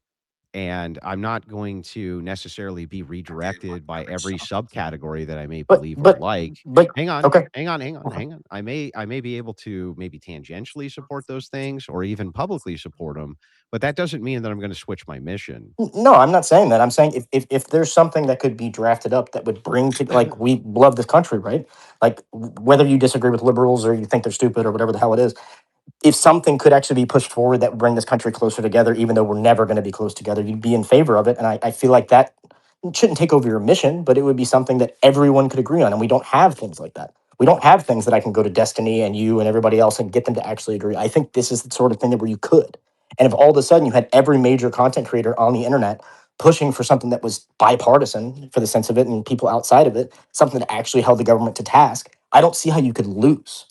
A: And I'm not going to necessarily be redirected by every subcategory that I may
V: But
A: believe or
V: but
A: like.
V: but
A: Hang on,
V: okay.
A: hang on, hang on, hang on. I may be able to maybe tangentially support those things or even publicly support them, but that doesn't mean that I'm going to switch my mission.
V: No, I'm not saying that. I'm saying if there's something that could be drafted up that would bring to like we love this country, right? Like whether you disagree with liberals or you think they're stupid or whatever the hell it is, if something could actually be pushed forward that would bring this country closer together, even though we're never going to be close together, you'd be in favor of it. And I feel like that shouldn't take over your mission, but it would be something that everyone could agree on. And we don't have things like that. We don't have things that I can go to Destiny and you and everybody else and get them to actually agree. I think this is the sort of thing that where you could. And if all of a sudden you had every major content creator on the internet pushing for something that was bipartisan for the sense of it and people outside of it, something that actually held the government to task, I don't see how you could lose.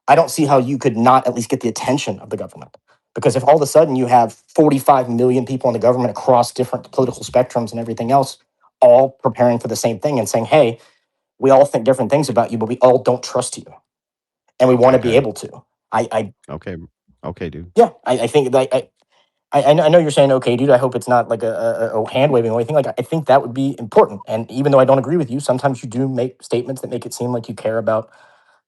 V: I don't see how you could not at least get the attention of the government. Because if all of a sudden you have 45 million people in the government across different political spectrums and everything else, all preparing for the same thing and saying, hey, we all think different things about you, but we all don't trust you. And we want to be
A: Okay.
V: able to. I
A: Okay. Okay, dude.
V: yeah, I think like I know you're saying okay, dude. I hope it's not like a hand waving or anything. Like I think that would be important. And even though I don't agree with you, sometimes you do make statements that make it seem like you care about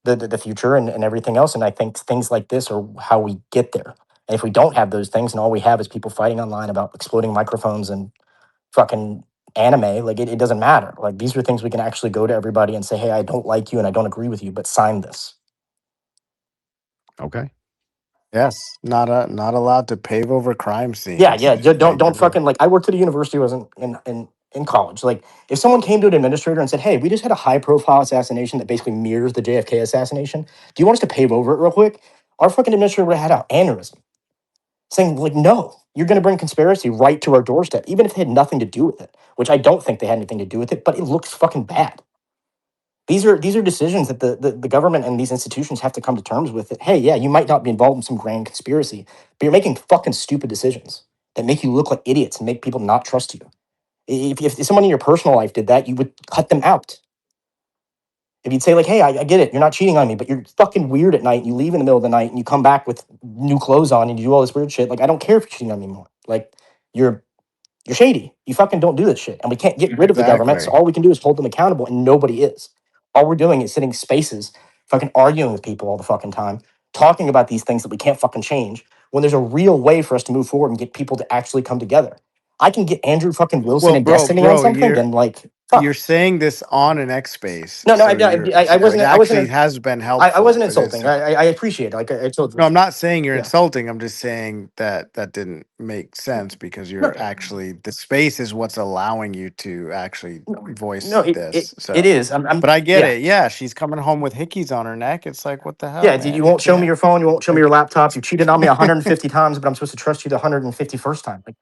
V: the future and everything else. And I think things like this are how we get there. And if we don't have those things and all we have is people fighting online about exploding microphones and fucking anime, like it doesn't matter. Like these are things we can actually go to everybody and say, hey, I don't like you and I don't agree with you, but sign this.
A: Okay.
B: Yes, not allowed to pave over crime
V: Yeah,
B: scenes.
V: yeah. Don't fucking like I worked at a university I was in college. Like if someone came to an administrator and said, hey, we just had a high profile assassination that basically mirrors the JFK assassination. Do you want us to pave over it real quick? Our fucking administrator would have had an aneurysm. Saying like, no, you're going to bring conspiracy right to our doorstep, even if they had nothing to do with it, which I don't think they had anything to do with it, but it looks fucking bad. These are decisions that the government and these institutions have to come to terms with. That hey, yeah, you might not be involved in some grand conspiracy, but you're making fucking stupid decisions that make you look like idiots and make people not trust you. If someone in your personal life did that, you would cut them out. If you'd say like, hey, I get it, you're not cheating on me, but you're fucking weird at night, and you leave in the middle of the night, and you come back with new clothes on, and you do all this weird shit. Like, I don't care if you're cheating on me anymore. Like, you're you're shady. You fucking don't do this shit. And we can't get rid of the government. So
B: Exactly.
V: all we can do is hold them accountable, and nobody is. All we're doing is sitting spaces, fucking arguing with people all the fucking time, talking about these things that we can't fucking change when there's a real way for us to move forward and get people to actually come together. I can get Andrew fucking Wilson
B: Well,
V: and
B: bro,
V: Destiny on
B: bro,
V: something,
B: you're
V: then like,
B: you're
V: fuck.
B: saying this on an X space,
V: No, no,
B: so you're
V: I
B: so it
V: wasn't,
B: actually has been
V: I wasn't
B: helpful. It is.
V: insulting. I appreciate it. Like I told
B: No,
V: you.
B: I'm not saying you're
V: Yeah.
B: insulting. I'm just saying that that didn't make sense because
V: No,
B: you're actually the space is what's allowing you to actually
V: no,
B: voice this.
V: it
B: So,
V: is.
B: but I get
V: Yeah.
B: it. Yeah, she's coming home with hickeys on her neck. It's like, what the hell,
V: Yeah, dude, you
B: man? You
V: won't show me
B: can't.
V: your phone. You won't show me
B: Like,
V: your laptop. You cheated on me 150 times, but I'm supposed to trust you the 151st time. Like,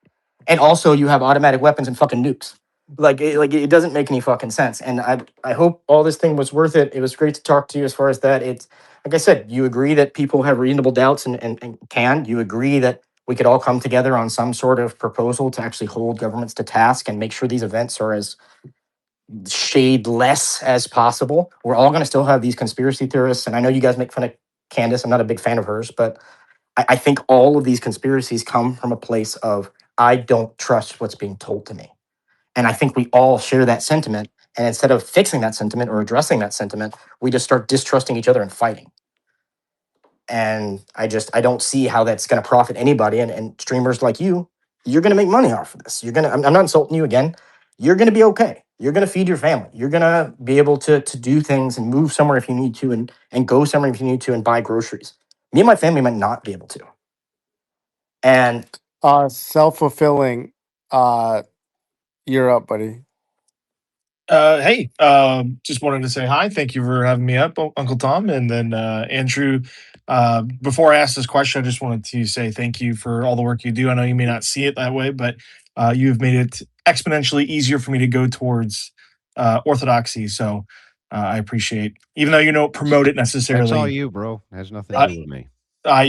V: and also, you have automatic weapons and fucking nukes. Like it doesn't make any fucking sense. And I hope all this thing was worth it. It was great to talk to you as far as that. It's like I said, you agree that people have reasonable doubts and can. You agree that we could all come together on some sort of proposal to actually hold governments to task and make sure these events are as shade less as possible. We're all going to still have these conspiracy theorists, and I know you guys make fun of Candace. I'm not a big fan of hers, but I think all of these conspiracies come from a place of I don't trust what's being told to me, and I think we all share that sentiment. And instead of fixing that sentiment or addressing that sentiment, we just start distrusting each other and fighting. And I don't see how that's going to profit anybody. And streamers like you're going to make money off of this. I'm not insulting you again. You're going to be okay. You're going to feed your family. You're going to be able to do things and move somewhere if you need to, and go somewhere if you need to, and buy groceries. Me and my family might not be able to. And
B: self-fulfilling. You're up, buddy.
H: Hey, just wanted to say hi. Thank you for having me up, Uncle Tom. And then Andrew, before I ask this question, I just wanted to say thank you for all the work you do. I know you may not see it that way, but you've made it exponentially easier for me to go towards orthodoxy. So I appreciate, even though you don't promote it
A: That's all
H: necessarily.
A: you, bro. Has nothing to do with me.
H: I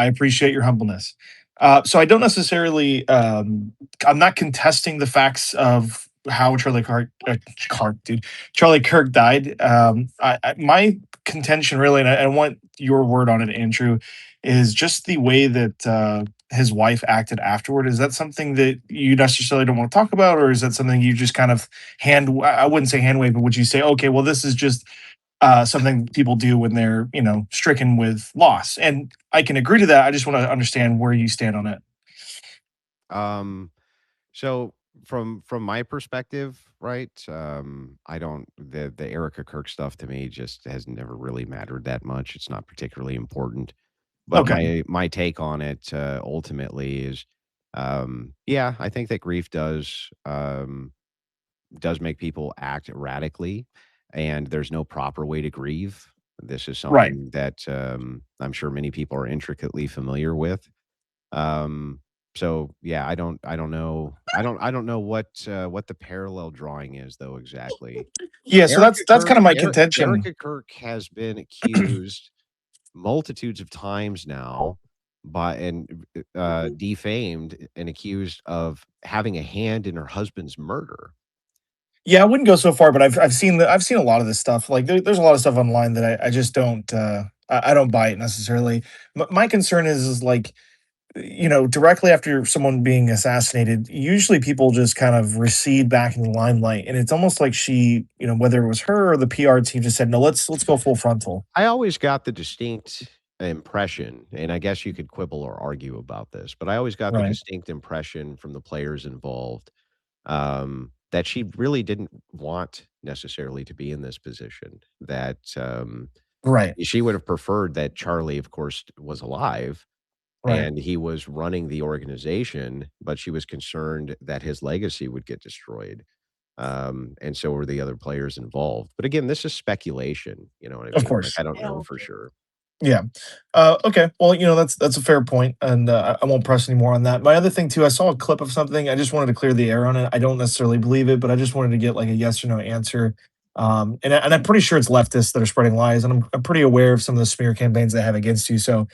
H: appreciate your humbleness. So I don't necessarily. I'm not contesting the facts of how Charlie Kirk died. My contention, really, and I want your word on it, Andrew, is just the way that his wife acted afterward. Is that something that you necessarily don't want to talk about, or is that something you just kind of hand? I wouldn't say hand wave, but would you say, okay, well, this is just something people do when they're stricken with loss, and I can agree to that. I just want to understand where you stand on it.
A: Um, so from my perspective, right? I don't the Erica Kirk stuff to me just has never really mattered that much. It's not particularly important. But
H: Okay.
A: my take on it ultimately is, yeah, I think that grief does make people act erratically, and there's no proper way to grieve. This is
H: Right.
A: something that I'm sure many people are intricately familiar with. Um, so yeah, I don't know what the parallel drawing is though exactly.
H: Yeah, so
A: Erica
H: that's
A: Kirk,
H: kind of my contention.
A: Erica Kirk has been accused multitudes of times now defamed and accused of having a hand in her husband's murder.
H: Yeah, I wouldn't go so far, but I've seen a lot of this stuff. Like there's a lot of stuff online that I just don't I don't buy it necessarily. My concern is like directly after someone being assassinated, usually people just kind of recede back in the limelight, and it's almost like she, whether it was her or the PR team, just said, "No, let's go full frontal."
A: I always got the distinct impression, and I guess you could quibble or argue about this, but I always got the
H: Right.
A: distinct impression from the players involved, that she really didn't want necessarily to be in this position. That
H: Right.
A: she would have preferred that Charlie, of course, was alive
H: Right.
A: and he was running the organization, but she was concerned that his legacy would get destroyed. And so were the other players involved. But again, this is speculation. You know what I
H: Of
A: mean? Like
H: course.
A: I don't know for sure.
H: Yeah. Okay. Well, that's a fair point, and I won't press any more on that. My other thing too, I saw a clip of something. I just wanted to clear the air on it. I don't necessarily believe it, but I just wanted to get like a yes or no answer. And I'm pretty sure it's leftists that are spreading lies, and I'm pretty aware of some of the smear campaigns they have against you. So,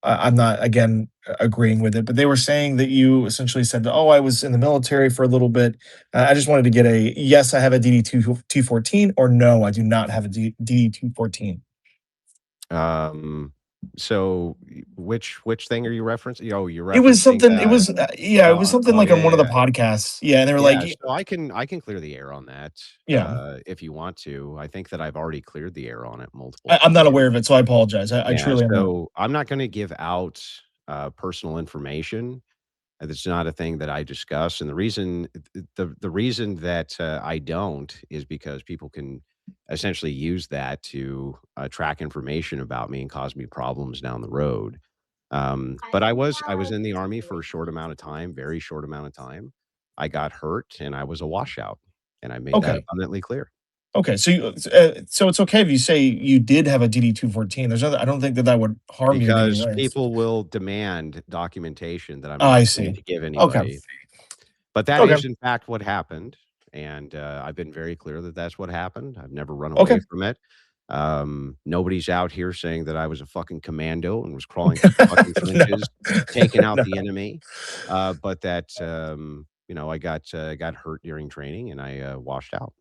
H: I'm not again agreeing with it, but they were saying that you essentially said, "Oh, I was in the military for a little bit." I just wanted to get a yes, I have a DD 214, or no, I do not have a DD 214.
A: Um, so which thing are you referencing? Oh, you're
H: It was
A: referencing
H: something. It was yeah, it was something like
A: yeah,
H: on one of the
A: yeah,
H: podcasts. Yeah, and they were like,
A: yeah. So I can clear the air on that
H: yeah,
A: if you want to. I think that I've already cleared the air on it multiple
H: I'm not
A: times.
H: aware of it, so I apologize. I
A: Yeah,
H: truly am not.
A: so I'm not going to give out personal information. That's not a thing that I discuss, and the reason that I don't is because people can essentially use that to track information about me and cause me problems down the road. But I was in the army for a short amount of time, very short amount of time. I got hurt, and I was a washout, and I made that
H: Okay.
A: abundantly clear.
H: Okay, so it's okay if you say you did have a DD 214. There's other, I don't think that that would harm you in any
A: Because
H: way.
A: people will demand documentation that I'm
H: Oh, I
A: not going
H: see.
A: to give
H: Okay.
A: anybody. But that
H: Okay.
A: is in fact what happened, and, I've been very clear that that's what happened. I've never run
H: Okay.
A: away from it. Nobody's out here saying that I was a fucking commando and was crawling through fucking
H: No.
A: trenches, taking out
H: No.
A: the enemy, but that, I got hurt during training and I, washed out.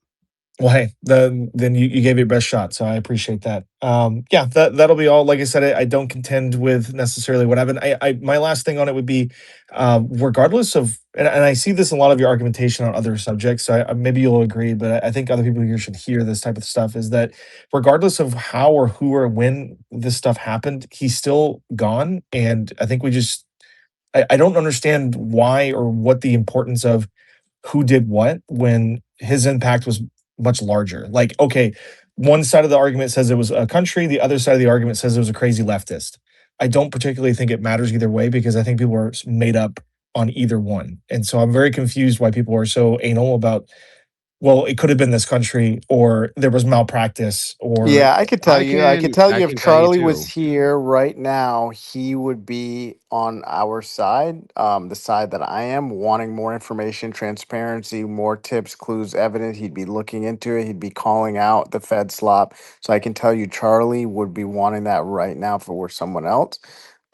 H: Well, hey, then you gave it your best shot, so I appreciate that. Yeah, that'll be all. Like I said, I don't contend with necessarily what happened. I my last thing on it would be, regardless of, and I see this in a lot of your argumentation on other subjects. So maybe you'll agree, but I think other people here should hear this type of stuff. Is that regardless of how or who or when this stuff happened, he's still gone, and I think we just I don't understand why or what the importance of who did what when his impact was much larger. Like, okay, one side of the argument says it was a country, the other side of the argument says it was a crazy leftist. I don't particularly think it matters either way because I think people are made up on either one. And so I'm very confused why people are so anal about, well, it could have been this country or there was malpractice or
B: Yeah, I could tell
A: I
B: you. I
A: can
B: could tell
A: I
B: you if
A: can tell you
B: Charlie was
A: too.
B: here right now, he would be on our side, the side that I am, wanting more information, transparency, more tips, clues, evidence. He'd be looking into it. He'd be calling out the Fed slop. So I can tell you, Charlie would be wanting that right now if it were someone else.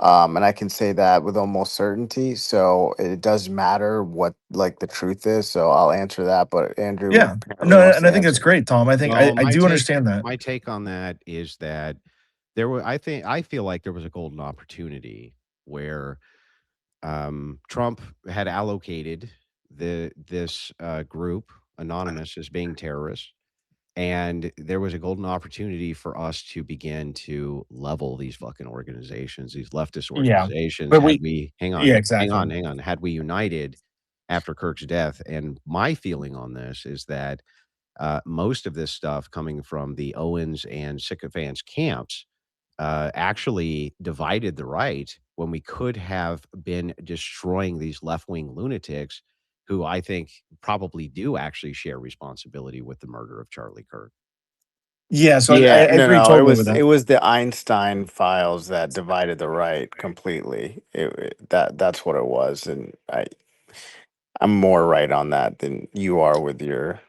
B: And I can say that with almost certainty. So it does matter what like the truth is. So I'll answer that. But Andrew
H: yeah.
B: apparently
H: No,
B: wants
H: and
B: to
H: I think that's
B: answer.
H: great, Tom. I think
A: Well,
H: I do understand that.
A: my take on that is that I feel like there was a golden opportunity where Trump had allocated this group anonymous as being terrorists, and there was a golden opportunity for us to begin to level these fucking organizations, these leftist
H: Yeah.
A: organizations.
H: But
A: Had
H: we
A: we hang
H: yeah,
A: on, hang
H: exactly.
A: on, hang on. Had we united after Kirk's death, and my feeling on this is that most of this stuff coming from the Owens and sycophants camps actually divided the right when we could have been destroying these left-wing lunatics who I think probably do actually share responsibility with the murder of Charlie Kirk.
H: Yeah, so I
B: Yeah, no,
H: agree
B: no,
H: totally with
B: it
H: that.
B: was the Einstein files that divided the right completely. That's what it was, and I'm more right on that than you are with your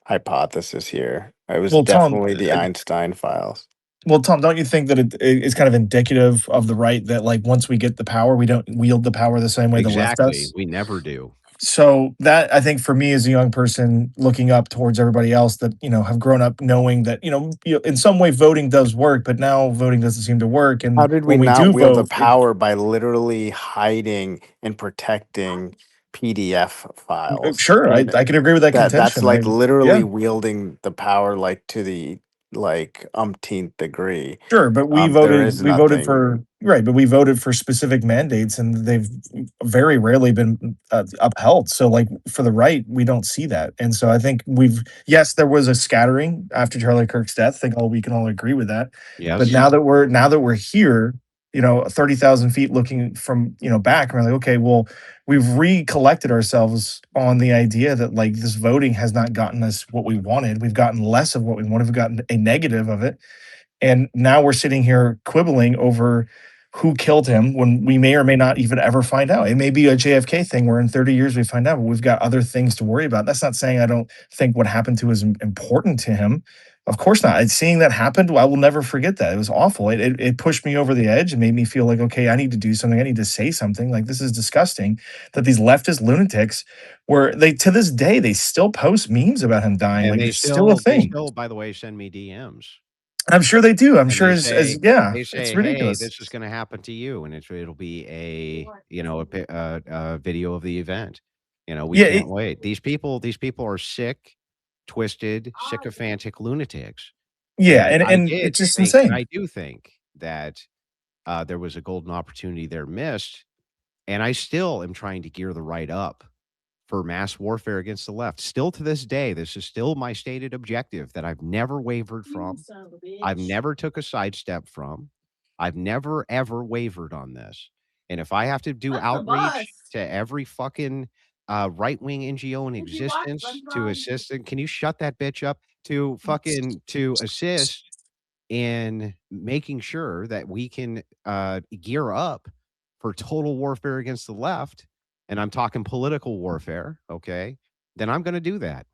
B: hypothesis here. It was
H: Well, Tom,
B: definitely the Einstein files.
H: well, Tom, don't you think that it's kind of indicative of the right that like once we get the power, we don't wield the power the same way the left
A: Exactly.
H: does?
A: We never do.
H: So that I think for me as a young person looking up towards everybody else that have grown up knowing that in some way voting does work, but now voting doesn't seem to work.
B: How
H: And
B: did we
H: when we
B: not
H: do
B: wield the
H: vote,
B: power by literally hiding and protecting PDF files?
H: sure, I
B: And
H: I can agree with that
B: that's
H: contention.
B: like literally
H: Yeah,
B: wielding the power like to the like umpteenth degree.
H: sure, but
B: There is
H: we voted
B: nothing.
H: for right, but we voted for specific mandates, and they've very rarely been upheld. So, like for the right, we don't see that, and so I think yes, there was a scattering after Charlie Kirk's death. I think we can all agree with that. But
A: Yes.
H: now that we're here, 30,000 feet looking from back, and we're like, okay, well, we've recollected ourselves on the idea that like this voting has not gotten us what we wanted. We've gotten less of what we wanted. We've gotten a negative of it. And now we're sitting here quibbling over who killed him when we may or may not even ever find out. It may be a JFK thing where in 30 years we find out, but we've got other things to worry about. That's not saying I don't think what happened to is important to him. Of course not. Seeing that happen, I will never forget that. It was awful. It pushed me over the edge and made me feel like, okay, I need to do something. I need to say something. Like, this is disgusting that these leftist lunatics were they to this day, they still post memes about him dying.
A: And
H: Like, it's still a
A: they
H: thing.
A: still, by the way, send me DMs.
H: I'm sure they do. I'm
A: And
H: sure yeah,
A: they
H: it's
A: say, "Hey,
H: ridiculous.
A: this is gonna happen to you," and it'll be a video of the event. We
H: Yeah,
A: can't wait. These people are sick, twisted, sycophantic lunatics,
H: yeah,
A: and
H: and it's just insane.
A: I do think that, there was a golden opportunity there missed, and I still am trying to gear the right up for mass warfare against the left. Still to this day, this is still my stated objective that I've never wavered from. I've never took a sidestep from. I've never ever wavered on this. And if I have to do outreach to every fucking right-wing NGO in existence to assist, and can you shut that bitch up? To assist in making sure that we can gear up for total warfare against the left, and I'm talking political warfare, okay, then I'm going to do that.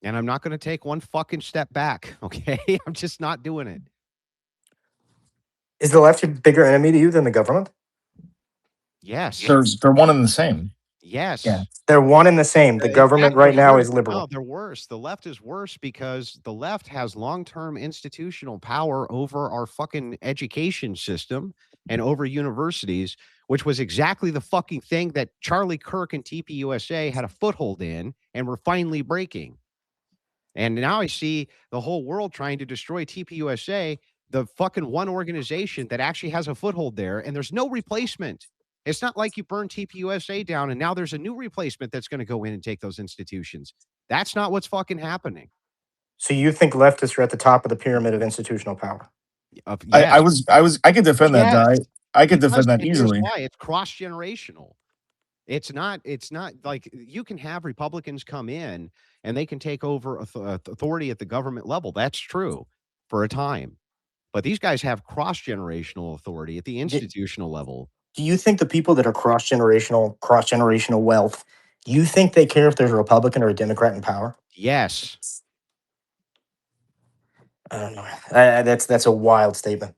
A: And I'm not going to take one fucking step back, okay? I'm just not doing it.
V: Is the left a bigger enemy to you than the government?
A: Yes.
H: They're one and the same.
A: Yes.
V: Yeah, they're one and the same. The
A: In
V: government
A: fact,
V: right
A: they're
V: now
A: worse.
V: is
A: No,
V: liberal.
A: they're worse. The left is worse because the left has long-term institutional power over our fucking education system and over universities, which was exactly the fucking thing that Charlie Kirk and TPUSA had a foothold in and were finally breaking. And now I see the whole world trying to destroy TPUSA, the fucking one organization that actually has a foothold there, and there's no replacement. It's not like you burn TPUSA down and now there's a new replacement that's going to go in and take those institutions. That's not what's fucking happening.
V: So you think leftists are at the top of the pyramid of institutional power?
A: Yes.
H: I could defend that,
A: Yes.
H: Dyer. I could
A: Because,
H: defend that
A: and here's
H: easily.
A: why, it's cross-generational. It's not like you can have Republicans come in and they can take over authority at the government level. That's true for a time. But these guys have cross-generational authority at the institutional level.
V: Do you think the people that are cross generational wealth, you think they care if there's a Republican or a Democrat in power?
A: Yes.
V: I don't know. That's a wild statement.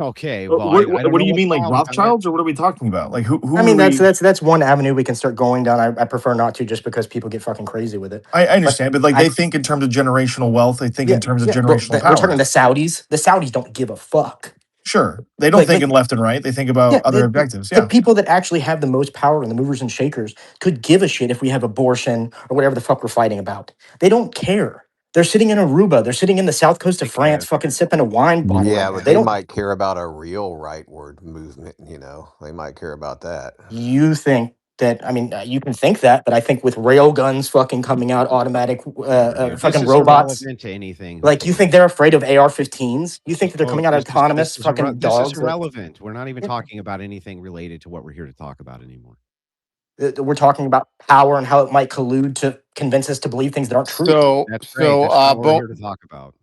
A: Okay, well, I don't
H: What do
A: know
H: you
A: what's
H: mean, like
A: wild about it.
H: Rothschilds, or what are we talking about? Like, who
V: I
H: are
V: mean,
H: we?
V: that's one avenue we can start going down. I prefer not to, just because people get fucking crazy with it.
H: I understand, but like
V: I,
H: they think in terms of generational wealth. They think
V: yeah,
H: in terms of
V: yeah. Well,
H: generational
V: we're talking
H: power.
V: the Saudis. The Saudis don't give a fuck.
H: Sure, they don't think in left and right. They think about
V: Yeah,
H: other objectives.
V: the
H: Yeah,
V: people that actually have the most power and the movers and shakers could give a shit if we have abortion or whatever the fuck we're fighting about. They don't care. They're sitting in Aruba. They're sitting in the south coast of France, fucking sipping a wine bottle right
K: Yeah,
V: now.
K: but
V: They
K: they
V: don't.
K: might care about a real rightward movement. They might care about that.
V: You think that? I mean, you can think that, but I think with rail guns fucking coming out, automatic
A: Dude, this
V: fucking
A: is
V: robots.
A: irrelevant to anything. Who
V: Like, you
A: cares?
V: think they're afraid of AR-15s? You think that they're coming out
A: This
V: autonomous
A: is
V: fucking
A: this is
V: dogs?
A: irrelevant. We're not even talking about anything related to what we're here to talk about anymore.
V: We're talking about power and how it might collude to convince us to believe things that aren't true.
A: That's great. That's not what we're here to talk about.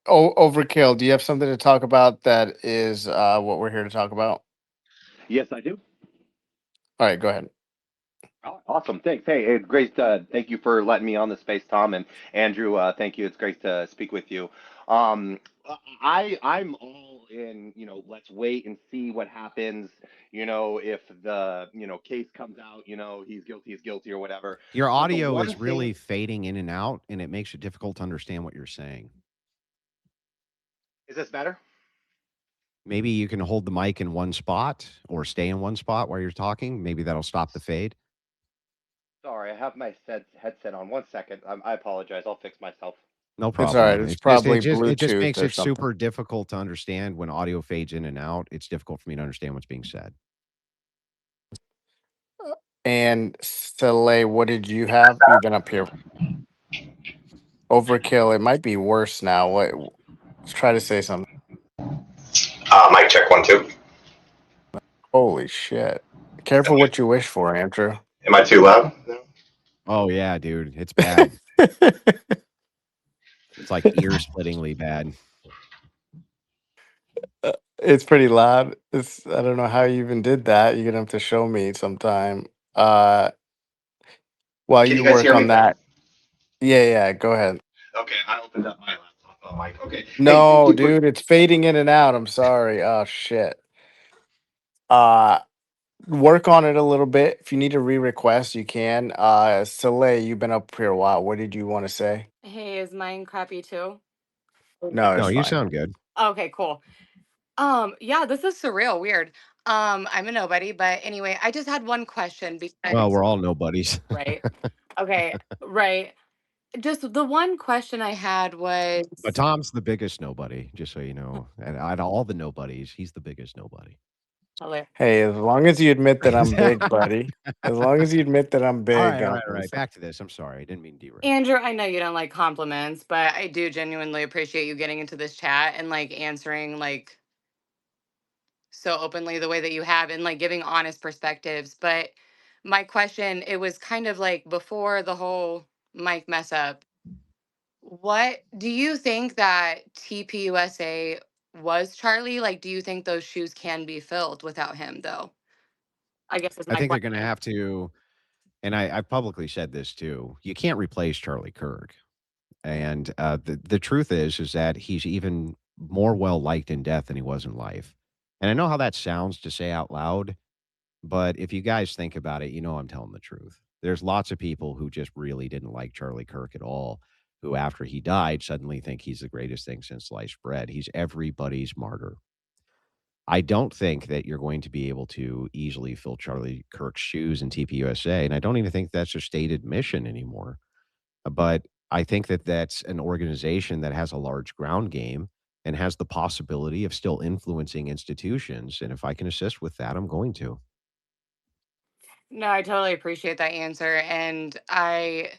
B: Overkill, do you have something to talk about that is what we're here to talk about?
L: Yes, I do.
B: All right, go ahead.
L: Oh, awesome. Thanks. Hey, it's great. Thank you for letting me on the space, Tom and Andrew. Thank you. It's great to speak with you. Um, I'm all in. Let's wait and see what happens. If the case comes out, he's guilty or whatever.
A: Your
L: But the
A: audio
L: one
A: is really
L: thing
A: fading in and out, and it makes it difficult to understand what you're saying.
L: is this better?
A: Maybe you can hold the mic in one spot or stay in one spot while you're talking. Maybe that'll stop the fade.
L: Sorry, I have my headset on. 1 second. I apologize. I'll fix myself.
A: No
B: It's all right.
A: problem.
B: It's probably
A: It just
B: Bluetooth
A: makes
B: or
A: it
B: something.
A: super difficult to understand when audio fades in and out. It's difficult for me to understand what's being said.
B: And Soleil, what did you have? You've been up here. Overkill. It might be worse now. Let's try to say something.
W: Mic check 1 2.
B: Holy shit! Careful what you wish for, Andrew.
W: Am I too loud?
A: Oh yeah, dude, it's bad. It's like ear-splittingly bad.
B: It's pretty loud. I don't know how you even did that. You're gonna have to show me sometime. While
W: Can
B: you
W: you guys
B: work
W: hear
B: on
W: me?
B: that. Yeah, go ahead.
L: Okay, I opened up my laptop mic. Okay. Hey, thank
B: No,
L: you for.
B: dude, it's fading in and out. I'm sorry. Oh shit. Uh Work on it a little bit. If you need to re-request, you can. Soleil, you've been up here a while. What did you want to say?
R: Hey, is mine crappy too?
B: No,
A: No,
B: it's
A: you
B: fine.
A: sound good.
R: Okay, cool. Yeah, this is surreal, weird. I'm a nobody, but anyway, I just had one question
A: Well,
R: because
A: we're all nobodies.
R: right. Okay, right. Just the one question I had was
A: But Tom's the biggest nobody, just so you know. And out of all the nobodies, he's the biggest nobody.
R: hilarious.
B: Hey, as long as you admit that I'm big, buddy. As long as you admit that I'm
A: All
B: big,
A: right, all
B: I'm
A: right, all right.
B: listen.
A: Back to this. I'm sorry. I didn't mean to derail.
R: Andrew, I know you don't like compliments, but I do genuinely appreciate you getting into this chat and like answering like so openly the way that you have and like giving honest perspectives. But my question, it was kind of like before the whole mic mess up. What do you think that TPUSA was Charlie? Like, do you think those shoes can be filled without him, though? I guess is
A: I
R: my
A: think they're going to
R: question.
A: have to, and I've publicly said this too. You can't replace Charlie Kirk. And the truth is that he's even more well liked in death than he was in life. And I know how that sounds to say out loud, but if you guys think about it, you know I'm telling the truth. There's lots of people who just really didn't like Charlie Kirk at all, who after he died suddenly think he's the greatest thing since sliced bread. He's everybody's martyr. I don't think that you're going to be able to easily fill Charlie Kirk's shoes in TPUSA, and I don't even think that's a stated mission anymore. But I think that that's an organization that has a large ground game and has the possibility of still influencing institutions, and if I can assist with that, I'm going to.
R: No, I totally appreciate that answer. And I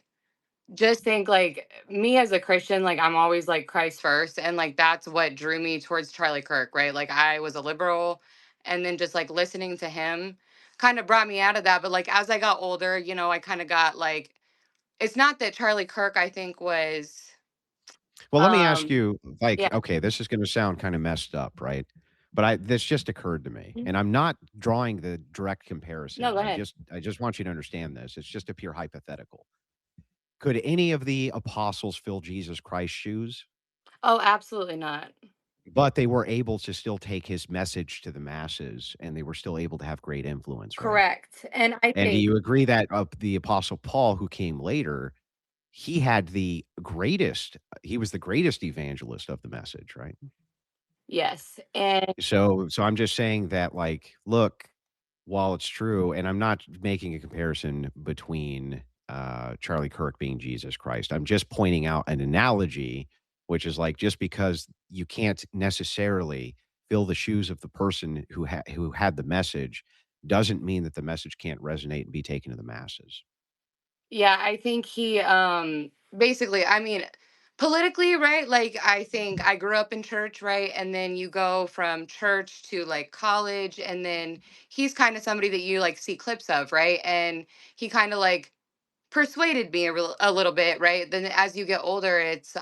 R: just think like me as a Christian, like I'm always like Christ first. And like that's what drew me towards Charlie Kirk, right? Like I was a liberal and then just like listening to him kind of brought me out of that. But like as I got older, I kind of got like it's not that Charlie Kirk I think was
A: Well, let me ask
R: um
A: you, like,
R: yeah.
A: okay, this is gonna sound kinda messed up, right? But this just occurred to me,
R: Mhm.
A: and I'm not drawing the direct
R: No,
A: comparison.
R: go
A: I
R: ahead.
A: just I just want you to understand this. It's just a pure hypothetical. Could any of the apostles fill Jesus Christ's shoes?
R: Oh, absolutely not.
A: But they were able to still take his message to the masses, and they were still able to have great influence, right?
R: Correct. And I
A: And do
R: think
A: you agree that, the apostle Paul, who came later, he had the greatest he was the greatest evangelist of the message, right?
R: yes. And
A: So I'm just saying that, like, look, while it's true, and I'm not making a comparison between, Charlie Kirk being Jesus Christ. I'm just pointing out an analogy, which is like, just because you can't necessarily fill the shoes of the person who had the message, doesn't mean that the message can't resonate and be taken to the masses.
R: yeah, I think he basically, I mean, politically, right? Like I think I grew up in church, right? And then you go from church to like college and then he's kind of somebody that you like see clips of, right? And he kind of like persuaded me a little bit, right? Then as you get older, it's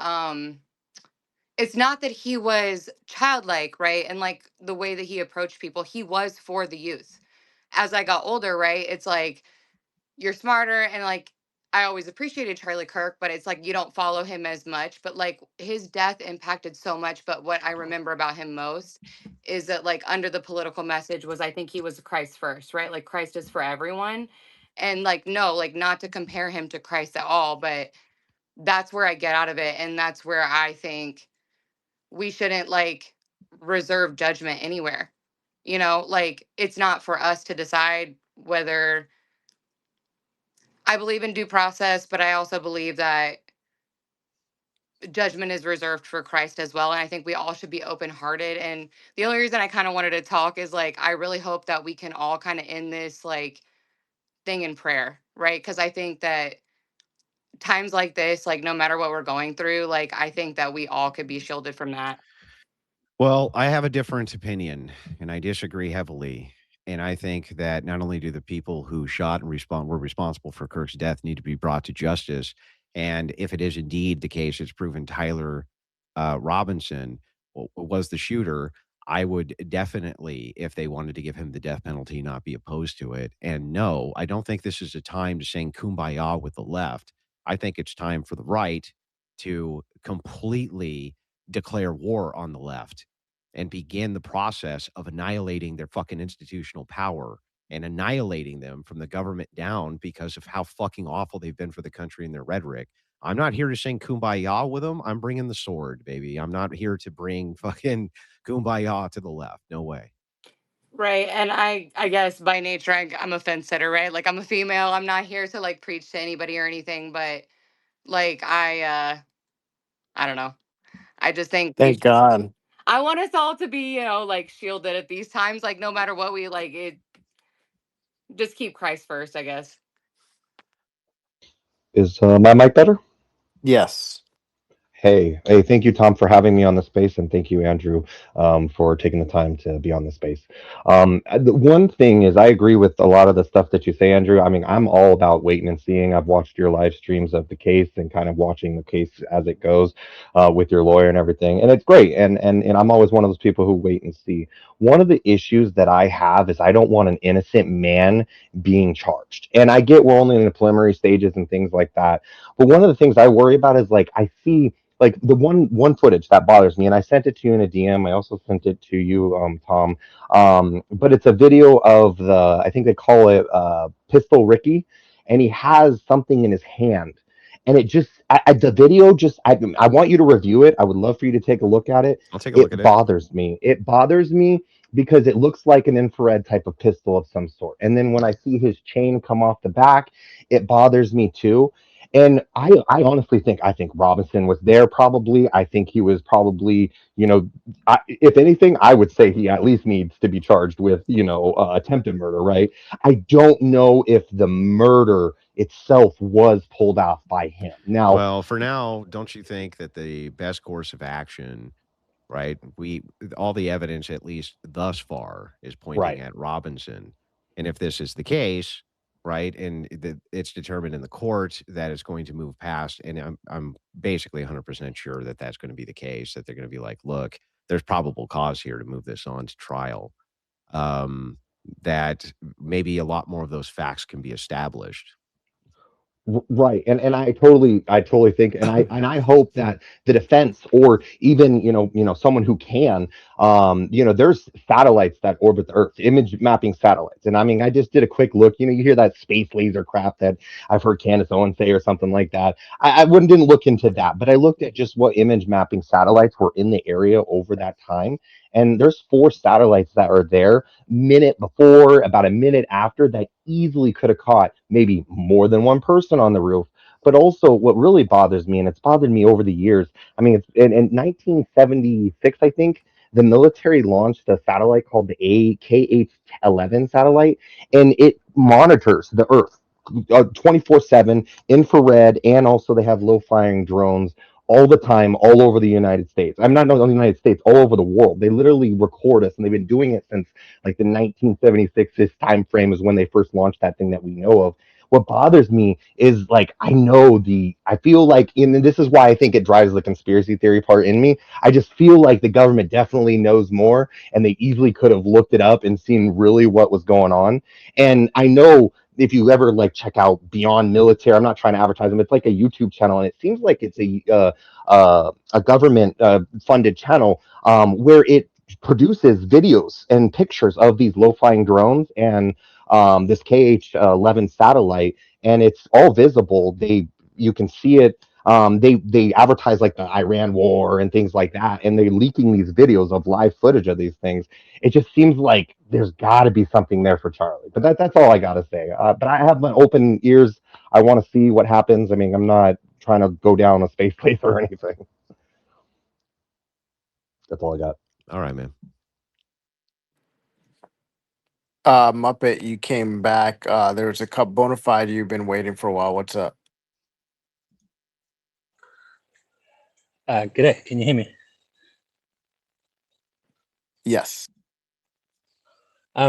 R: not that he was childlike, right? And like the way that he approached people, he was for the youth. As I got older, right? It's like you're smarter and like I always appreciated Charlie Kirk, but it's like you don't follow him as much. But like his death impacted so much. But what I remember about him most is that like under the political message was I think he was Christ first, right? Like Christ is for everyone. And like no, like not to compare him to Christ at all, but that's where I get out of it. And that's where I think we shouldn't like reserve judgment anywhere. Like it's not for us to decide whether I believe in due process, but I also believe that judgment is reserved for Christ as well. And I think we all should be open hearted. And the only reason I kind of wanted to talk is like, I really hope that we can all kind of end this like thing in prayer, right? Because I think that times like this, like no matter what we're going through, like I think that we all could be shielded from that.
A: Well, I have a different opinion, and I disagree heavily. And I think that not only do the people who shot and were responsible for Kirk's death need to be brought to justice, and if it is indeed the case, it's proven Tyler Robinson was the shooter. I would definitely, if they wanted to give him the death penalty, not be opposed to it. And no, I don't think this is a time to sing kumbaya with the left. I think it's time for the right to completely declare war on the left and begin the process of annihilating their fucking institutional power and annihilating them from the government down because of how fucking awful they've been for the country and their rhetoric. I'm not here to sing kumbaya with them. I'm bringing the sword, baby. I'm not here to bring fucking kumbaya to the left. No way.
R: Right. And I guess by nature, I'm a fence sitter, right? Like I'm a female. I'm not here to like preach to anybody or anything, but like I don't know. I just think
B: Thank God.
R: I want us all to be, like shielded at these times. Like no matter what we like, it just keep Christ first, I guess.
W: Is my mic better?
B: Yes.
W: Hey, thank you, Tom, for having me on the space, and thank you, Andrew, for taking the time to be on the space. The one thing is, I agree with a lot of the stuff that you say, Andrew. I mean, I'm all about waiting and seeing. I've watched your live streams of the case and kind of watching the case as it goes with your lawyer and everything, and it's great. And I'm always one of those people who wait and see. One of the issues that I have is I don't want an innocent man being charged, and I get we're only in the preliminary stages and things like that. But one of the things I worry about is like I see like the one footage that bothers me, and I sent it to you in a DM. I also sent it to you, Tom. But it's a video of the, I think they call it Pistol Ricky, and he has something in his hand, and it just the video just I want you to review it. I would love for you to take a look at it.
A: I'll take a look
W: It
A: at it.
W: bothers me. It bothers me because it looks like an infrared type of pistol of some sort, and then when I see his chain come off the back, it bothers me too. And I honestly think I think Robinson was there probably. I think he was probably, if anything, I would say he at least needs to be charged with, attempted murder, right? I don't know if the murder itself was pulled off by him. Now,
A: Well, for now, don't you think that the best course of action, right? All the evidence, at least thus far, is pointing
W: right.
A: at Robinson. And if this is the case, right, and it's determined in the court that it's going to move past, and I'm basically 100% sure that that's going to be the case, that they're going to be like, look, there's probable cause here to move this on to trial. That maybe a lot more of those facts can be established.
W: Right. And I totally think and I hope that the defense or even someone who can there's satellites that orbit the earth, image mapping satellites. And I mean, I just did a quick look. You hear that space laser crap that I've heard Candace Owens say or something like that. I wouldn't didn't look into that, but I looked at just what image mapping satellites were in the area over that time, and there's 4 satellites that are there minute before, about a minute after, that easily could have caught maybe more than one person on the roof. But also, what really bothers me, and it's bothered me over the years, I mean, it's in 1976, I think, the military launched a satellite called the AKH-11 satellite, and it monitors the Earth 24/7, infrared, and also they have low-flying drones all the time, all over the United States. I'm not only the United States, all over the world. They literally record us, and they've been doing it since like the 1976 time frame is when they first launched that thing that we know of. What bothers me is like I feel like, and this is why I think it drives the conspiracy theory part in me. I just feel like the government definitely knows more, and they easily could have looked it up and seen really what was going on. And I know if you ever like check out Beyond Military, I'm not trying to advertise them. It's like a YouTube channel, and it seems like it's a government funded channel where it produces videos and pictures of these low flying drones and this KH-11 satellite, and it's all visible. You can see it. They advertise like the Iran war and things like that, and they're leaking these videos of live footage of these things. It just seems like there's got to be something there for Charlie. But that's all I gotta say. But I have my open ears. I want to see what happens. I mean, I'm not trying to go down a space place or anything. That's all I got.
A: All right, man.
B: Muppet, you came back. There was a couple bona fide you've been waiting for a while. What's up?
C: G'day, can you hear me?
B: Yes.
C: I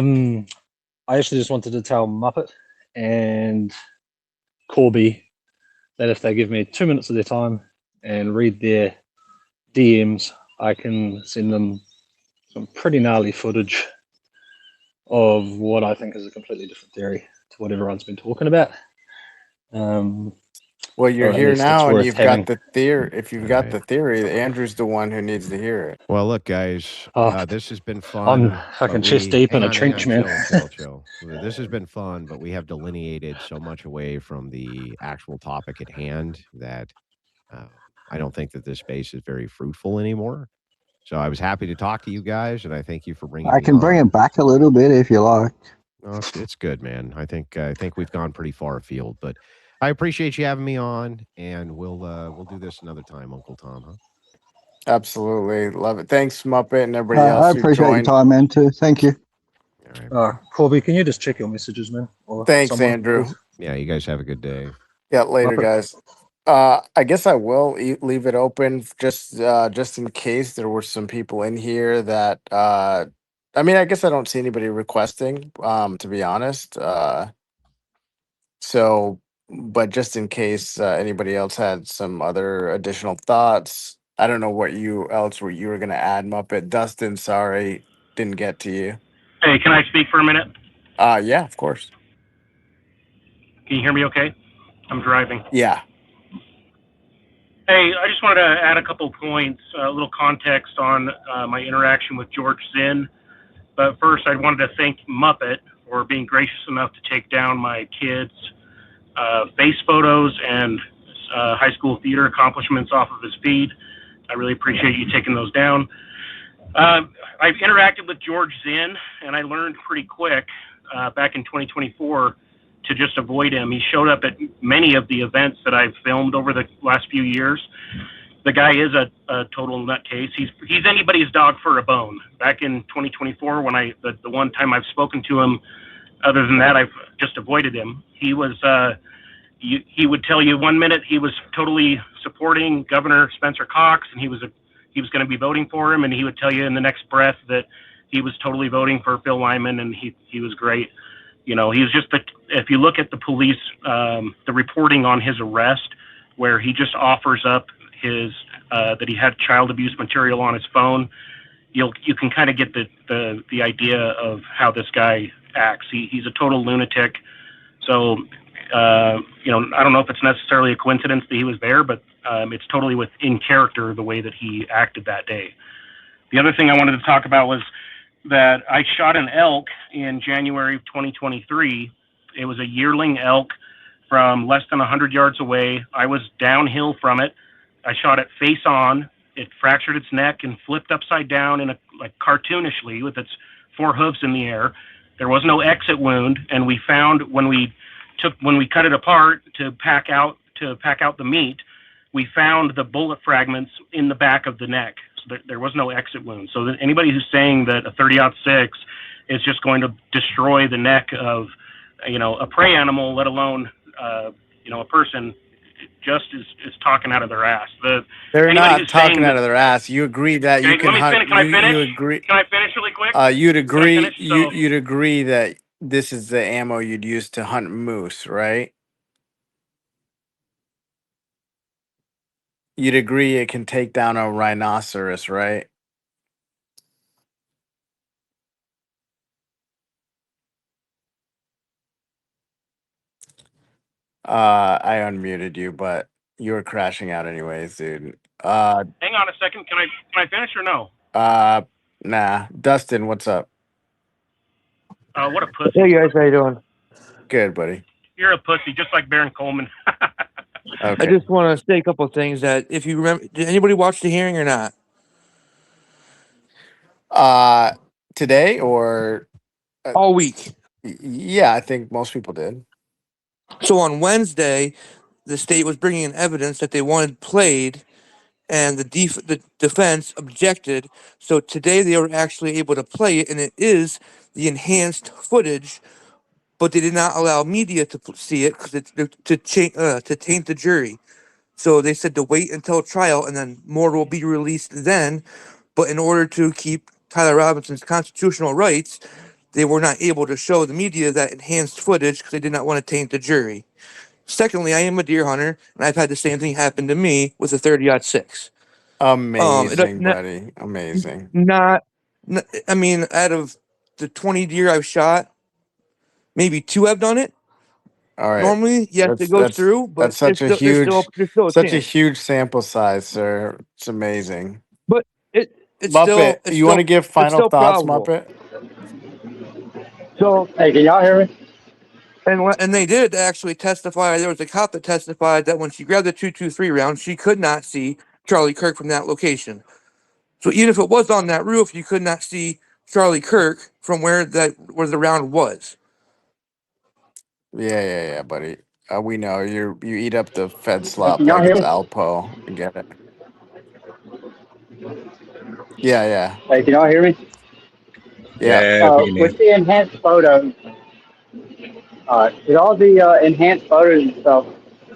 C: actually just wanted to tell Muppet and Corby that if they give me 2 minutes of their time and read their DMs, I can send them some pretty gnarly footage of what I think is a completely different theory to what everyone's been talking about.
B: Well, you're
C: or at
B: here
C: least it's
B: now, and
C: worth
B: you've got
C: having.
B: the theory. If you've got
A: Alright.
B: the theory, Andrew's the one who needs to hear it.
A: Well, look, guys,
C: Oh,
A: this has been
C: I'm
A: fun, but
C: fucking chest
A: we
C: deep in
A: hang
C: a
A: on, hang
C: trench,
A: on,
C: man.
A: chill, chill, chill. This has been fun, but we have delineated so much away from the actual topic at hand that uh, I don't think that this space is very fruitful anymore. So I was happy to talk to you guys, and I thank you for bringing
D: I
A: me
D: can bring
A: on.
D: it back a little bit if you like.
A: No, it's good, man. I think we've gone pretty far afield, but I appreciate you having me on, and we'll do this another time, Uncle Tom. Huh?
B: Absolutely love it. Thanks, Muppet, and everybody
D: I
B: else who
D: appreciate your
B: joined.
D: time, man, too. Thank you.
A: All right, man.
C: Corby, can you just check your messages, man, or
B: Thanks,
C: someone,
B: Andrew.
C: please?
A: Yeah, you guys have a good day.
B: Yeah, later,
C: Muppet.
B: guys. I guess I will leave it open just in case there were some people in here that I mean, I guess I don't see anybody requesting, to be honest. So, but just in case anybody else had some other additional thoughts, I don't know what you were gonna add, Muppet. Dustin, sorry, didn't get to you.
E: Hey, can I speak for a minute?
B: Yeah, of course.
E: Can you hear me okay? I'm driving.
B: Yeah.
E: Hey, I just wanted to add a couple points, a little context on my interaction with George Zinn. But first, I wanted to thank Muppet for being gracious enough to take down my kids' face photos and high school theater accomplishments off of his feed. I really appreciate you taking those down. I've interacted with George Zinn, and I learned pretty quick back in 2024 to just avoid him. He showed up at many of the events that I've filmed over the last few years. The guy is a total nutcase. He's anybody's dog for a bone. Back in 2024, when the one time I've spoken to him, other than that, I've just avoided him. He would tell you 1 minute he was totally supporting Governor Spencer Cox, and he was going to be voting for him, and he would tell you in the next breath that he was totally voting for Phil Lyman, and he was great. You know, he was just if you look at the police, the reporting on his arrest, where he just offers up his that he had child abuse material on his phone, you can kind of get the idea of how this guy acts. He's a total lunatic. So, I don't know if it's necessarily a coincidence that he was there, but it's totally within character the way that he acted that day. The other thing I wanted to talk about was that I shot an elk in January of 2023. It was a yearling elk from less than 100 yards away. I was downhill from it. I shot it face on. It fractured its neck and flipped upside down cartoonishly with its four hooves in the air. There was no exit wound, and we found when we cut it apart to pack out the meat, we found the bullet fragments in the back of the neck. So there was no exit wound. So that anybody who's saying that a 30-06 is just going to destroy the neck of, a prey animal, let alone, a person, just is talking out of their ass.
B: They're
E: Anybody
B: not
E: who's saying
B: talking out
E: that,
B: of their ass. You agree that you
E: okay,
B: can
E: let me
B: hunt.
E: finish. Can I finish?
B: You agree.
E: Can I finish really quick?
B: You'd
E: Can I
B: agree.
E: finish? So
B: You'd agree that this is the ammo you'd use to hunt moose, right? You'd agree it can take down a rhinoceros, right? I unmuted you, but you were crashing out anyways, dude.
E: hang on a second. Can I finish or no?
B: Nah. Dustin, what's up?
E: What a pussy.
I: Hey guys, how you doing?
B: Good, buddy.
E: You're a pussy, just like Baron Coleman.
I: I
B: Okay.
I: just want to say a couple of things that if you remember, did anybody watch the hearing or not?
B: Today or
I: All week.
B: yeah, I think most people did.
I: So on Wednesday, the state was bringing in evidence that they wanted played, and the defense objected. So today they were actually able to play it, and it is the enhanced footage, but they did not allow media to see it because to taint the jury. So they said to wait until trial, and then more will be released then. But in order to keep Tyler Robinson's constitutional rights, they were not able to show the media that enhanced footage because they did not want to taint the jury. Secondly, I am a deer hunter, and I've had the same thing happen to me with a 30-06.
B: Amazing, buddy. Amazing.
I: I mean, out of the 20 deer I've shot, maybe 2 have done it.
B: All right.
I: Normally, yes, it
B: That's
I: goes
B: that's
I: through, but
B: that's such a
I: there's still a
B: such a
I: chance.
B: huge sample size, sir. It's amazing.
I: But it's
B: Muppet,
I: still it's
B: you want to
I: still
B: give
I: it's
B: final
I: still
B: thoughts,
I: probable.
B: Muppet?
I: So
F: Hey, can y'all hear me?
I: and they did actually testify. There was a cop that testified that when she grabbed the 223 round, she could not see Charlie Kirk from that location. So even if it was on that roof, you could not see Charlie Kirk from where the round was.
B: Yeah, buddy. We know you eat up the Fed
F: Hey, can
B: slop
F: y'all
B: like
F: hear
B: it's
F: me?
B: Alpo. I get it. Yeah.
F: Hey, can y'all hear me?
B: Yeah.
D: Yeah, we can hear.
F: With the enhanced photos, with all the enhanced photos and stuff,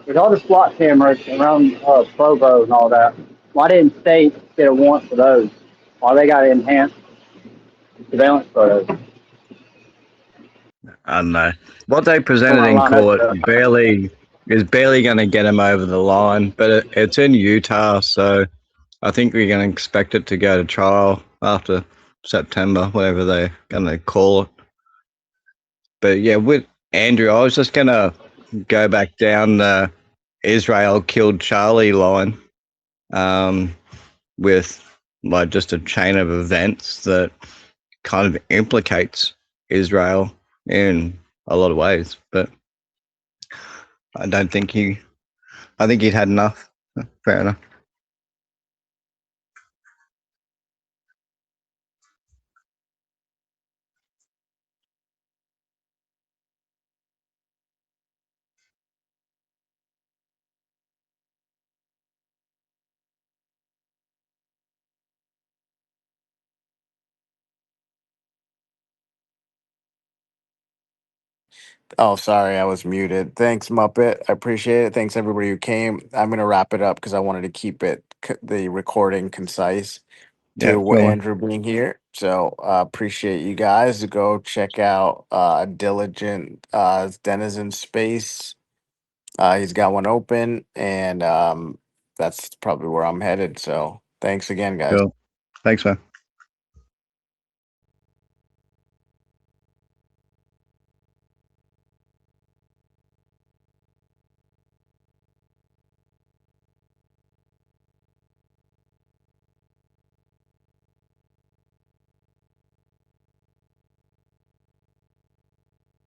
F: with all the SWAT cameras around Provo and all that, why didn't states get a warrant for those? Why they got enhanced surveillance photos?
D: I don't know. What they
F: Don't
D: presented in
F: line up
D: court
F: to
D: is barely going to get them over the line, but it's in Utah, so I think we're going to expect it to go to trial after September, whatever they're going to call it. But yeah, with Andrew, I was just going to go back down the Israel killed Charlie line with like just a chain of events that kind of implicates Israel in a lot of ways. But I don't think I think he'd had enough. Fair enough.
B: Oh, sorry, I was muted. Thanks, Muppet. I appreciate it. Thanks everybody who came. I'm gonna wrap it up because I wanted to keep the recording concise
D: Yeah,
B: to
D: no one.
B: Andrew being here. So appreciate you guys. Go check out Diligent Denizen Space. He's got one open, and that's probably where I'm headed. So thanks again, guys.
D: Cool. Thanks, man.